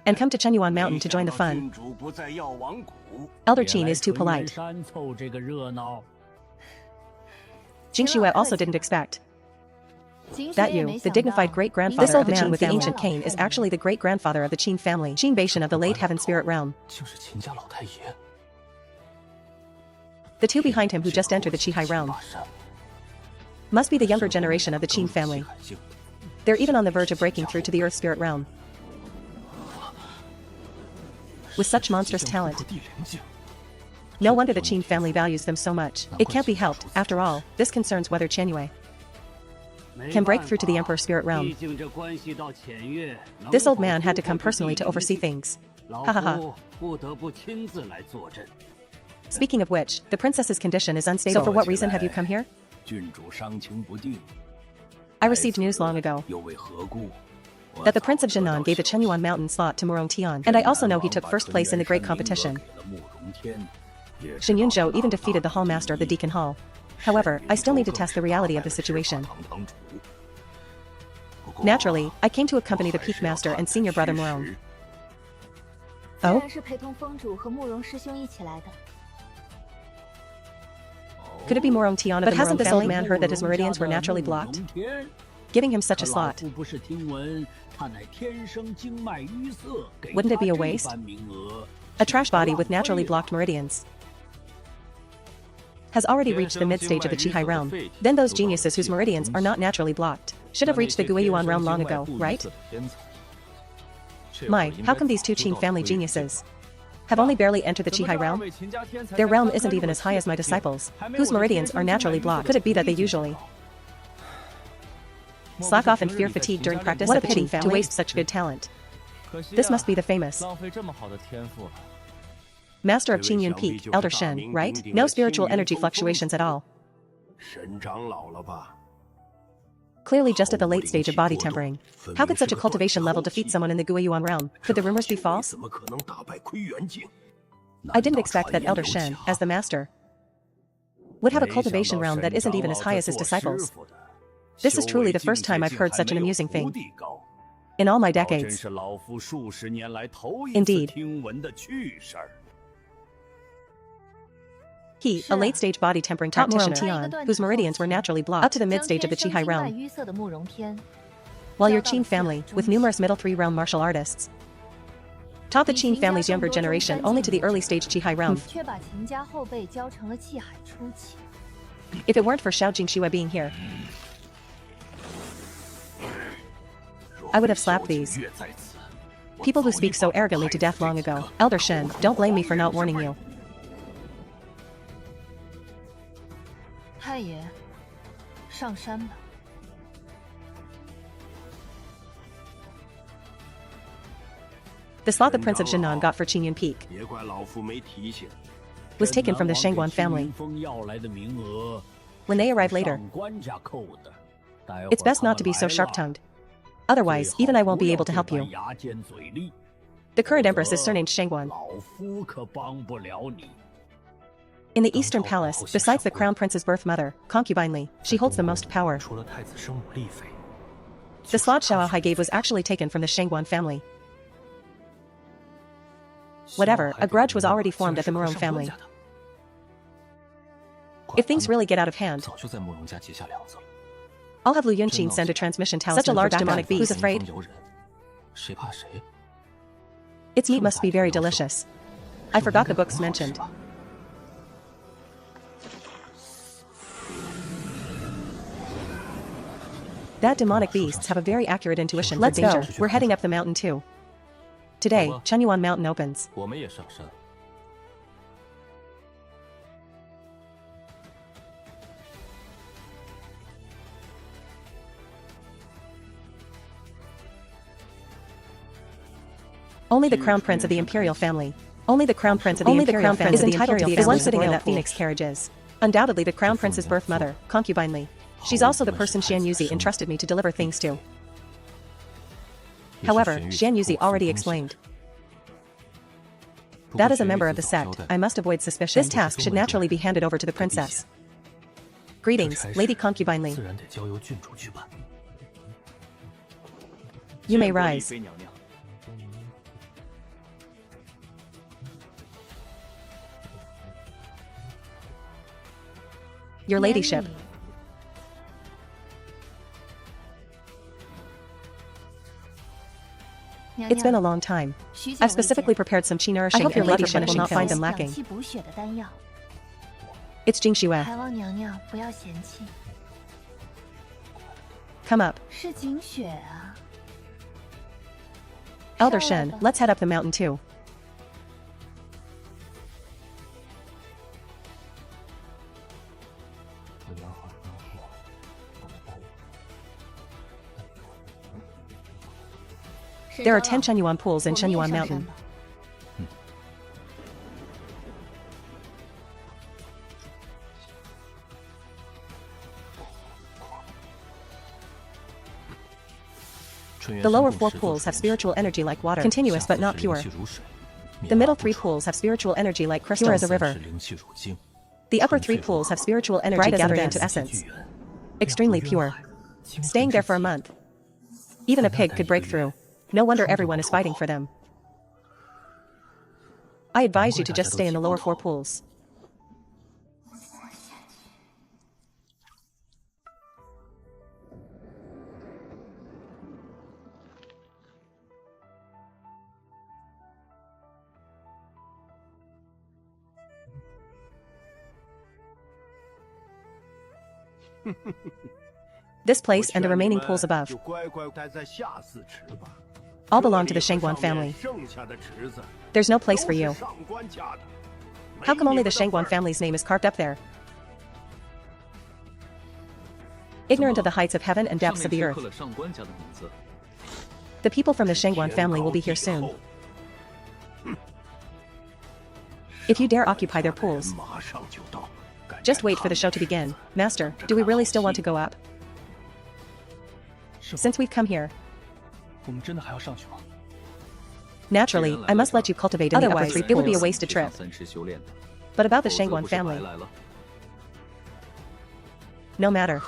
And come to Shenyuan Mountain to join the fun. Elder Qin is too polite. Jing Xue also didn't expect that you, the dignified great-grandfather of the Qin with the ancient cane, is actually the great-grandfather of the Qin family, Qin Beishan of the late heaven spirit realm. The two behind him who just entered the Qihai realm must be the younger generation of the Qin family. They're even on the verge of breaking through to the earth spirit realm. With such monstrous talent. No wonder the Qin family values them so much. It can't be helped. After all, this concerns whether Qianyue can break through to the Emperor Spirit Realm. This old man had to come personally to oversee things. Ha ha ha. Speaking of which, the princess's condition is unstable. So for what reason have you come here? I received news long ago that the Prince of Jinan gave the Shenyuan Mountain slot to Murong Tian, and I also know he took first place in the great competition. Shen Yunzhou even defeated the Hall Master of the Deacon Hall. However, I still need to test the reality of the situation. Naturally, I came to accompany the Peak Master and Senior Brother Morong. Oh? Could it be Morong Tian of the Morong family? But hasn't this old man heard that his meridians were naturally blocked? Giving him such a slot. Wouldn't it be a waste? A trash body with naturally blocked meridians has already reached the mid-stage of the Qihai realm. Then those geniuses whose meridians are not naturally blocked should have reached the Guiyuan realm long ago, right? My, how come these two Qin family geniuses have only barely entered the Qihai realm? Their realm isn't even as high as my disciples, whose meridians are naturally blocked. Could it be that they usually slack off and fear fatigue during practice? What a pity to waste such good talent. This must be the famous Master of Qingyun Peak, Elder Shen, right? No spiritual energy fluctuations at all. Clearly just at the late stage of body tempering. How could such a cultivation level defeat someone in the Guiyuan realm? Could the rumors be false? I didn't expect that Elder Shen, as the master, would have a cultivation realm that isn't even as high as his disciples. This is truly the first time I've heard such an amusing thing in all my decades. Indeed. He, a late-stage body-tempering practitioner, whose meridians were naturally blocked up to the mid-stage of the Qihai realm. While your Qin family, with numerous middle three-realm martial artists, taught the Qin family's younger generation only to the early-stage Qihai realm. If it weren't for Xiao Jingxue being here, I would have slapped these people who speak so arrogantly to death long ago. Elder Shen, don't blame me for not warning you. The slot the Prince of Jinan got for Qingyun Peak was taken from the Shangguan family. When they arrive later, it's best not to be so sharp-tongued. Otherwise, even I won't be able to help you. The current empress is surnamed Shangguan. In the Eastern Palace, besides the Crown Prince's birth mother, concubine Li, she holds the most power. The slot Xiao Hai gave was actually taken from the Shangguan family. Whatever, a grudge was already formed at the Morong family. If things really get out of hand, I'll have Lu Yunqin send a transmission talisman. Such a large demonic beast. Who's afraid? Its meat must be very delicious. I forgot the books mentioned. That demonic beasts have a very accurate intuition for danger. Let's go. We're heading up the mountain too. Today, Chenyuan Mountain opens. Only the Crown Prince of the Imperial family. Only the Crown Prince of the Imperial family is entitled to the one sitting in that phoenix carriage is undoubtedly the Crown Prince's birth mother, concubine Li. She's also the person Xian Yuzi entrusted me to deliver things to. However, Xian Yuzi already explained that as a member of the sect, I must avoid suspicion. This task should naturally be handed over to the princess. Greetings, Lady Concubine Li. You may rise. Your ladyship. It's been a long time. I've specifically prepared some qi nourishing. I hope your ladyship will not find them lacking. It's Jingxue. Come up. Elder Shen, let's head up the mountain too. There are 10 Chenyuan pools in Chenyuan Mountain. The lower 4 pools have spiritual energy like water, continuous but not pure. The middle 3 pools have spiritual energy like crystals, pure as a river. The upper three pools have spiritual energy gathering into essence. Extremely pure. Staying there for a month. Even a pig could break through. No wonder everyone is fighting for them. I advise you to just stay in the lower four pools. This place and the remaining pools above all belong to the Shengguan family. There's no place for you. How come only the Shengguan family's name is carved up there? Ignorant of the heights of heaven and depths of the earth. The people from the Shengguan family will be here soon. If you dare occupy their pools, just wait for the show to begin. Master, do we really still want to go up? Since we've come here, naturally, I must let you cultivate in the upper three pools. It would be a wasted trip. But about the Shengguan family, no matter.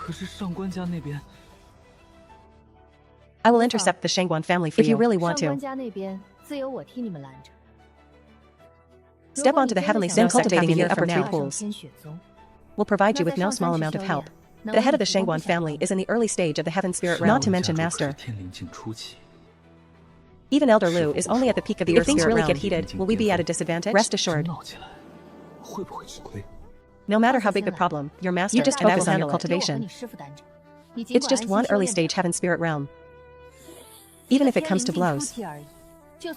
I will intercept the Shengguan family for you. If you really want to. Step onto the heavenly snow cultivating in the upper three pools will provide you with no small amount of help. The head of the Shengguan family is in the early stage of the heaven spirit realm. Not to mention Master. Even Elder Lu is only at the peak of the earth spirit realm. If things really get heated, will we be at a disadvantage? Rest assured. No matter how big the problem, your master just focus on your cultivation. It's just one early stage heaven spirit realm. Even if it comes to blows,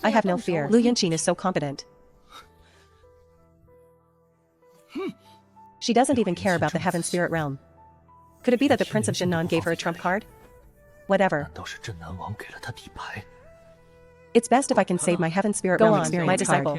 I have no fear. Lu Yunqin is so competent. She doesn't even care about the heaven spirit realm. Could it be that the Prince of Jinnan gave her a trump card? Whatever. It's best if I can save my heaven spirit realm experience. My disciple.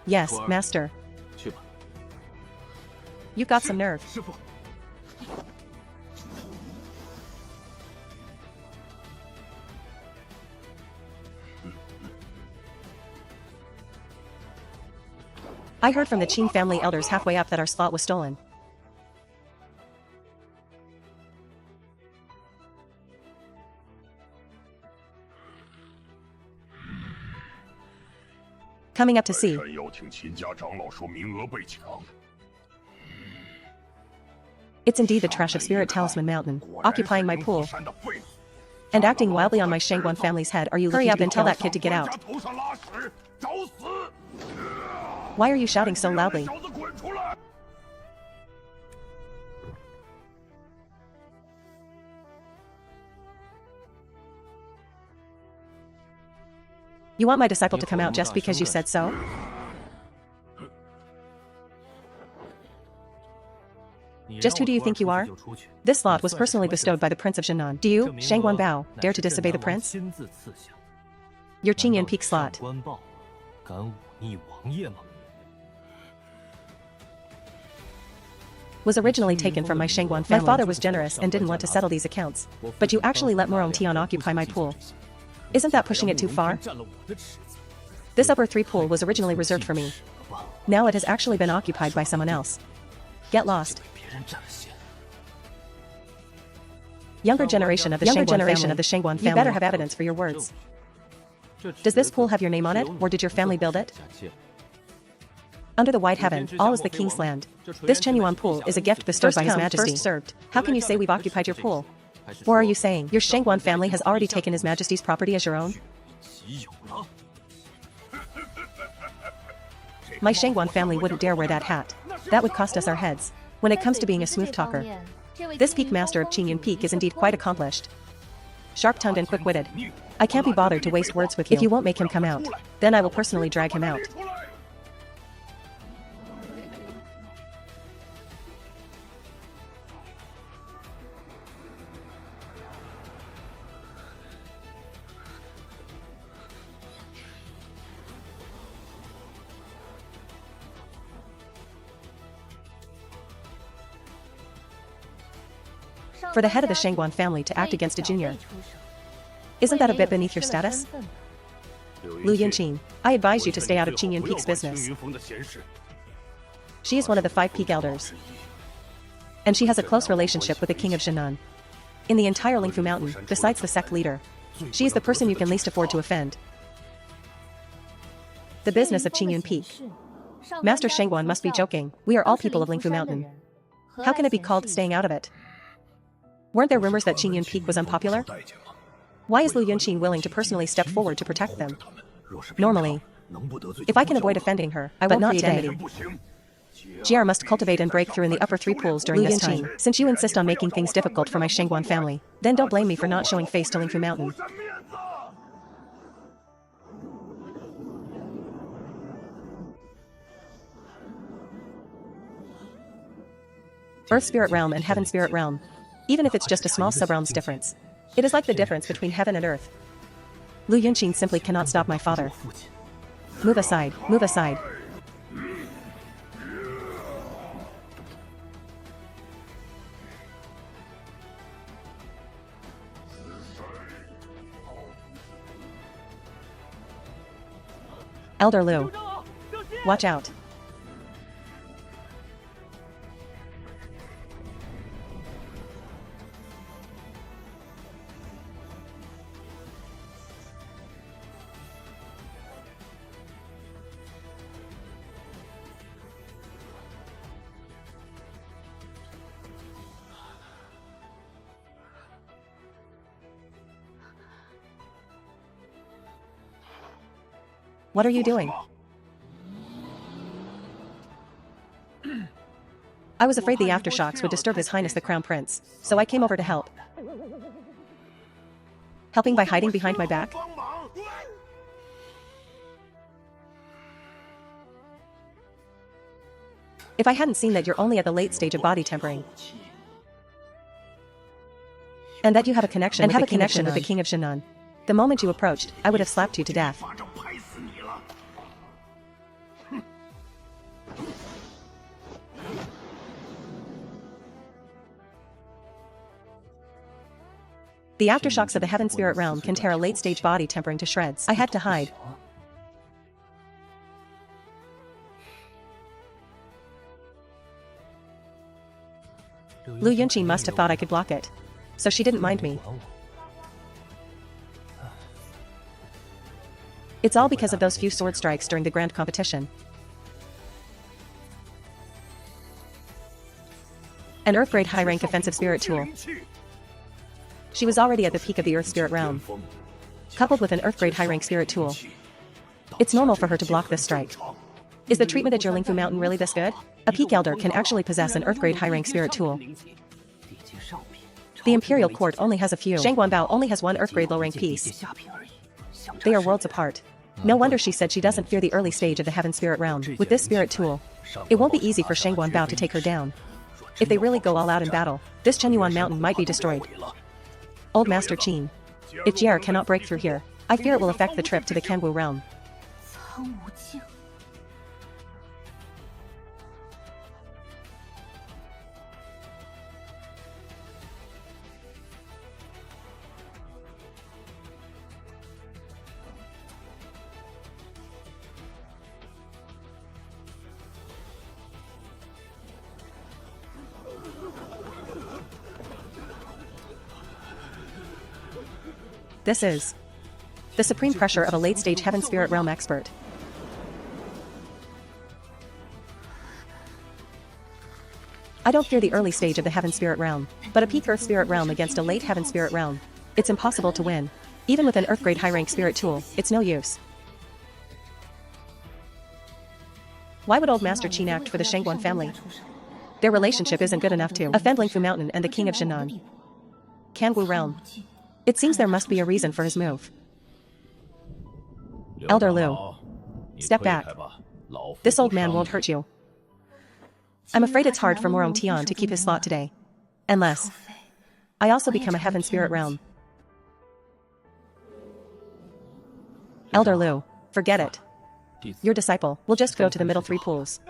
Yes, Master. You've got some nerve. I heard from the Qin family elders halfway up that our slot was stolen. Coming up to see. It's indeed the trash of Spirit Talisman Mountain, occupying my pool, and acting wildly on my Shengguan family's head. Are you hurry up and tell that kid to get out? Why are you shouting so loudly? You want my disciple to come out just because you said so? Just who do you think you are? This lot was personally bestowed by the Prince of Jinnan. Do you, Shengguan Bao, dare to disobey the prince? Your Qingyan Peak slot was originally taken from my Shengguan family. My father was generous and didn't want to settle these accounts. But you actually let Morong Tian occupy my pool. Isn't that pushing it too far? This upper three pool was originally reserved for me. Now it has actually been occupied by someone else. Get lost. Younger generation of the Shengguan family. You better have evidence for your words. Does this pool have your name on it, or did your family build it? Under the white heaven, all is the king's land. This Chenyuan pool is a gift bestowed by His Majesty. First served. How can you say we've occupied your pool? Or are you saying your Shengguan family has already taken His Majesty's property as your own? My Shengguan family wouldn't dare wear that hat. That would cost us our heads. When it comes to being a smooth talker, this peak master of Qingyan Peak is indeed quite accomplished. Sharp-tongued and quick-witted. I can't be bothered to waste words with you. If you won't make him come out, then I will personally drag him out. For the head of the Shangguan family to act against a junior. Isn't that a bit beneath your status? Lu Yunqing, I advise you to stay out of Qingyun Peak's business. She is one of the 5 peak elders. And she has a close relationship with the king of Zhenan. In the entire Lingfu Mountain, besides the sect leader, she is the person you can least afford to offend. The business of Qingyun Peak. Master Shangguan must be joking. We are all people of Lingfu Mountain. How can it be called staying out of it? Weren't there rumors that Qingyun Peak was unpopular? Why is Lu Yunqing willing to personally step forward to protect them? Normally, if I can avoid offending her, I will not create enmity. JR must cultivate and break through in the upper 3 pools during this time. Since you insist on making things difficult for my Shangguan family, then don't blame me for not showing face to Lingfu Mountain. Earth Spirit Realm and Heaven Spirit Realm. Even if it's just a small sub-realm's difference. It is like the difference between heaven and earth. Lu Yunqing simply cannot stop my father. Move aside, move aside. Elder Lu. Watch out. What are you doing? I was afraid the aftershocks would disturb His Highness the Crown Prince, so I came over to help. Helping by hiding behind my back? If I hadn't seen that you're only at the late stage of body tempering, and that you have a connection with the King of Zhenan, the moment you approached, I would have slapped you to death. The aftershocks of the Heaven Spirit Realm can tear a late-stage body tempering to shreds. I had to hide. Lu Yunqing must have thought I could block it, so she didn't mind me. It's all because of those few sword strikes during the grand competition. An Earth-grade high-rank offensive spirit tool. She was already at the peak of the Earth Spirit Realm. Coupled with an Earth-grade high-rank spirit tool. It's normal for her to block this strike. Is the treatment at your Lingfu Mountain really this good? A peak elder can actually possess an Earth-grade high-rank spirit tool. The Imperial Court only has a few. Shangguan Bao only has one Earth-grade low-rank piece. They are worlds apart. No wonder she said she doesn't fear the early stage of the Heaven Spirit Realm. With this spirit tool, it won't be easy for Shangguan Bao to take her down. If they really go all out in battle, this Chenyuan Mountain might be destroyed. Old Master Qin. If JR cannot break through here, I fear it will affect the trip to the Kangwu realm. This is the supreme pressure of a late-stage Heaven Spirit Realm expert. I don't fear the early stage of the Heaven Spirit Realm, but a peak Earth Spirit Realm against a late Heaven Spirit Realm. It's impossible to win. Even with an Earth-grade high-rank spirit tool, it's no use. Why would old Master Qin act for the Shangguan family? Their relationship isn't good enough to offend Lingfu Mountain and the King of Zhenan. Kangwu realm. It seems there must be a reason for his move. Elder Lu. Step back. This old man won't hurt you. I'm afraid it's hard for Morong Tian to keep his slot today. Unless I also become a Heaven Spirit Realm. Elder Lu, forget it. Your disciple will just go to the middle 3 pools.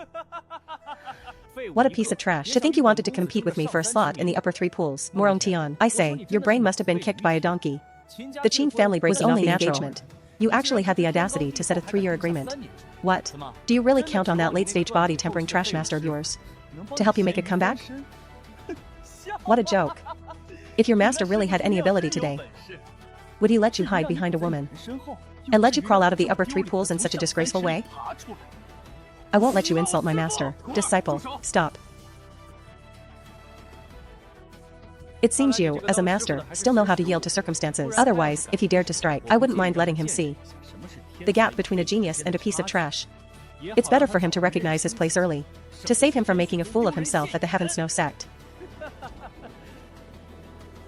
What a piece of trash. To think you wanted to compete with me for a slot in the upper 3 pools. Morong. I say, your brain must have been kicked by a donkey. The Qin family breaking off the engagement. You actually had the audacity to set a 3-year agreement. What? Do you really count on that late-stage body-tempering trash master of yours to help you make a comeback? What a joke. If your master really had any ability today, would he let you hide behind a woman and let you crawl out of the upper 3 pools in such a disgraceful way? I won't let you insult my master. Disciple, stop. It seems you, as a master, still know how to yield to circumstances. Otherwise, if he dared to strike, I wouldn't mind letting him see the gap between a genius and a piece of trash. It's better for him to recognize his place early, to save him from making a fool of himself at the Heaven Snow Sect.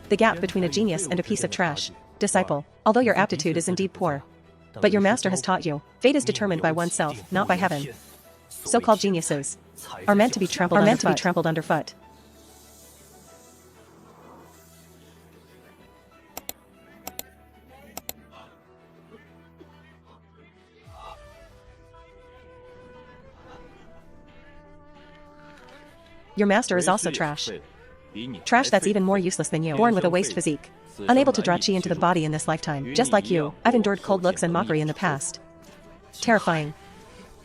The gap between a genius and a piece of trash. Disciple, although your aptitude is indeed poor, but your master has taught you, fate is determined by oneself, not by heaven. So-called geniuses are meant to be trampled underfoot. Your master is also trash. Trash that's even more useless than you. Born with a waste physique. Unable to draw chi into the body in this lifetime. Just like you, I've endured cold looks and mockery in the past. Terrifying.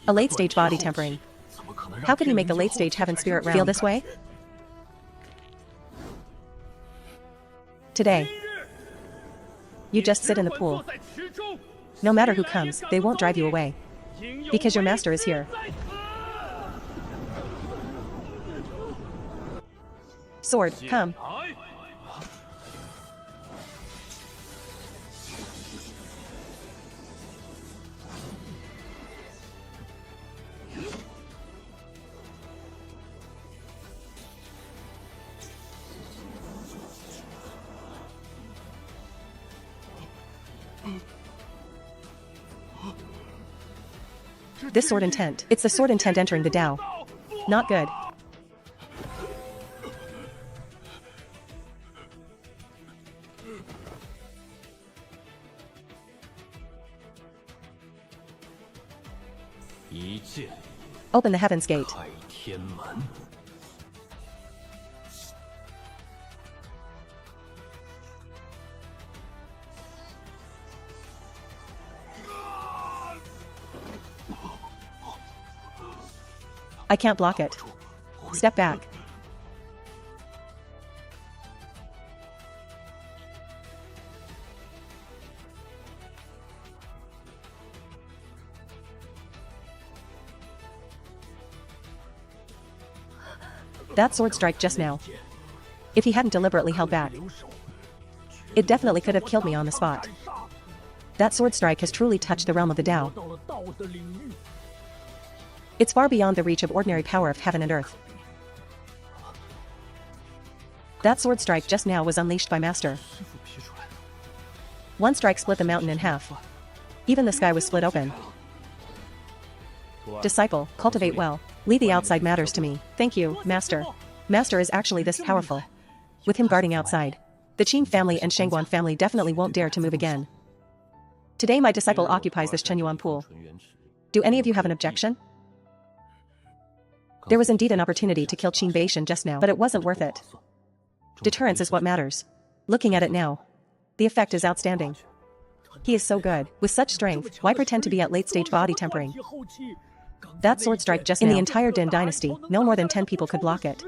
A late-stage body tempering. How could he make a late-stage heaven spirit feel this way? Today, you just sit in the pool. No matter who comes, they won't drive you away. Because your master is here. Sword, come. This sword intent. It's the sword intent entering the Tao. Not good. Open the Heaven's Gate. I can't block it. Step back. That sword strike just now. If he hadn't deliberately held back, it definitely could have killed me on the spot. That sword strike has truly touched the realm of the Tao. It's far beyond the reach of ordinary power of heaven and earth. That sword strike just now was unleashed by Master. One strike split the mountain in half. Even the sky was split open. Disciple, cultivate well. Leave the outside matters to me. Thank you, Master. Master is actually this powerful. With him guarding outside, the Qin family and Shangguan family definitely won't dare to move again. Today my disciple occupies this Chenyuan pool. Do any of you have an objection? There was indeed an opportunity to kill Qin Beishan just now, but it wasn't worth it. Deterrence is what matters. Looking at it now, the effect is outstanding. He is so good. With such strength, why pretend to be at late-stage body tempering? That sword strike just now. In the entire Din dynasty, no more than 10 people could block it.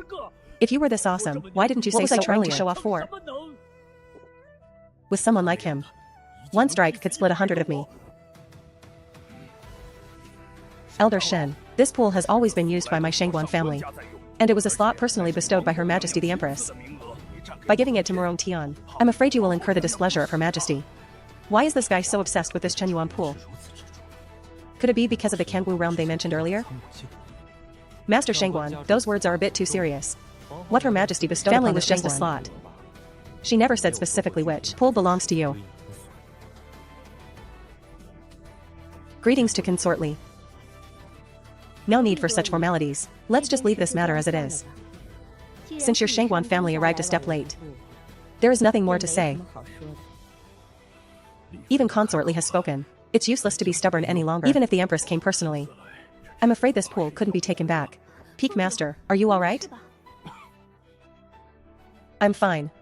If you were this awesome, why didn't you say so earlier? To show off for? With someone like him, one strike could split 100 of me. Elder Shen, this pool has always been used by my Shangguan family, and it was a slot personally bestowed by Her Majesty the Empress. By giving it to Murong Tian, I'm afraid you will incur the displeasure of Her Majesty. Why is this guy so obsessed with this Chenyuan pool? Could it be because of the Kangwu realm they mentioned earlier? Master Shangguan, those words are a bit too serious. What Her Majesty bestowed upon was just a slot. She never said specifically which pool belongs to you. Greetings to Consortly. No need for such formalities. Let's just leave this matter as it is. Since your Shangguan family arrived a step late, there is nothing more to say. Even Consortly has spoken. It's useless to be stubborn any longer, even if the Empress came personally. I'm afraid this pool couldn't be taken back. Peak Master, are you alright? I'm fine.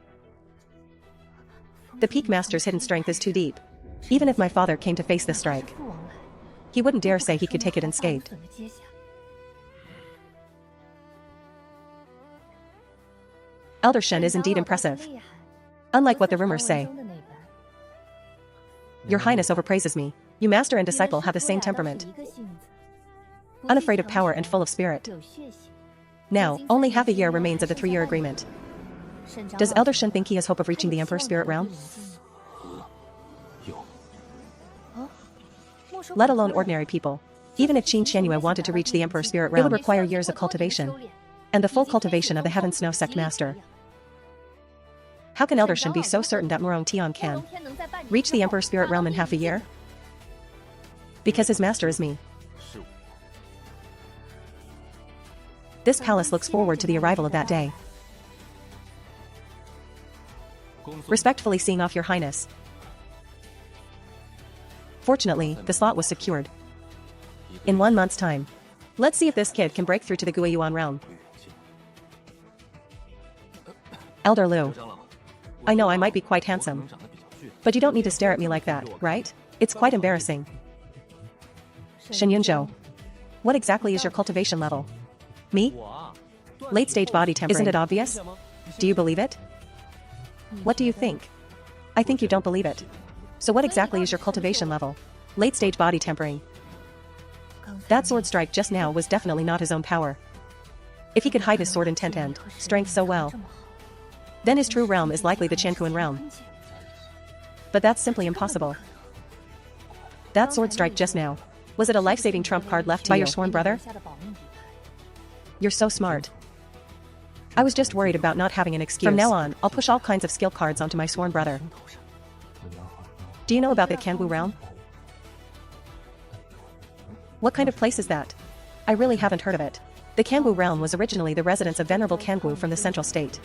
The Peak Master's hidden strength is too deep. Even if my father came to face this strike, he wouldn't dare say he could take it unscathed. Elder Shen is indeed impressive. Unlike what the rumors say. Your Highness overpraises me. You master and disciple have the same temperament. Unafraid of power and full of spirit. Now, only half a year remains of the 3-year agreement. Does Elder Shen think he has hope of reaching the Emperor's Spirit Realm? Let alone ordinary people. Even if Qin Qianyue wanted to reach the Emperor's Spirit Realm, it would require years of cultivation. And the full cultivation of the Heaven Snow Sect Master. How can Elder Shen be so certain that Murong Tian can reach the Emperor's Spirit Realm in half a year? Because his master is me. This palace looks forward to the arrival of that day. Respectfully seeing off, Your Highness. Fortunately, the slot was secured. In 1 month's time. Let's see if this kid can break through to the Guiyuan realm. Elder Liu. I know I might be quite handsome. But you don't need to stare at me like that, right? It's quite embarrassing. Shen Yunzhou. What exactly is your cultivation level? Me? Late-stage body tempering. Isn't it obvious? Do you believe it? What do you think? I think you don't believe it. So what exactly is your cultivation level? Late-stage body tempering. That sword strike just now was definitely not his own power. If he could hide his sword intent and strength so well, then his true realm is likely the Qianquan realm. But that's simply impossible. That sword strike just now, was it a life-saving trump card left by your sworn brother? You're so smart. I was just worried about not having an excuse. From now on, I'll push all kinds of skill cards onto my sworn brother. Do you know about the Kangu realm? What kind of place is that? I really haven't heard of it. The Kangu realm was originally the residence of Venerable Kangu from the Central State.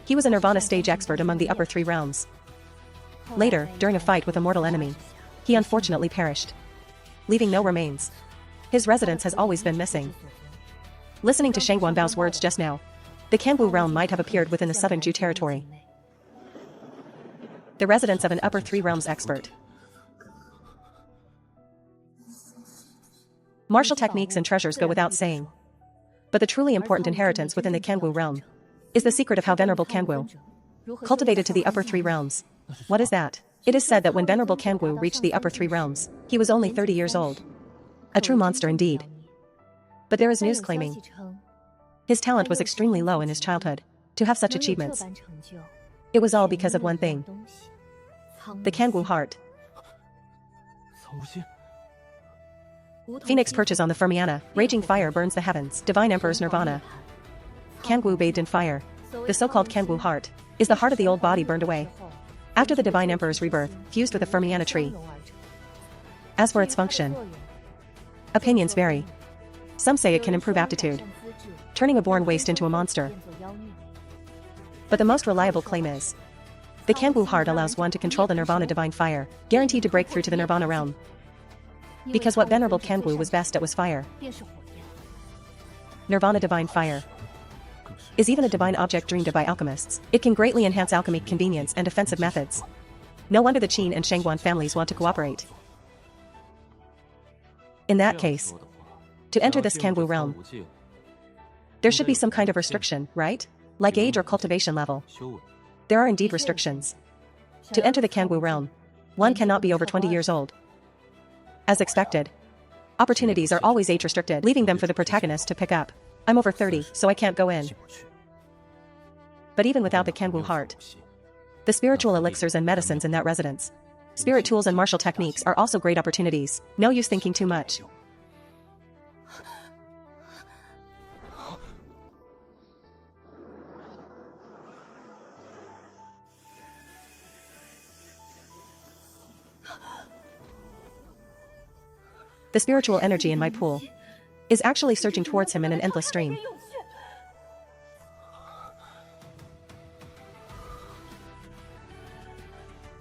He was a Nirvana stage expert among the upper 3 realms. Later, during a fight with a mortal enemy, he unfortunately perished, leaving no remains. His residence has always been missing. Listening to Shang Guanbao's words just now, the Kangu realm might have appeared within the southern Ju territory. The residence of an upper 3 realms expert. Martial techniques and treasures go without saying. But the truly important inheritance within the Kangu realm is the secret of how Venerable Kangu cultivated to the upper 3 realms. What is that? It is said that when Venerable Kangu reached the upper 3 realms, he was only 30 years old. A true monster indeed. But there is news claiming his talent was extremely low in his childhood to have such achievements. It was all because of one thing. The Kangu heart. Phoenix perches on the Fermiana, raging fire burns the heavens, Divine Emperor's Nirvana. Kangu bathed in fire. The so-called Kangu heart is the heart of the old body burned away after the Divine Emperor's rebirth, fused with a Fermiana tree. As for its function, opinions vary. Some say it can improve aptitude, turning a born waste into a monster. But the most reliable claim is the Kangu heart allows one to control the Nirvana divine fire, guaranteed to break through to the Nirvana realm. Because what Venerable Kangu was best at was fire. Nirvana divine fire is even a divine object dreamed of by alchemists. It can greatly enhance alchemy convenience and offensive methods. No wonder the Qin and Shangguan families want to cooperate. In that case, to enter this Kangu realm, there should be some kind of restriction, right? Like age or cultivation level. There are indeed restrictions. To enter the Kangu realm, one cannot be over 20 years old. As expected, opportunities are always age-restricted, leaving them for the protagonist to pick up. I'm over 30, so I can't go in. But even without the Kangu heart, the spiritual elixirs and medicines in that residence, spirit tools and martial techniques are also great opportunities. No use thinking too much. The spiritual energy in my pool is actually surging towards him in an endless stream.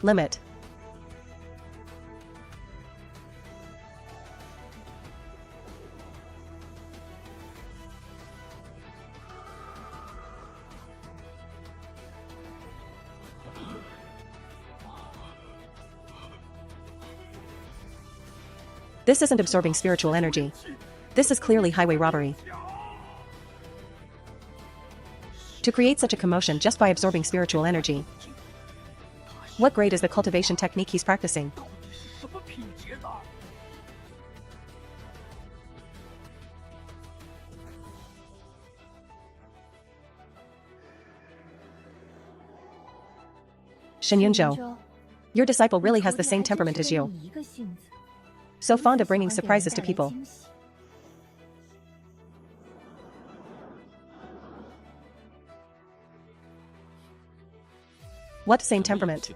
Limit. This isn't absorbing spiritual energy. This is clearly highway robbery. To create such a commotion just by absorbing spiritual energy. What grade is the cultivation technique he's practicing? Shenyunzhou. Your disciple really has the same temperament as you. So fond of bringing surprises to people. What same temperament?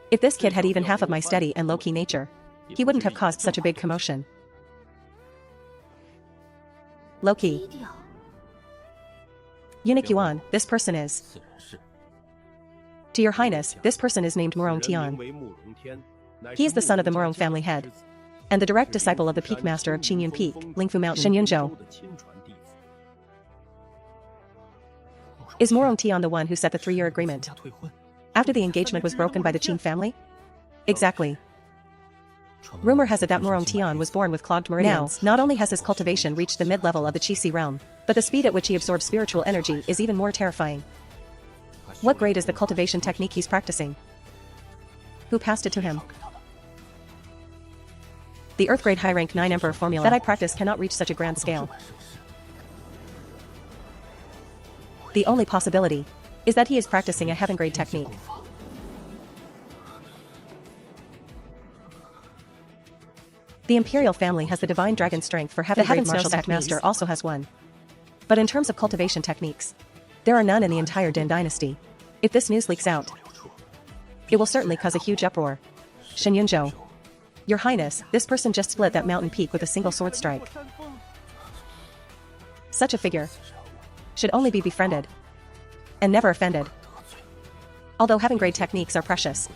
If this kid had even half of my steady and low-key nature, he wouldn't have caused such a big commotion. Low-key. Eunuch Yuan, this person is. To your highness, this person is named Murong Tian. He is the son of the Murong family head, and the direct disciple of the peak master of Qingyun Peak, Lingfu Mountain, Shenyunzhou. Is Murong Tian the one who set the 3-year agreement after the engagement was broken by the Qin family? Exactly. Rumor has it that Murong Tian was born with clogged meridians. Now, not only has his cultivation reached the mid-level of the Qi realm, but the speed at which he absorbs spiritual energy is even more terrifying. What grade is the cultivation technique he's practicing? Who passed it to him? The Earth grade high rank 9 Emperor formula that I practice cannot reach such a grand scale. The only possibility is that he is practicing a heaven grade technique. The Imperial family has the divine dragon strength for heaven grade martial techniques. Master also has one. But in terms of cultivation techniques, there are none in the entire Din dynasty. If this news leaks out, it will certainly cause a huge uproar. Shenyunzhou. Your Highness, this person just split that mountain peak with a single sword strike. Such a figure should only be befriended and never offended. Although heaven grade techniques are precious,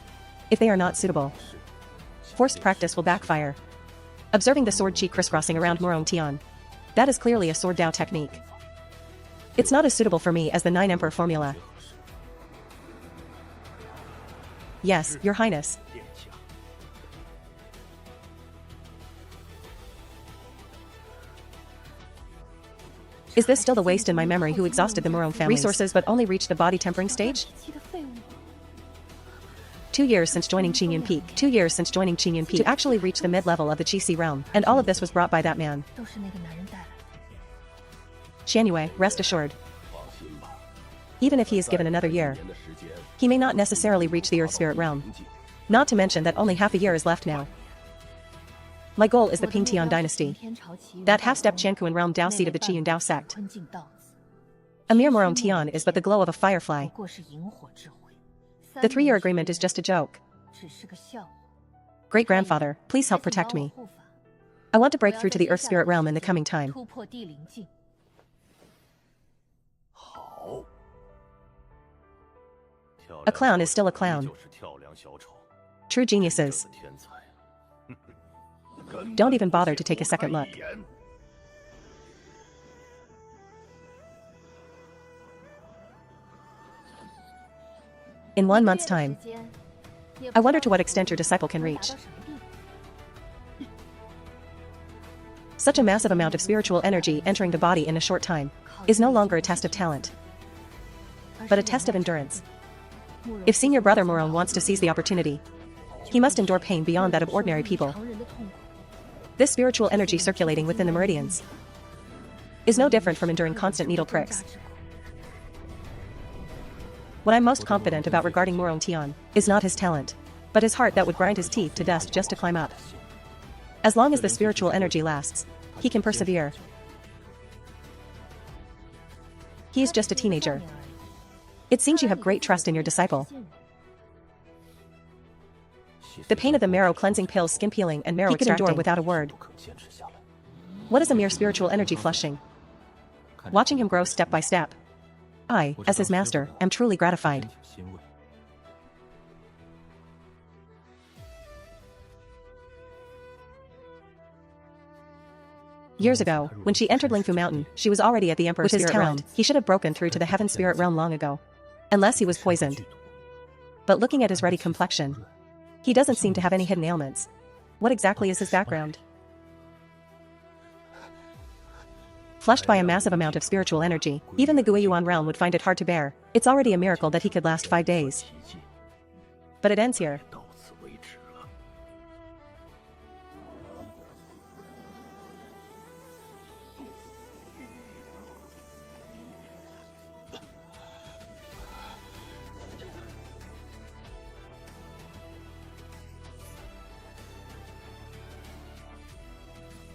if they are not suitable, forced practice will backfire. Observing the sword chi crisscrossing around Murong Tian, that is clearly a sword Dao technique. It's not as suitable for me as the 9 Emperor formula. Yes, Your Highness. Is this still the waste in my memory who exhausted the Murong family's resources but only reached the body tempering stage? 2 years since joining Qingyun Peak. 2 years since joining Qingyun Peak to actually reach the mid-level of the Qi realm, and all of this was brought by that man. Xianyue, rest assured. Even if he is given another year, he may not necessarily reach the Earth Spirit realm. Not to mention that only half a year is left now. My goal is the Pingtian dynasty. That half-step Qiankuan realm Dao seat of the Qiyun Dao sect. A mere Murong Tian is but the glow of a firefly. The 3-year agreement is just a joke. Great-grandfather, please help protect me. I want to break through to the Earth Spirit realm in the coming time. A clown is still a clown. True geniuses don't even bother to take a second look. In 1 month's time, I wonder to what extent your disciple can reach. Such a massive amount of spiritual energy entering the body in a short time is no longer a test of talent, but a test of endurance. If senior brother Murong wants to seize the opportunity, he must endure pain beyond that of ordinary people. This spiritual energy circulating within the meridians is no different from enduring constant needle pricks. What I'm most confident about regarding Murong Tian is not his talent, but his heart that would grind his teeth to dust just to climb up. As long as the spiritual energy lasts, he can persevere. He is just a teenager. It seems you have great trust in your disciple. The pain of the marrow cleansing pills, skin peeling, and marrow extracting he could endure without a word. What is a mere spiritual energy flushing? Watching him grow step by step, I, as his master, am truly gratified. Years ago, when she entered Lingfu Mountain, she was already at the Emperor's Spirit realm. He should have broken through to the Heaven Spirit realm long ago. Unless he was poisoned. But looking at his ruddy complexion, he doesn't seem to have any hidden ailments. What exactly is his background? flushed by a massive amount of spiritual energy. Even the Guiyuan realm would find it hard to bear. It's already a miracle that he could last 5 days. But it ends here.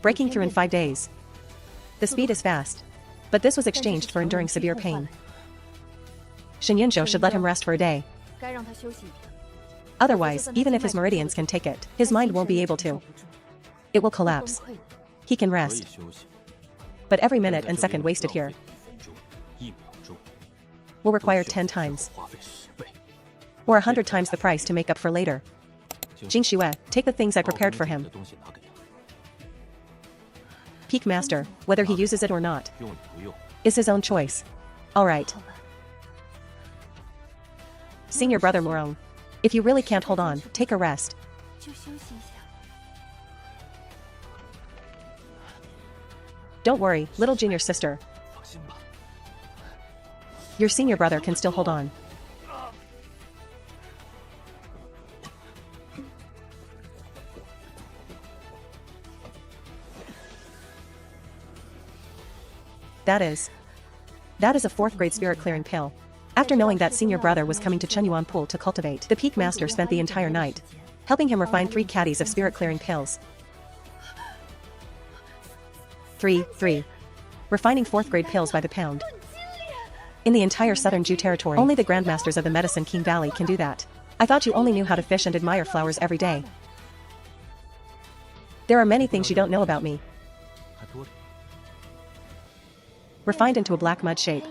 Breaking through in 5 days. The speed is fast. But this was exchanged for enduring severe pain. Shen Yinzhou should let him rest for a day. Otherwise, even if his meridians can take it, his mind won't be able to. It will collapse. He can rest. But every minute and second wasted here will require 10 times. Or 100 times the price to make up for later. Jing Xue, take the things I prepared for him. Peak Master, whether he uses it or not, is his own choice. Alright. Senior brother Morong, if you really can't hold on, take a rest. Don't worry, little junior sister. Your senior brother can still hold on. That is a 4th grade spirit clearing pill. After knowing that senior brother was coming to Chenyuan Pool to cultivate, the Peak Master spent the entire night helping him refine 3 caddies of spirit clearing pills. 3. Refining 4th grade pills by the pound. In the entire southern Ju territory, only the grandmasters of the Medicine King Valley can do that. I thought you only knew how to fish and admire flowers every day. There are many things you don't know about me. Refined into a black mud shape.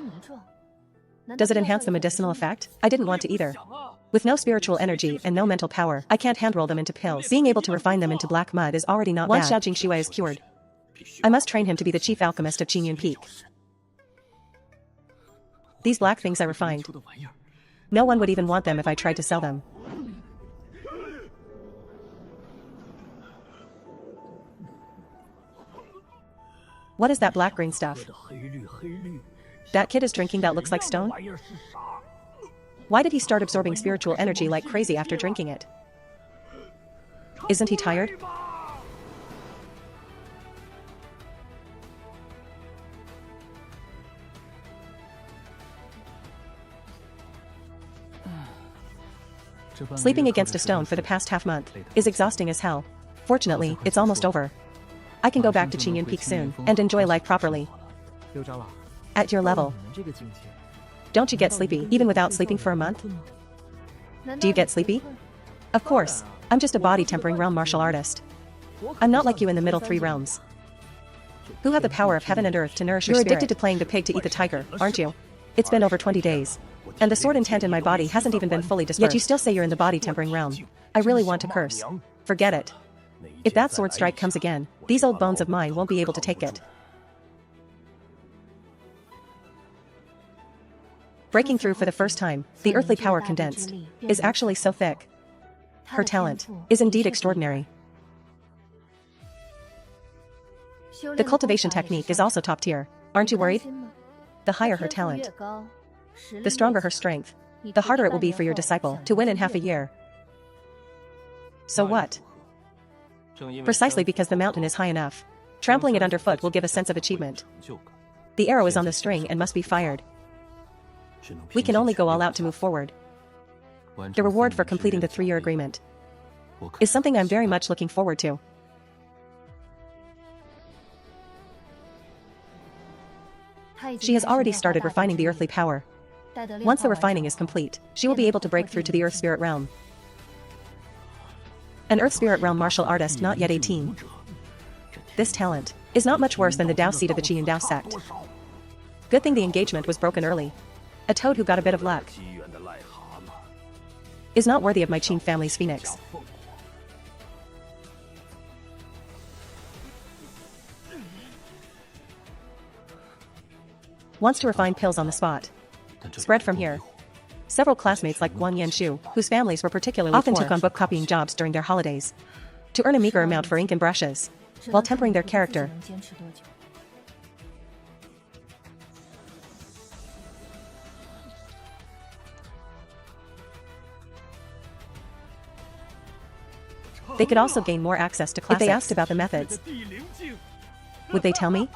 Does it enhance the medicinal effect? I didn't want to either. With no spiritual energy and no mental power, I can't handroll them into pills. Being able to refine them into black mud is already not bad. Once Xiao Jingxue is cured, I must train him to be the chief alchemist of Qingyun Peak. These black things I refined. No one would even want them if I tried to sell them. What is that black-green stuff? That kid is drinking that looks like stone? Why did he start absorbing spiritual energy like crazy after drinking it? Isn't he tired? Sleeping against a stone for the past half-month is exhausting as hell. Fortunately, it's almost over. I can go back to Qingyun Peak soon and enjoy life properly. At your level. Don't you get sleepy, even without sleeping for a month? Do you get sleepy? Of course. I'm just a body-tempering realm martial artist. I'm not like you in the middle 3 realms. Who have the power of heaven and earth to nourish your spirit? You're addicted to playing the pig to eat the tiger, aren't you? It's been over 20 days. And the sword intent in my body hasn't even been fully dispersed. Yet you still say you're in the body-tempering realm. I really want to curse. Forget it. If that sword strike comes again, these old bones of mine won't be able to take it. Breaking through for the first time, the earthly power condensed is actually so thick. Her talent is indeed extraordinary. The cultivation technique is also top tier. Aren't you worried? The higher her talent, the stronger her strength, the harder it will be for your disciple to win in half a year. So what? Precisely because the mountain is high enough. Trampling it underfoot will give a sense of achievement. The arrow is on the string and must be fired. We can only go all out to move forward. The reward for completing the 3-year agreement is something I'm very much looking forward to. She has already started refining the earthly power. Once the refining is complete, she will be able to break through to the Earth Spirit Realm. An Earth Spirit Realm martial artist not yet 18. This talent is not much worse than the Dao seed of the Qiyun Dao sect. Good thing the engagement was broken early. A toad who got a bit of luck is not worthy of my Qin family's phoenix. Wants to refine pills on the spot. Spread from here. Several classmates like Guan Yanshu, whose families were particularly often took on book copying jobs during their holidays to earn a meager amount for ink and brushes, while tempering their character. They could also gain more access to classics. If they asked about the methods, would they tell me?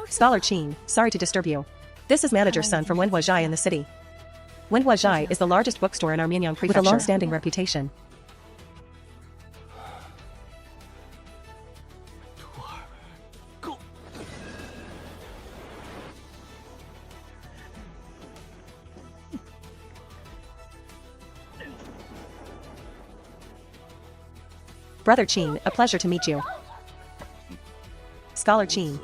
Scholar Qin, sorry to disturb you. This is Manager Sun from Wenhua Zhai in the city. Wenhua Zhai is the largest bookstore in our Mianyang prefecture, with a long-standing reputation. Brother Qin, a pleasure to meet you. Scholar Qin.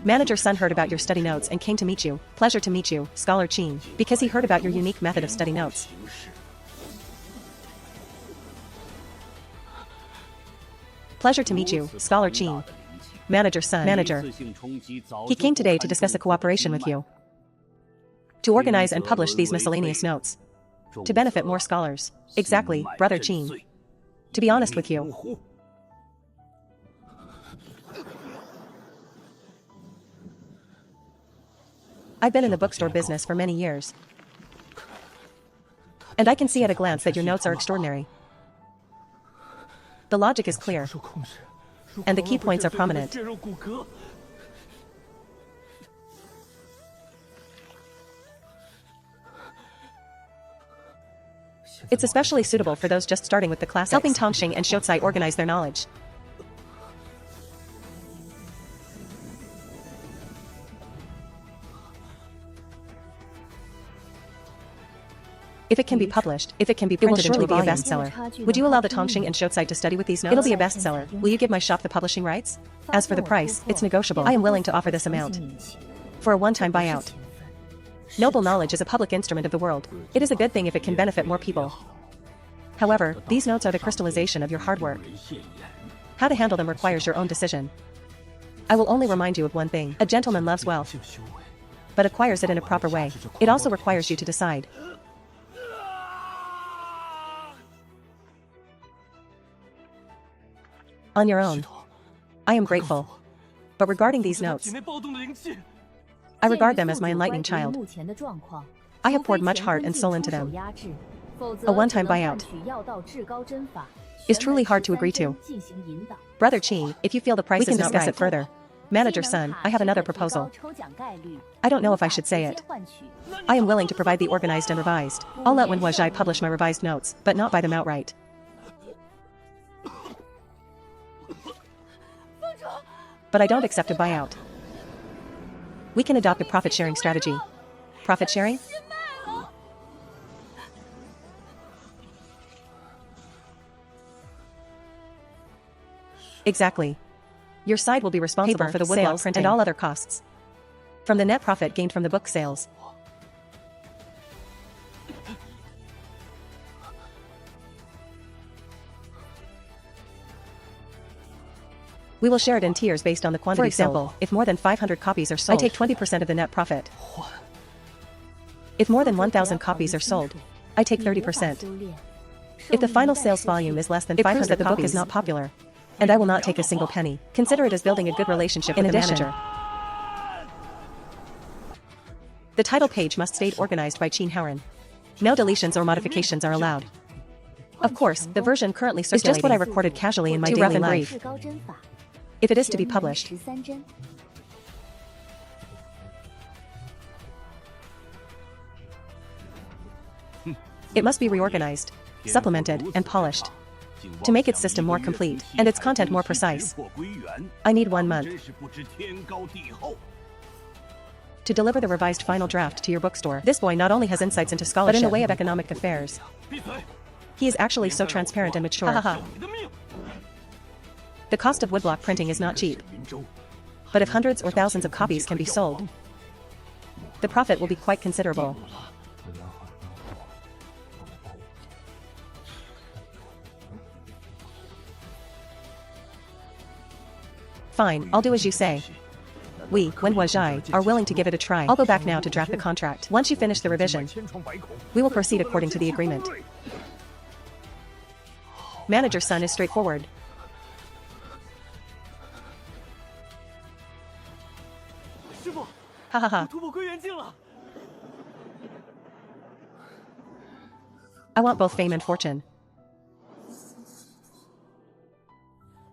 Manager Sun heard about your study notes and came to meet you. Pleasure to meet you, Scholar Qin, because he heard about your unique method of study notes. Pleasure to meet you, Scholar Qin. Manager Sun. Manager. He came today to discuss a cooperation with you. To organize and publish these miscellaneous notes. To benefit more scholars. Exactly, Brother Qin. To be honest with you, I've been in the bookstore business for many years. And I can see at a glance that your notes are extraordinary. The logic is clear. And the key points are prominent. It's especially suitable for those just starting with the classics, helping Tongxing and Shotsai organize their knowledge. If it can be published, if it can be printed into a volume, it will surely be a bestseller. Would you allow the Tongxing and Shotsai to study with these notes? It'll be a bestseller. Will you give my shop the publishing rights? As for the price, it's negotiable. I am willing to offer this amount. For a one-time buyout. Noble knowledge is a public instrument of the world. It is a good thing if it can benefit more people. However, these notes are the crystallization of your hard work. How to handle them requires your own decision. I will only remind you of one thing. A gentleman loves wealth, but acquires it in a proper way. It also requires you to decide. On your own. I am grateful. But regarding these notes, I regard them as my enlightening child. I have poured much heart and soul into them. A one-time buyout is truly hard to agree to. Brother Qin, if you feel the price is not right, we can discuss it further. Manager Sun, I have another proposal. I don't know if I should say it. I am willing to provide the organized and revised. I'll let Wenhua Zhai publish my revised notes, but not buy them outright. But I don't accept a buyout. We can adopt a profit-sharing strategy. Profit-sharing? Exactly. Your side will be responsible for the woodblock printing and all other costs. From the net profit gained from the book sales. We will share it in tiers based on the quantity. For example, if more than 500 copies are sold, I take 20% of the net profit. If more than 1,000 copies are sold, I take 30%. If the final sales volume is less than 500 that the book is not popular, and I will not take a single penny. Consider it as building a good relationship with the manager. The title page must stay organized by Qin Haoren. No deletions or modifications are allowed. Of course, the version currently circulating is just what I recorded casually in my daily life. If it is to be published, it must be reorganized, supplemented, and polished to make its system more complete and its content more precise. I need 1 month to deliver the revised final draft to your bookstore. This boy not only has insights into scholarship, but in the way of economic affairs. He is actually so transparent and mature. The cost of woodblock printing is not cheap. But if hundreds or thousands of copies can be sold, the profit will be quite considerable. Fine, I'll do as you say. We, Wenhua Zhai, are willing to give it a try. I'll go back now to draft the contract. Once you finish the revision, we will proceed according to the agreement. Manager Sun is straightforward. Ha ha ha. I want both fame and fortune.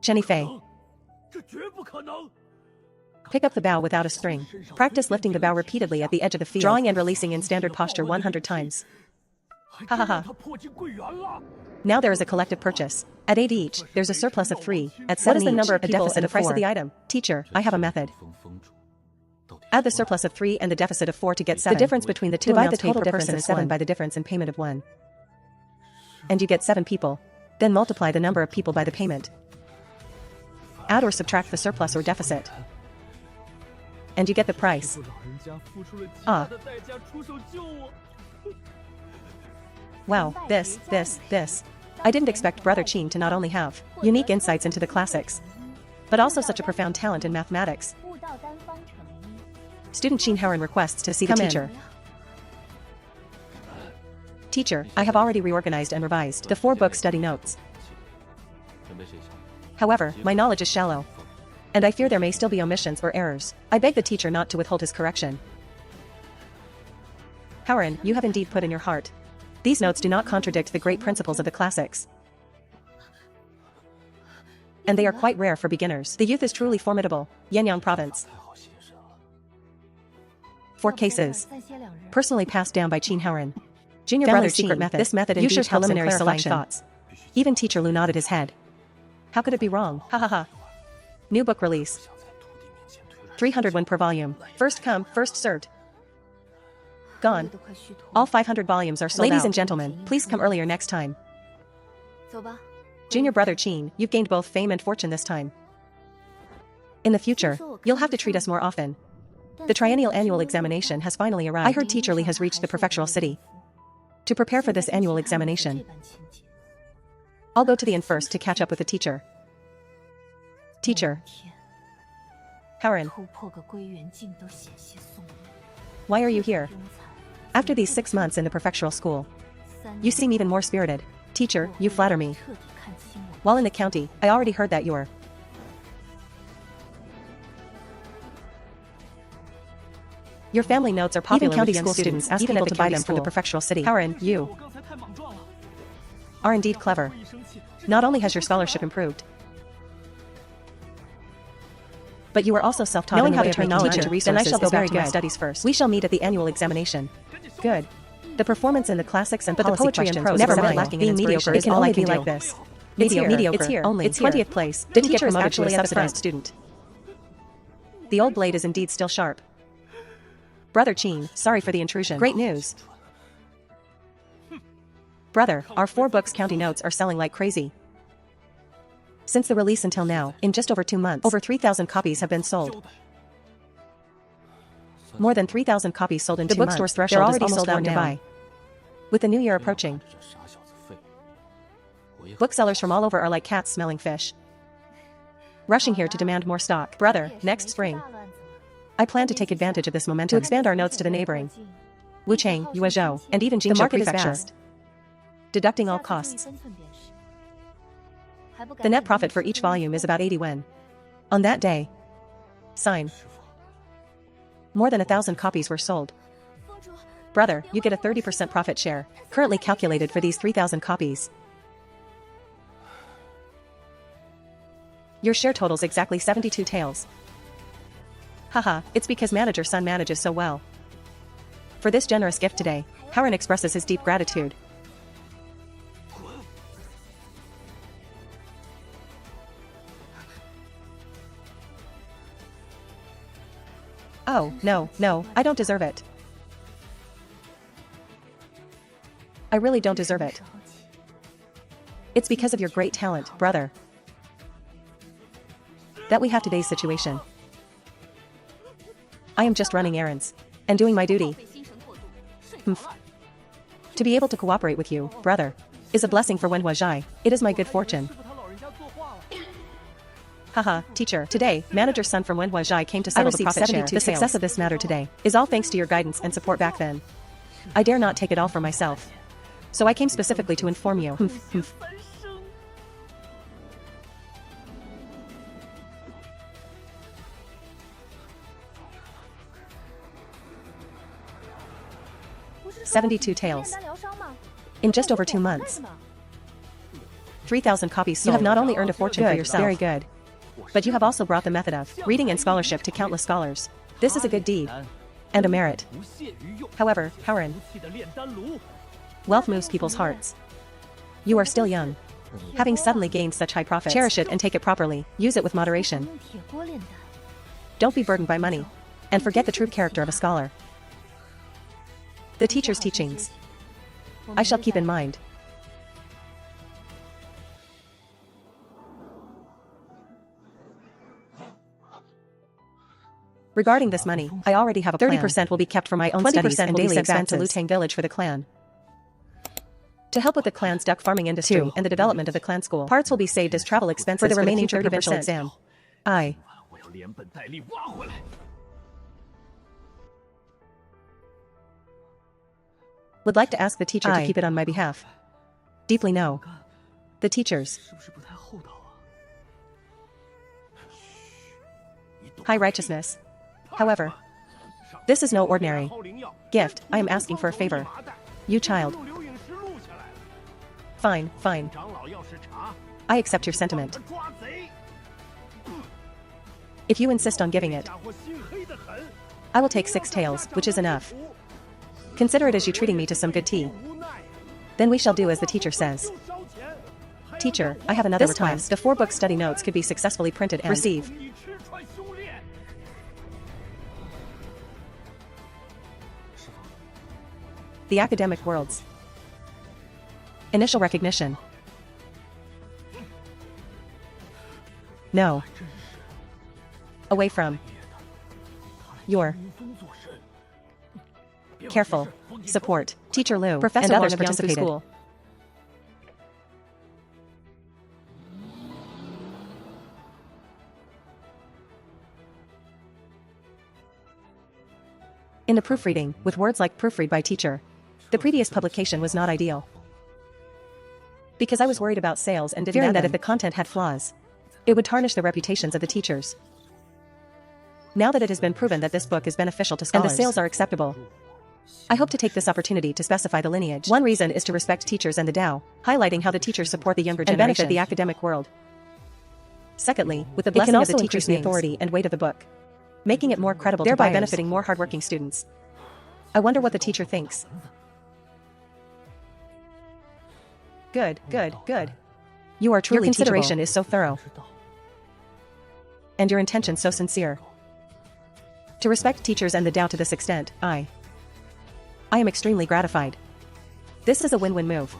Jenny Fei. Pick up the bow without a string. Practice lifting the bow repeatedly at the edge of the field, drawing and releasing in standard posture 100 times. Ha ha ha. Now there is a collective purchase. At 8 each, there's a surplus of 3. At 7 what is the number of people and the price of the item? Teacher, I have a method. Add the surplus of 3 and the deficit of 4 to get 7. The difference between the two divide the total difference in 7 by the difference in payment of 1. And you get 7 people. Then multiply the number of people by the payment. Add or subtract the surplus or deficit. And you get the price. Ah. Wow, this. I didn't expect Brother Qin to not only have unique insights into the classics, but also such a profound talent in mathematics. Student Qin Haoren requests to see the teacher. Teacher, I have already reorganized and revised the 4-book study notes. However, my knowledge is shallow, and I fear there may still be omissions or errors. I beg the teacher not to withhold his correction. Haoren, you have indeed put in your heart. These notes do not contradict the great principles of the classics. And they are quite rare for beginners. The youth is truly formidable. Yanyang Province. 4 cases. Personally passed down by Qin Haoren. Junior brother's secret method. This method indeed helps preliminary selection. Thoughts. Even teacher Lu nodded his head. How could it be wrong? Ha ha ha. New book release. 300 won per volume. First come, first served. Gone. All 500 volumes are sold out. Ladies and gentlemen, please come earlier next time. Junior brother Qin, you've gained both fame and fortune this time. In the future, you'll have to treat us more often. The triennial annual examination has finally arrived. I heard Teacher Li has reached the prefectural city. To prepare for this annual examination, I'll go to the inn first to catch up with the teacher. Teacher. Haoren. Why are you here? After these 6 months in the prefectural school, you seem even more spirited. Teacher, you flatter me. While in the county, I already heard that you're... Your family notes are popular. Even county school students ask people to buy them from the prefectural city. Haoren, you are indeed clever. Not only has your scholarship improved, but you are also self-taught. Knowing how to turn knowledge into resources, then I shall go back to my studies first. We shall meet at the annual examination. Good. The performance in the classics and policy poetry and prose never mind. Lacking being mediocre is all I can do. Like this. Mediocre. It's here. Only. It's 20th place. Didn't get promoted to a subsidized student. The old blade is indeed still sharp. Brother Qin, sorry for the intrusion. Great news. Brother, our 4 books county notes are selling like crazy. Since the release until now, in just over 2 months, over 3,000 copies have been sold. More than 3,000 copies sold in 2 months. The bookstore's threshold is already sold out nearby. With the new year approaching, booksellers from all over are like cats smelling fish, rushing here to demand more stock. Brother, next spring, I plan to take advantage of this momentum to expand our notes to the neighboring Wuchang, Yuezhou, and even Jingzhou Prefecture. The market is vast. Deducting all costs, the net profit for each volume is about 80 yuan. On that day, sign. More than 1,000 copies were sold. Brother, you get a 30% profit share, currently calculated for these 3,000 copies. Your share totals exactly 72 taels. Haha, it's because manager son manages so well. For this generous gift today, Haoren expresses his deep gratitude. Oh, no, I don't deserve it. I really don't deserve it. It's because of your great talent, brother, that we have today's situation. I am just running errands and doing my duty. To be able to cooperate with you, brother, is a blessing for Wenhua Zhai. It is my good fortune. Haha, teacher, today, manager's son from Wenhua Zhai came to settle the profit share. The success of this matter today is all thanks to your guidance and support back then. I dare not take it all for myself, so I came specifically to inform you. $72 taels. In just over 2 months. 3,000 copies sold. You have not only earned a fortune for yourself, very good, but you have also brought the method of reading and scholarship to countless scholars. This is a good deed. And a merit. However, Howren, wealth moves people's hearts. You are still young. Having suddenly gained such high profits, cherish it and take it properly. Use it with moderation. Don't be burdened by money. And forget the true character of a scholar. The teacher's teachings I shall keep in mind. Regarding this money, I already have a plan. 30% will be kept for my own studies and daily expenses to Lutang village for the clan. To help with the clan's duck farming industry and the development of the clan school. Parts will be saved as travel expenses for the remaining provincial exam. I would like to ask the teacher to keep it on my behalf. Deeply no. The teachers. High righteousness. However, this is no ordinary gift. I am asking for a favor. You child. Fine, fine. I accept your sentiment. If you insist on giving it, I will take 6 taels, which is enough. Consider it as you treating me to some good tea. Then we shall do as the teacher says. Teacher, I have another request. The 4-book study notes could be successfully printed and receive. The academic worlds. Initial recognition. No. Away from. Your. Careful. Support. Teacher Liu, Professor and others participated. School. In the proofreading, with words like proofread by teacher, the previous publication was not ideal. Because I was worried about sales and fearing that if the content had flaws, it would tarnish the reputations of the teachers. Now that it has been proven that this book is beneficial to scholars and the sales are acceptable, I hope to take this opportunity to specify the lineage. One reason is to respect teachers and the Tao, highlighting how the teachers support the younger generation and benefit the academic world. Secondly, with the blessing of the teachers, the authority and weight of the book, making it more credible, thereby benefiting more hardworking students. I wonder what the teacher thinks. Good, good, good. You are truly Your consideration teachable. Is so thorough. And your intention so sincere. To respect teachers and the Tao to this extent, I am extremely gratified. This is a win-win move.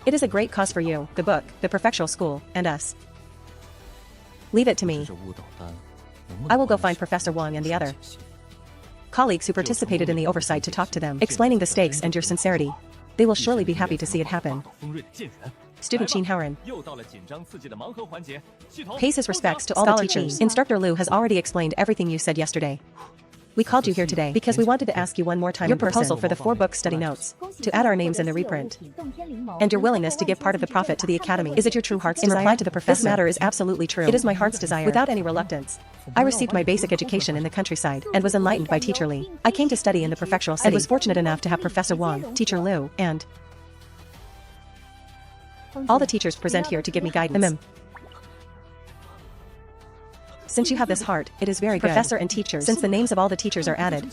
It is a great cause for you, the book, the prefectural school, and us. Leave it to me. I will go find Professor Wang and the other colleagues who participated in the oversight to talk to them, explaining the stakes and your sincerity. They will surely be happy to see it happen. Student Qin Haoren pays his respects to all the teachers. Instructor Liu has already explained everything you said yesterday. We called you here today because we wanted to ask you one more time your proposal for the 4-book study notes, to add our names in the reprint, and your willingness to give part of the profit to the Academy. Is it your true heart's desire? In reply to the professor, this matter is absolutely true. It is my heart's desire. Without any reluctance. I received my basic education in the countryside and was enlightened by Teacher Li. I came to study in the prefectural city and was fortunate enough to have Professor Wang, Teacher Liu, and all the teachers present here to give me guidance. Since you have this heart, it is very good. Professor and teachers, since the names of all the teachers are added.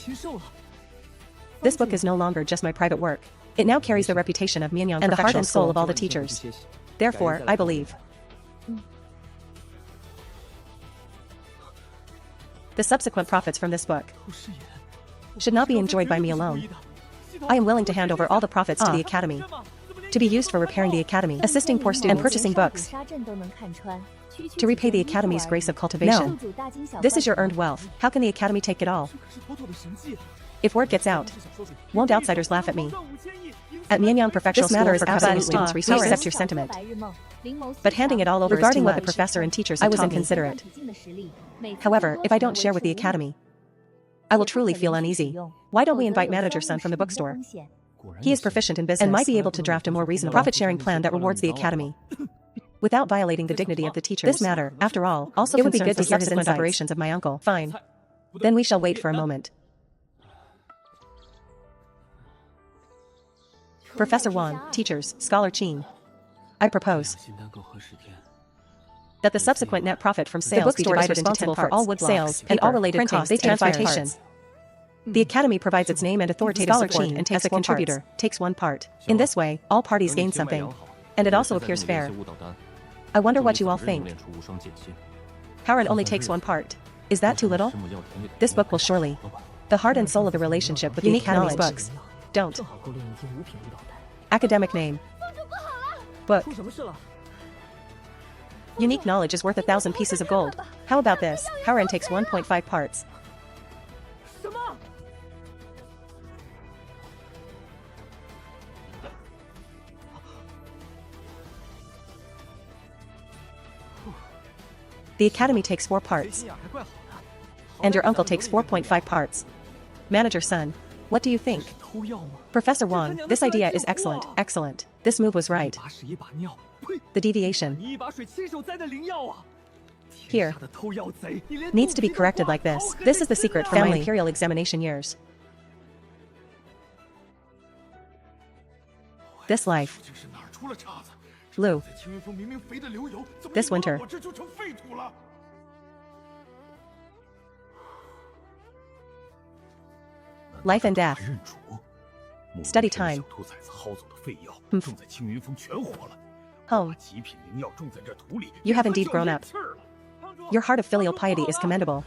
This book is no longer just my private work. It now carries the reputation of Mianyang and the heart and soul of all the teachers. Therefore, I believe the subsequent profits from this book should not be enjoyed by me alone. I am willing to hand over all the profits to the Academy, to be used for repairing the Academy, assisting poor students, and purchasing books, to repay the Academy's grace of cultivation. No. This is your earned wealth. How can the Academy take it all? If word gets out, won't outsiders laugh at me? At Mianyang Prefectural School for absolute students, we accept your sentiment. But handing it all over regarding what the professor and teachers I was inconsiderate. However, if I don't share with the Academy, I will truly feel uneasy. Why don't we invite Manager Sun from the bookstore? He is proficient in business and might be able to draft a more reasonable profit-sharing plan that rewards the Academy, without violating the dignity of the teachers. This matter, after all, also it would be good to hear his insights. Operations of my uncle. Fine. Then we shall wait for a moment. Professor Wang, teachers, Scholar Qin. I propose that the subsequent net profit from sales be divided into 10 parts, for all woodblocks, sales, and all related costs and transportation. The Academy provides its name and authoritative support and takes a contributor, takes 1 part. In this way, all parties gain something. And it also appears fair. I wonder what you all think. Howard only takes 1 part. Is that too little? This book will surely. The heart and soul of the relationship with the Academy's books. Don't. Academic name. Book. Unique knowledge is worth 1,000 pieces of gold. How about this? Howard takes 1.5 parts. The Academy takes 4 parts. And your uncle takes 4.5 parts. Manager son, what do you think? Professor Wang, this idea is excellent, excellent. This move was right. The deviation here needs to be corrected like this. This is the secret for my imperial examination years. This life. Lu. This winter. Life and death. Study time. Home. You have indeed grown up. Your heart of filial piety is commendable.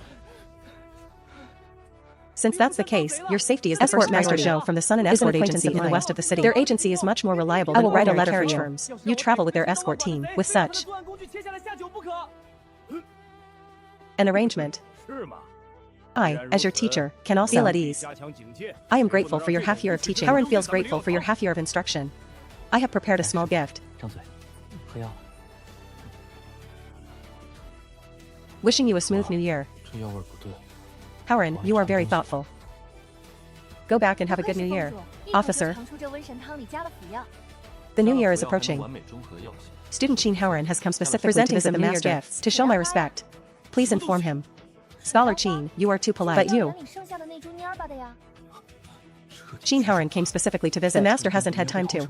Since that's the case, your safety is the first master Zhou from the Sun and Escort Agency in the west of the city. Their agency is much more reliable than ordinary carriage firms. I will write a letter for you. You travel with their escort team, with such an arrangement. I, as your teacher, can also feel at ease. I am grateful for your half year of teaching. Howard feels grateful for your half year of instruction. I have prepared a small gift. Wishing you a smooth new year. Howard, you are very thoughtful. Go back and have a good new year. Officer. The new year is approaching. Student Qin Howard has come specifically to visit the master gift to show my respect. Please inform him. Scholar Qin, you are too polite. But you. Qin Howard came specifically to visit. The master hasn't had time to.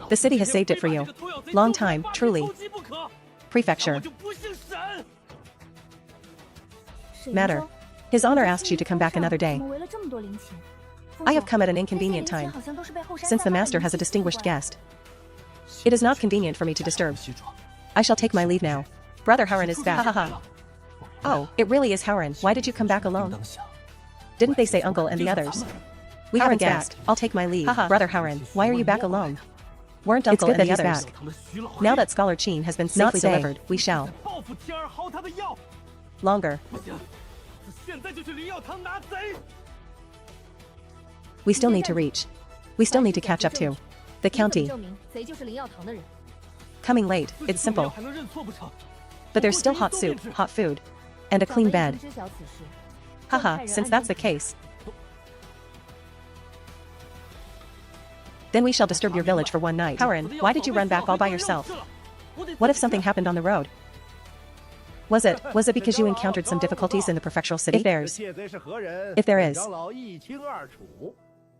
The city has saved it for you. Long time, truly. Prefecture. Matter. His Honor asks you to come back another day. I have come at an inconvenient time, since the master has a distinguished guest. It is not convenient for me to disturb. I shall take my leave now. Brother Howard is back. Haha. Oh, it really is Howard. Why did you come back alone? Didn't they say uncle and the others? We haven't asked. I'll take my leave. Brother Howard, why are you back alone? Weren't uncle and the others back? Now that Scholar Qin has been safely delivered, we shall. Longer. We still need to reach. We still need to catch up to the county. Coming late, it's simple. But there's still hot soup, hot food, and a clean bed. Haha, since that's the case, then we shall disturb your village for one night. Howard, why did you run back all by yourself? What if something happened on the road? Was it because you encountered some difficulties in the prefectural city? If there is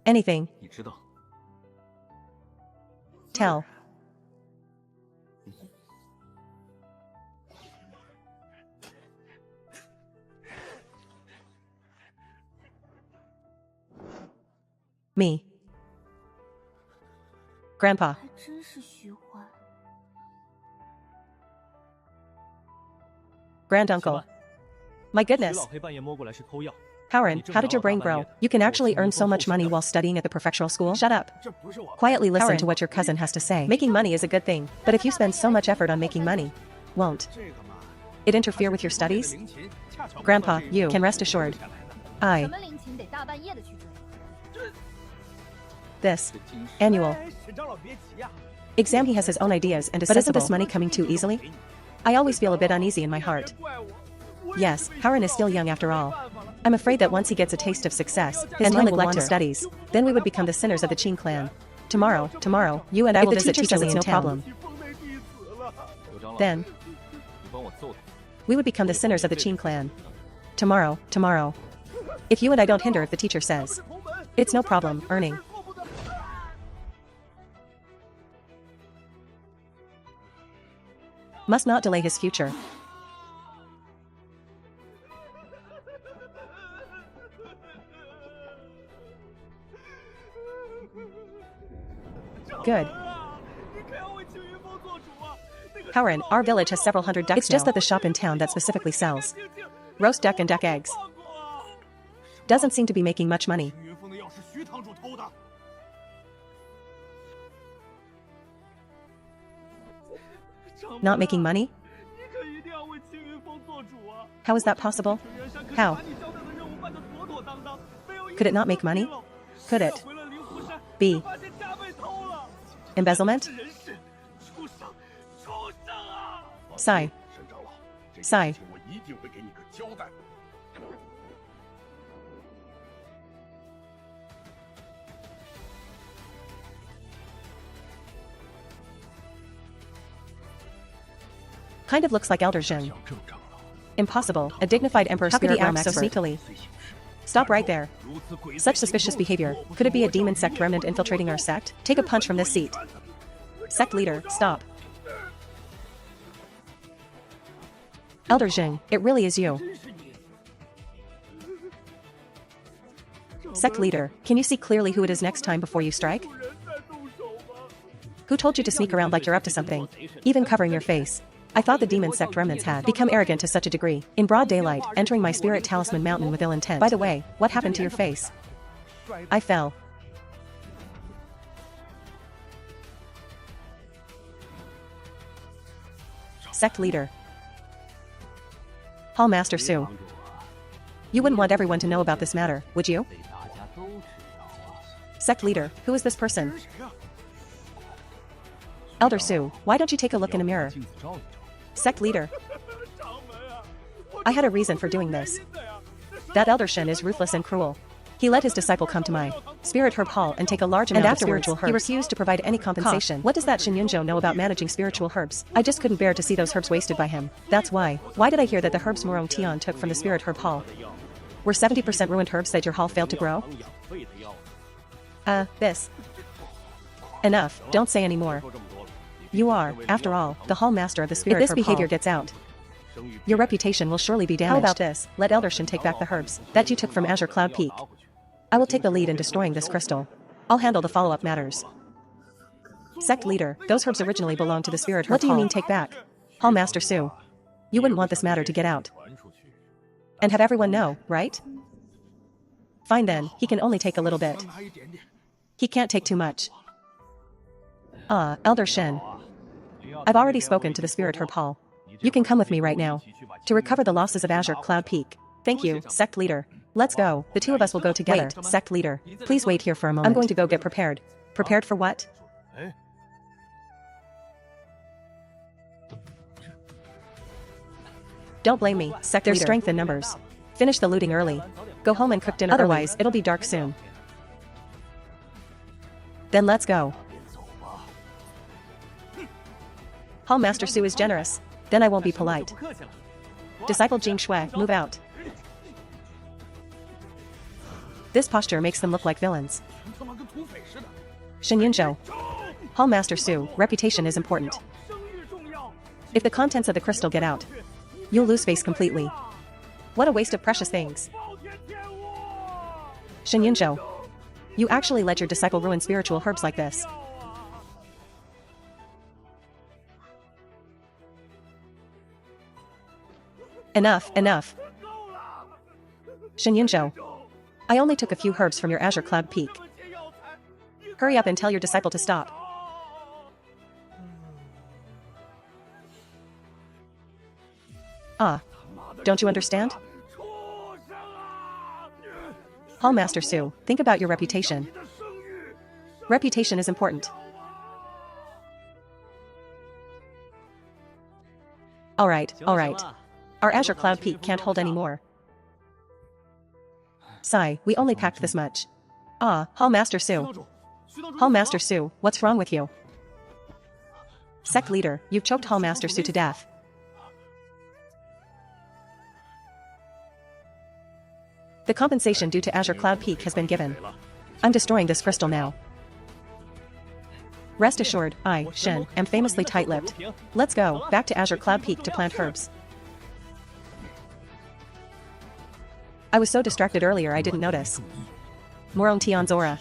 anything, tell. Me. Grandpa. Granduncle. My goodness. Howard, how did your brain grow? You can actually earn so much money while studying at the prefectural school? Shut up. Quietly listen to what your cousin has to say. Making money is a good thing, but if you spend so much effort on making money, won't it interfere with your studies? Grandpa, you can rest assured. This annual exam, he has his own ideas and is sensible. But isn't this money coming too easily? I always feel a bit uneasy in my heart. Yes, Howard is still young after all. I'm afraid that once he gets a taste of success, his mind will neglect his studies. Then we would become the sinners of the Qin clan. Tomorrow, you and I will visit Teacher Li in no problem. Then we would become the sinners of the Qin clan. Tomorrow. If you and I don't hinder if the teacher says. It's no problem, earning. Must not delay his future. Good. Howren, our village has several hundred ducks. It's just that the shop in town that specifically sells roast duck and duck eggs doesn't seem to be making much money. Not making money? How is that possible? How? Could it not make money? Could it be embezzlement? Sigh. Sigh. Kind of looks like Elder Zheng. Impossible, a dignified emperor spirit realm so sneakily. Stop right there. Such suspicious behavior. Could it be a demon sect remnant infiltrating our sect? Take a punch from this seat. Sect leader, stop. Elder Zheng, it really is you. Sect leader, can you see clearly who it is next time before you strike? Who told you to sneak around like you're up to something? Even covering your face. I thought the demon sect remnants had become arrogant to such a degree. In broad daylight, entering my spirit talisman mountain with ill intent. By the way, what happened to your face? I fell. Sect leader. Hall Master Su. You wouldn't want everyone to know about this matter, would you? Sect leader, who is this person? Elder Su, why don't you take a look in a mirror? Sect leader. I had a reason for doing this. That Elder Shen is ruthless and cruel. He let his disciple come to my spirit herb hall and take a large amount of spiritual herbs. He refused to provide any compensation. What does that Shinyunjo know about managing spiritual herbs? I just couldn't bear to see those herbs wasted by him. That's why. Why did I hear that the herbs Murong Tian took from the spirit herb hall were 70% ruined herbs that your hall failed to grow? This. Enough, don't say any more. You are, after all, the hall master of the spirit herb hall. If this behavior gets out, your reputation will surely be damaged. How about this? Let Elder Shen take back the herbs that you took from Azure Cloud Peak. I will take the lead in destroying this crystal. I'll handle the follow-up matters. Sect leader, those herbs originally belonged to the spirit herb hall. What do you mean take back? Hall Master Su. You wouldn't want this matter to get out and have everyone know, right? Fine then, he can only take a little bit. He can't take too much. Elder Shen. I've already spoken to the spirit herb hall. You can come with me right now to recover the losses of Azure Cloud Peak. Thank you, Sect leader. Let's go. The two of us will go together. Wait, Sect leader. Please wait here for a moment. I'm going to go get prepared. Prepared for what? Don't blame me, Sect leader. There's strength in numbers. Finish the looting early. Go home and cook dinner. Otherwise, it'll be dark soon. Then let's go. Hall Master Su is generous. Then I won't be polite. Disciple Jing Shui, move out. This posture makes them look like villains. Shen Yunzhou. Hall Master Su, reputation is important. If the contents of the crystal get out, you'll lose face completely. What a waste of precious things. Shen Yunzhou. You actually let your disciple ruin spiritual herbs like this. Enough, enough. Shen Yunzhou. I only took a few herbs from your Azure Cloud Peak. Hurry up and tell your disciple to stop. Don't you understand? Hall Master Su, think about your reputation. Reputation is important. Alright, alright. Our Azure Cloud Peak can't hold any more. Sigh, we only packed this much. Hall Master Su. Hall Master Su, what's wrong with you? Sect leader, you've choked Hall Master Su to death. The compensation due to Azure Cloud Peak has been given. I'm destroying this crystal now. Rest assured, I, Shen, am famously tight-lipped. Let's go, back to Azure Cloud Peak to plant herbs. I was so distracted earlier I didn't notice. Morong Tian Zora.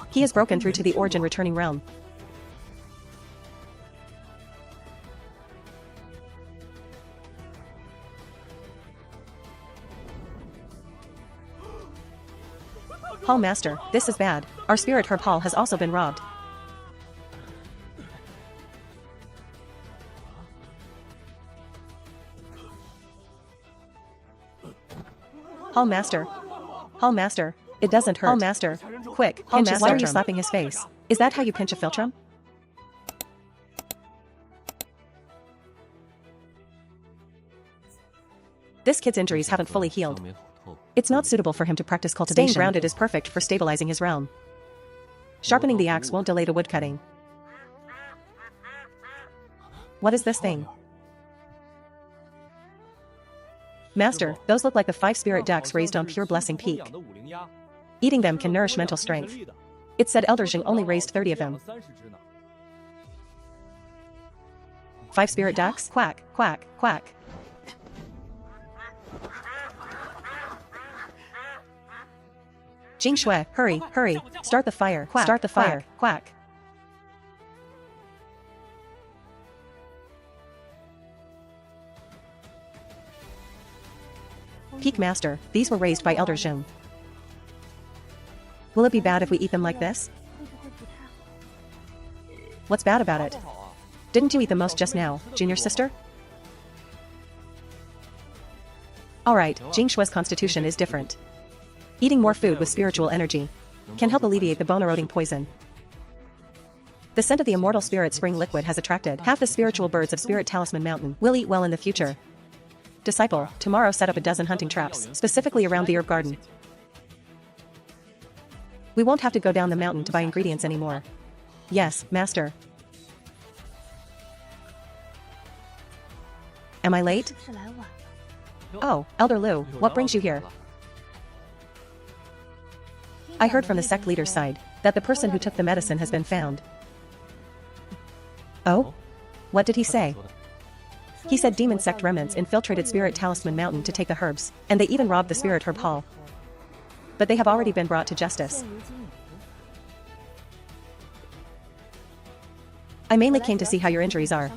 He has broken through to the origin returning realm. Hall Master, this is bad. Our spirit herb hall has also been robbed. Hall Master. Hall Master. It doesn't hurt. Hall Master. Quick, Hall Master. Why are you slapping his face? Is that how you pinch a philtrum? This kid's injuries haven't fully healed. It's not suitable for him to practice cultivation. Staying grounded is perfect for stabilizing his realm. Sharpening the axe won't delay the woodcutting. What is this thing? Master, those look like the 5 spirit ducks raised on Pure Blessing Peak. Eating them can nourish mental strength. It said Elder Jing only raised 30 of them. 5 spirit ducks? Quack, quack, quack. Jing Shui, hurry, hurry, start the fire, quack, start the fire, quack. Peak Master, these were raised by Elder Jing. Will it be bad if we eat them like this? What's bad about it? Didn't you eat the most just now, junior sister? Alright, Jing Shui's constitution is different. Eating more food with spiritual energy can help alleviate the bone-eroding poison. The scent of the immortal spirit spring liquid has attracted half the spiritual birds of Spirit Talisman Mountain. Will eat well in the future. Disciple, tomorrow set up a dozen hunting traps, specifically around the herb garden. We won't have to go down the mountain to buy ingredients anymore. Yes, Master. Am I late? Oh, Elder Lu, what brings you here? I heard from the sect leader's side that the person who took the medicine has been found. Oh? What did he say? He said demon sect remnants infiltrated Spirit Talisman Mountain to take the herbs, and they even robbed the spirit herb hall. But they have already been brought to justice. I mainly came to see how your injuries are.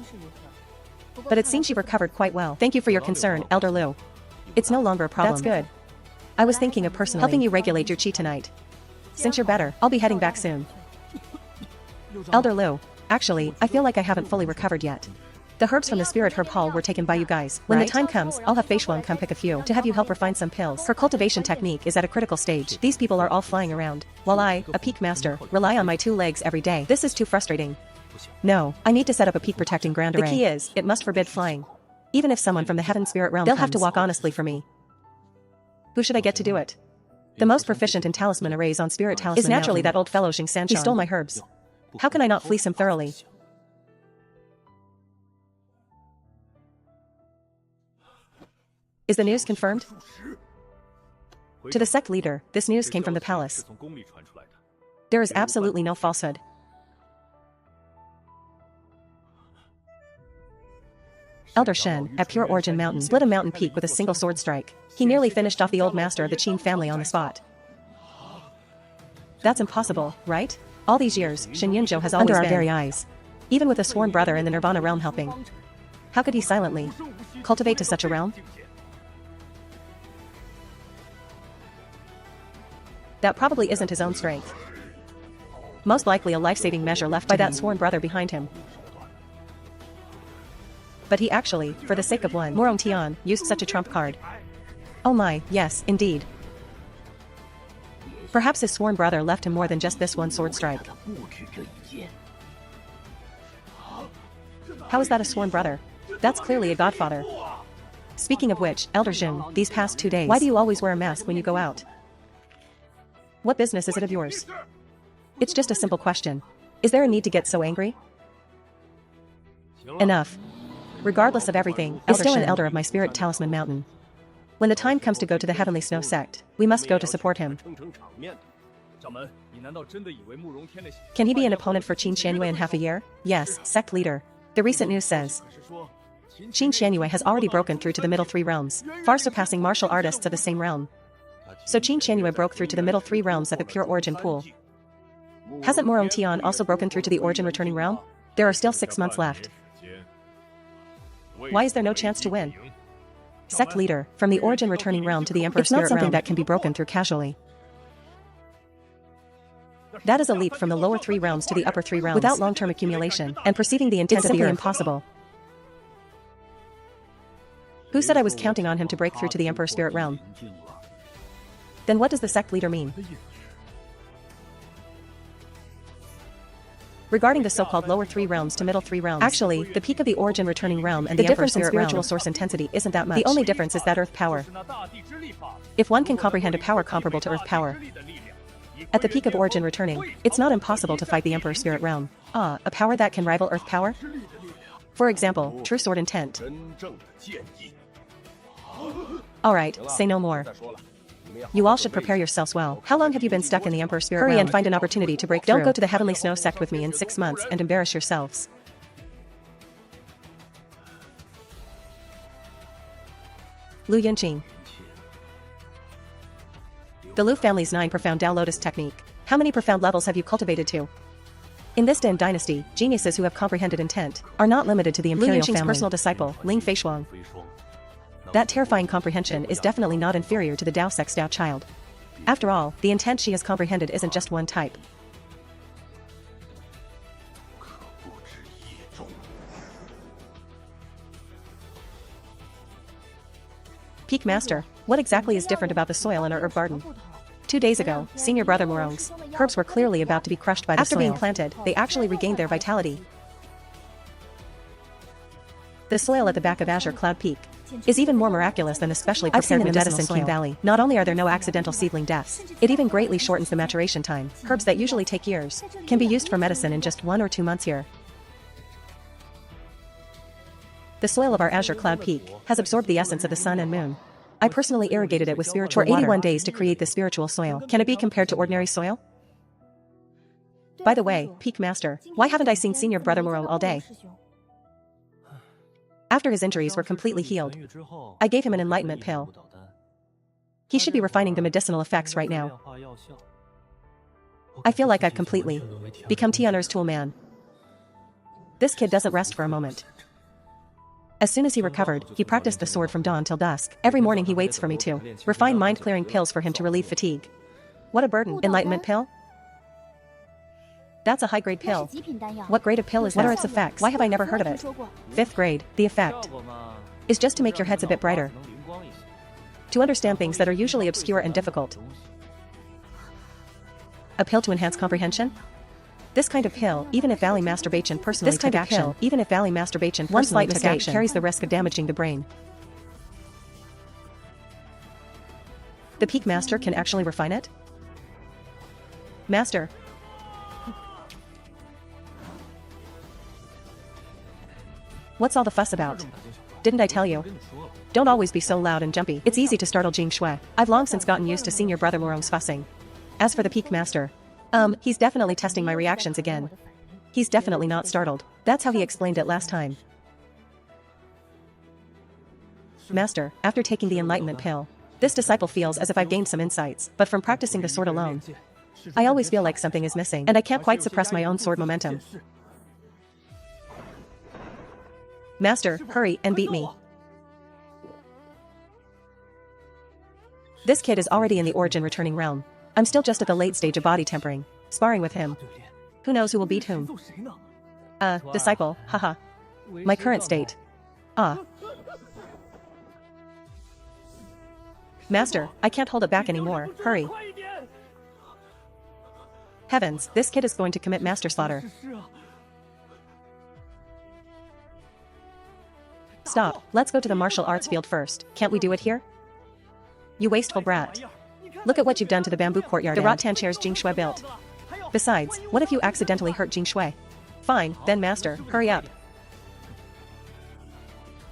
But it seems you've recovered quite well. Thank you for your concern, Elder Lu. It's no longer a problem. That's good. I was thinking of personally helping you regulate your chi tonight. Since you're better, I'll be heading back soon. Elder Lu, actually, I feel like I haven't fully recovered yet. The herbs from the spirit herb hall were taken by you guys. When the time comes, I'll have Feishuang come pick a few to have you help refine some pills. Her cultivation technique is at a critical stage. These people are all flying around, while I, a peak master, rely on my 2 legs every day. This is too frustrating. No, I need to set up a peak protecting ground array. The key is, it must forbid flying. Even if someone from the heaven spirit realm they'll have to walk honestly for me. Who should I get to do it? The most proficient in talisman arrays on Spirit Talisman is naturally that old fellow Xing Sanchan. He stole my herbs. How can I not fleece him thoroughly? Is the news confirmed? To the sect leader, this news came from the palace. There is absolutely no falsehood. Elder Shen, at Pure Origin Mountain, split a mountain peak with a single sword strike. He nearly finished off the old master of the Qin family on the spot. That's impossible, right? All these years, Shen Yunzhou has always been under our very eyes. Even with a sworn brother in the Nirvana realm helping. How could he silently cultivate to such a realm? That probably isn't his own strength. Most likely a life-saving measure left by that sworn brother behind him. But he actually, for the sake of one Morong Tian, used such a trump card. Oh my, yes, indeed. Perhaps his sworn brother left him more than just this one sword strike. How is that a sworn brother? That's clearly a godfather. Speaking of which, Elder Jing, these past 2 days, why do you always wear a mask when you go out? What business is it of yours? It's just a simple question. Is there a need to get so angry? Enough. Regardless of everything, is still an elder of my Spirit Talisman Mountain. When the time comes to go to the Heavenly Snow Sect, we must go to support him. Can he be an opponent for Qin Xianyue in half a year? Yes, sect leader. The recent news says Qin Xianyue has already broken through to the middle 3 realms, far surpassing martial artists of the same realm. So Qin Xianyue broke through to the middle 3 realms of the pure origin pool. Hasn't Morong Tian also broken through to the origin returning realm? There are still 6 months left. Why is there no chance to win? Sect leader, from the origin returning realm to the Emperor Spirit realm. It's not something that can be broken through casually. That is a leap from the lower 3 realms to the upper 3 realms without long-term accumulation and perceiving the intent of the earth. Impossible. Who said I was counting on him to break through to the Emperor Spirit realm? Then what does the sect leader mean? Regarding the so-called lower 3 realms to middle 3 realms, actually, the peak of the origin returning realm and the difference in spiritual source intensity isn't that much. The only difference is that earth power. If one can comprehend a power comparable to earth power, at the peak of origin returning, it's not impossible to fight the Emperor Spirit realm. A power that can rival earth power? For example, true sword intent. Alright, say no more. You all should prepare yourselves well. How long have you been stuck in the Emperor Spirit realm? Hurry and find an opportunity to break through. Don't go to the Heavenly Snow Sect with me in 6 months and embarrass yourselves. Lu Yunqing. The Lu family's 9 profound Tao Lotus technique. How many profound levels have you cultivated to? In this Den dynasty, geniuses who have comprehended intent are not limited to the Imperial family. Lu Yunqing's personal disciple, Ling Feishuang. That terrifying comprehension is definitely not inferior to the Dao Sect's Dao child. After all, the intent she has comprehended isn't just one type. Peak Master, what exactly is different about the soil in our herb garden? 2 days ago, senior brother Morong's herbs were clearly about to be crushed by the soil. After being planted, they actually regained their vitality. The soil at the back of Azure Cloud Peak is even more miraculous than especially prepared with Medicine King Valley. Not only are there no accidental seedling deaths, it even greatly shortens the maturation time. Herbs that usually take years can be used for medicine in just 1 or 2 months here. The soil of our Azure Cloud Peak has absorbed the essence of the sun and moon. I personally irrigated it with spiritual water for 81 days to create the spiritual soil. Can it be compared to ordinary soil? By the way, Peak Master, why haven't I seen senior brother Morong all day? After his injuries were completely healed, I gave him an enlightenment pill. He should be refining the medicinal effects right now. I feel like I've completely become Tian'er's tool man. This kid doesn't rest for a moment. As soon as he recovered, he practiced the sword from dawn till dusk. Every morning he waits for me to refine mind-clearing pills for him to relieve fatigue. What a burden. Enlightenment pill? That's a high-grade pill. What grade of pill is that? What are its effects? Why have I never heard of it? 5th grade. The effect is just to make your heads a bit brighter. To understand things that are usually obscure and difficult. A pill to enhance comprehension? This kind of pill, even if Valley Masturbation personally took action, one slight mistake carries the risk of damaging the brain. The Peak Master can actually refine it? Master. What's all the fuss about? Didn't I tell you? Don't always be so loud and jumpy. It's easy to startle Jing Shui. I've long since gotten used to senior brother Morong's fussing. As for the Peak Master, he's definitely testing my reactions again. He's definitely not startled. That's how he explained it last time. Master, after taking the enlightenment pill, this disciple feels as if I've gained some insights, but from practicing the sword alone, I always feel like something is missing, and I can't quite suppress my own sword momentum. Master, hurry and beat me. This kid is already in the origin returning realm. I'm still just at the late stage of body tempering, sparring with him. Who knows who will beat whom? Disciple, haha. My current state. Master, I can't hold it back anymore, hurry. Heavens, this kid is going to commit master slaughter. Stop, let's go to the martial arts field first. Can't we do it here? You wasteful brat. Look at what you've done to the bamboo courtyard the rattan chairs Jing Shui built. Besides, what if you accidentally hurt Jing Shui? Fine, then master, hurry up.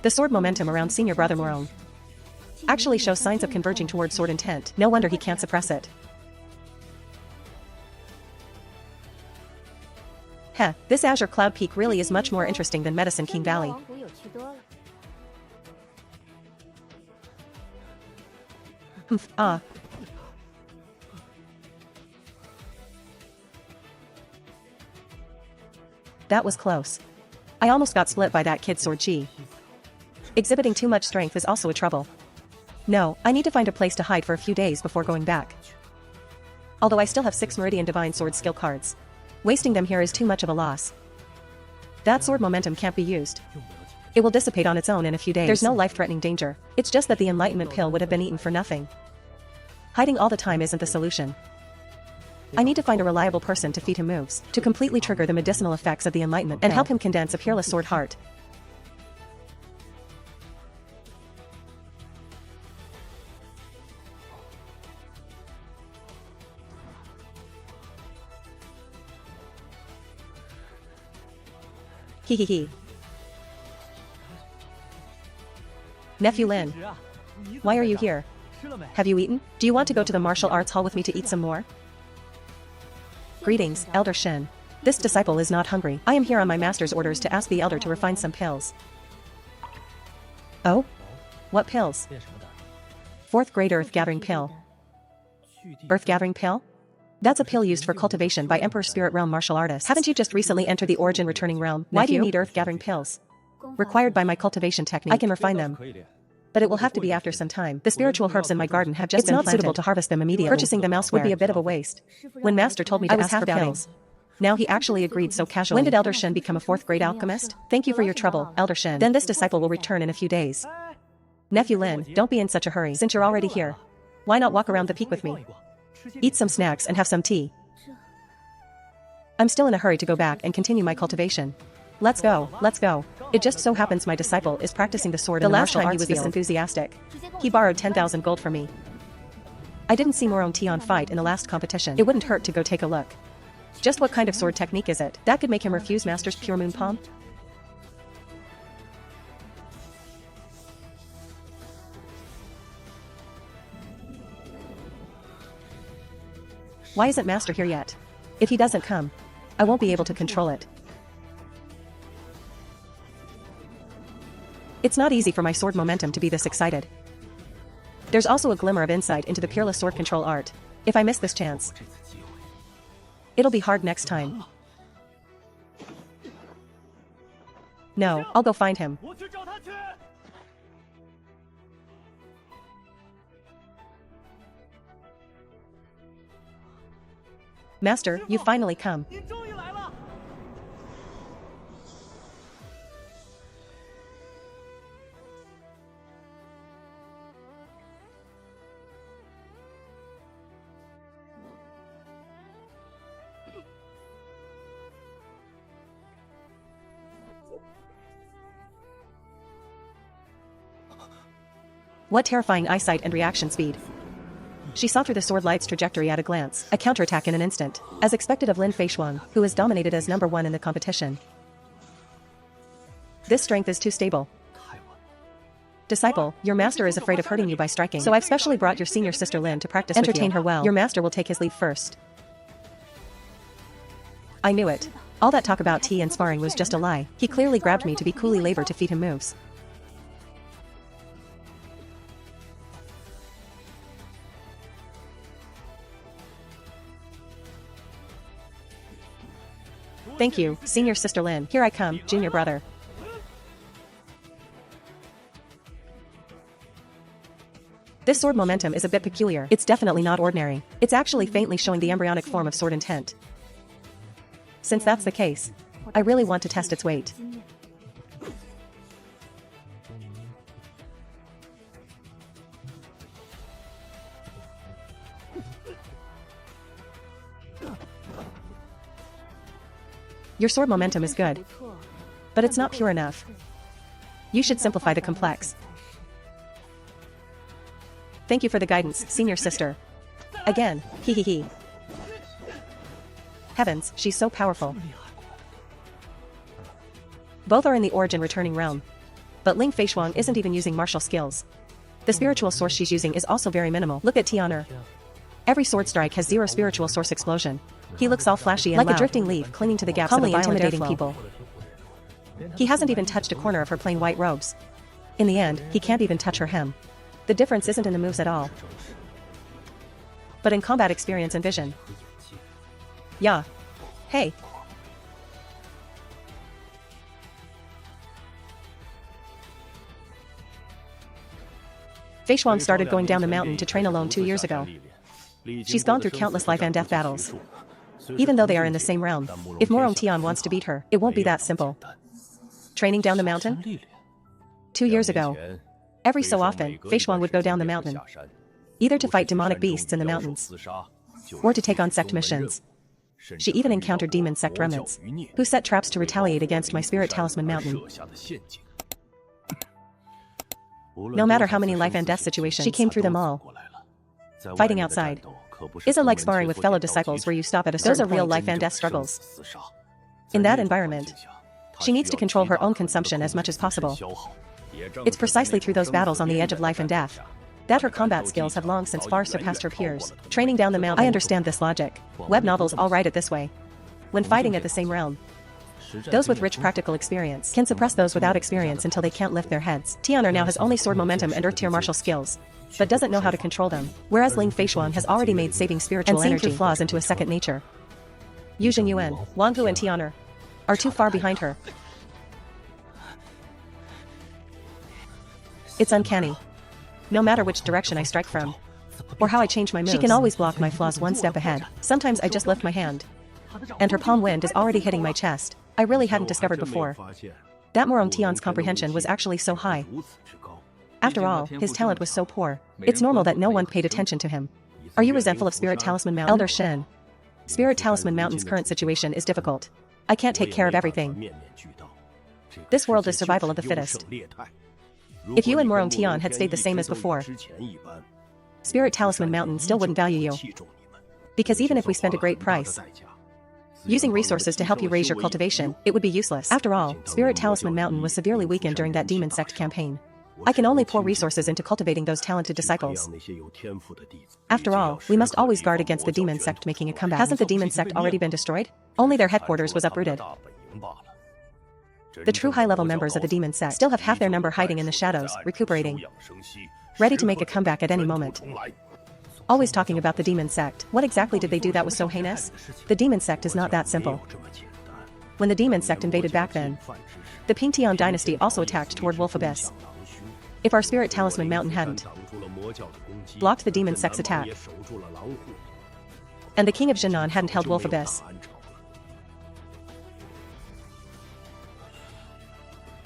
The sword momentum around senior brother Morong actually shows signs of converging towards sword intent. No wonder he can't suppress it. Heh, this Azure Cloud Peak really is much more interesting than Medicine King Valley. Ah. That was close. I almost got split by that kid's sword chi. Exhibiting too much strength is also a trouble. No, I need to find a place to hide for a few days before going back. Although I still have 6 Meridian Divine Sword skill cards. Wasting them here is too much of a loss. That sword momentum can't be used. It will dissipate on its own in a few days. There's no life-threatening danger. It's just that the enlightenment pill would have been eaten for nothing. Hiding all the time isn't the solution. I need to find a reliable person to feed him moves, to completely trigger the medicinal effects of the enlightenment and help him condense a peerless sword heart. Hehehe. Nephew Lin. Why are you here? Have you eaten? Do you want to go to the martial arts hall with me to eat some more? Greetings, Elder Shen. This disciple is not hungry. I am here on my master's orders to ask the elder to refine some pills. Oh? What pills? 4th grade Earth Gathering Pill. Earth Gathering Pill? That's a pill used for cultivation by Emperor Spirit Realm martial artists. Haven't you just recently entered the Origin Returning Realm? Why do you need Earth Gathering Pills? Required by my cultivation technique. I can refine them. But it will have to be after some time. The spiritual herbs in my garden have just been planted. It's not suitable to harvest them immediately. Purchasing them elsewhere would be a bit of a waste. When Master told me to ask for pills, now he actually agreed so casually. When did Elder Shen become a 4th grade alchemist? Thank you for your trouble, Elder Shen. Then this disciple will return in a few days. Nephew Lin, don't be in such a hurry. Since you're already here, why not walk around the peak with me? Eat some snacks and have some tea. I'm still in a hurry to go back and continue my cultivation. Let's go, let's go. It just so happens my disciple is practicing the sword in the martial arts field. The last time he was this enthusiastic, he borrowed 10,000 gold from me. I didn't see Moron Tion fight in the last competition. It wouldn't hurt to go take a look. Just what kind of sword technique is it? That could make him refuse Master's Pure Moon Palm? Why isn't Master here yet? If he doesn't come, I won't be able to control it. It's not easy for my sword momentum to be this excited. There's also a glimmer of insight into the peerless sword control art. If I miss this chance, it'll be hard next time. No, I'll go find him. Master, you finally come. What terrifying eyesight and reaction speed. She saw through the sword light's trajectory at a glance, a counterattack in an instant, as expected of Lin Feishuang, who is dominated as #1 in the competition. This strength is too stable. Disciple, your master is afraid of hurting you by striking, so I've specially brought your senior sister Lin to practice with you. Entertain her well. Your master will take his leave first. I knew it. All that talk about tea and sparring was just a lie. He clearly grabbed me to be coolie labor to feed him moves. Thank you, senior sister Lin. Here I come, junior brother. This sword momentum is a bit peculiar. It's definitely not ordinary. It's actually faintly showing the embryonic form of sword intent. Since that's the case, I really want to test its weight. Your sword momentum is good, but it's not pure enough. You should simplify the complex. Thank you for the guidance, senior sister. Again, hee. Heavens, she's so powerful. Both are in the Origin Returning Realm, but Ling Feishuang isn't even using martial skills. The spiritual source she's using is also very minimal. Look at Tianer. Every sword strike has 0 spiritual source explosion. He looks all flashy and like a drifting leaf clinging to the gaps of a violent intimidating people. He hasn't even touched a corner of her plain white robes. In the end, he can't even touch her hem. The difference isn't in the moves at all, but in combat experience and vision. Yeah. Hey. Fei Shuang started going down the mountain to train alone 2 years ago. She's gone through countless life and death battles. Even though they are in the same realm, if Morong Tian wants to beat her, it won't be that simple. Training down the mountain? 2 years ago. Every so often, Fei Shuang would go down the mountain, either to fight demonic beasts in the mountains, or to take on sect missions. She even encountered demon sect remnants, who set traps to retaliate against my spirit talisman mountain. No matter how many life and death situations, she came through them all. Fighting outside isn't like sparring with fellow disciples where you stop at a certain point. Those are real life and death struggles. In that environment, she needs to control her own consumption as much as possible. It's precisely through those battles on the edge of life and death that her combat skills have long since far surpassed her peers. Training down the mountain. I understand this logic. Web novels all write it this way. When fighting at the same realm, those with rich practical experience can suppress those without experience until they can't lift their heads. Tian'er now has only sword momentum and earth-tier martial skills, but doesn't know how to control them, whereas Ling Feishuan has already made saving spiritual energy and seeing through flaws into a second nature. Yu Jingyuan, Wang Hu and Tian'er are too far behind her. It's uncanny. No matter which direction I strike from, or how I change my moves, she can always block my flaws one step ahead. Sometimes I just lift my hand, and her palm wind is already hitting my chest. I really hadn't discovered before that Morong Tian's comprehension was actually so high. After all, his talent was so poor. It's normal that no one paid attention to him. Are you resentful of Spirit Talisman Mountain? Elder Shen. Spirit Talisman Mountain's current situation is difficult. I can't take care of everything. This world is survival of the fittest. If you and Morong Tian had stayed the same as before, Spirit Talisman Mountain still wouldn't value you. Because even if we spent a great price using resources to help you raise your cultivation, it would be useless. After all, Spirit Talisman Mountain was severely weakened during that demon sect campaign. I can only pour resources into cultivating those talented disciples. After all, we must always guard against the demon sect making a comeback. Hasn't the demon sect already been destroyed? Only their headquarters was uprooted. The true high-level members of the demon sect still have half their number hiding in the shadows, recuperating, ready to make a comeback at any moment. Always talking about the demon sect. What exactly did they do that was so heinous? The demon sect is not that simple. When the demon sect invaded back then, the Pingtian dynasty also attacked toward Wolf Abyss. If our Spirit Talisman Mountain hadn't blocked the demon sect's attack, and the king of Jinan hadn't held Wolf Abyss,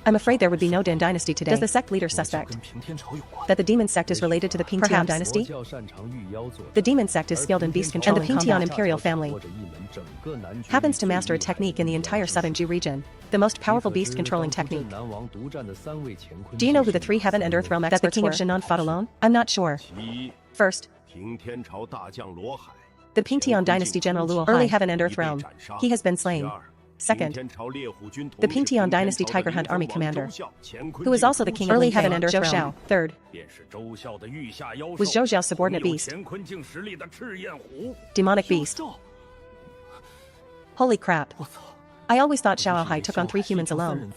I'm afraid there would be no Din dynasty today. Does the sect leader suspect that the demon sect is related to the Pingtian dynasty? The demon sect is skilled in beast control, and the Pingtian imperial family happens to master a technique in the entire southern Ji region, the most powerful beast controlling technique. Do you know who the 3 heaven and earth realm experts that the king of Jinan fought alone? I'm not sure. First, the Pingtian dynasty general Luo Hai, early heaven and earth realm. He has been slain. Second, the Pingtian dynasty Tiger Hunt army commander, who is also the king of early heaven and earth realm. Xiao. Third, was Zhou Xiao's subordinate beast, demonic beast. Holy crap. I always thought Xiao Hai took on 3 humans alone.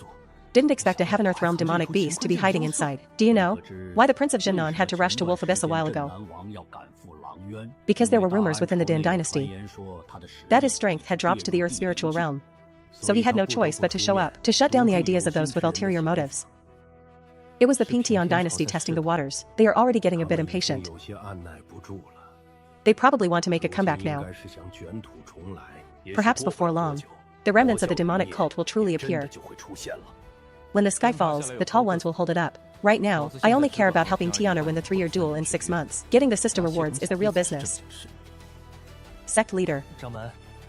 Didn't expect a heaven earth realm demonic beast to be hiding inside. Do you know why the Prince of Jinan had to rush to Wolf Abyss a while ago? Because there were rumors within the Din dynasty that his strength had dropped to the earth's spiritual realm. So he had no choice but to show up, to shut down the ideas of those with ulterior motives. It was the Pingtian dynasty testing the waters. They are already getting a bit impatient. They probably want to make a comeback now. Perhaps before long, the remnants of the demonic cult will truly appear. When the sky falls, the tall ones will hold it up. Right now, I only care about helping Tian'er win the 3-year duel in 6 months. Getting the system rewards is the real business. Sect leader.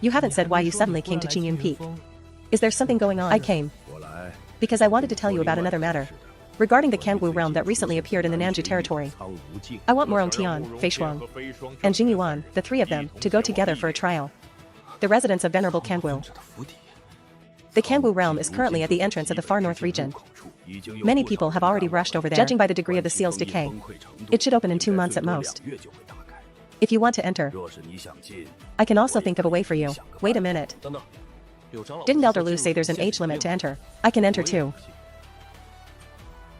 You haven't said why you suddenly came to Qingyun Peak. Is there something going on? I came because I wanted to tell you about another matter. Regarding the Kangwu realm that recently appeared in the Nanju territory. I want Morong Tian, Fei Shuang, and Jing Yuan, the 3 of them, to go together for a trial. The residents of Venerable Kangwu. The Kangwu realm is currently at the entrance of the far north region. Many people have already rushed over there. Judging by the degree of the seal's decay, it should open in 2 months at most. If you want to enter, I can also think of a way for you. Wait a minute. Didn't Elder Lu say there's an age limit to enter? I can enter too.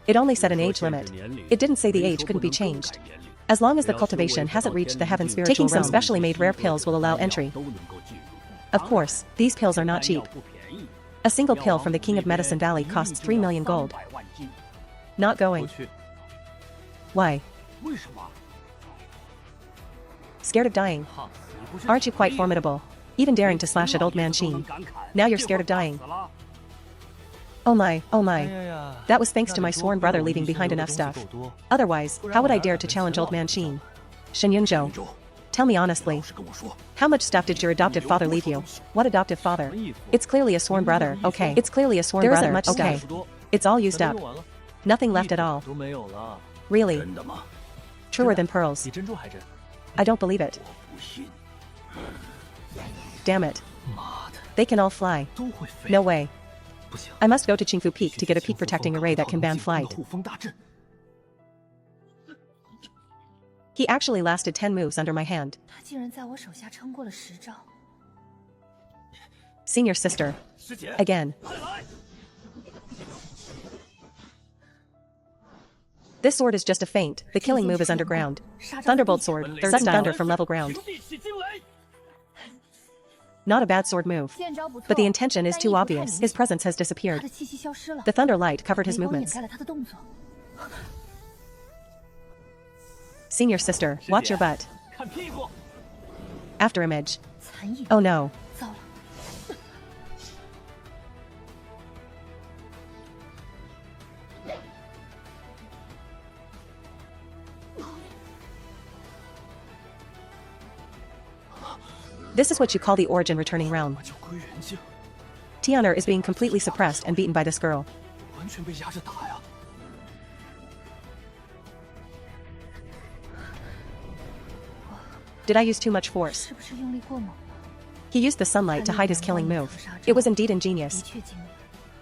It only said an age limit. It didn't say the age couldn't be changed. As long as the cultivation hasn't reached the heaven spiritual realm, taking some specially made rare pills will allow entry. Of course, these pills are not cheap. A single pill from the King of Medicine Valley costs 3 million gold. Not going. Why? Scared of dying? Aren't you quite formidable? Even daring to slash at old man Sheen. Now you're scared of dying. Oh my, oh my. That was thanks to my sworn brother leaving behind enough stuff. Otherwise, how would I dare to challenge old man Sheen? Shen Yunzhou. Tell me honestly. How much stuff did your adoptive father leave you? What adoptive father? It's clearly a sworn brother, okay. It's clearly a sworn brother, there isn't much stuff. It's all used up. Nothing left at all. Really? Truer than pearls. I don't believe it. Damn it. They can all fly. No way. I must go to Qingfu Peak to get a peak protecting array that can ban flight. He actually lasted 10 moves under my hand. Senior sister. Again. This sword is just a feint. The killing move is underground. Thunderbolt sword, sudden thunder from level ground. Not a bad sword move. But the intention is too obvious. His presence has disappeared. The thunder light covered his movements. Senior sister, watch your butt. After image. Oh no. This is what you call the origin returning realm. Tianer is being completely suppressed and beaten by this girl. Did I use too much force? He used the sunlight to hide his killing move. It was indeed ingenious.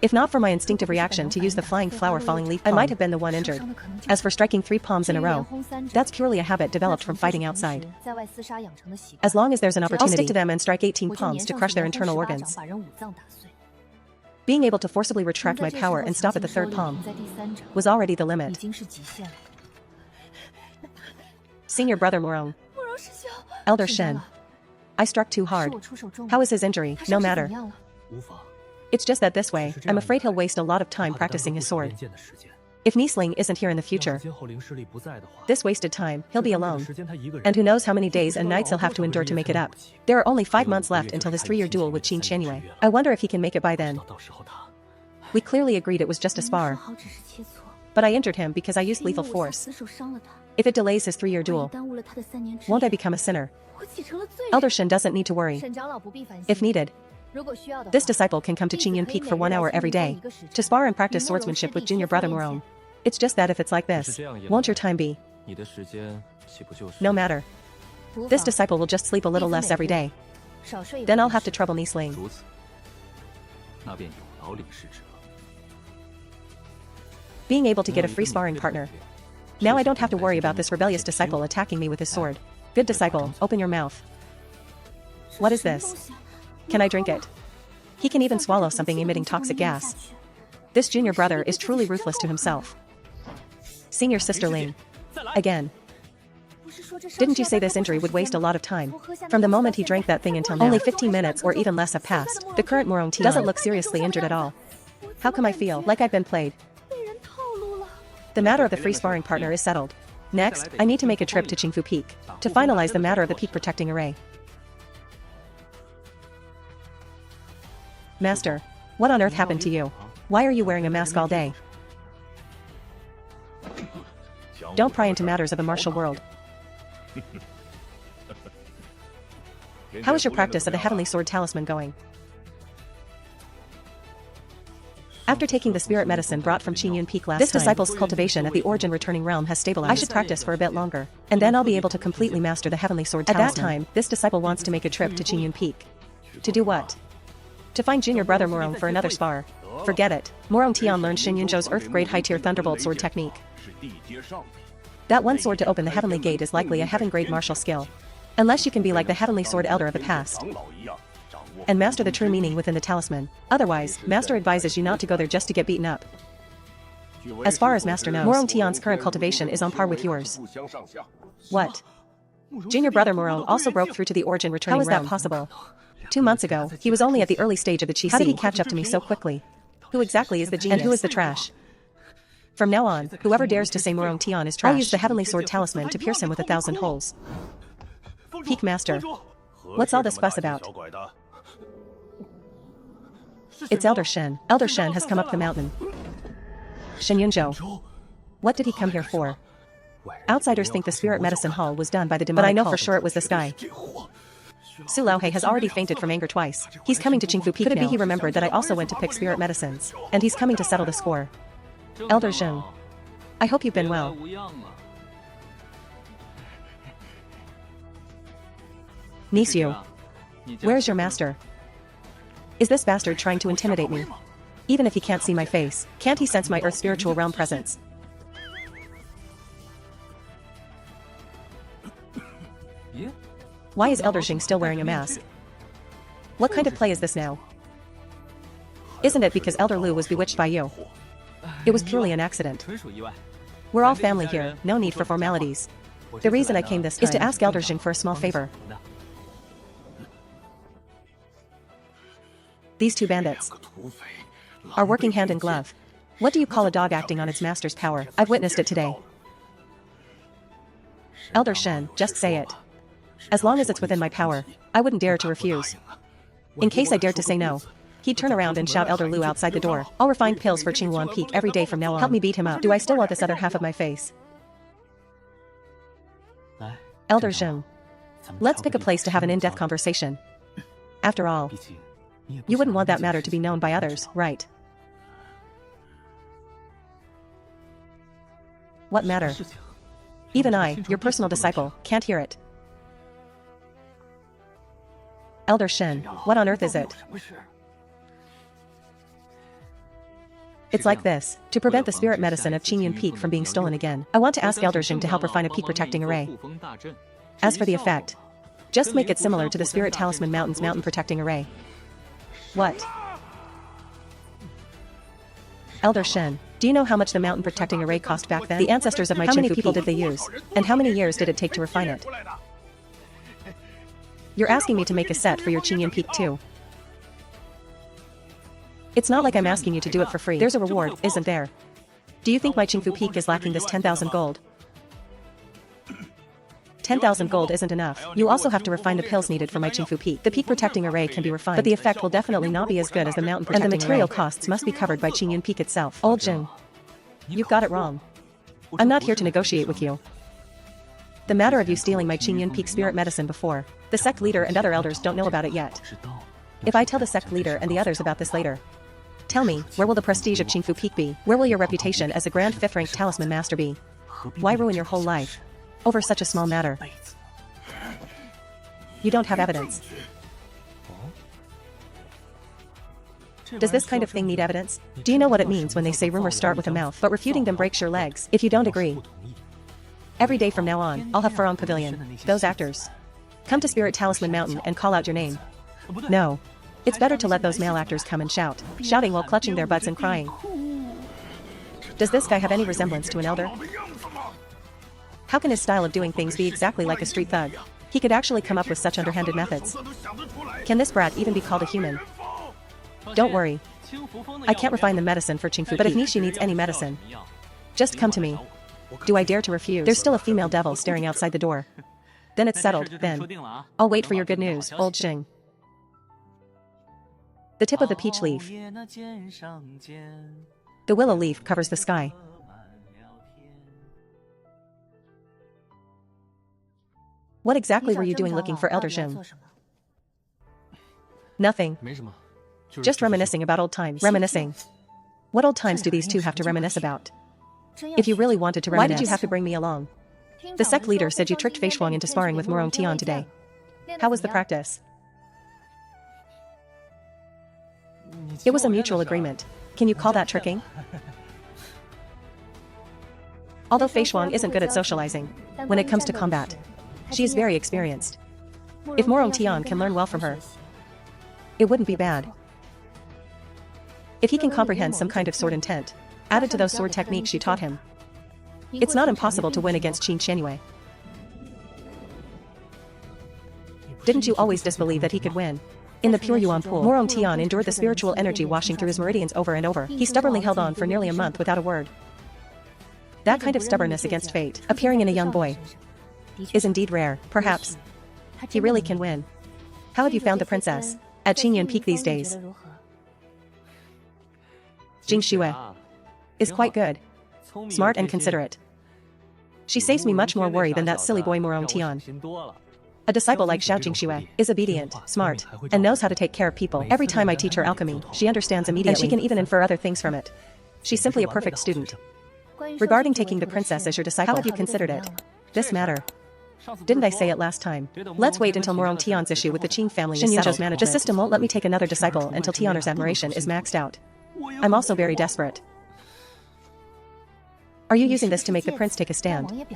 If not for my instinctive reaction to use the flying flower falling leaf palm, I might have been the one injured. As for striking 3 palms in a row, that's purely a habit developed from fighting outside. As long as there's an opportunity, I'll stick to them and strike 18 palms to crush their internal organs. Being able to forcibly retract my power and stop at the 3rd palm was already the limit. Senior brother Morong. Elder Shen. I struck too hard. How is his injury? No matter. It's just that this way, I'm afraid he'll waste a lot of time practicing his sword. If Niesling isn't here in the future, this wasted time, he'll be alone. And who knows how many days and nights he'll have to endure to make it up. There are only 5 months left until his 3-year duel with Qin Qianyue. I wonder if he can make it by then. We clearly agreed it was just a spar. But I injured him because I used lethal force. If it delays his 3-year duel, won't I become a sinner? Elder Shen doesn't need to worry. If needed, this disciple can come to Qingyun Peak for 1 hour every day to spar and practice swordsmanship with junior brother Morong. It's just that if it's like this, won't your time be? No matter. This disciple will just sleep a little less every day. Then I'll have to trouble Niesling. Being able to get a free sparring partner. Now I don't have to worry about this rebellious disciple attacking me with his sword. Good disciple, open your mouth. What is this? Can I drink it? He can even swallow something emitting toxic gas. This junior brother is truly ruthless to himself. Senior sister Ling. Again. Didn't you say this injury would waste a lot of time? From the moment he drank that thing until now, only 15 minutes or even less have passed. The current Morong Tian doesn't look seriously injured at all. How come I feel like I've been played? The matter of the free sparring partner is settled. Next, I need to make a trip to Qingfu Peak to finalize the matter of the peak protecting array. Master, what on earth happened to you? Why are you wearing a mask all day? Don't pry into matters of the martial world. How is your practice of the Heavenly Sword Talisman going? After taking the spirit medicine brought from Qingyun Peak last time, this disciple's cultivation at the origin returning realm has stabilized. I should practice for a bit longer, and then I'll be able to completely master the Heavenly Sword Talisman. At that time, this disciple wants to make a trip to Qingyun Peak. To do what? To find junior brother Morong for another spar. Forget it. Morong Tian learned Shen Yunzhou's Earth Grade high-tier Thunderbolt sword technique. That one sword to open the Heavenly Gate is likely a Heaven Grade martial skill. Unless you can be like the heavenly sword elder of the past and master the true meaning within the talisman. Otherwise, Master advises you not to go there just to get beaten up. As far as Master knows, Morong Tian's current cultivation is on par with yours. What? Junior brother Morong also broke through to the origin returning realm. How is that possible? 2 months ago, he was only at the early stage of the Qi. How did he catch up to me so quickly? Who exactly is the genius? And who is the trash? From now on, whoever dares to say Morong Tian is trash, I'll use the heavenly sword talisman to pierce him with 1,000 holes. Peak Master. What's all this fuss about? It's Elder Shen. Elder Shen has come up the mountain. Shen Yunzhou. What did he come here for? Outsiders think the spirit medicine hall was done by the demonic, but I know for sure it was this guy. Su Laohe has already fainted from anger twice. He's coming to Qingfu Peak. Could it be he remembered that I also went to pick spirit medicines, and he's coming to settle the score? Elder Zheng. I hope you've been well. Niece Yu. Where's your master? Is this bastard trying to intimidate me? Even if he can't see my face, can't he sense my earth spiritual realm presence? Why is Elder Jing still wearing a mask? What kind of play is this now? Isn't it because Elder Lu was bewitched by you? It was purely an accident. We're all family here, no need for formalities. The reason I came this time is to ask Elder Jing for a small favor. These two bandits are working hand in glove. What do you call a dog acting on its master's power? I've witnessed it today. Elder Shen, just say it. As long as it's within my power, I wouldn't dare to refuse. In case I dared to say no, he'd turn around and shout Elder Lu outside the door. I'll refine pills for Qingluan Peak every day from now on. Help me beat him up. Do I still want this other half of my face? Elder Zheng. Let's pick a place to have an in-depth conversation. After all, you wouldn't want that matter to be known by others, right? What matter? Even I, your personal disciple, can't hear it. Elder Shen, what on earth is it? It's like this. To prevent the spirit medicine of Qingyun Peak from being stolen again, I want to ask Elder Jing to help refine a peak protecting array. As for the effect, just make it similar to the Spirit Talisman Mountain's mountain protecting array. What? Elder Shen, do you know how much the mountain protecting array cost back then? The ancestors of my Qingfu Peak. How many people did they use? And how many years did it take to refine it? You're asking me to make a set for your Qingyun Peak too. It's not like I'm asking you to do it for free. There's a reward, isn't there? Do you think my Qingfu Peak is lacking this 10,000 gold? 10,000 gold isn't enough. You also have to refine the pills needed for my Qingfu Peak. The peak protecting array can be refined, but the effect will definitely not be as good as the mountain protecting array. And the material costs must be covered by Qingyun Peak itself. Old Jing, you've got it wrong. I'm not here to negotiate with you. The matter of you stealing my Qingyun Peak spirit medicine before, the sect leader and other elders don't know about it yet. If I tell the sect leader and the others about this later, tell me, where will the prestige of Qingfu Peak be? Where will your reputation as a grand 5th-ranked talisman master be? Why ruin your whole life over such a small matter? You don't have evidence. Does this kind of thing need evidence? Do you know what it means when they say rumors start with a mouth, but refuting them breaks your legs? If you don't agree, every day from now on, I'll have Farong Pavilion. Those actors come to Spirit Talisman Mountain and call out your name. No. It's better to let those male actors come and shout, shouting while clutching their butts and crying. Does this guy have any resemblance to an elder? How can his style of doing things be exactly like a street thug? He could actually come up with such underhanded methods. Can this brat even be called a human? Don't worry. I can't refine the medicine for Qingfu, but if Nishi needs any medicine, just come to me. Do I dare to refuse? There's still a female devil staring outside the door. Then it's settled, then. I'll wait for your good news, old Jing. The tip of the peach leaf. The willow leaf covers the sky. What exactly were you doing looking for Elder Jing? Nothing. Just reminiscing about old times. Reminiscing. What old times do these two have to reminisce about? If you really wanted to reminisce, why did you have to bring me along? The sect leader said you tricked Fei Shuang into sparring with Morong Tian today. How was the practice? It was a mutual agreement. Can you call that tricking? Although Fei Shuang isn't good at socializing, when it comes to combat, she is very experienced. If Morong Tian can learn well from her, it wouldn't be bad. If he can comprehend some kind of sword intent, added to those sword techniques she taught him, it's not impossible to win against Qin Qianyue. Didn't you always disbelieve that he could win? In the pure Yuan pool, Morong Tian endured the spiritual energy washing through his meridians over and over. He stubbornly held on for nearly a month without a word. That kind of stubbornness against fate, appearing in a young boy, is indeed rare. Perhaps he really can win. How have you found the princess at Qingyun Peak these days? Jing Xue is quite good, smart and considerate. She saves me much more worry than that silly boy Morong Tian. A disciple like Xiao Jingxue is obedient, smart, and knows how to take care of people. Every time I teach her alchemy, she understands immediately, and she can even infer other things from it. She's simply a perfect student. Regarding taking the princess as your disciple, how have you considered it? This matter. Didn't I say it last time? Let's wait until Morong Tian's issue with the Qin family is settled. The system won't let me take another disciple until Tianer's admiration is maxed out. I'm also very desperate. Are you using this to make the prince take a stand?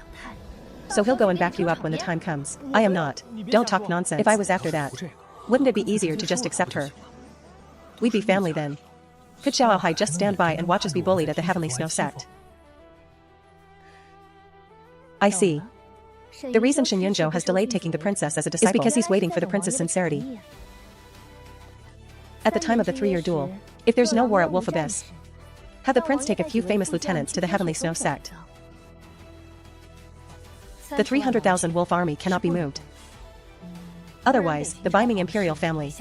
So he'll go and back you up when the time comes. I am not. Don't talk nonsense. If I was after that, wouldn't it be easier to just accept her? We'd be family then. Could Xiao Hai just stand by and watch us be bullied at the Heavenly Snow Sect? I see. The reason Shen Yunzhou has delayed taking the princess as a disciple is because he's waiting for the prince's sincerity. At the time of the 3-year duel, if there's no war at Wolf Abyss, have the prince take a few famous lieutenants to the Heavenly Snow Sect. The 300,000 wolf army cannot be moved. Otherwise, the Beiming imperial family